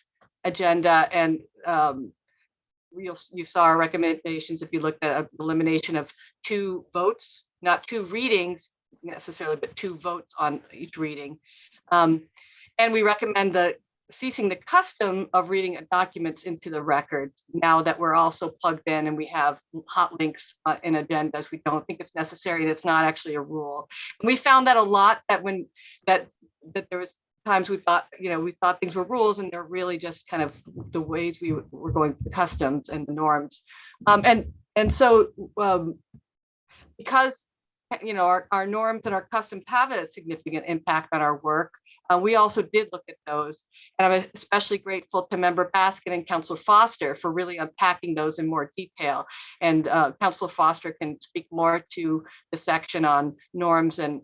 agenda. And you saw our recommendations if you looked at elimination of 2 votes, not 2 readings necessarily, but 2 votes on each reading. And we recommend ceasing the custom of reading documents into the records now that we're also plugged in and we have hot links in agendas. We don't think it's necessary, and it's not actually a rule. And we found that a lot, that that there was times we thought things were rules, and they're really just kind of the ways we were going through customs and the norms. And so because, you know, our norms and our customs have a significant impact on our work, we also did look at those. And I'm especially grateful to Member Baskin and Councilor Foster for really unpacking those in more detail. And Councilor Foster can speak more to the section on norms and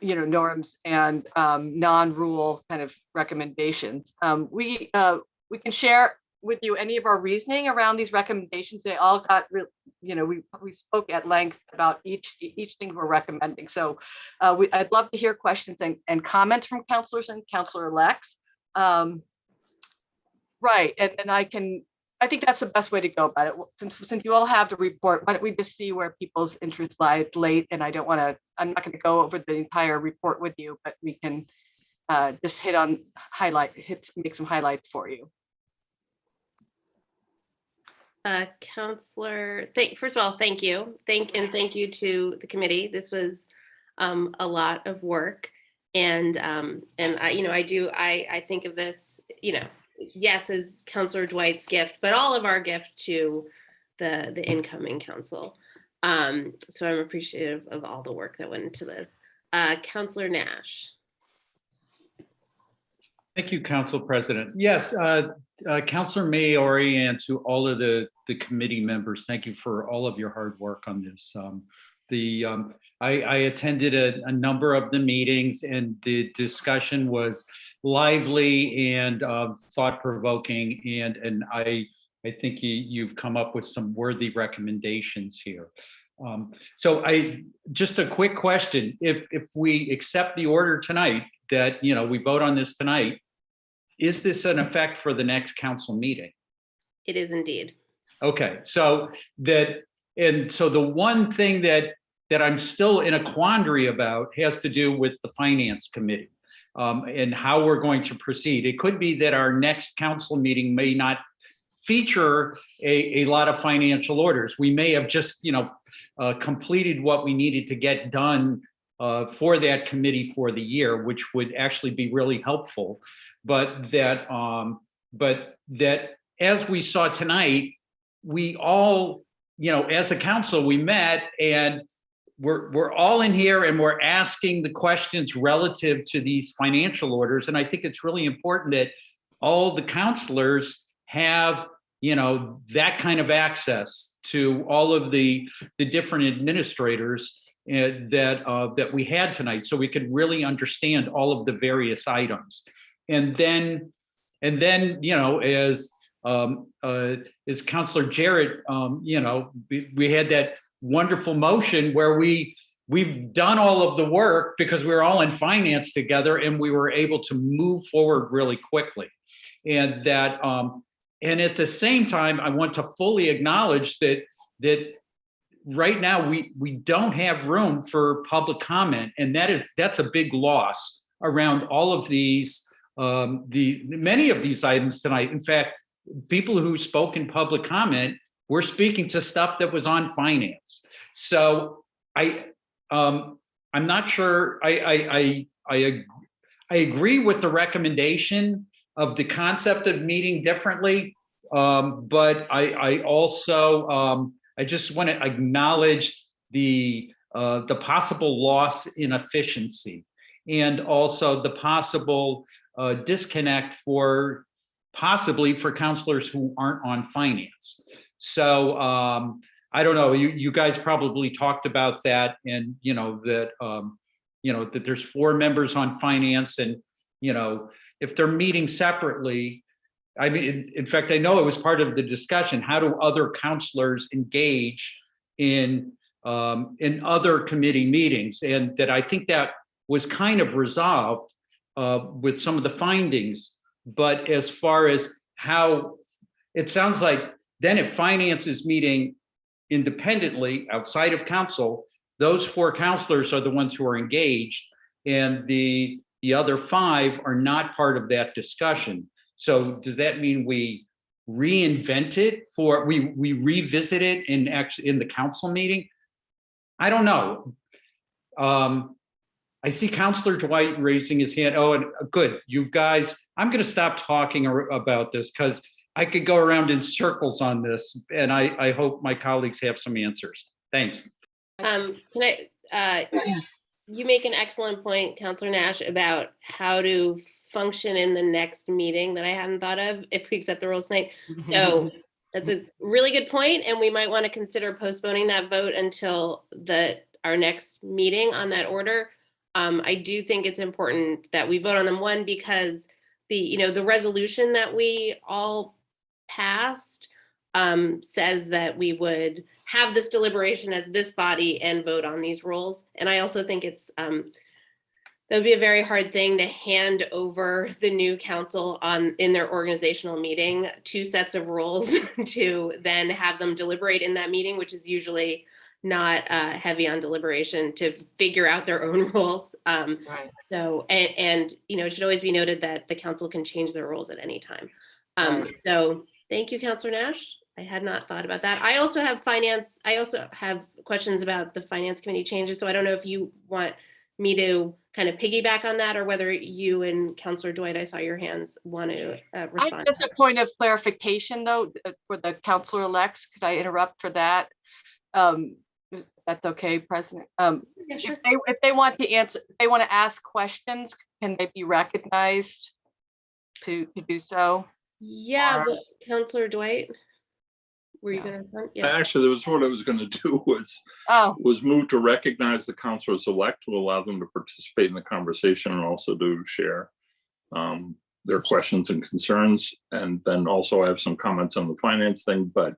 you know, norms and non-rule kind of recommendations. We can share with you any of our reasoning around these recommendations. They all got real, you know, we spoke at length about each thing we're recommending. So I'd love to hear questions and comments from counselors and counselor-elects. Right, and I think that's the best way to go about it. Since you all have the report, why don't we just see where people's interest lies late? And I'm not going to go over the entire report with you, but we can just make some highlights for you. Counselor, first of all, thank you. Thank you to the committee. This was a lot of work. And I think of this, yes, as Counselor Dwight's gift, but all of our gift to the incoming council. So I'm appreciative of all the work that went into this. Counselor Nash. Thank you, Council President. Yes, Councilor Maori and to all of the committee members, thank you for all of your hard work on this. I attended a number of the meetings and the discussion was lively and thought-provoking, and I think you've come up with some worthy recommendations here. So just a quick question: if we accept the order tonight, that we vote on this tonight, is this an effect for the next council meeting? It is indeed. Okay, so the one thing that I'm still in a quandary about has to do with the Finance Committee and how we're going to proceed. It could be that our next council meeting may not feature a lot of financial orders. We may have just completed what we needed to get done for that committee for the year, which would actually be really helpful. But that as we saw tonight, we all, as a council, we met and we're all in here and we're asking the questions relative to these financial orders. And I think it's really important that all the counselors have, that kind of access to all of the different administrators that we had tonight, so we could really understand all of the various items. And then, as Councilor Jarrett, we had that wonderful motion where we've done all of the work because we were all in finance together and we were able to move forward really quickly. And that, and at the same time, I want to fully acknowledge that right now we don't have room for public comment, and that's a big loss around all of these many of these items tonight. In fact, people who spoke in public comment were speaking to stuff that was on finance. So I'm not sure. I agree with the recommendation of the concept of meeting differently, but I also I just want to acknowledge the possible loss in efficiency, and also the possible disconnect possibly for counselors who aren't on finance. So I don't know. You guys probably talked about that, and that there's 4 members on finance, and if they're meeting separately. I mean, in fact, I know it was part of the discussion. How do other counselors engage in other committee meetings? And that I think that was kind of resolved with some of the findings. But as far as how it sounds like, then if finance is meeting independently outside of council, those 4 counselors are the ones who are engaged, and the other 5 are not part of that discussion. So does that mean we reinvent it we revisit it in the council meeting? I don't know. I see Councilor Dwight raising his hand. Oh, and good, you guys, I'm going to stop talking about this because I could go around in circles on this, and I hope my colleagues have some answers. Thanks. You make an excellent point, Councilor Nash, about how to function in the next meeting that I hadn't thought of if we accept the rules tonight. So that's a really good point, and we might want to consider postponing that vote until our next meeting on that order. I do think it's important that we vote on them. One, because the resolution that we all passed says that we would have this deliberation as this body and vote on these rules. And I also think it's that would be a very hard thing to hand over the new council in their organizational meeting 2 sets of rules to then have them deliberate in that meeting, which is usually not heavy on deliberation, to figure out their own rules. Right. So, and it should always be noted that the council can change their rules at any time. Right. So thank you, Councilor Nash. I had not thought about that. I also have questions about the finance committee changes. So I don't know if you want me to kind of piggyback on that, or whether you and Counselor Dwight, I saw your hands, want to respond. Just a point of clarification though, for the counselor elects, could I interrupt for that? If that's okay, President. Yeah, sure. If they want to answer, if they want to ask questions, can they be recognized to do so? Yeah, but Counselor Dwight, were you going to respond? Yeah. Actually, that was what I was going to do was move to recognize the counselors elect to allow them to participate in the conversation and also to share their questions and concerns. And then also I have some comments on the finance thing, but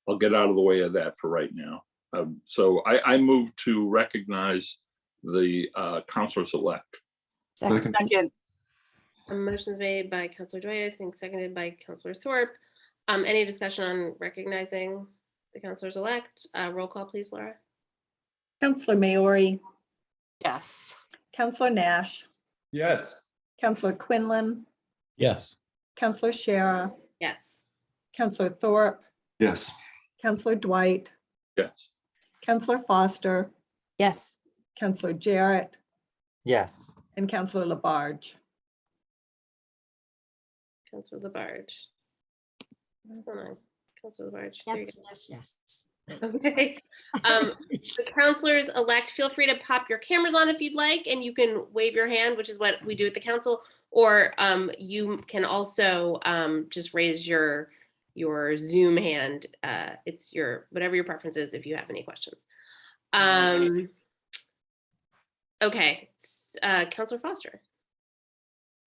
I'll get out of the way of that for right now. So I move to recognize the counselors elect. Second. A motion's made by Counselor Dwight, I think seconded by Counselor Thorpe. Any discussion on recognizing the counselors elect? Roll call, please, Laura. Counselor Maori, Yes. Counselor Nash, Yes. Counselor Quinlan, Yes. Counselor Shara, Yes. Counselor Thorpe, Yes. Counselor Dwight, Yes. Counselor Foster, Yes. Counselor Jarrett, Yes. and Counselor Labarge. Counselor Labarge. What's going on? Counselor Labarge. There you Yes, yes, yes. Okay. The counselors elect, feel free to pop your cameras on if you'd like, and you can wave your hand, which is what we do at the council, or you can also just raise your Zoom hand. It's whatever your preference is if you have any questions. Okay, Counselor Foster.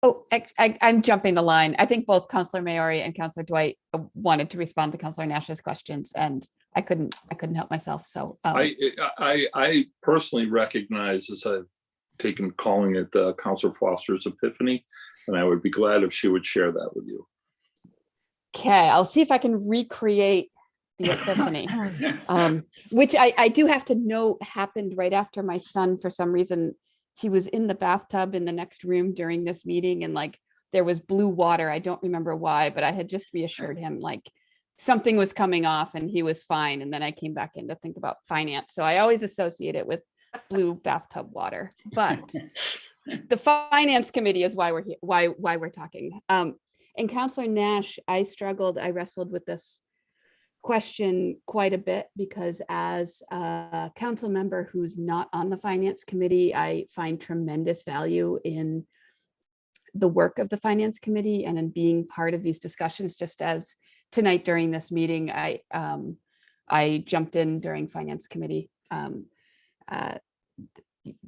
Oh, I'm jumping the line. I think both Counselor Maori and Counselor Dwight wanted to respond to Counselor Nash's questions, and I couldn't help myself. So I personally recognize, as I've taken calling it Counselor Foster's epiphany, and I would be glad if she would share that with you. okay, I'll see if I can recreate the epiphany, which I do have to note happened right after my son, for some reason, he was in the bathtub in the next room during this meeting, and like there was blue water. I don't remember why, but I had just reassured him like something was coming off and he was fine. And then I came back in to think about finance. So I always associate it with blue bathtub water, but the finance committee is why we're here, why we're talking. And Counselor Nash, I wrestled with this question quite a bit, because as a council member who's not on the finance committee, I find tremendous value in the work of the finance committee and in being part of these discussions. Just as tonight during this meeting, I jumped in during finance committee,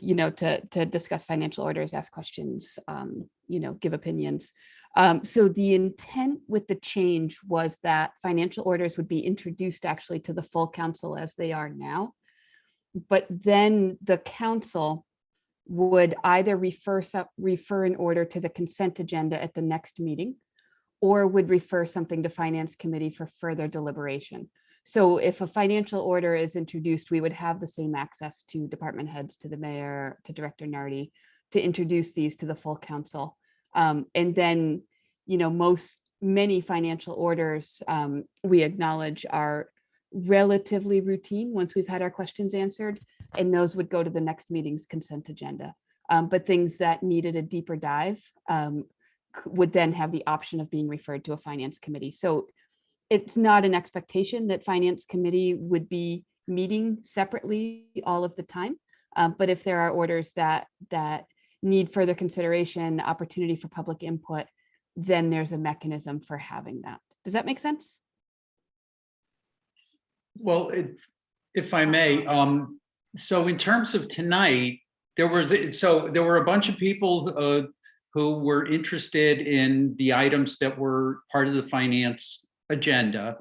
to discuss financial orders, ask questions, give opinions. So the intent with the change was that financial orders would be introduced actually to the full council as they are now. But then the council would either refer an order to the consent agenda at the next meeting, or would refer something to finance committee for further deliberation. So if a financial order is introduced, we would have the same access to department heads, to the mayor, to Director Nardi, to introduce these to the full council. And then, many financial orders we acknowledge are relatively routine once we've had our questions answered, and those would go to the next meeting's consent agenda. But things that needed a deeper dive would then have the option of being referred to a finance committee. So it's not an expectation that finance committee would be meeting separately all of the time. But if there are orders that need further consideration, opportunity for public input, then there's a mechanism for having that. Does that make sense? Well, if I may, so in terms of tonight, there were a bunch of people who were interested in the items that were part of the finance agenda,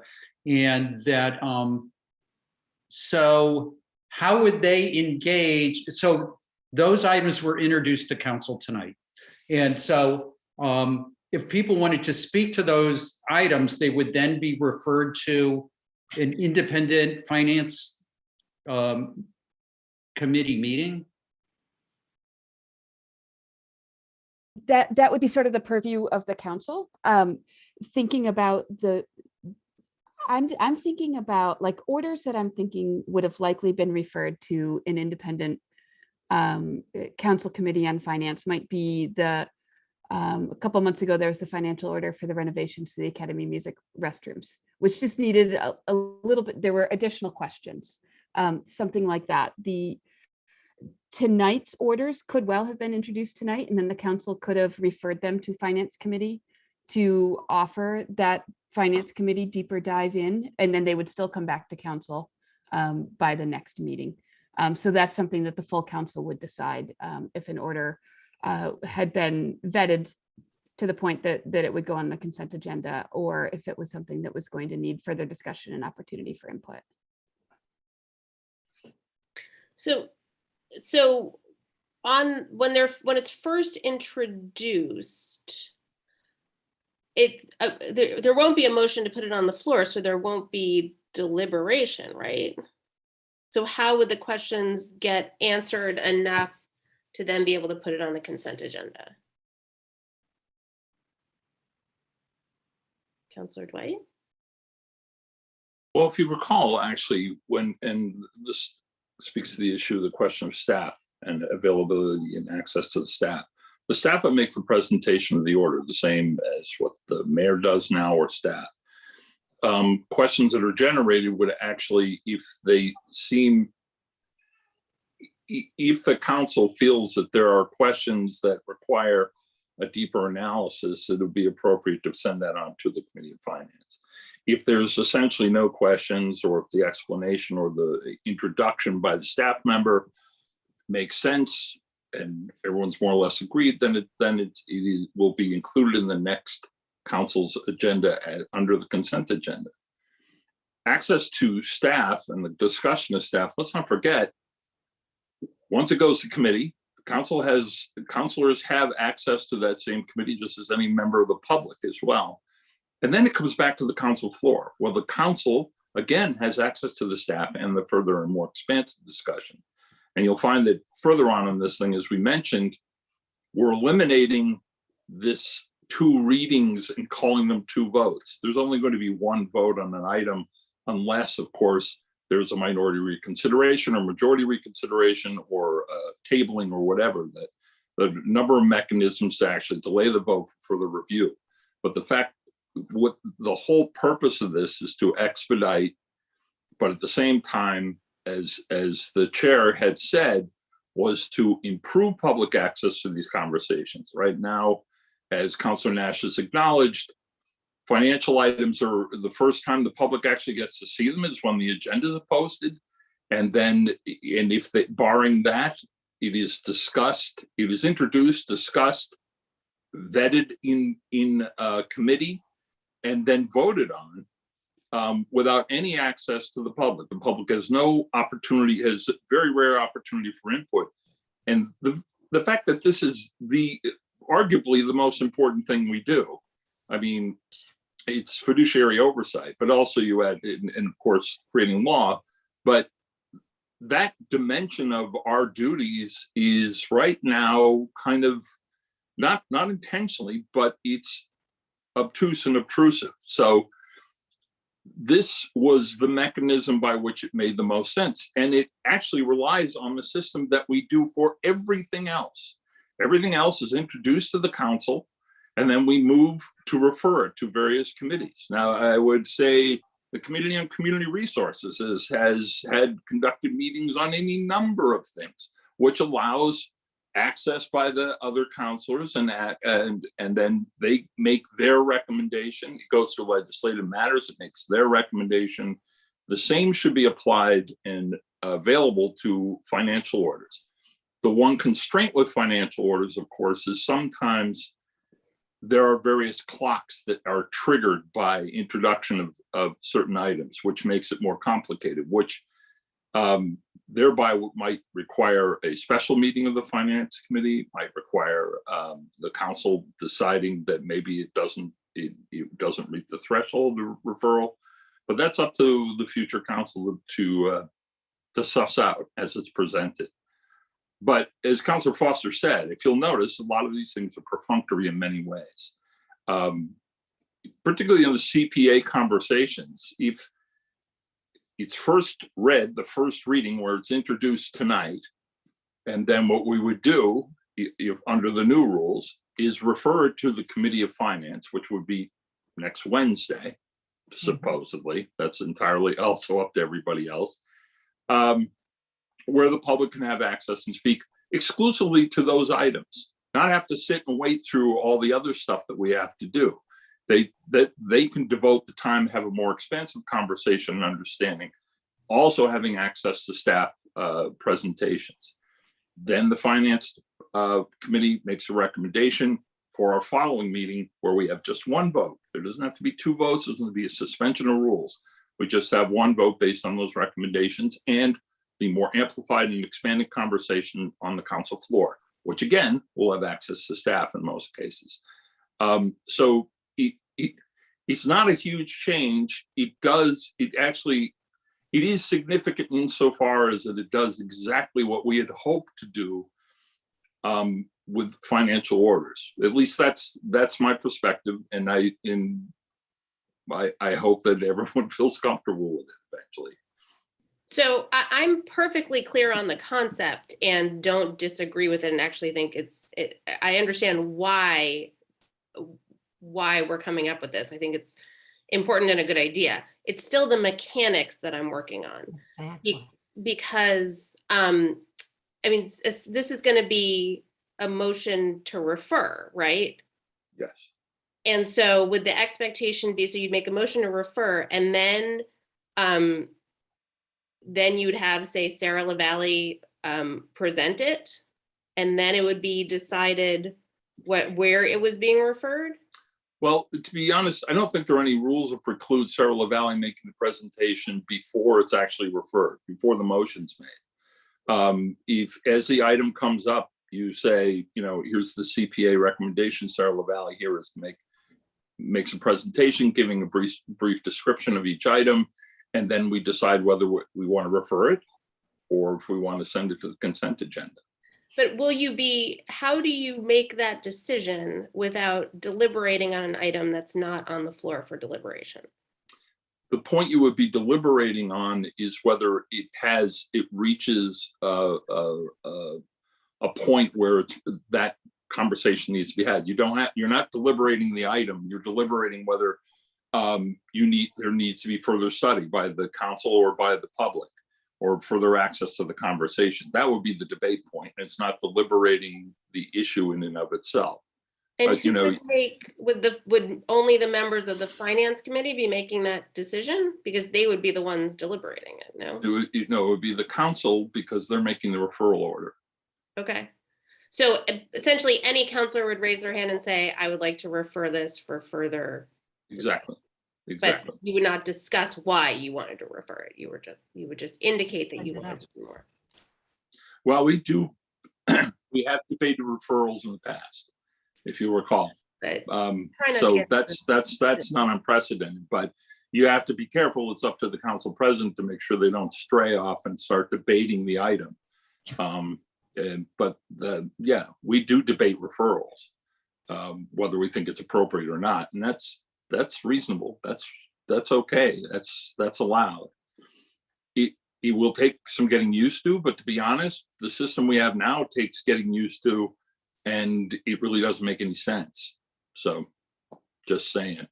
and that so how would they engage? So those items were introduced to council tonight, and so if people wanted to speak to those items, they would then be referred to an independent finance committee meeting. That would be sort of the purview of the council. Thinking about I'm thinking about like orders that I'm thinking would have likely been referred to an independent council committee on finance might be the a couple months ago, there was the financial order for the renovations to the Academy Music restrooms, which just needed a little bit, there were additional questions, something like that. Tonight's orders could well have been introduced tonight, and then the council could have referred them to finance committee to offer that finance committee deeper dive in, and then they would still come back to council by the next meeting. So that's something that the full council would decide if an order had been vetted to the point that it would go on the consent agenda, or if it was something that was going to need further discussion and opportunity for input. So on when it's first introduced, there won't be a motion to put it on the floor, so there won't be deliberation, right? So how would the questions get answered enough to then be able to put it on the consent agenda? Councillor Dwight? Well, if you recall, actually, and this speaks to the issue of the question of staff and availability and access to the staff would make the presentation of the order the same as what the mayor does now or staff. Questions that are generated would actually, if the council feels that there are questions that require a deeper analysis, it would be appropriate to send that on to the Committee of Finance. If there's essentially no questions, or if the explanation or the introduction by the staff member makes sense and everyone's more or less agreed, then it will be included in the next council's agenda under the consent agenda. Access to staff and the discussion of staff, let's not forget, once it goes to committee, councilors have access to that same committee just as any member of the public as well. And then it comes back to the council floor. Well, the council, again, has access to the staff and the further and more expansive discussion. And you'll find that further on in this thing, as we mentioned, we're eliminating this 2 readings and calling them 2 votes. There's only going to be 1 vote on an item, unless, of course, there's a minority reconsideration or majority reconsideration or tabling or whatever, that the number of mechanisms to actually delay the vote for the review. But what the whole purpose of this is to expedite, but at the same time, as the chair had said, was to improve public access to these conversations. Right now, as Councilor Nash has acknowledged, financial items are the first time the public actually gets to see them is when the agendas are posted. And then, barring that, it is discussed, it is introduced, discussed, vetted in committee, and then voted on without any access to the public. The public has no opportunity, has very rare opportunity for input. And the fact that this is arguably the most important thing we do. I mean, it's fiduciary oversight, but also you add, and of course, creating law, but that dimension of our duties is right now kind of not intentionally, but it's obtuse and obtrusive. So this was the mechanism by which it made the most sense. And it actually relies on the system that we do for everything else. Everything else is introduced to the council, and then we move to refer it to various committees. Now, I would say the Committee on Community Resources has had conducted meetings on any number of things, which allows access by the other councilors, and then they make their recommendation. It goes through legislative matters, it makes their recommendation. The same should be applied and available to financial orders. The one constraint with financial orders, of course, is sometimes there are various clocks that are triggered by introduction of certain items, which makes it more complicated, which thereby might require a special meeting of the Finance Committee, might require the council deciding that maybe it doesn't meet the threshold of referral. But that's up to the future council to suss out as it's presented. But as Councilor Foster said, if you'll notice, a lot of these things are perfunctory in many ways. particularly in the CPA conversations, if it's first read, the first reading where it's introduced tonight, and then what we would do, if under the new rules, is refer it to the Committee of Finance, which would be next Wednesday, supposedly. That's entirely also up to everybody else, where the public can have access and speak exclusively to those items, not have to sit and wait through all the other stuff that we have to do. They can devote the time to have a more expansive conversation and understanding, also having access to staff presentations. Then the Finance Committee makes a recommendation for our following meeting where we have just one vote. There doesn't have to be two votes. There's going to be a suspension of rules. We just have one vote based on those recommendations and the more amplified and expanded conversation on the council floor, which again, will have access to staff in most cases. So it's not a huge change. It is significant insofar as that it does exactly what we had hoped to do with financial orders. At least that's my perspective, and I hope that everyone feels comfortable with it eventually. So I'm perfectly clear on the concept and don't disagree with it, and actually think I understand why we're coming up with this. I think it's important and a good idea. It's still the mechanics that I'm working on. Exactly. Because I mean, this is going to be a motion to refer, right? Yes. And so would the expectation be, so you'd make a motion to refer, and then you'd have, say, Sarah LaValle present it, and then it would be decided where it was being referred? Well, to be honest, I don't think there are any rules that preclude Sarah LaValle making the presentation before it's actually referred, before the motion's made. If, as the item comes up, you say, here's the CPA recommendation, Sarah LaValle here is to makes a presentation giving a brief description of each item, and then we decide whether we want to refer it or if we want to send it to the consent agenda. But how do you make that decision without deliberating on an item that's not on the floor for deliberation? The point you would be deliberating on is whether it reaches a point where that conversation needs to be had. You're not deliberating the item. You're deliberating whether there needs to be further study by the council or by the public, or further access to the conversation. That would be the debate point. It's not deliberating the issue in and of itself. And would only the members of the Finance Committee be making that decision? Because they would be the ones deliberating it, no? It would be the council, because they're making the referral order. Okay. So essentially any counselor would raise their hand and say, I would like to refer this for further. Exactly. But you would not discuss why you wanted to refer it. You would just indicate that you wanted to do more. Well, we do. We have debated referrals in the past, if you recall. So that's not unprecedented, but you have to be careful. It's up to the council president to make sure they don't stray off and start debating the item. We do debate referrals, whether we think it's appropriate or not, and that's reasonable. That's okay. That's allowed. It will take some getting used to, but to be honest, the system we have now takes getting used to, and it really doesn't make any sense. So, just saying.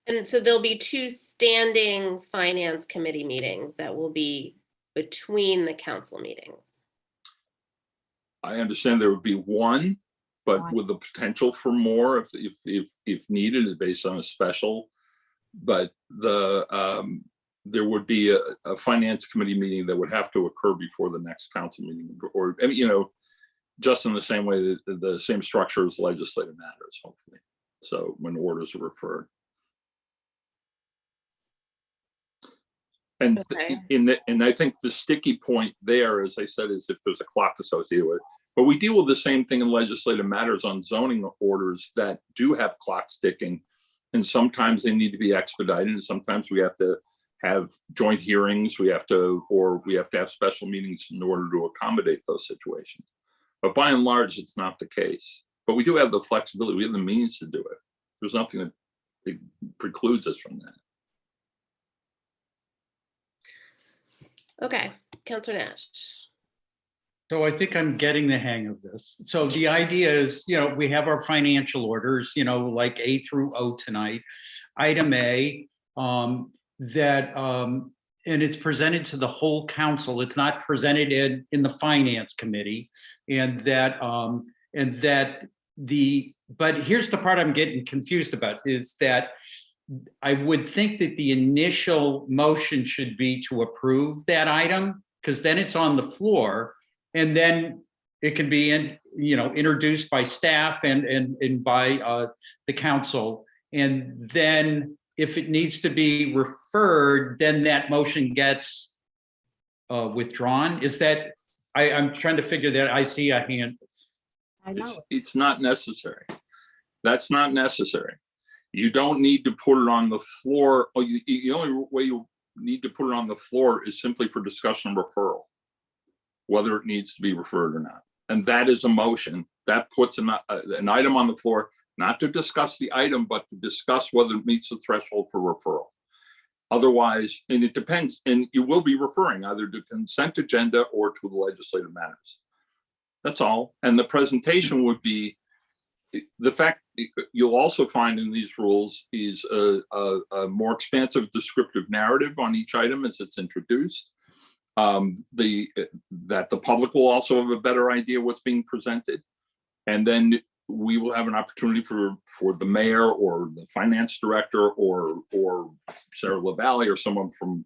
And so there'll be 2 standing Finance Committee meetings that will be between the council meetings. I understand there would be one, but with the potential for more if needed, based on a special. But there would be a Finance Committee meeting that would have to occur before the next council meeting, or just in the same way that the same structure as legislative matters, hopefully. So when orders are referred. And I think the sticky point there, as I said, is if there's a clock associated with it. But we deal with the same thing in legislative matters on zoning orders that do have clocks ticking. And sometimes they need to be expedited. And sometimes we have to have joint hearings. We have to have special meetings in order to accommodate those situations. But by and large, it's not the case. But we do have the flexibility. We have the means to do it. There's nothing that it precludes us from that. Okay, Counselor Nash. So I think I'm getting the hang of this. So the idea is, we have our financial orders, like A through O tonight. Item A, and it's presented to the whole council. It's not presented in the finance committee. But here's the part I'm getting confused about is that I would think that the initial motion should be to approve that item, because then it's on the floor. And then it can be introduced by staff and by the council. And then if it needs to be referred, then that motion gets withdrawn. Is that, I'm trying to figure that. I see a hand. I know. It's not necessary. That's not necessary. You don't need to put it on the floor. The only way you need to put it on the floor is simply for discussion and referral, whether it needs to be referred or not. And that is a motion that puts an item on the floor, not to discuss the item, but to discuss whether it meets the threshold for referral. Otherwise, and it depends, and you will be referring either to consent agenda or to the legislative matters. That's all. And the presentation would be, the fact you'll also find in these rules is a more expansive descriptive narrative on each item as it's introduced. That the public will also have a better idea what's being presented. And then we will have an opportunity for the mayor or the finance director or Sarah LaValle or someone from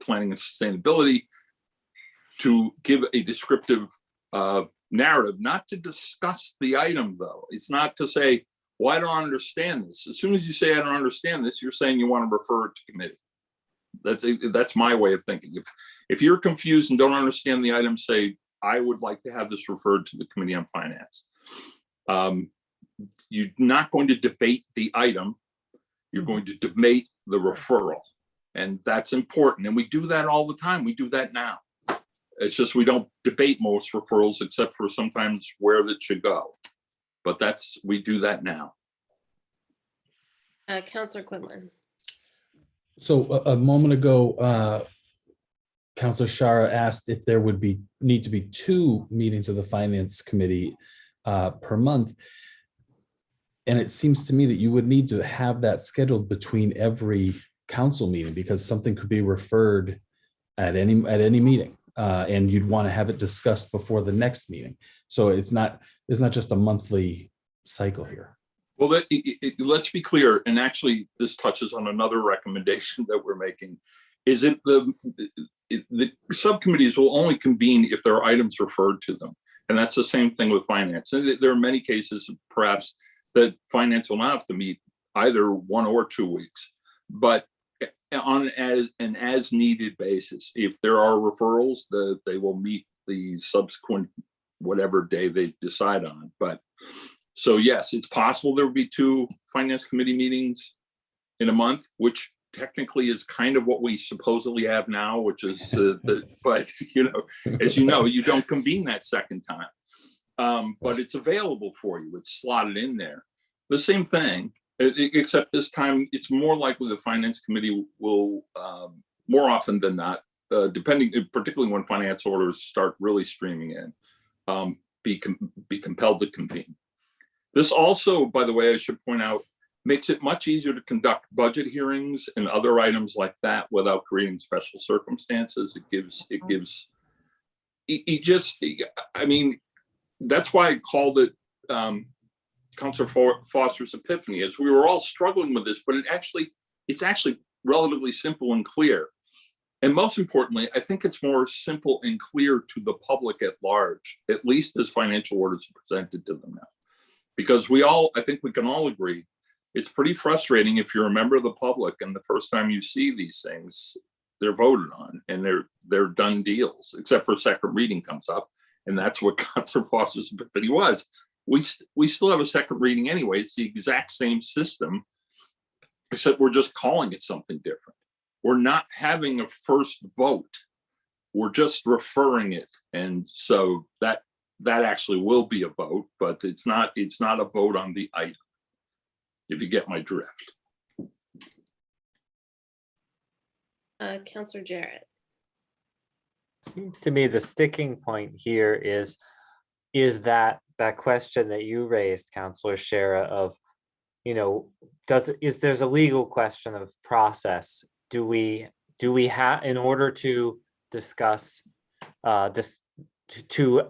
planning and sustainability to give a descriptive narrative, not to discuss the item though. It's not to say, well, I don't understand this. As soon as you say I don't understand this, you're saying you want to refer it to committee. That's my way of thinking. If you're confused and don't understand the item, say, I would like to have this referred to the Committee on Finance. You're not going to debate the item. You're going to debate the referral. And that's important. And we do that all the time. We do that now. It's just we don't debate most referrals except for sometimes where that should go. But we do that now. Counselor Quinlan. So a moment ago, Councilor Shara asked if there would need to be 2 meetings of the Finance Committee per month. And it seems to me that you would need to have that scheduled between every council meeting because something could be referred at any meeting. And you'd want to have it discussed before the next meeting. So it's not just a monthly cycle here. Well, let's be clear, and actually this touches on another recommendation that we're making, is the subcommittees will only convene if there are items referred to them. And that's the same thing with finance. And there are many cases, perhaps, that finance will not have to meet either 1 or 2 weeks, but on an as needed basis. If there are referrals, they will meet the subsequent whatever day they decide on. But so yes, it's possible there will be 2 finance committee meetings in a month, which technically is kind of what we supposedly have now, which is but as you know, you don't convene that second time. But it's available for you. It's slotted in there. The same thing, except this time it's more likely the finance committee will more often than not, particularly when finance orders start really streaming in, be compelled to convene. This also, by the way, I should point out, makes it much easier to conduct budget hearings and other items like that without creating special circumstances. I mean, that's why I called it Councilor Foster's epiphany, as we were all struggling with this, but it's actually relatively simple and clear. And most importantly, I think it's more simple and clear to the public at large, at least as financial orders are presented to them now. Because I think we can all agree, it's pretty frustrating if you're a member of the public and the first time you see these things, they're voted on and they're done deals, except for second reading comes up. And that's what Councilor Foster's epiphany was. We still have a second reading anyway. It's the exact same system, except we're just calling it something different. We're not having a first vote. We're just referring it. And so that actually will be a vote, but it's not a vote on the item. if you get my drift. Counselor Jarrett. Seems to me the sticking point here is that question that you raised, Counselor Shara, of, there's a legal question of process. Do we have, in order to discuss, to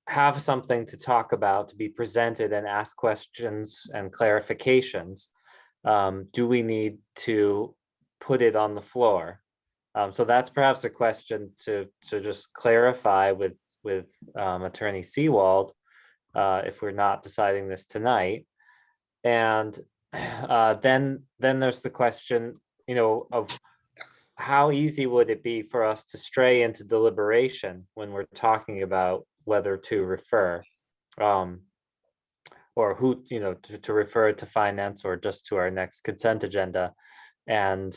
have something to talk about, to be presented and ask questions and clarifications, do we need to put it on the floor? So that's perhaps a question to just clarify with Attorney Seawald, if we're not deciding this tonight. And then there's the question, of how easy would it be for us to stray into deliberation when we're talking about whether to refer, or who, to refer to finance or just to our next consent agenda. And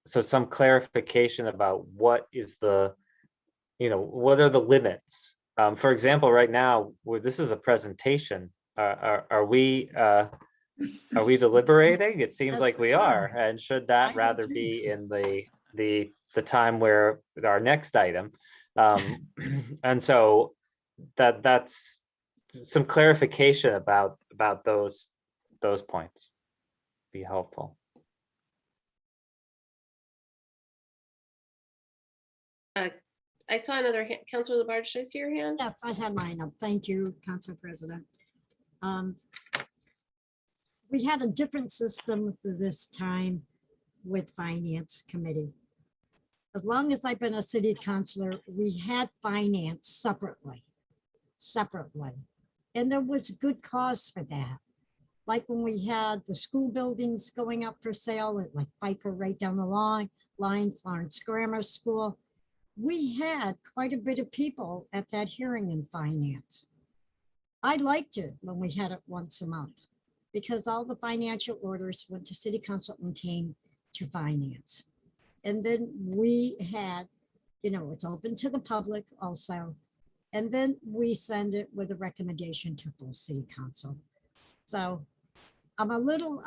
so some clarification about what is the, what are the limits? For example, right now, this is a presentation. Are we deliberating? It seems like we are. And should that rather be in the time where our next item? And so that's some clarification about those points be helpful. I saw another hand. Councilor Labarge, did I see your hand? Yes, I had mine up. Thank you, Council President. We had a different system this time with Finance Committee. As long as I've been a city councilor, we had finance separately. And there was good cause for that. Like when we had the school buildings going up for sale at like Pfeiffer right down the line, Florence Grammar School. We had quite a bit of people at that hearing in finance. I liked it when we had it once a month because all the financial orders went to city council and came to finance. And then we had, it's open to the public also. And then we send it with a recommendation to full city council. So I'm a little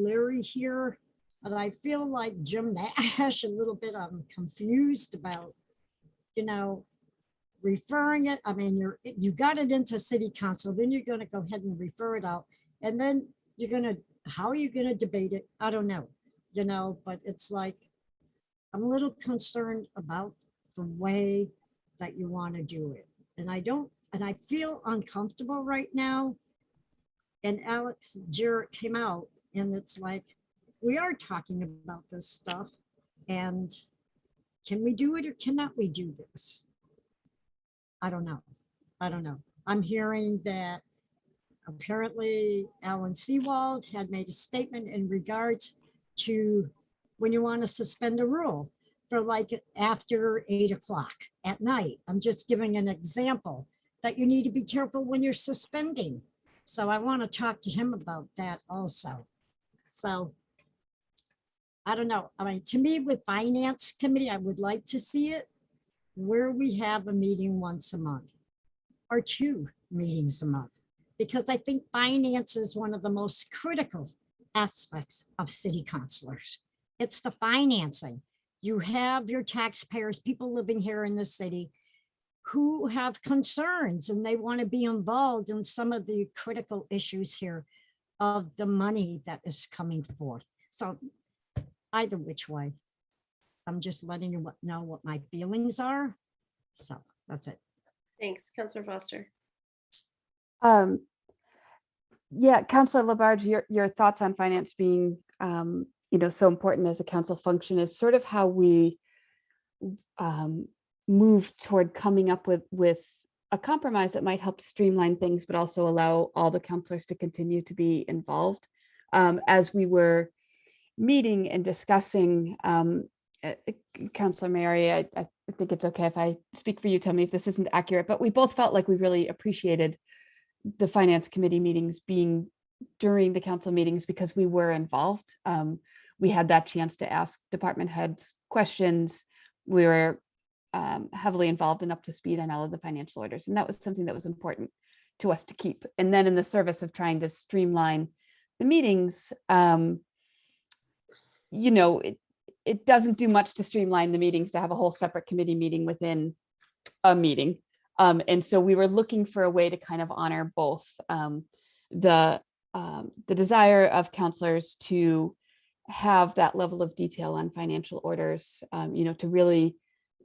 leery here, but I feel like Jim Nash a little bit. I'm confused about, referring it. I mean, you got it into city council, then you're going to go ahead and refer it out. And then how are you going to debate it? I don't know, but it's like, I'm a little concerned about the way that you want to do it. And I feel uncomfortable right now. And Alex Jarrett came out and it's like, we are talking about this stuff and can we do it or cannot we do this? I don't know. I'm hearing that apparently Alan Seawald had made a statement in regards to when you want to suspend a rule for like after 8 o'clock at night. I'm just giving an example that you need to be careful when you're suspending. So I want to talk to him about that also. So I don't know. I mean, to me with Finance Committee, I would like to see it where we have a meeting once a month or 2 meetings a month, because I think finance is one of the most critical aspects of city councilors. It's the financing. You have your taxpayers, people living here in the city who have concerns and they want to be involved in some of the critical issues here of the money that is coming forth. So either which way, I'm just letting you know what my feelings are. So that's it. Thanks, Councilor Foster. Yeah, Councilor Labarge, your thoughts on finance being, so important as a council function is sort of how we move toward coming up with a compromise that might help streamline things, but also allow all the councilors to continue to be involved. As we were meeting and discussing, Councilor Mary, I think it's okay if I speak for you, tell me if this isn't accurate, but we both felt like we really appreciated the Finance Committee meetings being during the council meetings because we were involved. We had that chance to ask department heads questions. We were heavily involved and up to speed on all of the financial orders. And that was something that was important to us to keep. And then in the service of trying to streamline the meetings, you know, it doesn't do much to streamline the meetings to have a whole separate committee meeting within a meeting. And so we were looking for a way to kind of honor both the desire of counselors to have that level of detail on financial orders, you know, to really,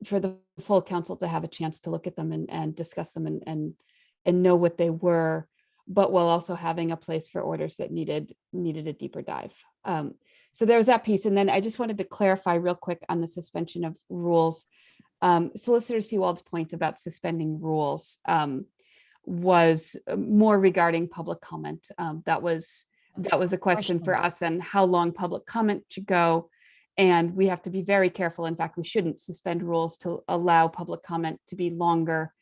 for the full council to have a chance to look at them and discuss them and know what they were, but while also having a place for orders that needed a deeper dive. So there was that piece. And then I just wanted to clarify real quick on the suspension of rules. Solicitor Seawald's point about suspending rules was more regarding public comment. That was a question for us and how long public comment should go. And we have to be very careful. In fact, we shouldn't suspend rules to allow public comment to be longer,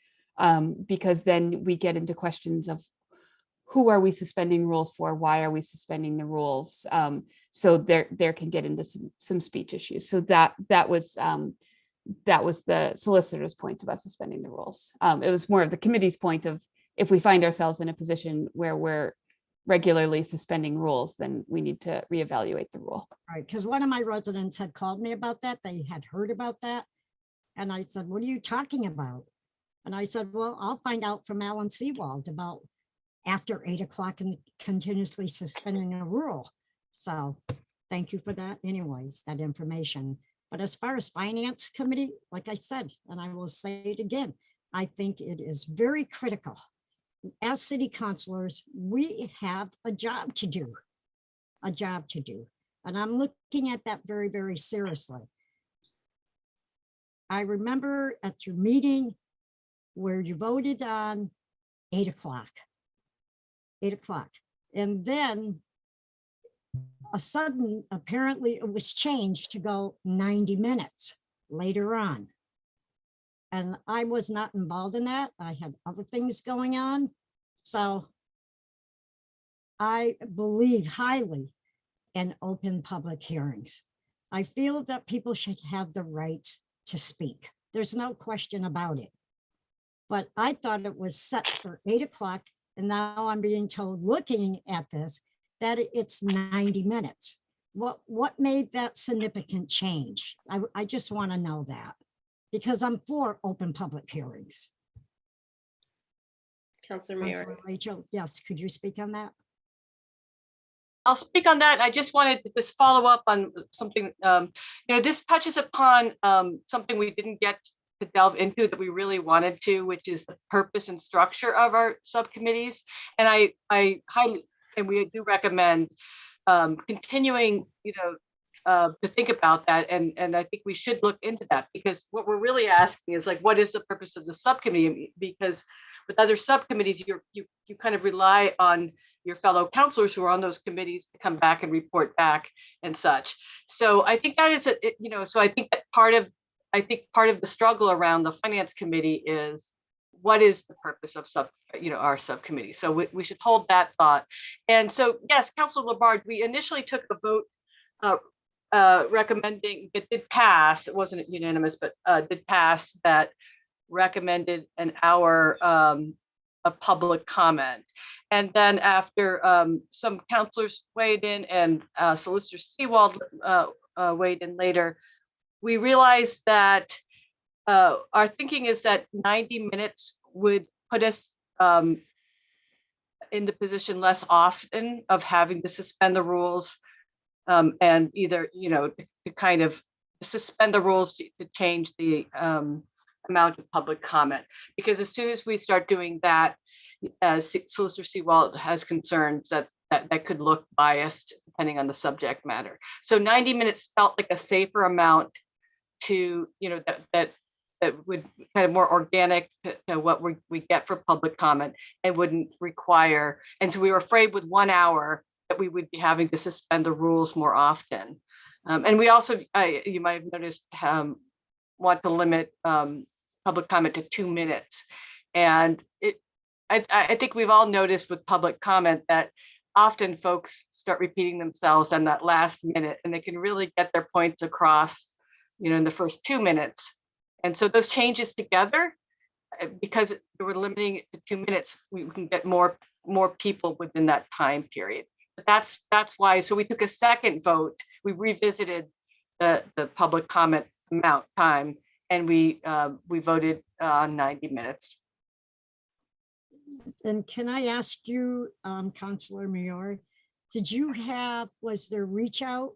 because then we get into questions of who are we suspending rules for? Why are we suspending the rules? So there can get into some speech issues. So that was the solicitor's point about suspending the rules. It was more of the committee's point of, if we find ourselves in a position where we're regularly suspending rules, then we need to reevaluate the rule. Right, because one of my residents had called me about that. They had heard about that. And I said, what are you talking about? And I said, well, I'll find out from Alan Seawald about after 8 o'clock and continuously suspending a rule. So thank you for that anyways, that information. But as far as finance committee, like I said, and I will say it again, I think it is very critical. As city councilors, we have a job to do, And I'm looking at that very, very seriously. I remember at your meeting where you voted on 8 o'clock. 8 o'clock. And then apparently it was changed to go 90 minutes later on. And I was not involved in that. I had other things going on. So I believe highly in open public hearings. I feel that people should have the rights to speak. There's no question about it. But I thought it was set for 8 o'clock. And now I'm being told, looking at this, that it's 90 minutes. What made that significant change? I just want to know that, because I'm for open public hearings. Councilor Mayor. Councilor Rachel, yes, could you speak on that? I'll speak on that. I just wanted to just follow up on something. This touches upon something we didn't get to delve into that we really wanted to, which is the purpose and structure of our subcommittees. And I highly, and we do recommend continuing, to think about that. And I think we should look into that, because what we're really asking is, like, what is the purpose of the subcommittee? Because with other subcommittees, you kind of rely on your fellow counselors who are on those committees to come back and report back and such. So I think that is so I think that part of the struggle around the finance committee is, what is the purpose of our subcommittee? So we should hold that thought. And so, yes, Councilor Labarge, we initially took a vote recommending, it did pass, it wasn't unanimous, but did pass, that recommended an hour of public comment. And then after some counselors weighed in and Solicitor Seawald weighed in later, we realized that our thinking is that 90 minutes would put us in the position less often of having to suspend the rules, and either, to kind of suspend the rules to change the amount of public comment. Because as soon as we start doing that, Solicitor Seawald has concerns that could look biased depending on the subject matter. So 90 minutes felt like a safer amount to, that would kind of more organic to what we get for public comment, and wouldn't require. And so we were afraid with 1 hour that we would be having to suspend the rules more often. And we also, you might have noticed, want to limit public comment to 2 minutes. And I think we've all noticed with public comment that often folks start repeating themselves in that last minute, and they can really get their points across, in the first 2 minutes. And so those changes together, because we're limiting it to 2 minutes, we can get more people within that time period. That's why, so we took a second vote. We revisited the public comment time, and we voted on 90 minutes. And can I ask you, Councilor Mayor, was there reach out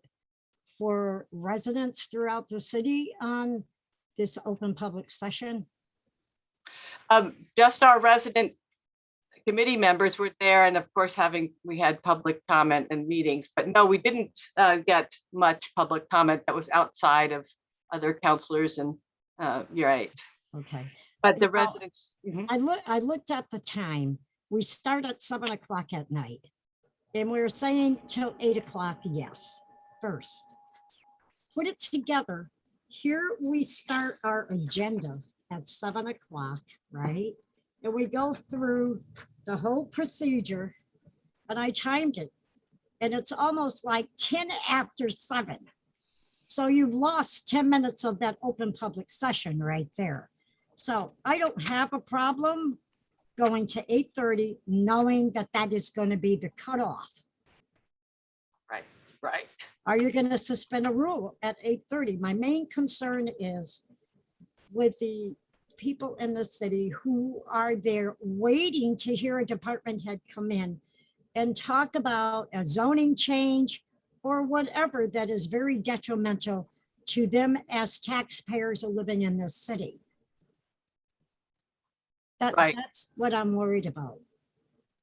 for residents throughout the city on this open public session? Just our resident committee members were there, and of course we had public comment and meetings, but no, we didn't get much public comment that was outside of other counselors, and you're right. Okay. But the Well, residents. I looked at the time. We start at 7 o'clock at night. And we were saying till 8 o'clock, yes, first. Put it together. Here we start our agenda at 7 o'clock, right? And we go through the whole procedure, and I timed it. And it's almost like 10 after 7. So you've lost 10 minutes of that open public session right there. So I don't have a problem going to 8:30, knowing that that is going to be the cutoff. Right. Are you going to suspend a rule at 8:30? My main concern is with the people in the city who are there waiting to hear a department head come in and talk about a zoning change or whatever that is very detrimental to them as taxpayers living in this city. That's what I'm worried about.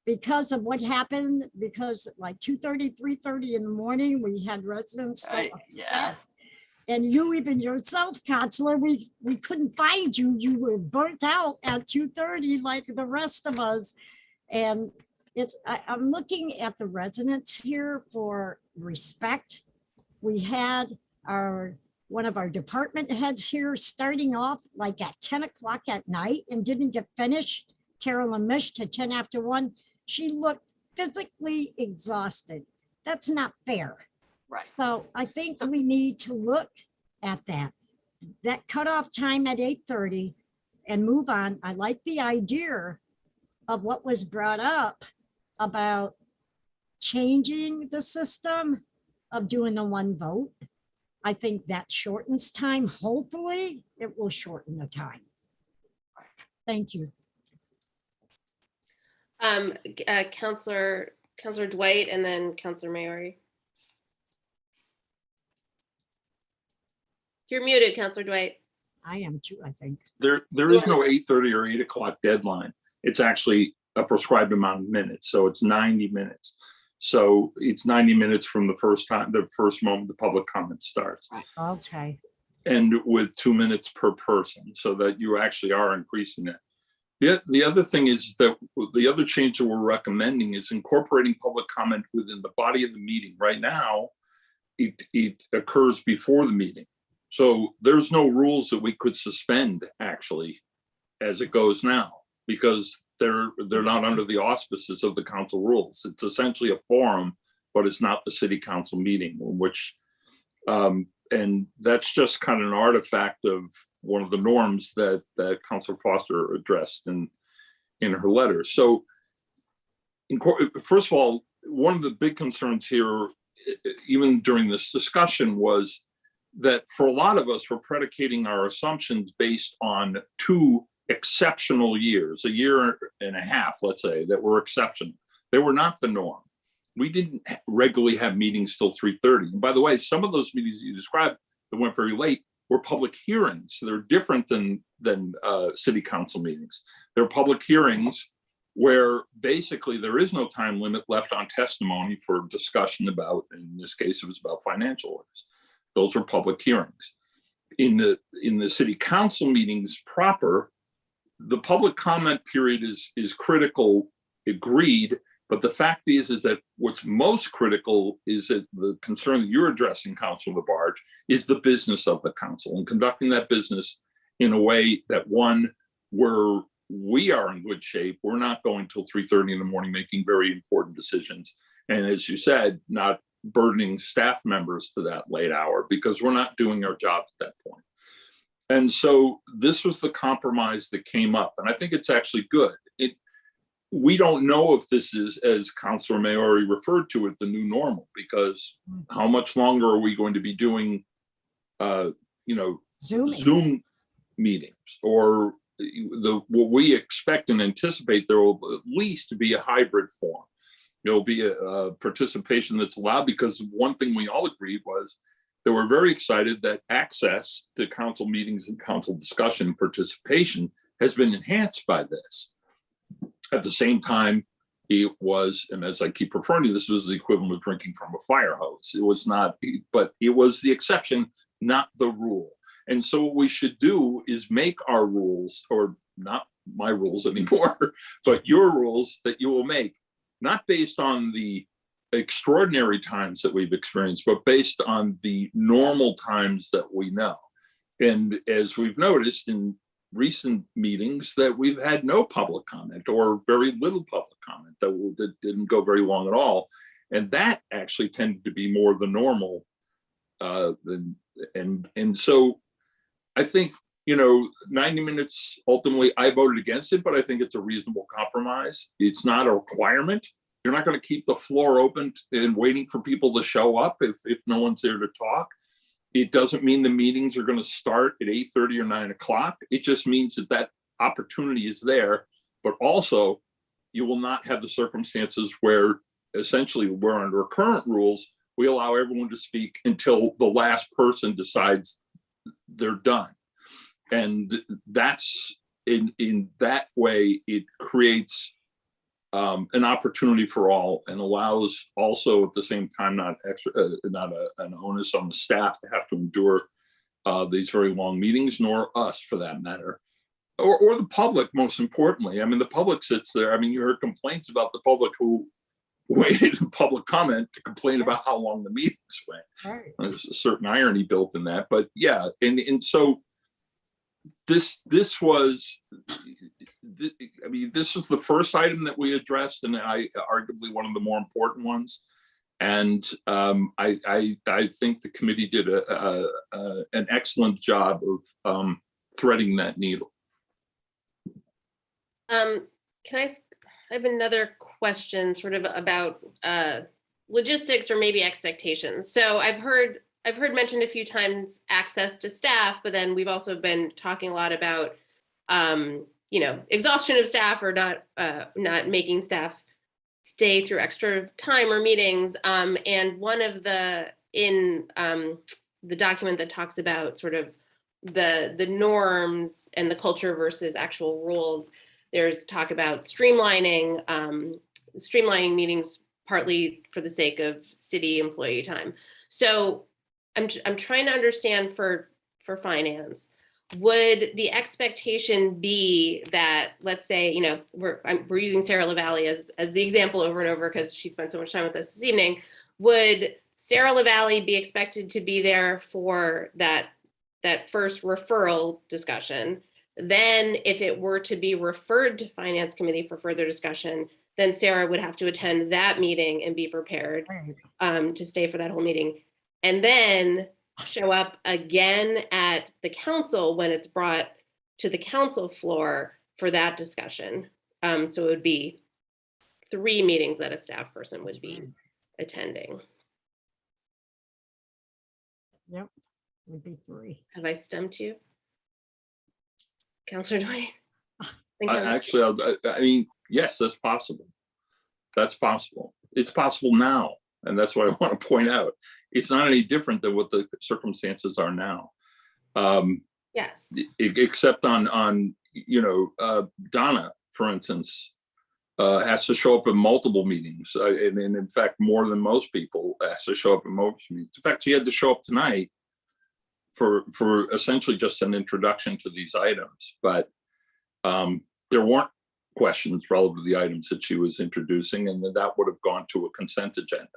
Because of what happened, because like 2:30, 3:30 in the morning, we had residents so upset. And you even yourself, Counselor, we couldn't find you. You were burnt out at 2:30 like the rest of us. And I'm looking at the residents here for respect. We had one of our department heads here starting off like at 10 o'clock at night and didn't get finished. Carolyn Mish to 10 after 1. She looked physically exhausted. That's not fair. Right. So I think we need to look at that cutoff time at 8:30 and move on. I like the idea of what was brought up about changing the system of doing the one vote. I think that shortens time. Hopefully it will shorten the time. Thank you. Counselor Dwight and then Counselor Maori. You're muted, Counselor Dwight. I am too, I think. There is no 8:30 or 8 o'clock deadline. It's actually a prescribed amount of minutes. So it's 90 minutes. So it's 90 minutes from the first moment the public comment starts. Okay. And with 2 minutes per person, so that you actually are increasing it. The other thing is that the other change that we're recommending is incorporating public comment within the body of the meeting. Right now, it occurs before the meeting. So there's no rules that we could suspend actually as it goes now, because they're not under the auspices of the council rules. It's essentially a forum, but it's not the city council meeting, which and that's just kind of an artifact of one of the norms that Councilor Foster addressed in her letter. So first of all, one of the big concerns here, even during this discussion, was that for a lot of us, we're predicating our assumptions based on 2 exceptional years, a year and a half, let's say, that were exceptional. They were not the norm. We didn't regularly have meetings till 3:30. And by the way, some of those meetings you described that went very late were public hearings. So they're different than city council meetings. They're public hearings where basically there is no time limit left on testimony for discussion about, in this case, it was about financial orders. Those were public hearings. In the city council meetings proper, the public comment period is critical, agreed. But the fact is that what's most critical is that the concern that you're addressing, Councilor Labarge, is the business of the council and conducting that business in a way that, one, where we are in good shape. We're not going till 3:30 in the morning making very important decisions. And as you said, not burdening staff members to that late hour, because we're not doing our job at that point. And so this was the compromise that came up. And I think it's actually good. we don't know if this is, as Councilor Maori referred to it, the new normal, because how much longer are we going to be doing, Zoom meetings, or what we expect and anticipate there will at least be a hybrid form. There'll be a participation that's allowed, because one thing we all agreed was that we're very excited that access to council meetings and council discussion participation has been enhanced by this. At the same time, it was, and as I keep referring to, this was the equivalent of drinking from a fire hose. It was not, but it was the exception, not the rule. And so what we should do is make our rules, or not my rules anymore, but your rules that you will make, not based on the extraordinary times that we've experienced, but based on the normal times that we know. And as we've noticed in recent meetings, that we've had no public comment, or very little public comment, that didn't go very long at all. And that actually tended to be more the normal. And so I think, 90 minutes, ultimately, I voted against it, but I think it's a reasonable compromise. It's not a requirement. You're not going to keep the floor open and waiting for people to show up if no one's there to talk. It doesn't mean the meetings are going to start at 8:30 or 9 o'clock. It just means that opportunity is there, but also you will not have the circumstances where essentially we're under current rules, we allow everyone to speak until the last person decides they're done. And that's in that way, it creates an opportunity for all, and allows also at the same time not an onus on the staff to have to endure these very long meetings, nor us for that matter, or the public. Most importantly, I mean, the public sits there. I mean, you heard complaints about the public who waited in public comment to complain about how long the meetings went. Right. There's a certain irony built in that, but yeah, and so this was. This was the first item that we addressed, and arguably one of the more important ones. And I think the committee did an excellent job of threading that needle. I have another question sort of about logistics, or maybe expectations. So I've heard mentioned a few times access to staff, but then we've also been talking a lot about exhaustion of staff, or not making staff stay through extra time or meetings. And one of in the document that talks about sort of the norms and the culture versus actual rules, there's talk about streamlining meetings, partly for the sake of city employee time. So I'm trying to understand for finance, would the expectation be that, let's say, we're using Sarah LaValle as the example over and over because she spent so much time with us this evening. Would Sarah LaValle be expected to be there for that first referral discussion? Then if it were to be referred to Finance Committee for further discussion, then Sarah would have to attend that meeting and be prepared to stay for that whole meeting. And then show up again at the council when it's brought to the council floor for that discussion. So it would be 3 meetings that a staff person would be attending. Yep, would be 3. Have I stumped you, Councilor Dwight? I mean, yes, that's possible. That's possible. It's possible now, and that's what I want to point out. It's not any different than what the circumstances are now. Yes. Except on Donna, for instance, has to show up in multiple meetings, and in fact, more than most people has to show up in most meetings. In fact, she had to show up tonight for essentially just an introduction to these items, but there weren't questions relative to the items that she was introducing, and that would have gone to a consent agenda.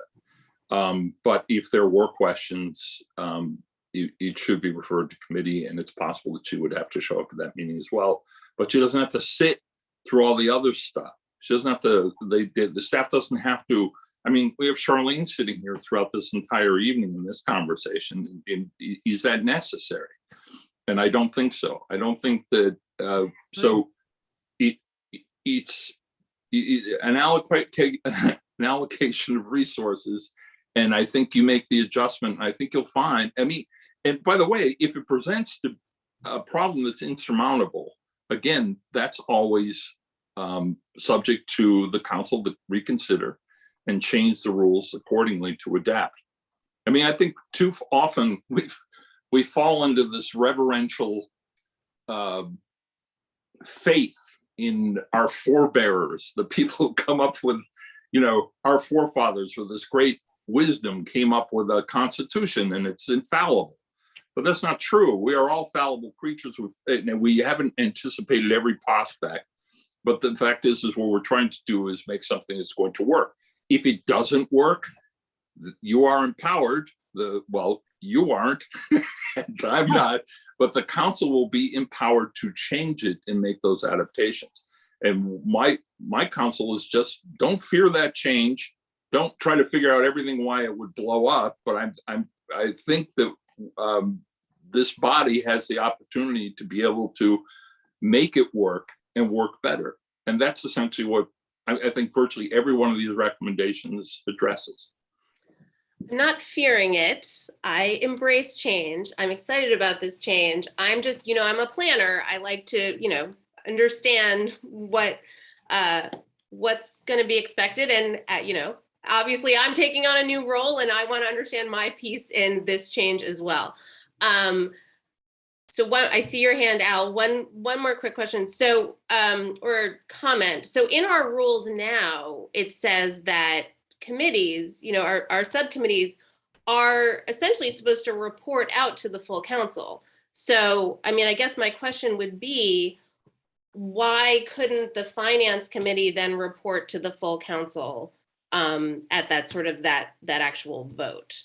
But if there were questions, it should be referred to committee, and it's possible that she would have to show up at that meeting as well. But she doesn't have to sit through all the other stuff. She doesn't have to, the staff doesn't have to. I mean, we have Charlene sitting here throughout this entire evening in this conversation. Is that necessary? And I don't think so. I don't think that, so it's an allocation of resources. And I think you make the adjustment. I think you'll find, I mean, and by the way, if it presents a problem that's insurmountable, again, that's always subject to the council to reconsider and change the rules accordingly to adapt. I mean, I think too often we fall into this reverential faith in our forebearers, the people who come up with, you know, our forefathers with this great wisdom came up with a constitution and it's infallible. But that's not true. We are all fallible creatures. And we haven't anticipated every prospect. But the fact is what we're trying to do is make something that's going to work. If it doesn't work, you are empowered. Well, you aren't, and I'm not, but the council will be empowered to change it and make those adaptations. And my counsel is just don't fear that change. Don't try to figure out everything why it would blow up. But I think that this body has the opportunity to be able to make it work and work better. And that's essentially what I think virtually every one of these recommendations addresses. I'm not fearing it. I embrace change. I'm excited about this change. I'm just, you know, I'm a planner. I like to, you know, understand what's going to be expected. And, you know, obviously I'm taking on a new role and I want to understand my piece in this change as well. So I see your hand, Al. One more quick question. So, or comment. So in our rules now, it says that committees, you know, our subcommittees are essentially supposed to report out to the full council. So, I mean, I guess my question would be, why couldn't the finance committee then report to the full council at that sort of that actual vote?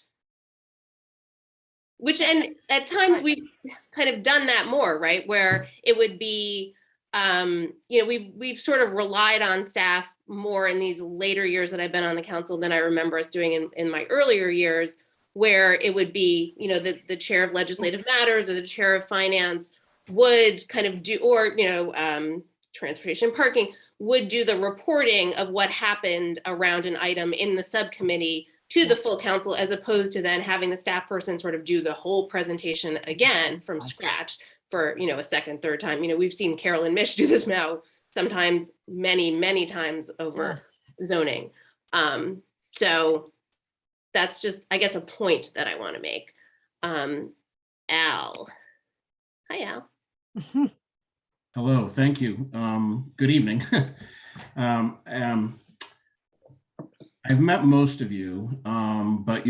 Which, and at times we've kind of done that more, right? Where it would be, you know, we've sort of relied on staff more in these later years that I've been on the council than I remember us doing in my earlier years, where it would be, you know, the chair of legislative matters or the chair of finance would kind of do, or, you know, transportation parking would do the reporting of what happened around an item in the subcommittee to the full council, as opposed to then having the staff person sort of do the whole presentation again from scratch for, you know, a second, third time. You know, we've seen Carolyn Mish do this now, sometimes many times over zoning. So that's just, I guess, a point that I want to make. Al. Hi, Al. Hello, thank you. Good evening. I've met most of you, but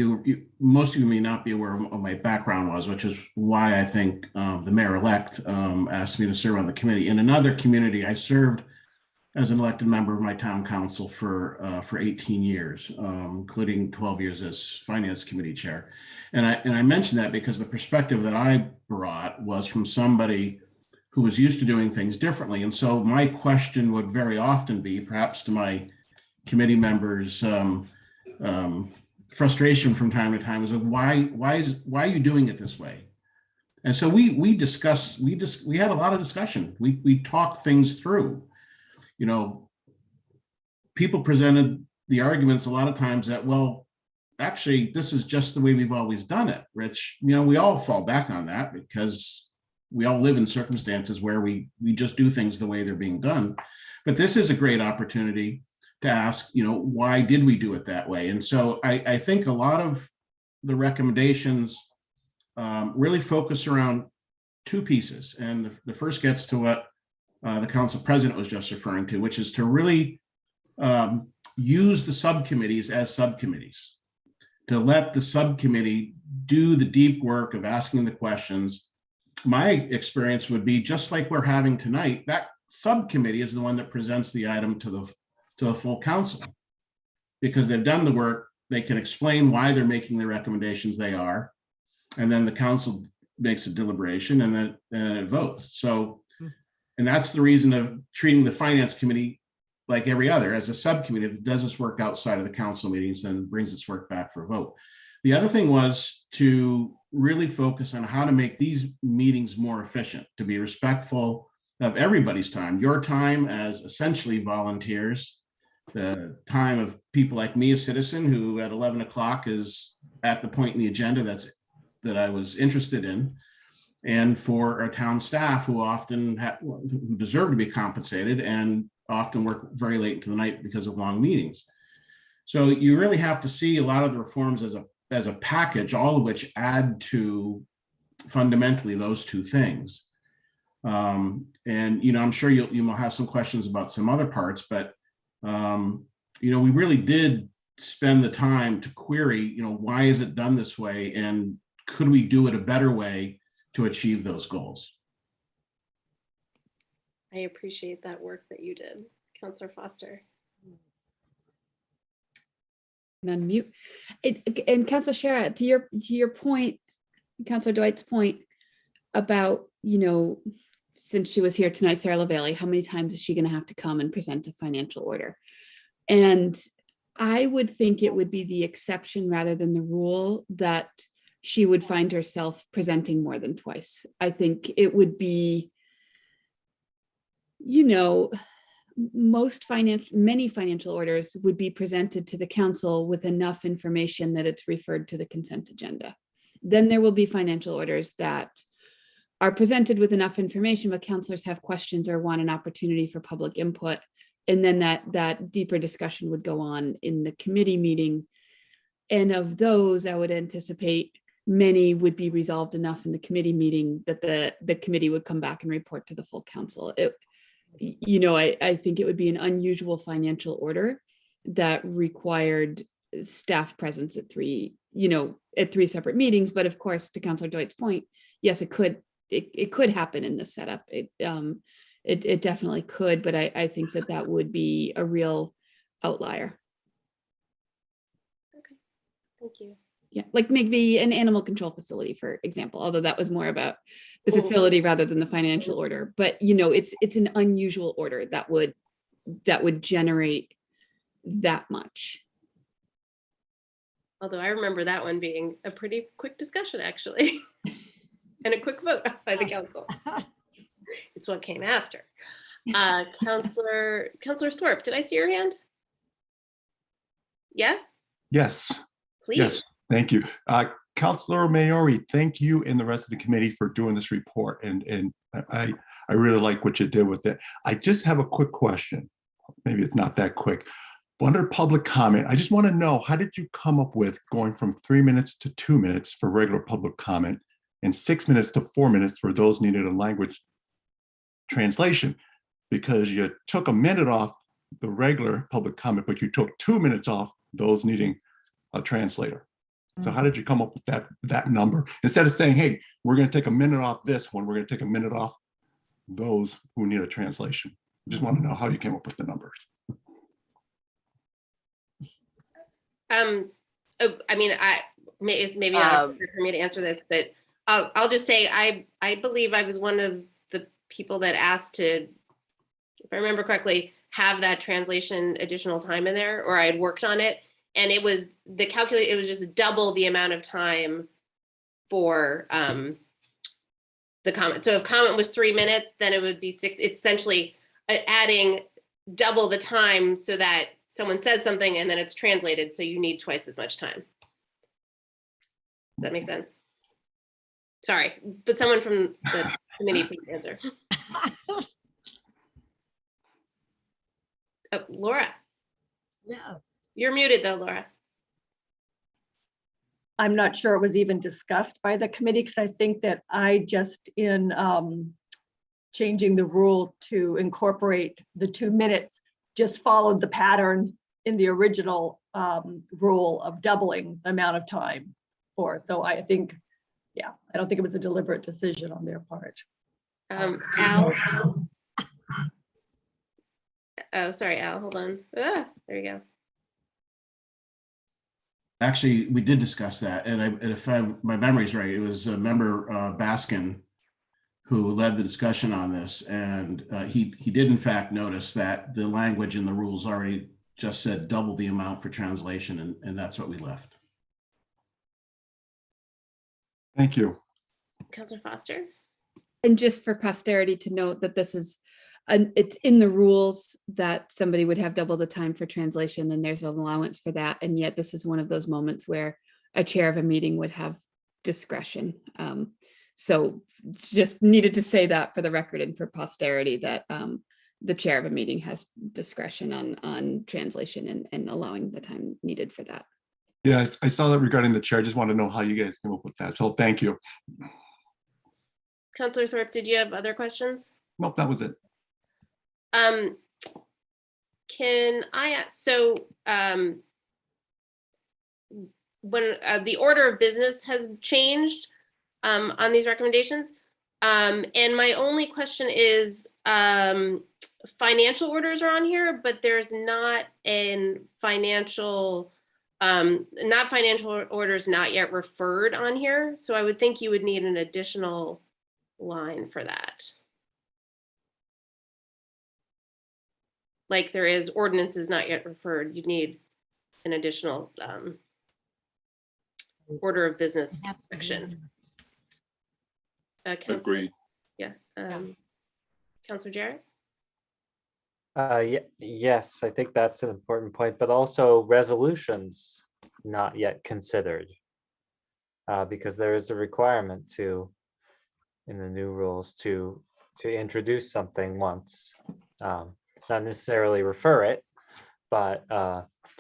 most of you may not be aware of what my background was, which is why I think the mayor-elect asked me to serve on the committee. In another community, I served as an elected member of my town council for 18 years, including 12 years as finance committee chair. And I mentioned that because the perspective that I brought was from somebody who was used to doing things differently. And so my question would very often be, perhaps to my committee members' frustration from time to time, is why are you doing it this way? And so we had a lot of discussion. We talked things through. You know, people presented the arguments a lot of times that, well, actually, this is just the way we've always done it, Rich. You know, we all fall back on that because we all live in circumstances where we just do things the way they're being done. But this is a great opportunity to ask, you know, why did we do it that way? And so I think a lot of the recommendations really focus around two pieces. And the first gets to what the council president was just referring to, which is to really use the subcommittees as subcommittees, to let the subcommittee do the deep work of asking the questions. My experience would be, just like we're having tonight, that subcommittee is the one that presents the item to the full council, because they've done the work. They can explain why they're making the recommendations they are, and then the council makes a deliberation and then it votes. So, and that's the reason of treating the finance committee like every other, as a subcommittee that does its work outside of the council meetings and brings its work back for a vote. The other thing was to really focus on how to make these meetings more efficient, to be respectful of everybody's time, your time as essentially volunteers, the time of people like me, a citizen who at 11 o'clock is at the point in the agenda that I was interested in. And for our town staff who often who deserve to be compensated and often work very late into the night because of long meetings. So you really have to see a lot of the reforms as a package, all of which add to fundamentally those two things. And, I'm sure you will have some questions about some other parts, but, we really did spend the time to query, why is it done this way? And could we do it a better way to achieve those goals? I appreciate that work that you did, Councillor Foster. And unmute. And Councillor Shara, to your point, Councillor Dwight's point about, since she was here tonight, Sarah LaValle, how many times is she going to have to come and present a financial order? And I would think it would be the exception rather than the rule that she would find herself presenting more than twice. I think it would be, many financial orders would be presented to the council with enough information that it's referred to the consent agenda. Then there will be financial orders that are presented with enough information, but councilors have questions or want an opportunity for public input. And then that deeper discussion would go on in the committee meeting. And of those, I would anticipate many would be resolved enough in the committee meeting that the committee would come back and report to the full council. I think it would be an unusual financial order that required staff presence at three separate meetings. But of course, to Councillor Dwight's point, yes, it could happen in this setup. It definitely could, but I think that would be a real outlier. Okay, thank you. Yeah, like maybe an animal control facility, for example, although that was more about the facility rather than the financial order. But it's an unusual order that would generate that much. Although I remember that one being a pretty quick discussion, actually, and a quick vote by the council. It's what came after. Councillor Thorpe, did I see your hand? Yes? Yes. Please. Yes, thank you. Councillor Maori, thank you and the rest of the committee for doing this report. And I really like what you did with it. I just have a quick question. Maybe it's not that quick. Under public comment, I just want to know, how did you come up with going from 3 minutes to 2 minutes for regular public comment and 6 minutes to 4 minutes for those needed a language translation? Because you took a minute off the regular public comment, but you took 2 minutes off those needing a translator. So how did you come up with that number? Instead of saying, hey, we're going to take a minute off this one, we're going to take a minute off those who need a translation. I just want to know how you came up with the numbers. Maybe not for me to answer this, but I'll just say I believe I was one of the people that asked to, if I remember correctly, have that translation additional time in there, or I had worked on it, and it was just double the amount of time for the comment. So if comment was 3 minutes, then it would be 6. It's essentially adding double the time so that someone says something and then it's translated, so you need twice as much time. Does that make sense? Sorry, but someone from the committee please answer. Oh, Laura. No. You're muted though, Laura. I'm not sure it was even discussed by the committee, because I think that I just in changing the rule to incorporate the 2 minutes just followed the pattern in the original rule of doubling the amount of time for. So I think, yeah, I don't think it was a deliberate decision on their part. Al. Oh, sorry, Al, hold on. There you go. Actually, we did discuss that, and if my memory is right, it was member Baskin who led the discussion on this, and he did in fact notice that the language in the rules already just said double the amount for translation, and that's what we left. Thank you. Councillor Foster. And just for posterity to note that this is it's in the rules that somebody would have double the time for translation, and there's an allowance for that. And yet this is one of those moments where a chair of a meeting would have discretion. So just needed to say that for the record and for posterity, that the chair of a meeting has discretion on translation and allowing the time needed for that. Yeah, I saw that regarding the chair. I just want to know how you guys came up with that. So thank you. Counselor Thorpe, did you have other questions? Nope, that was it. Can I ask, so when the order of business has changed on these recommendations, and my only question is, financial orders are on here, but there's not financial orders not yet referred on here. So I would think you would need an additional line for that. Like there is ordinances not yet referred, you'd need an additional order of business section. Agreed. Yeah. Counselor Jarrett? Yes, I think that's an important point, but also resolutions not yet considered. Because there is a requirement in the new rules to introduce something once. Not necessarily refer it, but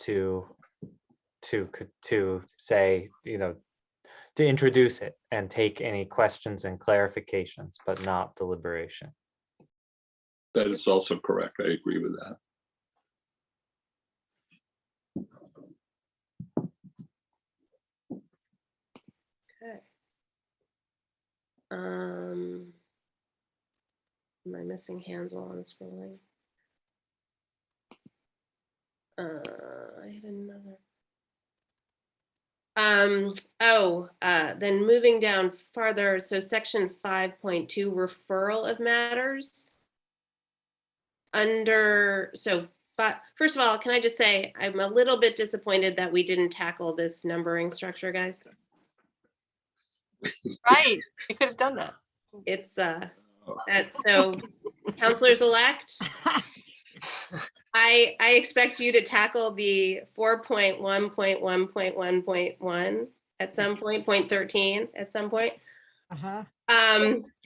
to say, to introduce it and take any questions and clarifications, but not deliberation. That is also correct. I agree with that. Okay. Am I missing hands while I'm scrolling? I had another. Then moving down farther, so section 5.2, referral of matters. First of all, can I just say, I'm a little bit disappointed that we didn't tackle this numbering structure, guys. Right, you could have done that. It's so counselors elect, I expect you to tackle the 4.1.1.1.1 at some point, 0.13 at some point.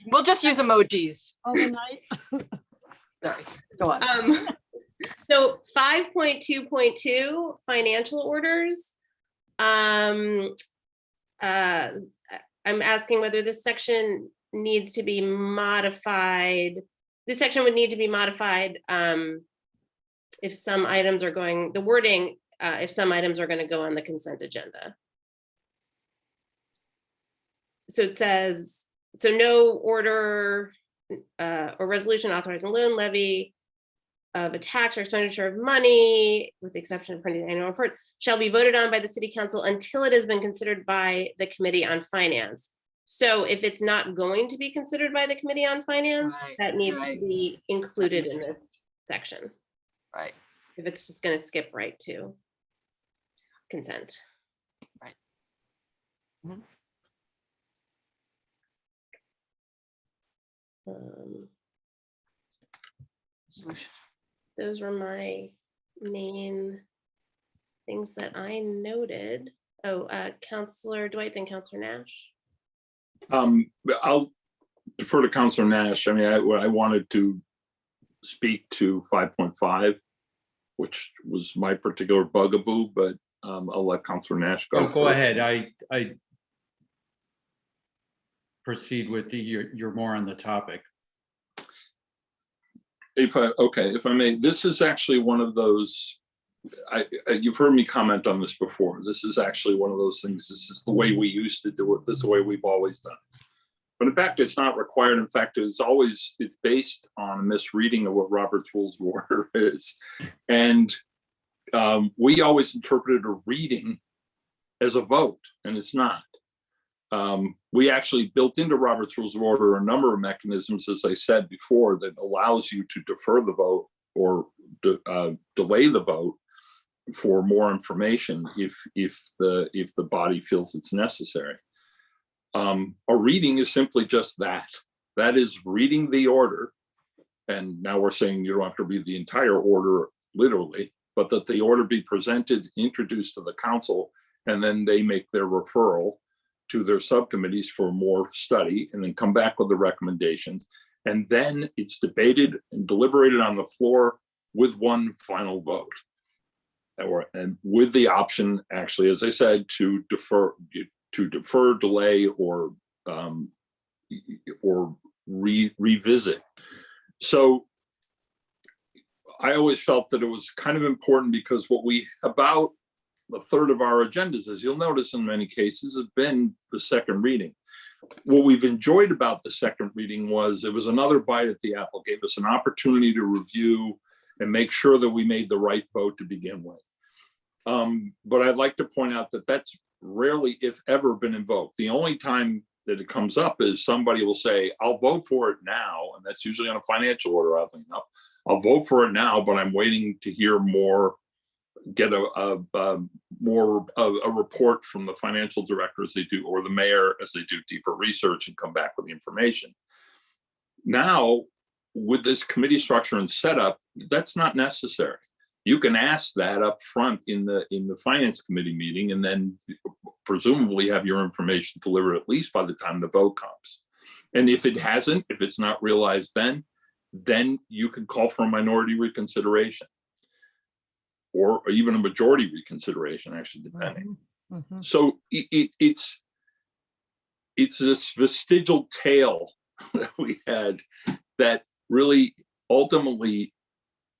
We'll just use emojis. Overnight. Sorry, go on. So 5.2.2 financial orders. I'm asking whether this section needs to be modified. This section would need to be modified if some items are going, the wording, if some items are going to go on the consent agenda. So it says, so no order or resolution authorizing loan, levy of a tax or expenditure of money, with the exception of printing the annual report, shall be voted on by the city council until it has been considered by the Committee on Finance. So if it's not going to be considered by the Committee on Finance, that needs to be included in this section. Right. If it's just going to skip right to consent. Right. Those were my main things that I noted. Oh, Councillor Dwight, then Councillor Nash. I'll defer to Councillor Nash. I mean, I wanted to speak to 5.5, which was my particular bugaboo, but I'll let Councillor Nash go. Go ahead. I proceed with you're more on the topic. If I may, this is actually one of those, you've heard me comment on this before. This is actually one of those things. This is the way we used to do it. This is the way we've always done it. But in fact, it's not required. In fact, it's based on a misreading of what Robert's Rules of Order is. And we always interpreted a reading as a vote, and it's not. We actually built into Robert's Rules of Order a number of mechanisms, as I said before, that allows you to defer the vote or delay the vote for more information if the body feels it's necessary. A reading is simply just that. That is reading the order And now we're saying you don't have to read the entire order literally, but that the order be presented, introduced to the council, and then they make their referral to their subcommittees for more study, and then come back with the recommendations. And then it's debated and deliberated on the floor with one final vote. And with the option, actually, as I said, to defer, delay, or revisit. So I always felt that it was kind of important, because about a third of our agendas, as you'll notice in many cases, have been the second reading. What we've enjoyed about the second reading was it was another bite at the apple, gave us an opportunity to review and make sure that we made the right vote to begin with. But I'd like to point out that that's rarely, if ever, been invoked. The only time that it comes up is somebody will say, I'll vote for it now. And that's usually on a financial order, oddly enough. I'll vote for it now, but I'm waiting to hear more, get a report from the financial director as they do, or the mayor as they do deeper research and come back with the information. Now, with this committee structure and setup, that's not necessary. You can ask that up front in the finance committee meeting, and then presumably have your information delivered at least by the time the vote comes. And if it hasn't, if it's not realized then you can call for a minority reconsideration, or even a majority reconsideration, actually, depending. So it's this vestigial tale that we had that really ultimately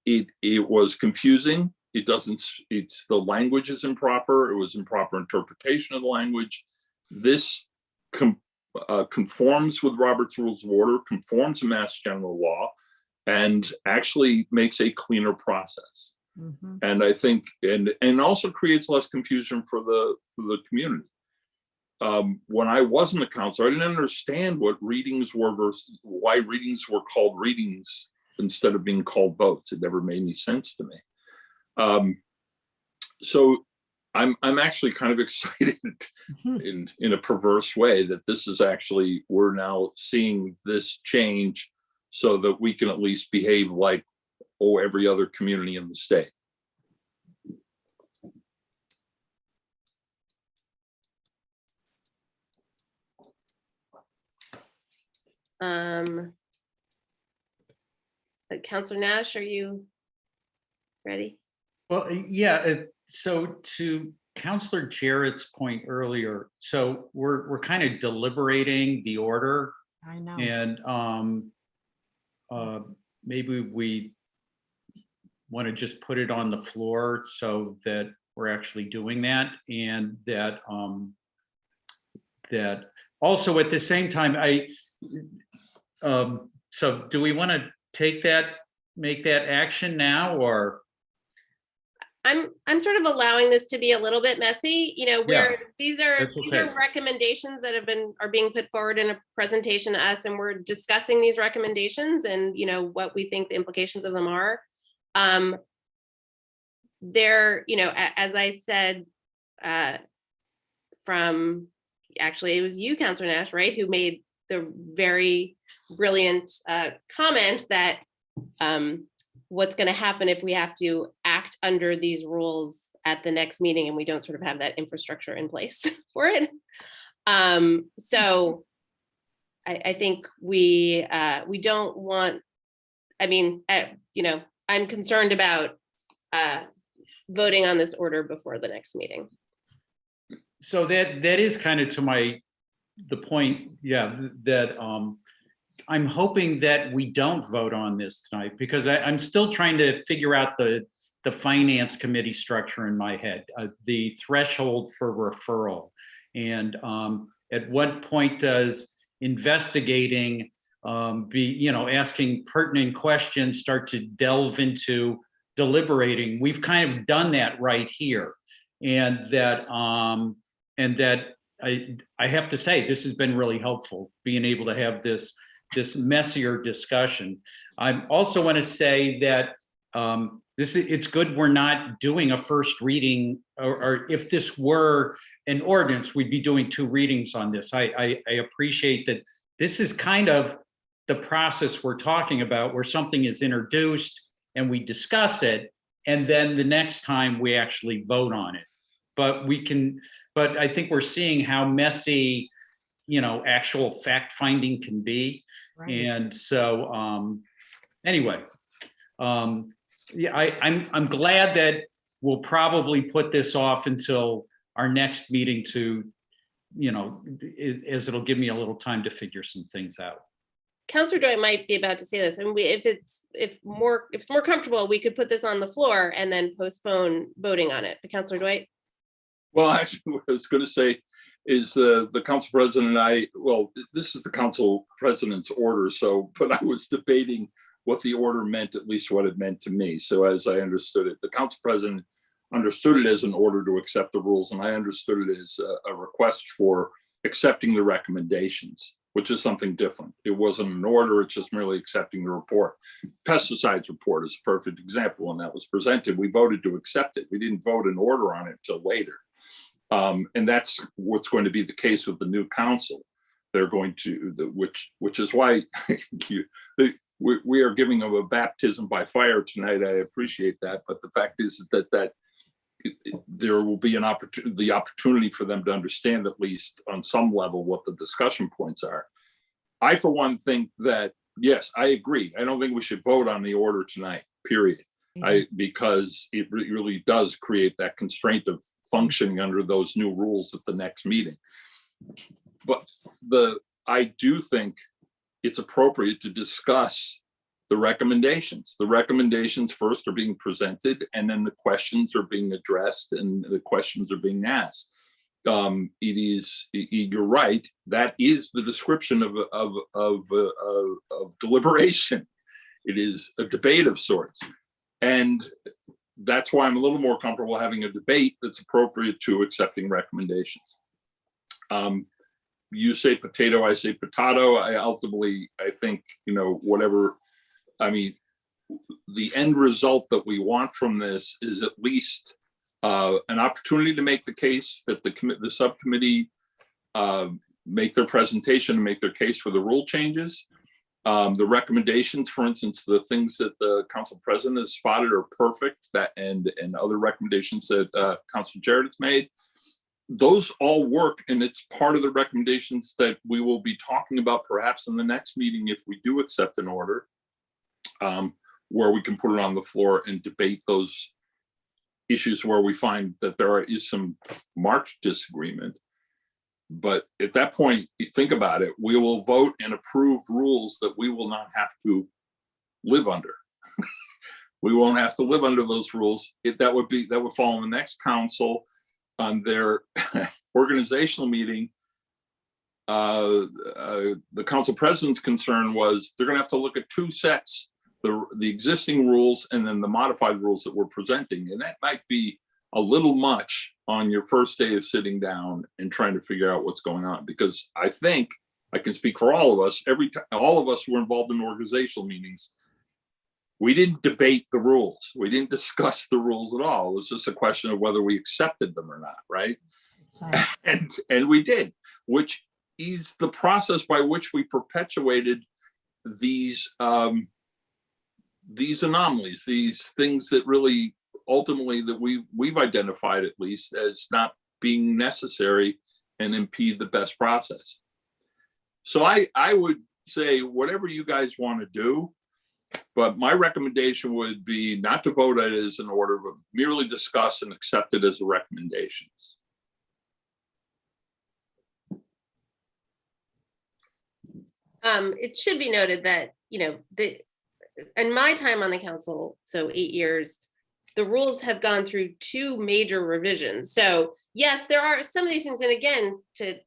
it was confusing. The language is improper. It was improper interpretation of the language. This conforms with Robert's Rules of Order, conforms to Mass General Law, and actually makes a cleaner process. And I think, and also creates less confusion for the community. When I wasn't a counselor, I didn't understand what readings were versus why readings were called readings instead of being called votes. It never made any sense to me. So I'm actually kind of excited in a perverse way that this is actually, we're now seeing this change so that we can at least behave like every other community in the state. Councilor Nash, are you ready? Well, yeah, so to Councilor Jarrett's point earlier, so we're kind of deliberating the order. I know. And maybe we want to just put it on the floor so that we're actually doing that, and that that also at the same time, so do we want to make that action now, or? I'm sort of allowing this to be a little bit messy, where these are recommendations that are being put forward in a presentation to us, and we're discussing these recommendations and what we think the implications of them are. They're, as I said, from actually it was you, Councilor Nash, right, who made the very brilliant comment that what's going to happen if we have to act under these rules at the next meeting and we don't sort of have that infrastructure in place for it. So I think we don't want, I'm concerned about voting on this order before the next meeting. So that is kind of to the point, that I'm hoping that we don't vote on this tonight, because I'm still trying to figure out the finance committee structure in my head, the threshold for referral. And at what point does investigating asking pertinent questions start to delve into deliberating? We've kind of done that right here. And that I have to say, this has been really helpful, being able to have this messier discussion. I also want to say that it's good we're not doing a first reading, or if this were an ordinance, we'd be doing 2 readings on this. I appreciate that this is kind of the process we're talking about, where something is introduced and we discuss it, and then the next time we actually vote on it. But I think we're seeing how messy, actual fact finding can be. Right. And so, anyway, yeah, I'm glad that we'll probably put this off until our next meeting to, as it'll give me a little time to figure some things out. Councilor Dwight might be about to say this, and if it's more comfortable, we could put this on the floor and then postpone voting on it. But Councilor Dwight? Well, actually, what I was going to say is the council president and I, well, this is the council president's order. So, but I was debating what the order meant, at least what it meant to me. So as I understood it, the council president understood it as an order to accept the rules, and I understood it as a request for accepting the recommendations, which is something different. It wasn't an order, it's just merely accepting the report. Pesticides report is a perfect example, and that was presented. We voted to accept it. We didn't vote an order on it until later. And that's what's going to be the case with the new council. They're going to, which is why we are giving them a baptism by fire tonight. I appreciate that, but the fact is that there will be the opportunity for them to understand, at least on some level, what the discussion points are. I, for one, think that, yes, I agree. I don't think we should vote on the order tonight, period. Because it really does create that constraint of functioning under those new rules at the next meeting. But I do think it's appropriate to discuss the recommendations. The recommendations first are being presented, and then the questions are being addressed and the questions are being asked. You're right. That is the description of deliberation. It is a debate of sorts. And that's why I'm a little more comfortable having a debate that's appropriate to accepting recommendations. You say potato, I say potato. I think, whatever, the end result that we want from this is at least an opportunity to make the case that the subcommittee make their presentation and make their case for the rule changes. The recommendations, for instance, the things that the council president has spotted are perfect, and other recommendations that Councilor Jarrett has made. Those all work, and it's part of the recommendations that we will be talking about perhaps in the next meeting if we do accept an order, where we can put it on the floor and debate those issues where we find that there is some marked disagreement. But at that point, think about it, we will vote and approve rules that we will not have to live under. We won't have to live under those rules. That would fall on the next council on their organizational meeting. The council president's concern was they're going to have to look at two sets, the existing rules and then the modified rules that we're presenting. And that might be a little much on your first day of sitting down and trying to figure out what's going on. Because I think I can speak for all of us, all of us who were involved in organizational meetings, we didn't debate the rules. We didn't discuss the rules at all. It was just a question of whether we accepted them or not, right? And we did, which is the process by which we perpetuated these anomalies, these things that really ultimately that we've identified at least as not being necessary and impede the best process. So I would say whatever you guys want to do, but my recommendation would be not to vote it as an order, but merely discuss and accept it as recommendations. It should be noted that, in my time on the council, so 8 years, the rules have gone through 2 major revisions. So yes, there are some of these things, and again, to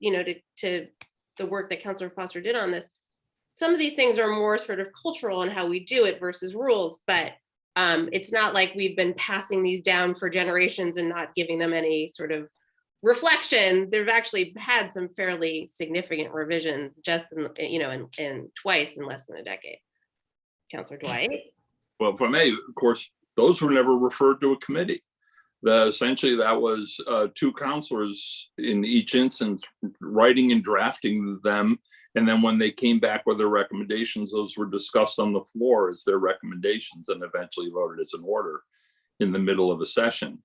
the work that Councilor Foster did on this, some of these things are more sort of cultural in how we do it versus rules, but it's not like we've been passing these down for generations and not giving them any sort of reflection. They've actually had some fairly significant revisions just in twice in less than a decade. Councilor Dwight? Well, if I may, of course, those were never referred to a committee. Essentially, that was 2 councilors in each instance writing and drafting them And then when they came back with their recommendations, those were discussed on the floor as their recommendations and eventually voted as an order in the middle of a session.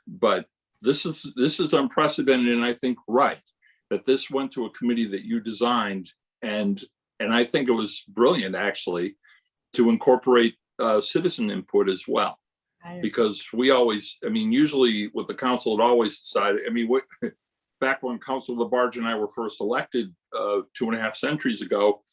But this is unprecedented, and I think right that this went to a committee that you designed, and I think it was brilliant actually to incorporate citizen input as well, because we always, I mean, usually with the council, it always decided. I mean, back when Councilor Labarge and I were first elected 2.5 centuries ago,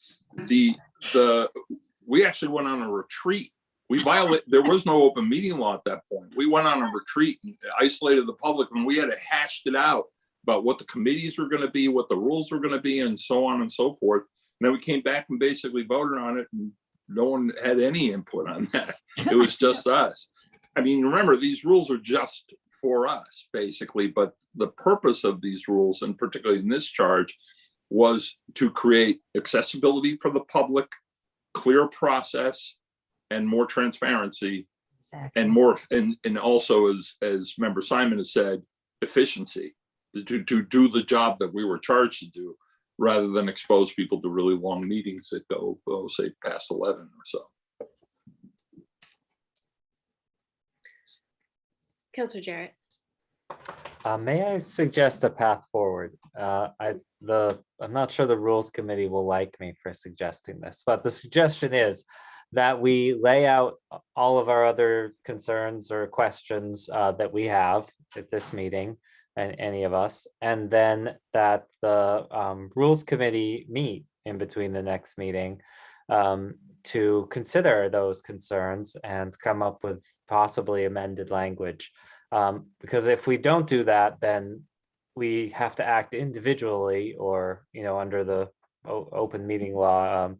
we actually went on a retreat. There was no open meeting law at that point. We went on a retreat and isolated the public, and we had to hash it out about what the committees were going to be, what the rules were going to be, and so on and so forth. And then we came back and basically voted on it, and no one had any input on that. It was just us. I mean, remember, these rules are just for us, basically, but the purpose of these rules, and particularly in this charge, was to create accessibility for the public, clear process, and more transparency, and more, and also, as Member Simon has said, efficiency, to do the job that we were charged to do, rather than expose people to really long meetings that go, say, past 11 or so. Councilor Jarrett. May I suggest a path forward? I'm not sure the Rules Committee will like me for suggesting this, but the suggestion is that we lay out all of our other concerns or questions that we have at this meeting, and any of us, and then that the Rules Committee meet in between the next meeting to consider those concerns and come up with possibly amended language. Because if we don't do that, then we have to act individually, or under the open meeting law,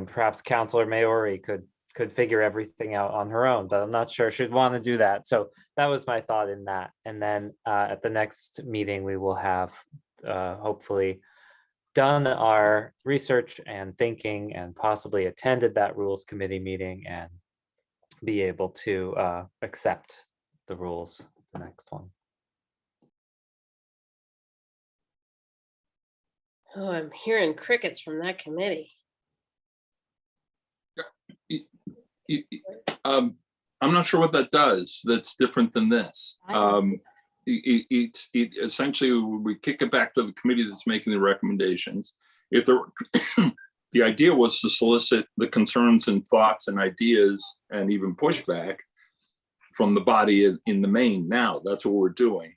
perhaps Councilor Maori could figure everything out on her own, but I'm not sure she'd want to do that. So that was my thought in that. And then at the next meeting, we will have hopefully done our research and thinking, and possibly attended that Rules Committee meeting, and be able to accept the rules, the next one. Oh, I'm hearing crickets from that committee. I'm not sure what that does. That's different than this. It essentially, we kick it back to the committee that's making the recommendations. If there, the idea was to solicit the concerns and thoughts and ideas and even pushback from the body in the main. Now that's what we're doing,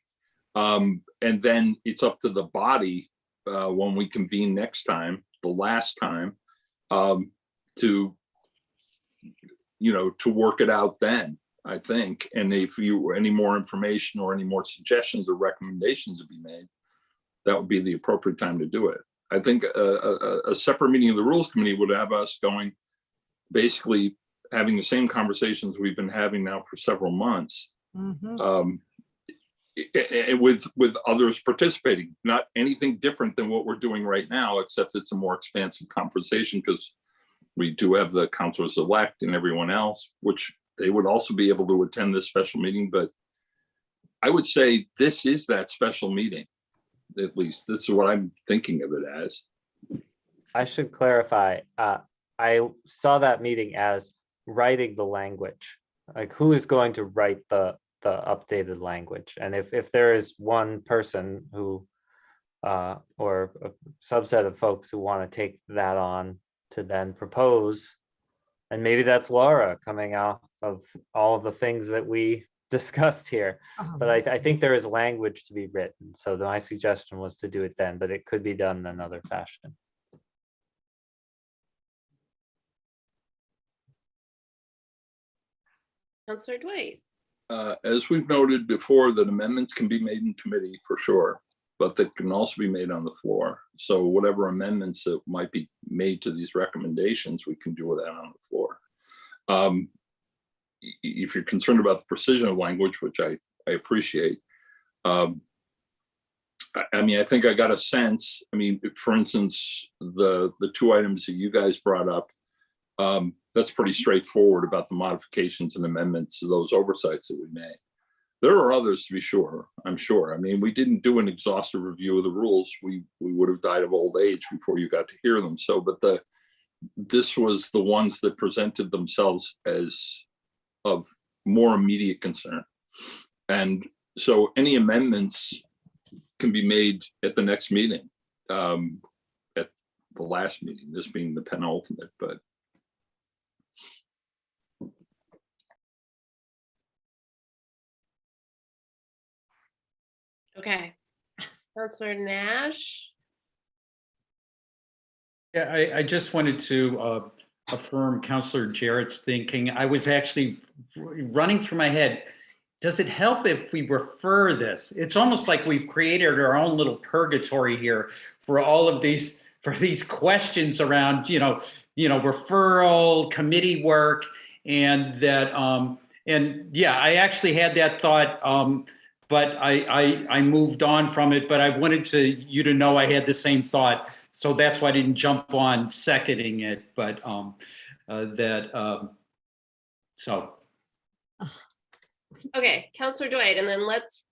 and then it's up to the body when we convene next time, the last time, to work it out then, I think. And if you any more information or any more suggestions or recommendations to be made, that would be the appropriate time to do it. I think a separate meeting of the Rules Committee would have us going, basically having the same conversations we've been having now for several months, with others participating. Not anything different than what we're doing right now, except it's a more expansive conversation, because we do have the councilors elect and everyone else, which they would also be able to attend this special meeting. But I would say this is that special meeting. At least this is what I'm thinking of it as. I should clarify. I saw that meeting as writing the language. Like, who is going to write the updated language? And if there is one person who, or a subset of folks who want to take that on to then propose, and maybe that's Laura coming off of all of the things that we discussed here. But I think there is language to be written. So my suggestion was to do it then, but it could be done in another fashion. Councilor Dwight. As we've noted before, that amendments can be made in committee for sure, but that can also be made on the floor. So whatever amendments that might be made to these recommendations, we can do that on the floor. If you're concerned about the precision of language, which I appreciate, I mean, I think I got a sense. I mean, for instance, the two items that you guys brought up, that's pretty straightforward about the modifications and amendments to those oversights that we made. There are others to be sure, I'm sure. I mean, we didn't do an exhaustive review of the rules. We would have died of old age before you got to hear them. So, but this was the ones that presented themselves as of more immediate concern. And so any amendments can be made at the next meeting, at the last meeting, this being the penultimate, but. Okay. Councilor Nash? Yeah, I just wanted to affirm Counselor Jarrett's thinking. I was actually running through my head. Does it help if we refer this? It's almost like we've created our own little purgatory here for all of these, for these questions around, referral, committee work, and that, and yeah, I actually had that thought, but I moved on from it, but I wanted you to know I had the same thought. So that's why I didn't jump on seconding it, but so. Okay, Counselor Dwight, and then let's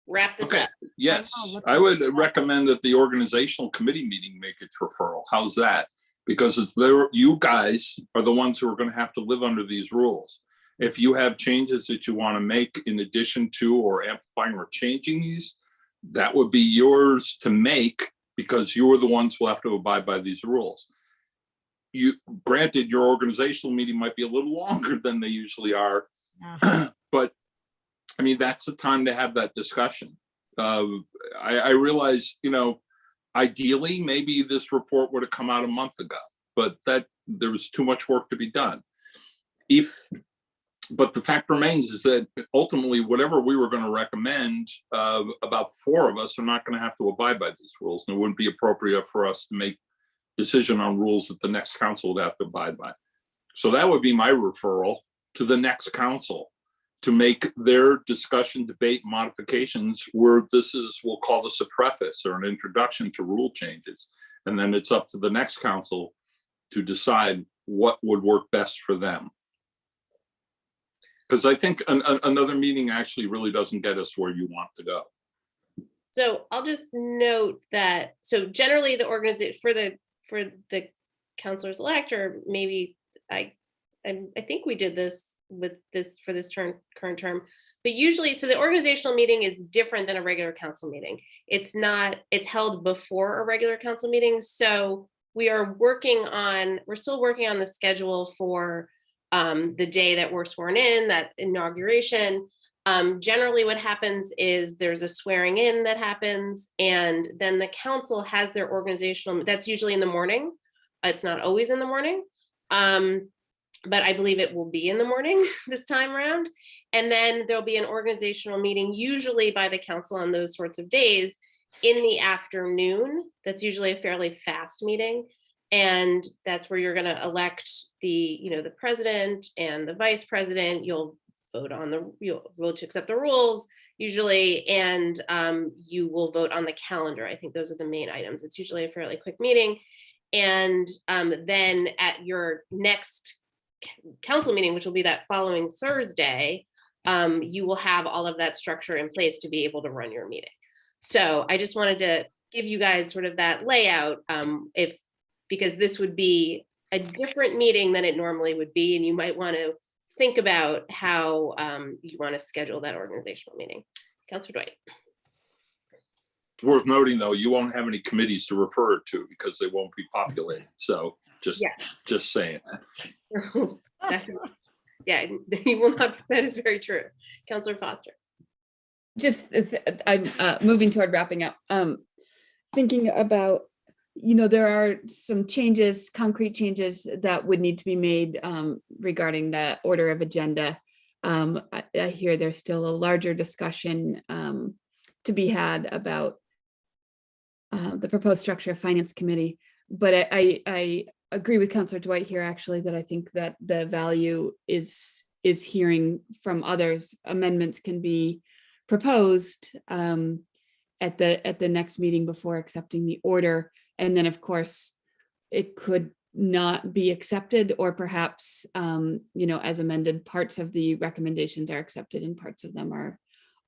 wrap this Okay, up. yes, I would recommend that the organizational committee meeting make its referral. How's that? Because it's there, you guys are the ones who are going to have to live under these rules. If you have changes that you want to make in addition to or amplifying or changing these, that would be yours to make because you're the ones who will have to abide by these rules. Granted, your organizational meeting might be a little longer than they usually are, but I mean, that's the time to have that discussion. I realize, ideally, maybe this report would have come out a month ago, but there was too much work to be done. But the fact remains is that ultimately, whatever we were going to recommend, about 4 of us are not going to have to abide by these rules. And it wouldn't be appropriate for us to make decision on rules that the next council would have to abide by. So that would be my referral to the next council to make their discussion, debate, modifications where we'll call this a preface or an introduction to rule changes. And then it's up to the next council to decide what would work best for them. Because I think another meeting actually really doesn't get us where you want to go. So I'll just note that, so generally the organization for the counselors elect, or maybe I think we did this with this for this current term, but usually, so the organizational meeting is different than a regular council meeting. It's held before a regular council meeting. So we're still working on the schedule for the day that we're sworn in, that inauguration. Generally what happens is there's a swearing in that happens, and then the council has their organizational, that's usually in the morning. It's not always in the morning. But I believe it will be in the morning this time around. And then there'll be an organizational meeting, usually by the council on those sorts of days, in the afternoon. That's usually a fairly fast meeting. And that's where you're going to elect the president and the vice president. You'll vote to accept the rules usually, and you will vote on the calendar. I think those are the main items. It's usually a fairly quick meeting. And then at your next council meeting, which will be that following Thursday, you will have all of that structure in place to be able to run your meeting. So I just wanted to give you guys sort of that layout, because this would be a different meeting than it normally would be, and you might want to think about how you want to schedule that organizational meeting. Councilor Dwight. It's worth noting, though, you won't have any committees to refer it to because they won't be populated. So just saying. Yeah, you will not. That is very true. Councilor Foster. Just, I'm moving toward wrapping up. Thinking about, there are some changes, concrete changes that would need to be made regarding the order of agenda. I hear there's still a larger discussion to be had about the proposed structure of Finance Committee. But I agree with Councilor Dwight here, actually, that I think that the value is hearing from others. Amendments can be proposed at the next meeting before accepting the order. And then, of course, it could not be accepted, or perhaps, as amended, parts of the recommendations are accepted and parts of them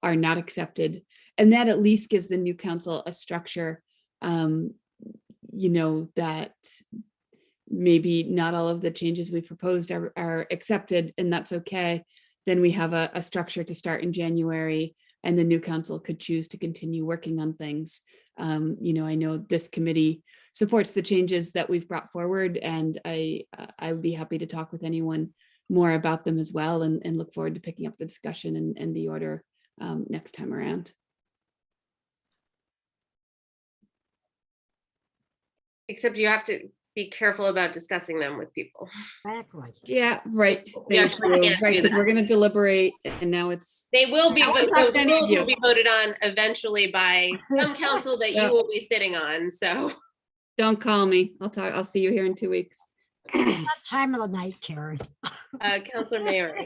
are not accepted. And that at least gives the new council a structure, you know, that maybe not all of the changes we proposed are accepted, and that's okay. Then we have a structure to start in January, and the new council could choose to continue working on things. You know, I know this committee supports the changes that we've brought forward, and I would be happy to talk with anyone more about them as well, and look forward to picking up the discussion and the order next time around. Except you have to be careful about discussing them with people. Exactly. Yeah, right. Yeah, Thank we you. can't Right, do because that. we're going to deliberate, and now it's. They will be, I won't the talk to any of rules you. will be voted on eventually by some council that Yeah. you will be sitting on, so. Don't call me. I'll see you here in 2 weeks. What time of the night, Karen? Councilor Mayor.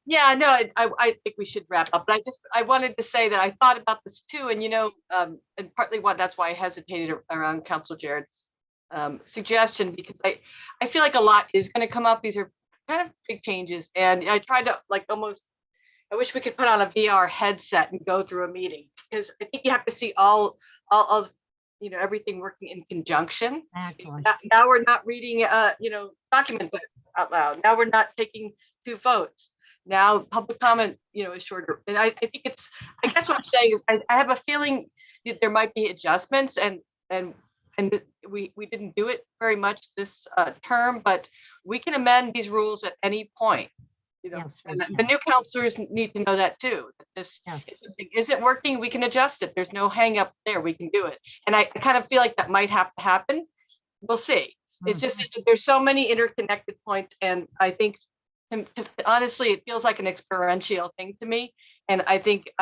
Yeah, no, I think we should wrap up, but I wanted to say that I thought about this too, and you know, and partly that's why I hesitated around Council Jared's suggestion, because I feel like a lot is going to come up. These are kind of big changes, and I tried to like almost, I wish we could put on a VR headset and go through a meeting, because I think you have to see all of, you know, everything working in conjunction. Exactly. Now we're not reading you know, documents out loud. Now we're not taking 2 votes. Now public comment, you know, is shorter. And I think it's, I guess what I'm saying is I have a feeling that there might be adjustments, and we didn't do it very much this term, but we can amend these rules at any point. You know, Yes, we and can. the new counselors need to know that too. That this isn't working, we can adjust it. There's no hang up there. We can do it. And I kind of feel like that might have to happen. We'll see. It's just that there's so many interconnected points, and I think honestly, it feels like an experiential thing to me. And I think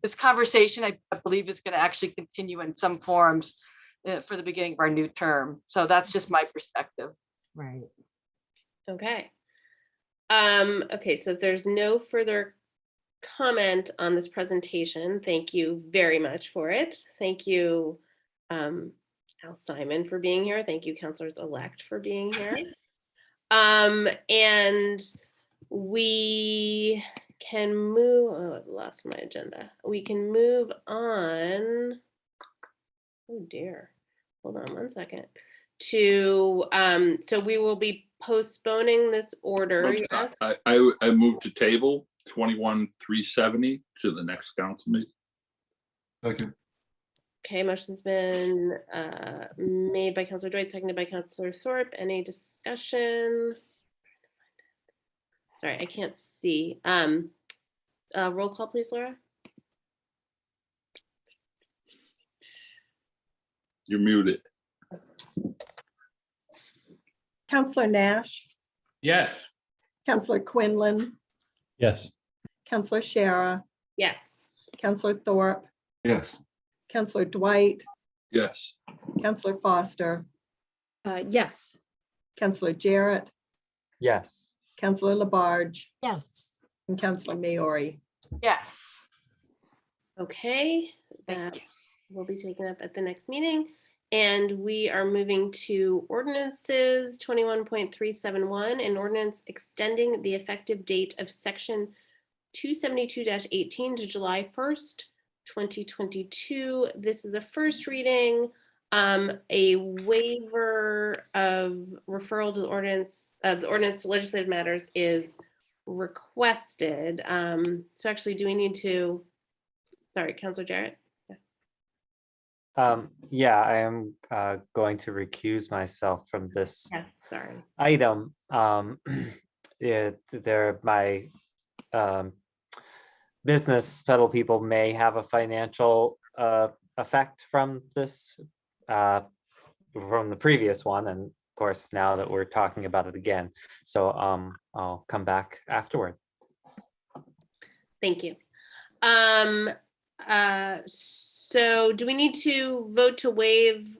this conversation, I believe, is going to actually continue in some forms for the beginning of our new term. So that's just my perspective. Right. Okay. Okay, so if there's no further comment on this presentation, thank you very much for it. Thank you, Al Simon, for being here. Thank you, councilors-elect, for being here. And we can move, oh, I've lost my agenda. We can move on. Oh dear, hold on one second. To, so we will be postponing this order. Yes? I moved to table 21-370 to the next council meeting. Okay. Okay, motion's been made by Councilor Dwight, seconded by Councilor Thorpe. Any discussion? Sorry, I can't see. Roll call, please, Laura. You're muted. Counselor Nash, Yes. Counselor Quinlan, Yes. Counselor Shara, Yes. Counselor Thorpe, Yes. Counselor Dwight, Yes. Counselor Foster, Yes. Counselor Jarrett, Yes. Counselor Labarge, Yes. and Counselor Maori. Yes. Okay, that will be taken up at the next meeting. And we are moving to ordinances 21.371, an ordinance extending the effective date of section 272-18 to July 1st, 2022. This is a first reading. A waiver of referral to the ordinance to legislative matters is requested. So actually, do we need to, sorry, Councilor Jarrett? Yeah, I am going to recuse myself from this Yeah, sorry. item. My business pedal people may have a financial effect from this, from the previous one, and of course now that we're talking about it again. So I'll come back afterward. Thank you. So do we need to vote to waive,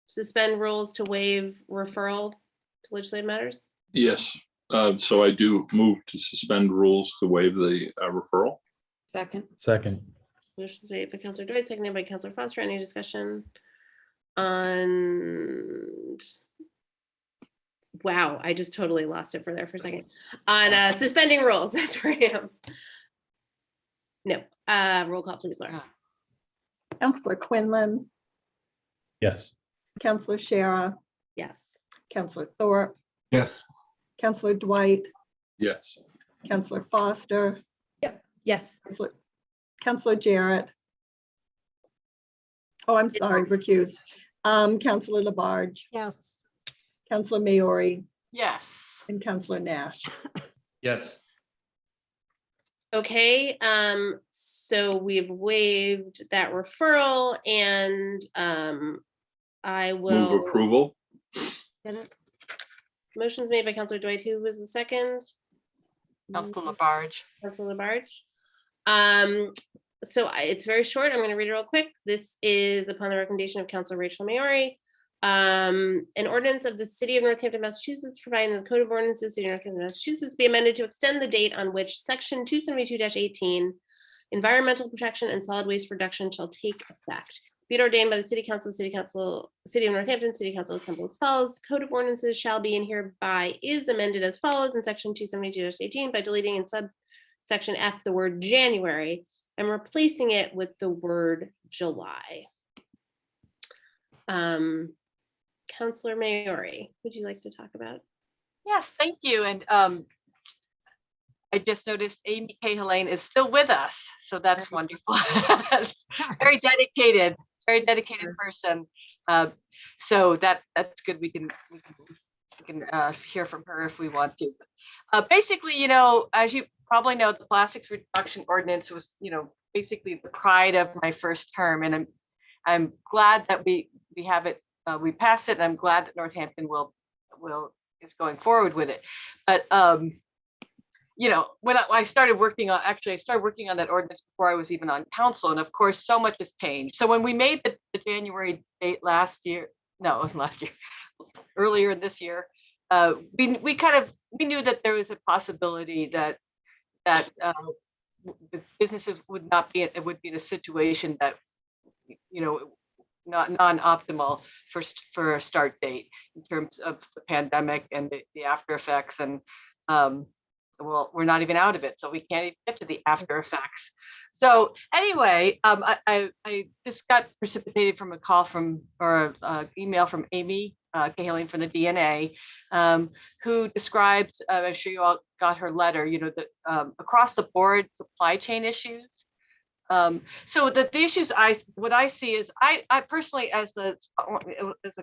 suspend rules to waive referral to legislative matters? Yes. So I do move to suspend rules to waive the referral. Second. Second. Motion made by Councilor Dwight, seconded by Councilor Foster. Any discussion on? Wow, I just totally lost it for there for a second. On suspending rules, that's where I am. No. Roll call, please, Laura. Counselor Quinlan, Yes. Counselor Shara, Yes. Counselor Thorpe, Yes. Counselor Dwight, Yes. Counselor Foster, Yes. Counselor Jarrett. Oh, I'm sorry, recused. Counselor Labarge, Yes. Counselor Maori, Yes. and Counselor Nash. Yes. Okay, so we've waived that referral and I Move will. approval. Get it? Motion's made by Counselor Dwight. Who was the second? Counselor Labarge. Counselor Labarge. So it's very short. I'm going to read it real quick. This is upon the recommendation of Counselor Rachel Maori. An ordinance of the City of Northampton, Massachusetts, providing the Code of Ordinances, of the City of Northampton, Massachusetts, be amended to extend the date on which Section 272-18, environmental protection and solid waste reduction, shall take effect. Be it ordained by the City Council, City of Northampton, City Council assembled as follows. Code of Ordinances shall be and hereby is amended as follows in Section 272-18 by deleting in subsection F the word January and replacing it with the word July. Counselor Maori, would you like to talk about? Yes, thank you. And I just noticed Amy Cahalane is still with us, so that's wonderful. Very dedicated person. So that's good. We can hear from her if we want to. Basically, you know, as you probably know, the plastics reduction ordinance was, you know, basically the pride of my first term, and I'm glad that we have it. We passed it, and I'm glad that Northampton is going forward with it. But you know, when I started working on, I started working on that ordinance before I was even on council, and of course, so much has changed. So when we made the January date last year, no, it wasn't last year, earlier this year, we knew that there was a possibility that the businesses would be in a situation that, you know, not non-optimal for a start date in terms of the pandemic and the after effects. And well, we're not even out of it, so we can't even get to the after effects. So anyway, I just got precipitated from a call or email from Amy Cahalane from the DNA, who described, I'm sure you all got her letter, you know, that across the board supply chain issues. So the issues what I see is I personally, as a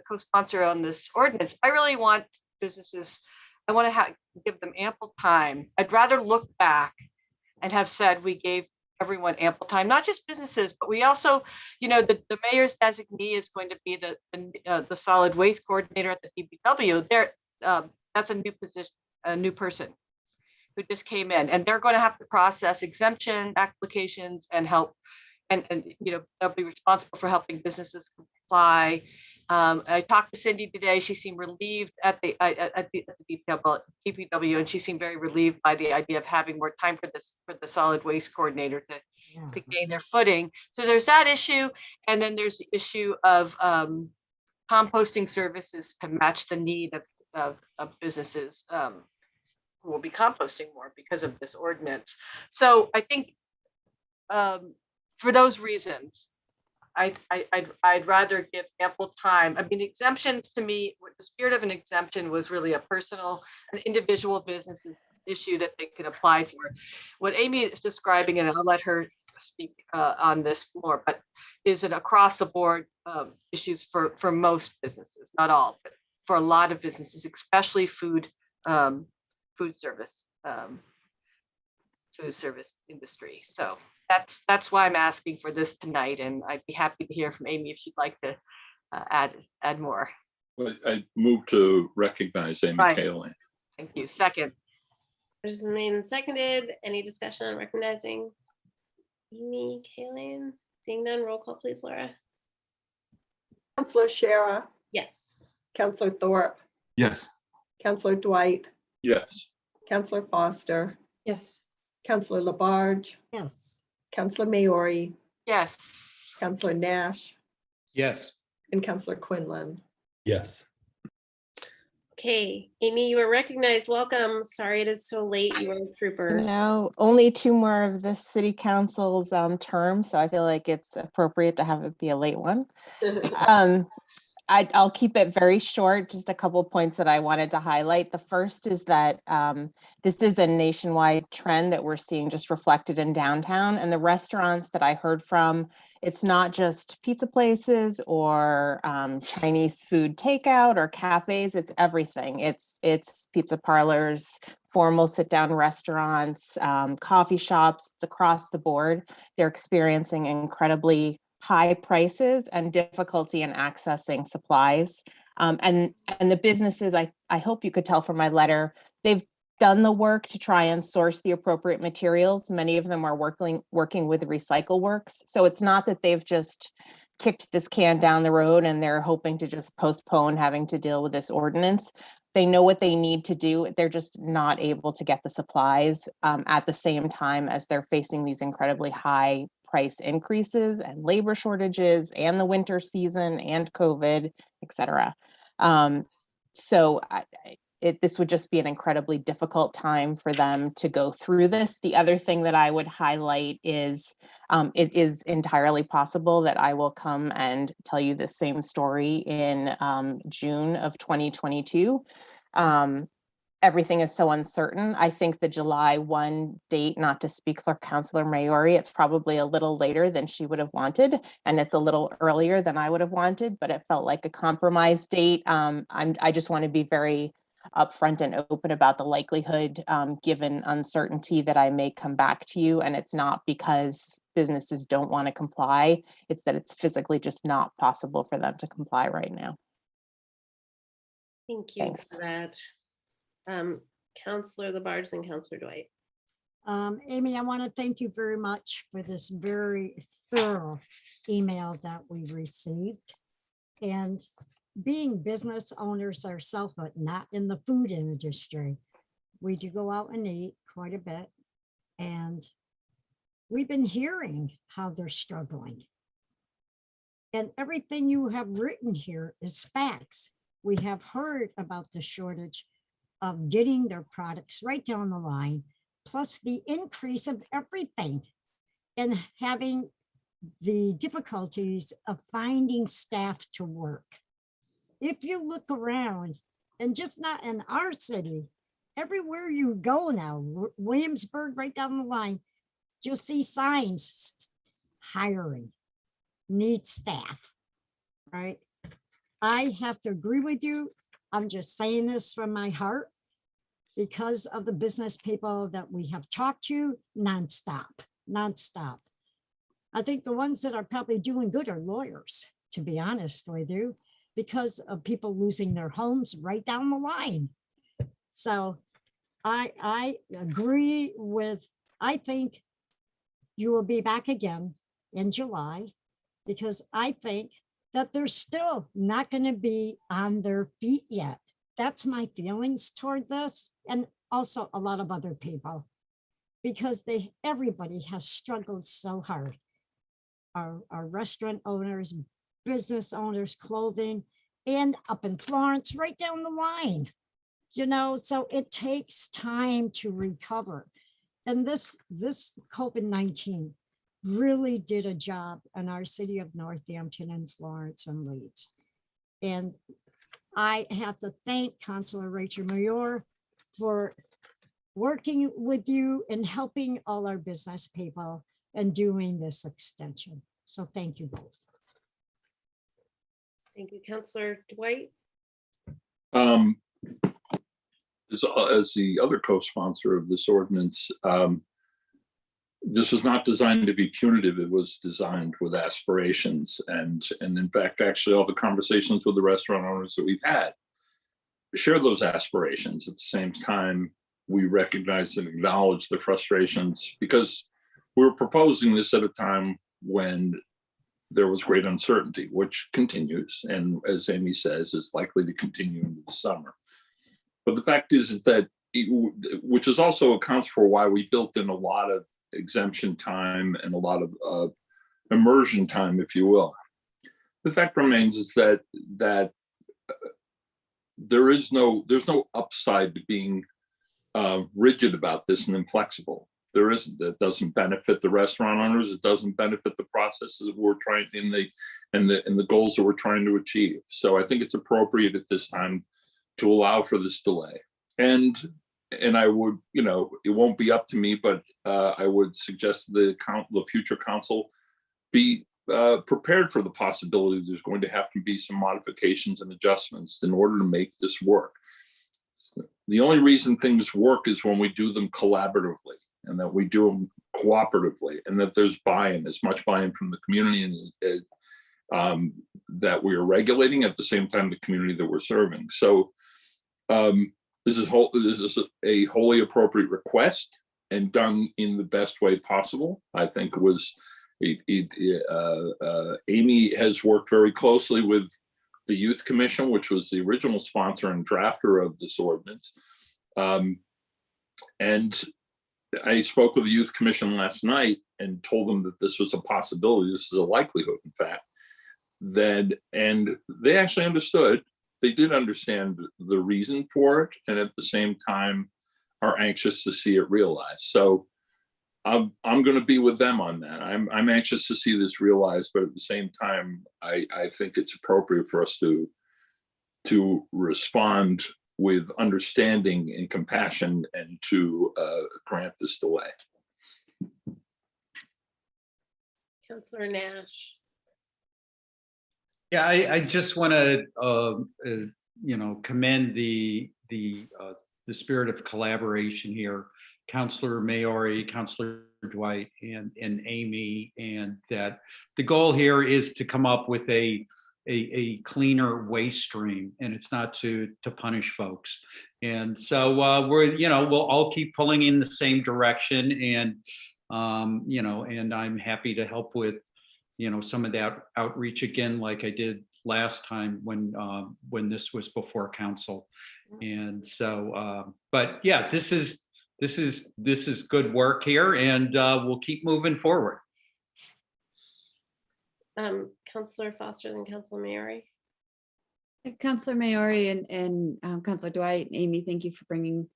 co-sponsor on this ordinance, I really want businesses, I want to give them ample time. I'd rather look back and have said we gave everyone ample time, not just businesses, but we also, you know, the mayor's designee is going to be the solid waste coordinator at the DPW. That's a new position, a new person who just came in, and they're going to have to process exemption applications and help, and you know, they'll be responsible for helping businesses comply. I talked to Cindy today. She seemed relieved at the DPW, and she seemed very relieved by the idea of having more time for the solid waste coordinator to gain their footing. So there's that issue, and then there's the issue of composting services to match the need of businesses who will be composting more because of this ordinance. So I think for those reasons, I'd rather give ample time. I mean, exemptions to me, the spirit of an exemption was really an individual business's issue that they could apply for. What Amy is describing, and I'll let her speak on this more, but is an across the board issues for most businesses, not all, but for a lot of businesses, especially food service industry. So that's why I'm asking for this tonight, and I'd be happy to hear from Amy if she'd like to add more. Well, I move to recognize Amy Right. Cahalane. Thank you. Second. There's made and seconded. Any discussion on recognizing Amy Cahalane? Seeing none, roll call, please, Laura. Counselor Shara, Yes. Counselor Thorpe, Yes. Counselor Dwight, Yes. Counselor Foster, Yes. Counselor Labarge, Yes. Counselor Maori, Yes. Counselor Nash, Yes. and Counselor Quinlan. Yes. Okay, Amy, you are recognized. Welcome. Sorry it is so late. You are a trooper. No, only 2 more of the city council's term, so I feel like it's appropriate to have it be a late one. I'll keep it very short, just a couple of points that I wanted to highlight. The first is that this is a nationwide trend that we're seeing just reflected in downtown, and the restaurants that I heard from, it's not just pizza places or Chinese food takeout or cafes, it's everything. It's pizza parlors, formal sit-down restaurants, coffee shops, it's across the board. They're experiencing incredibly high prices and difficulty in accessing supplies. And the businesses, I hope you could tell from my letter, they've done the work to try and source the appropriate materials. Many of them are working with Recycle Works. So it's not that they've just kicked this can down the road and they're hoping to just postpone having to deal with this ordinance. They know what they need to do. They're just not able to get the supplies at the same time as they're facing these incredibly high price increases and labor shortages and the winter season and COVID, et cetera. So this would just be an incredibly difficult time for them to go through this. The other thing that I would highlight is it is entirely possible that I will come and tell you the same story in June of 2022. Everything is so uncertain. I think the July 1 date, not to speak for Councilor Maori, it's probably a little later than she would have wanted, and it's a little earlier than I would have wanted, but it felt like a compromise date. I just want to be very upfront and open about the likelihood, given uncertainty, that I may come back to you, and it's not because businesses don't want to comply, it's that it's physically just not possible for them to comply right now. Thank you for that. Councilor Labarge and Councilor Dwight. Amy, I want to thank you very much for this very thorough email that we received. And being business owners ourselves, but not in the food industry, we do go out and eat quite a bit. And we've been hearing how they're struggling. And everything you have written here is facts. We have heard about the shortage of getting their products right down the line, plus the increase of everything and having the difficulties of finding staff to work. If you look around, and just not in our city, everywhere you go now, Williamsburg, right down the line, you'll see signs, hiring, need staff, right? I have to agree with you. I'm just saying this from my heart because of the business people that we have talked to nonstop. I think the ones that are probably doing good are lawyers, to be honest with you, because of people losing their homes right down the line. So I agree with, I think you will be back again in July, because I think that they're still not going to be on their feet yet. That's my feelings toward this, and also a lot of other people, because everybody has struggled so hard. Our restaurant owners, business owners, clothing, and up in Florence, right down the line, so it takes time to recover. And this COVID-19 really did a job in our city of Northampton and Florence and Leeds. And I have to thank Councilor Rachel Mayor for working with you and helping all our business people and doing this extension. So thank you both. Thank you, Councilor Dwight. As the other co-sponsor of this ordinance, this was not designed to be punitive. It was designed with aspirations. And in fact, actually, all the conversations with the restaurant owners that we've had share those aspirations. At the same time, we recognize and acknowledge the frustrations, because we were proposing this at a time when there was great uncertainty, which continues. And as Amy says, is likely to continue into the summer. But the fact is that, which is also accounts for why we built in a lot of exemption time and a lot of immersion time, if you will. The fact remains is that there's no upside to being rigid about this and inflexible. There isn't. That doesn't benefit the restaurant owners. It doesn't benefit the processes we're trying in the goals that we're trying to achieve. So I think it's appropriate at this time to allow for this delay. And I would, it won't be up to me, but I would suggest the future council be prepared for the possibility there's going to have to be some modifications and adjustments in order to make this work. The only reason things work is when we do them collaboratively, and that we do them cooperatively, and that there's buy-in, as much buy-in from the community and that we are regulating at the same time the community that we're serving. So this is a wholly appropriate request and done in the best way possible. I think it was Amy has worked very closely with the Youth Commission, which was the original sponsor and drafter of this ordinance. And I spoke with the Youth Commission last night and told them that this was a possibility. This is a likelihood, in fact. And they actually understood. They did understand the reason for it, and at the same time are anxious to see it realized. So I'm going to be with them on that. I'm anxious to see this realized, but at the same time, I think it's appropriate for us to respond with understanding and compassion and to grant this delay. Councillor Nash. Yeah, I just want to, commend the spirit of collaboration here. Councillor Maori, Councillor Dwight, and Amy, and that the goal here is to come up with a cleaner waste stream, and it's not to punish folks. And so we'll all keep pulling in the same direction, and and I'm happy to help with some of that outreach again, like I did last time when this was before council. And so, but yeah, this is good work here, and we'll keep moving forward. Councillor Foster and Councillor Maori. Councillor Maori and Councillor Dwight and Amy, thank you for bringing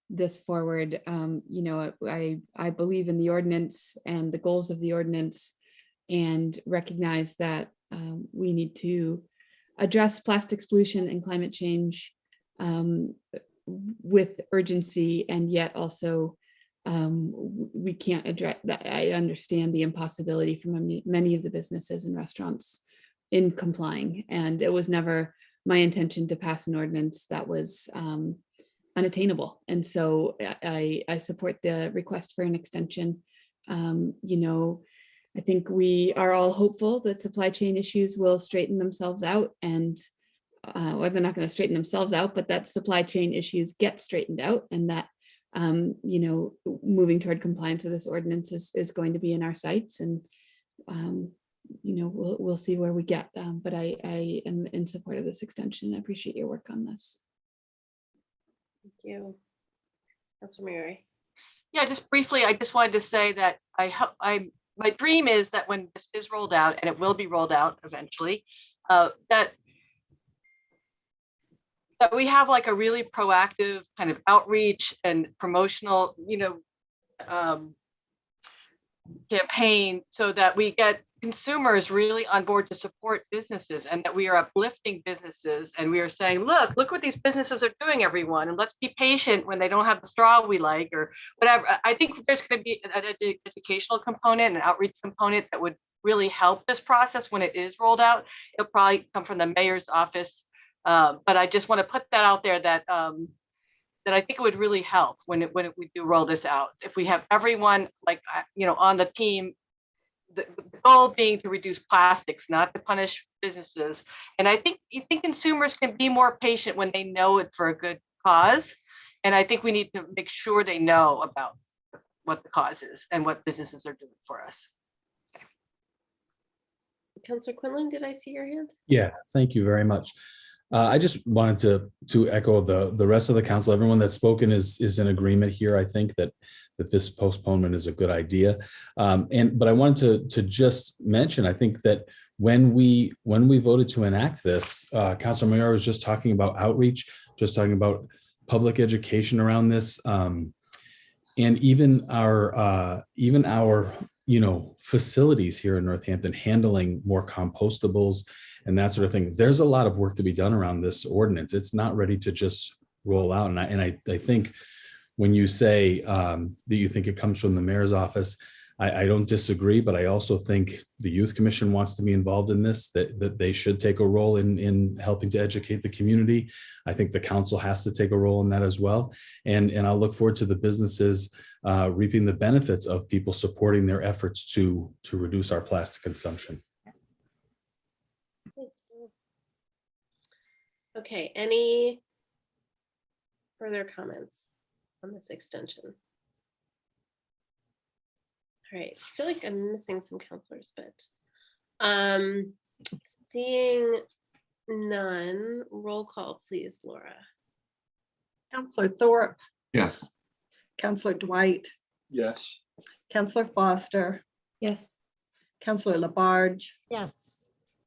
this forward. I believe in the ordinance and the goals of the ordinance, and recognize that we need to address plastics pollution and climate change with urgency, and yet also we can't address that. I understand the impossibility for many of the businesses and restaurants in complying, and it was never my intention to pass an ordinance that was unattainable. And so I support the request for an extension. I think we are all hopeful that supply chain issues will straighten themselves out, and or they're not going to straighten themselves out, but that supply chain issues get straightened out, and that moving toward compliance with this ordinance is going to be in our sights, and we'll see where we get. But I am in support of this extension. I appreciate your work on this. Thank you. Councilor Maori. Yeah, just briefly, I just wanted to say that my dream is that when this is rolled out, and it will be rolled out eventually, that we have like a really proactive kind of outreach and promotional, campaign, so that we get consumers really on board to support businesses, and that we are uplifting businesses, and we are saying, look what these businesses are doing, everyone, and let's be patient when they don't have the straw we like or whatever. I think there's going to be an educational component, an outreach component that would really help this process when it is rolled out. It'll probably come from the mayor's office, but I just want to put that out there that that I think it would really help when we do roll this out. If we have everyone on the team, the goal being to reduce plastics, not to punish businesses. And I think consumers can be more patient when they know it's for a good cause. And I think we need to make sure they know about what the cause is and what businesses are doing for us. Okay. Councillor Quinlan, did I see your hand? Yeah, thank you very much. I just wanted to echo the rest of the council. Everyone that's spoken is in agreement here. I think that this postponement is a good idea. But I wanted to just mention, I think that when we voted to enact this, Councilor Mayor was just talking about outreach, just talking about public education around this. And even our facilities here in Northampton handling more compostables and that sort of thing. There's a lot of work to be done around this ordinance. It's not ready to just roll out. And I think when you say that you think it comes from the mayor's office, I don't disagree, but I also think the Youth Commission wants to be involved in this, that they should take a role in helping to educate the community. I think the council has to take a role in that as well. And I'll look forward to the businesses reaping the benefits of people supporting their efforts to reduce our plastic consumption. Okay, any further comments on this extension? All right, I feel like I'm missing some counselors, but seeing none, roll call, please, Laura. Counselor Thorpe, Yes. Counselor Dwight, Yes. Counselor Foster, Yes. Counselor Labarge, Yes.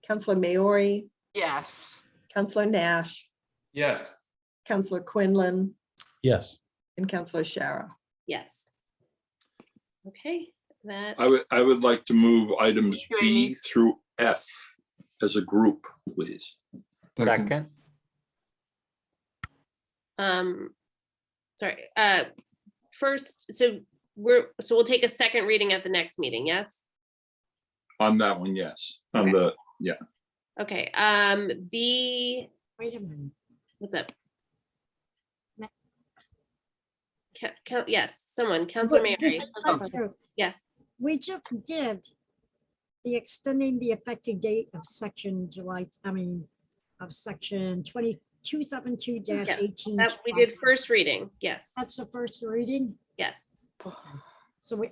Counselor Maori, Yes. Counselor Nash, Yes. Counselor Quinlan, Yes. and Counselor Shara. Yes. Okay, that. I would like to move items Thank you, B Amy. through F as a group, please. Second, Sorry, first, so we'll take a second reading at the next meeting, yes? On that one, yes. On Okay. the, yeah. Okay, B, Wait a minute. what's up? Yes, someone, Counselor Mary. This is not true. Yeah. We just did the extending the effective date of section of section 2272-18. That we did first reading, yes, That's the first reading? yes. Okay. So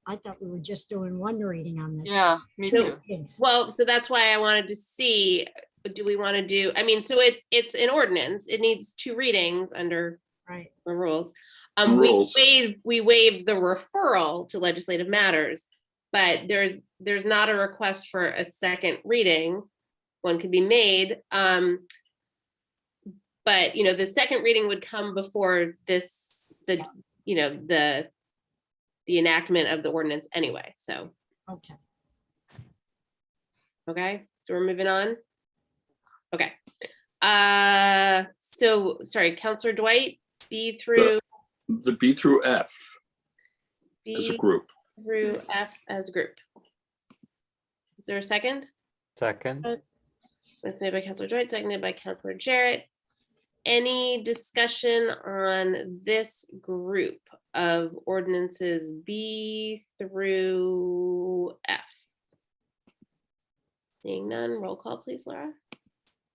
I thought we were just doing one reading on this. Yeah, me So- too. Yes. Well, so that's why I wanted to see, do we want to do, I mean, so it's an ordinance, it needs two readings under Right. the rules. Rules. We waived the referral to legislative matters, but there's not a request for a second reading. One could be made. But, the second reading would come before the enactment of the ordinance anyway, so, Okay. okay, so we're moving on. Okay. So, sorry, Counselor Dwight, B through The B through F as a B group. through F as a group. Is there a second? second, It's made by Counselor Dwight, seconded by Counselor Jarrett. Any discussion on this group of ordinances B through F? Seeing none, roll call, please, Laura.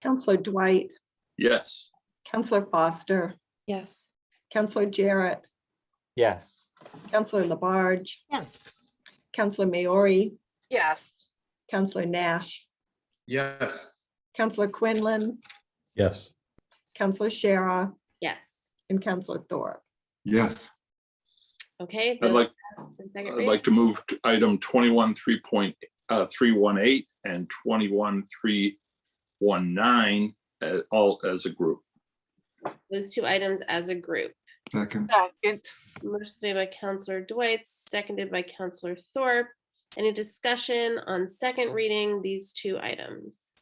Counselor Dwight, Yes. Counselor Foster, Yes. Counselor Jarrett, yes, Counselor Labarge, Yes. Counselor Maori, Yes. Counselor Nash, Yes. Counselor Quinlan, Yes. Counselor Shara, Yes. and Counselor Thorpe. Yes. Okay. I'd those like, passed in second I'd reading. like to move to item 21.318 and 21.319 all as a group. Those two items as a group. Second. Second. Motion made by Counselor Dwight, seconded by Counselor Thorpe. Any discussion on second reading these two items?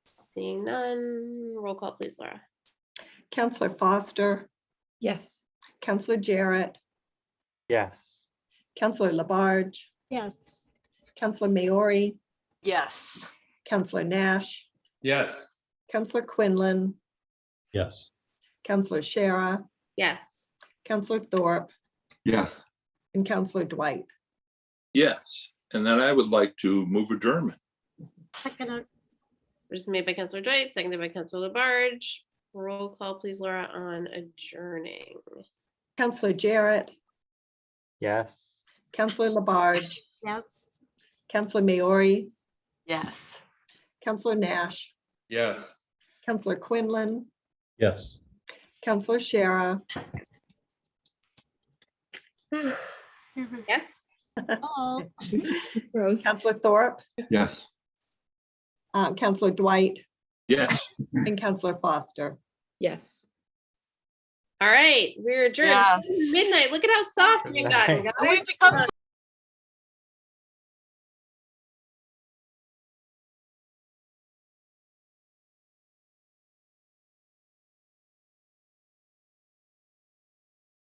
Seeing none, roll call, please, Laura. Counselor Foster, Yes. Counselor Jarrett, yes, Counselor Labarge, Yes. Counselor Maori, Yes. Counselor Nash, Yes. Counselor Quinlan, Yes. Counselor Shara, Yes. Counselor Thorpe, Yes. and Counselor Dwight. Yes, and then I would like to move adjournment. Second, Motion made by Counselor Dwight, seconded by Counselor Labarge. Roll call, please, Laura, on adjourning. Counselor Jarrett, yes. Counselor Labarge, yes. Counselor Maori, Yes. Counselor Nash, Yes. Counselor Quinlan, Yes. Counselor Shara, Yes. Oh, Rose. Counselor Thorpe, Yes. Counselor Dwight, Yes. and Counselor Foster. Yes. All right, we're adjourned. Yeah. Midnight. Look at how soft we've gotten, Right. guys. We've become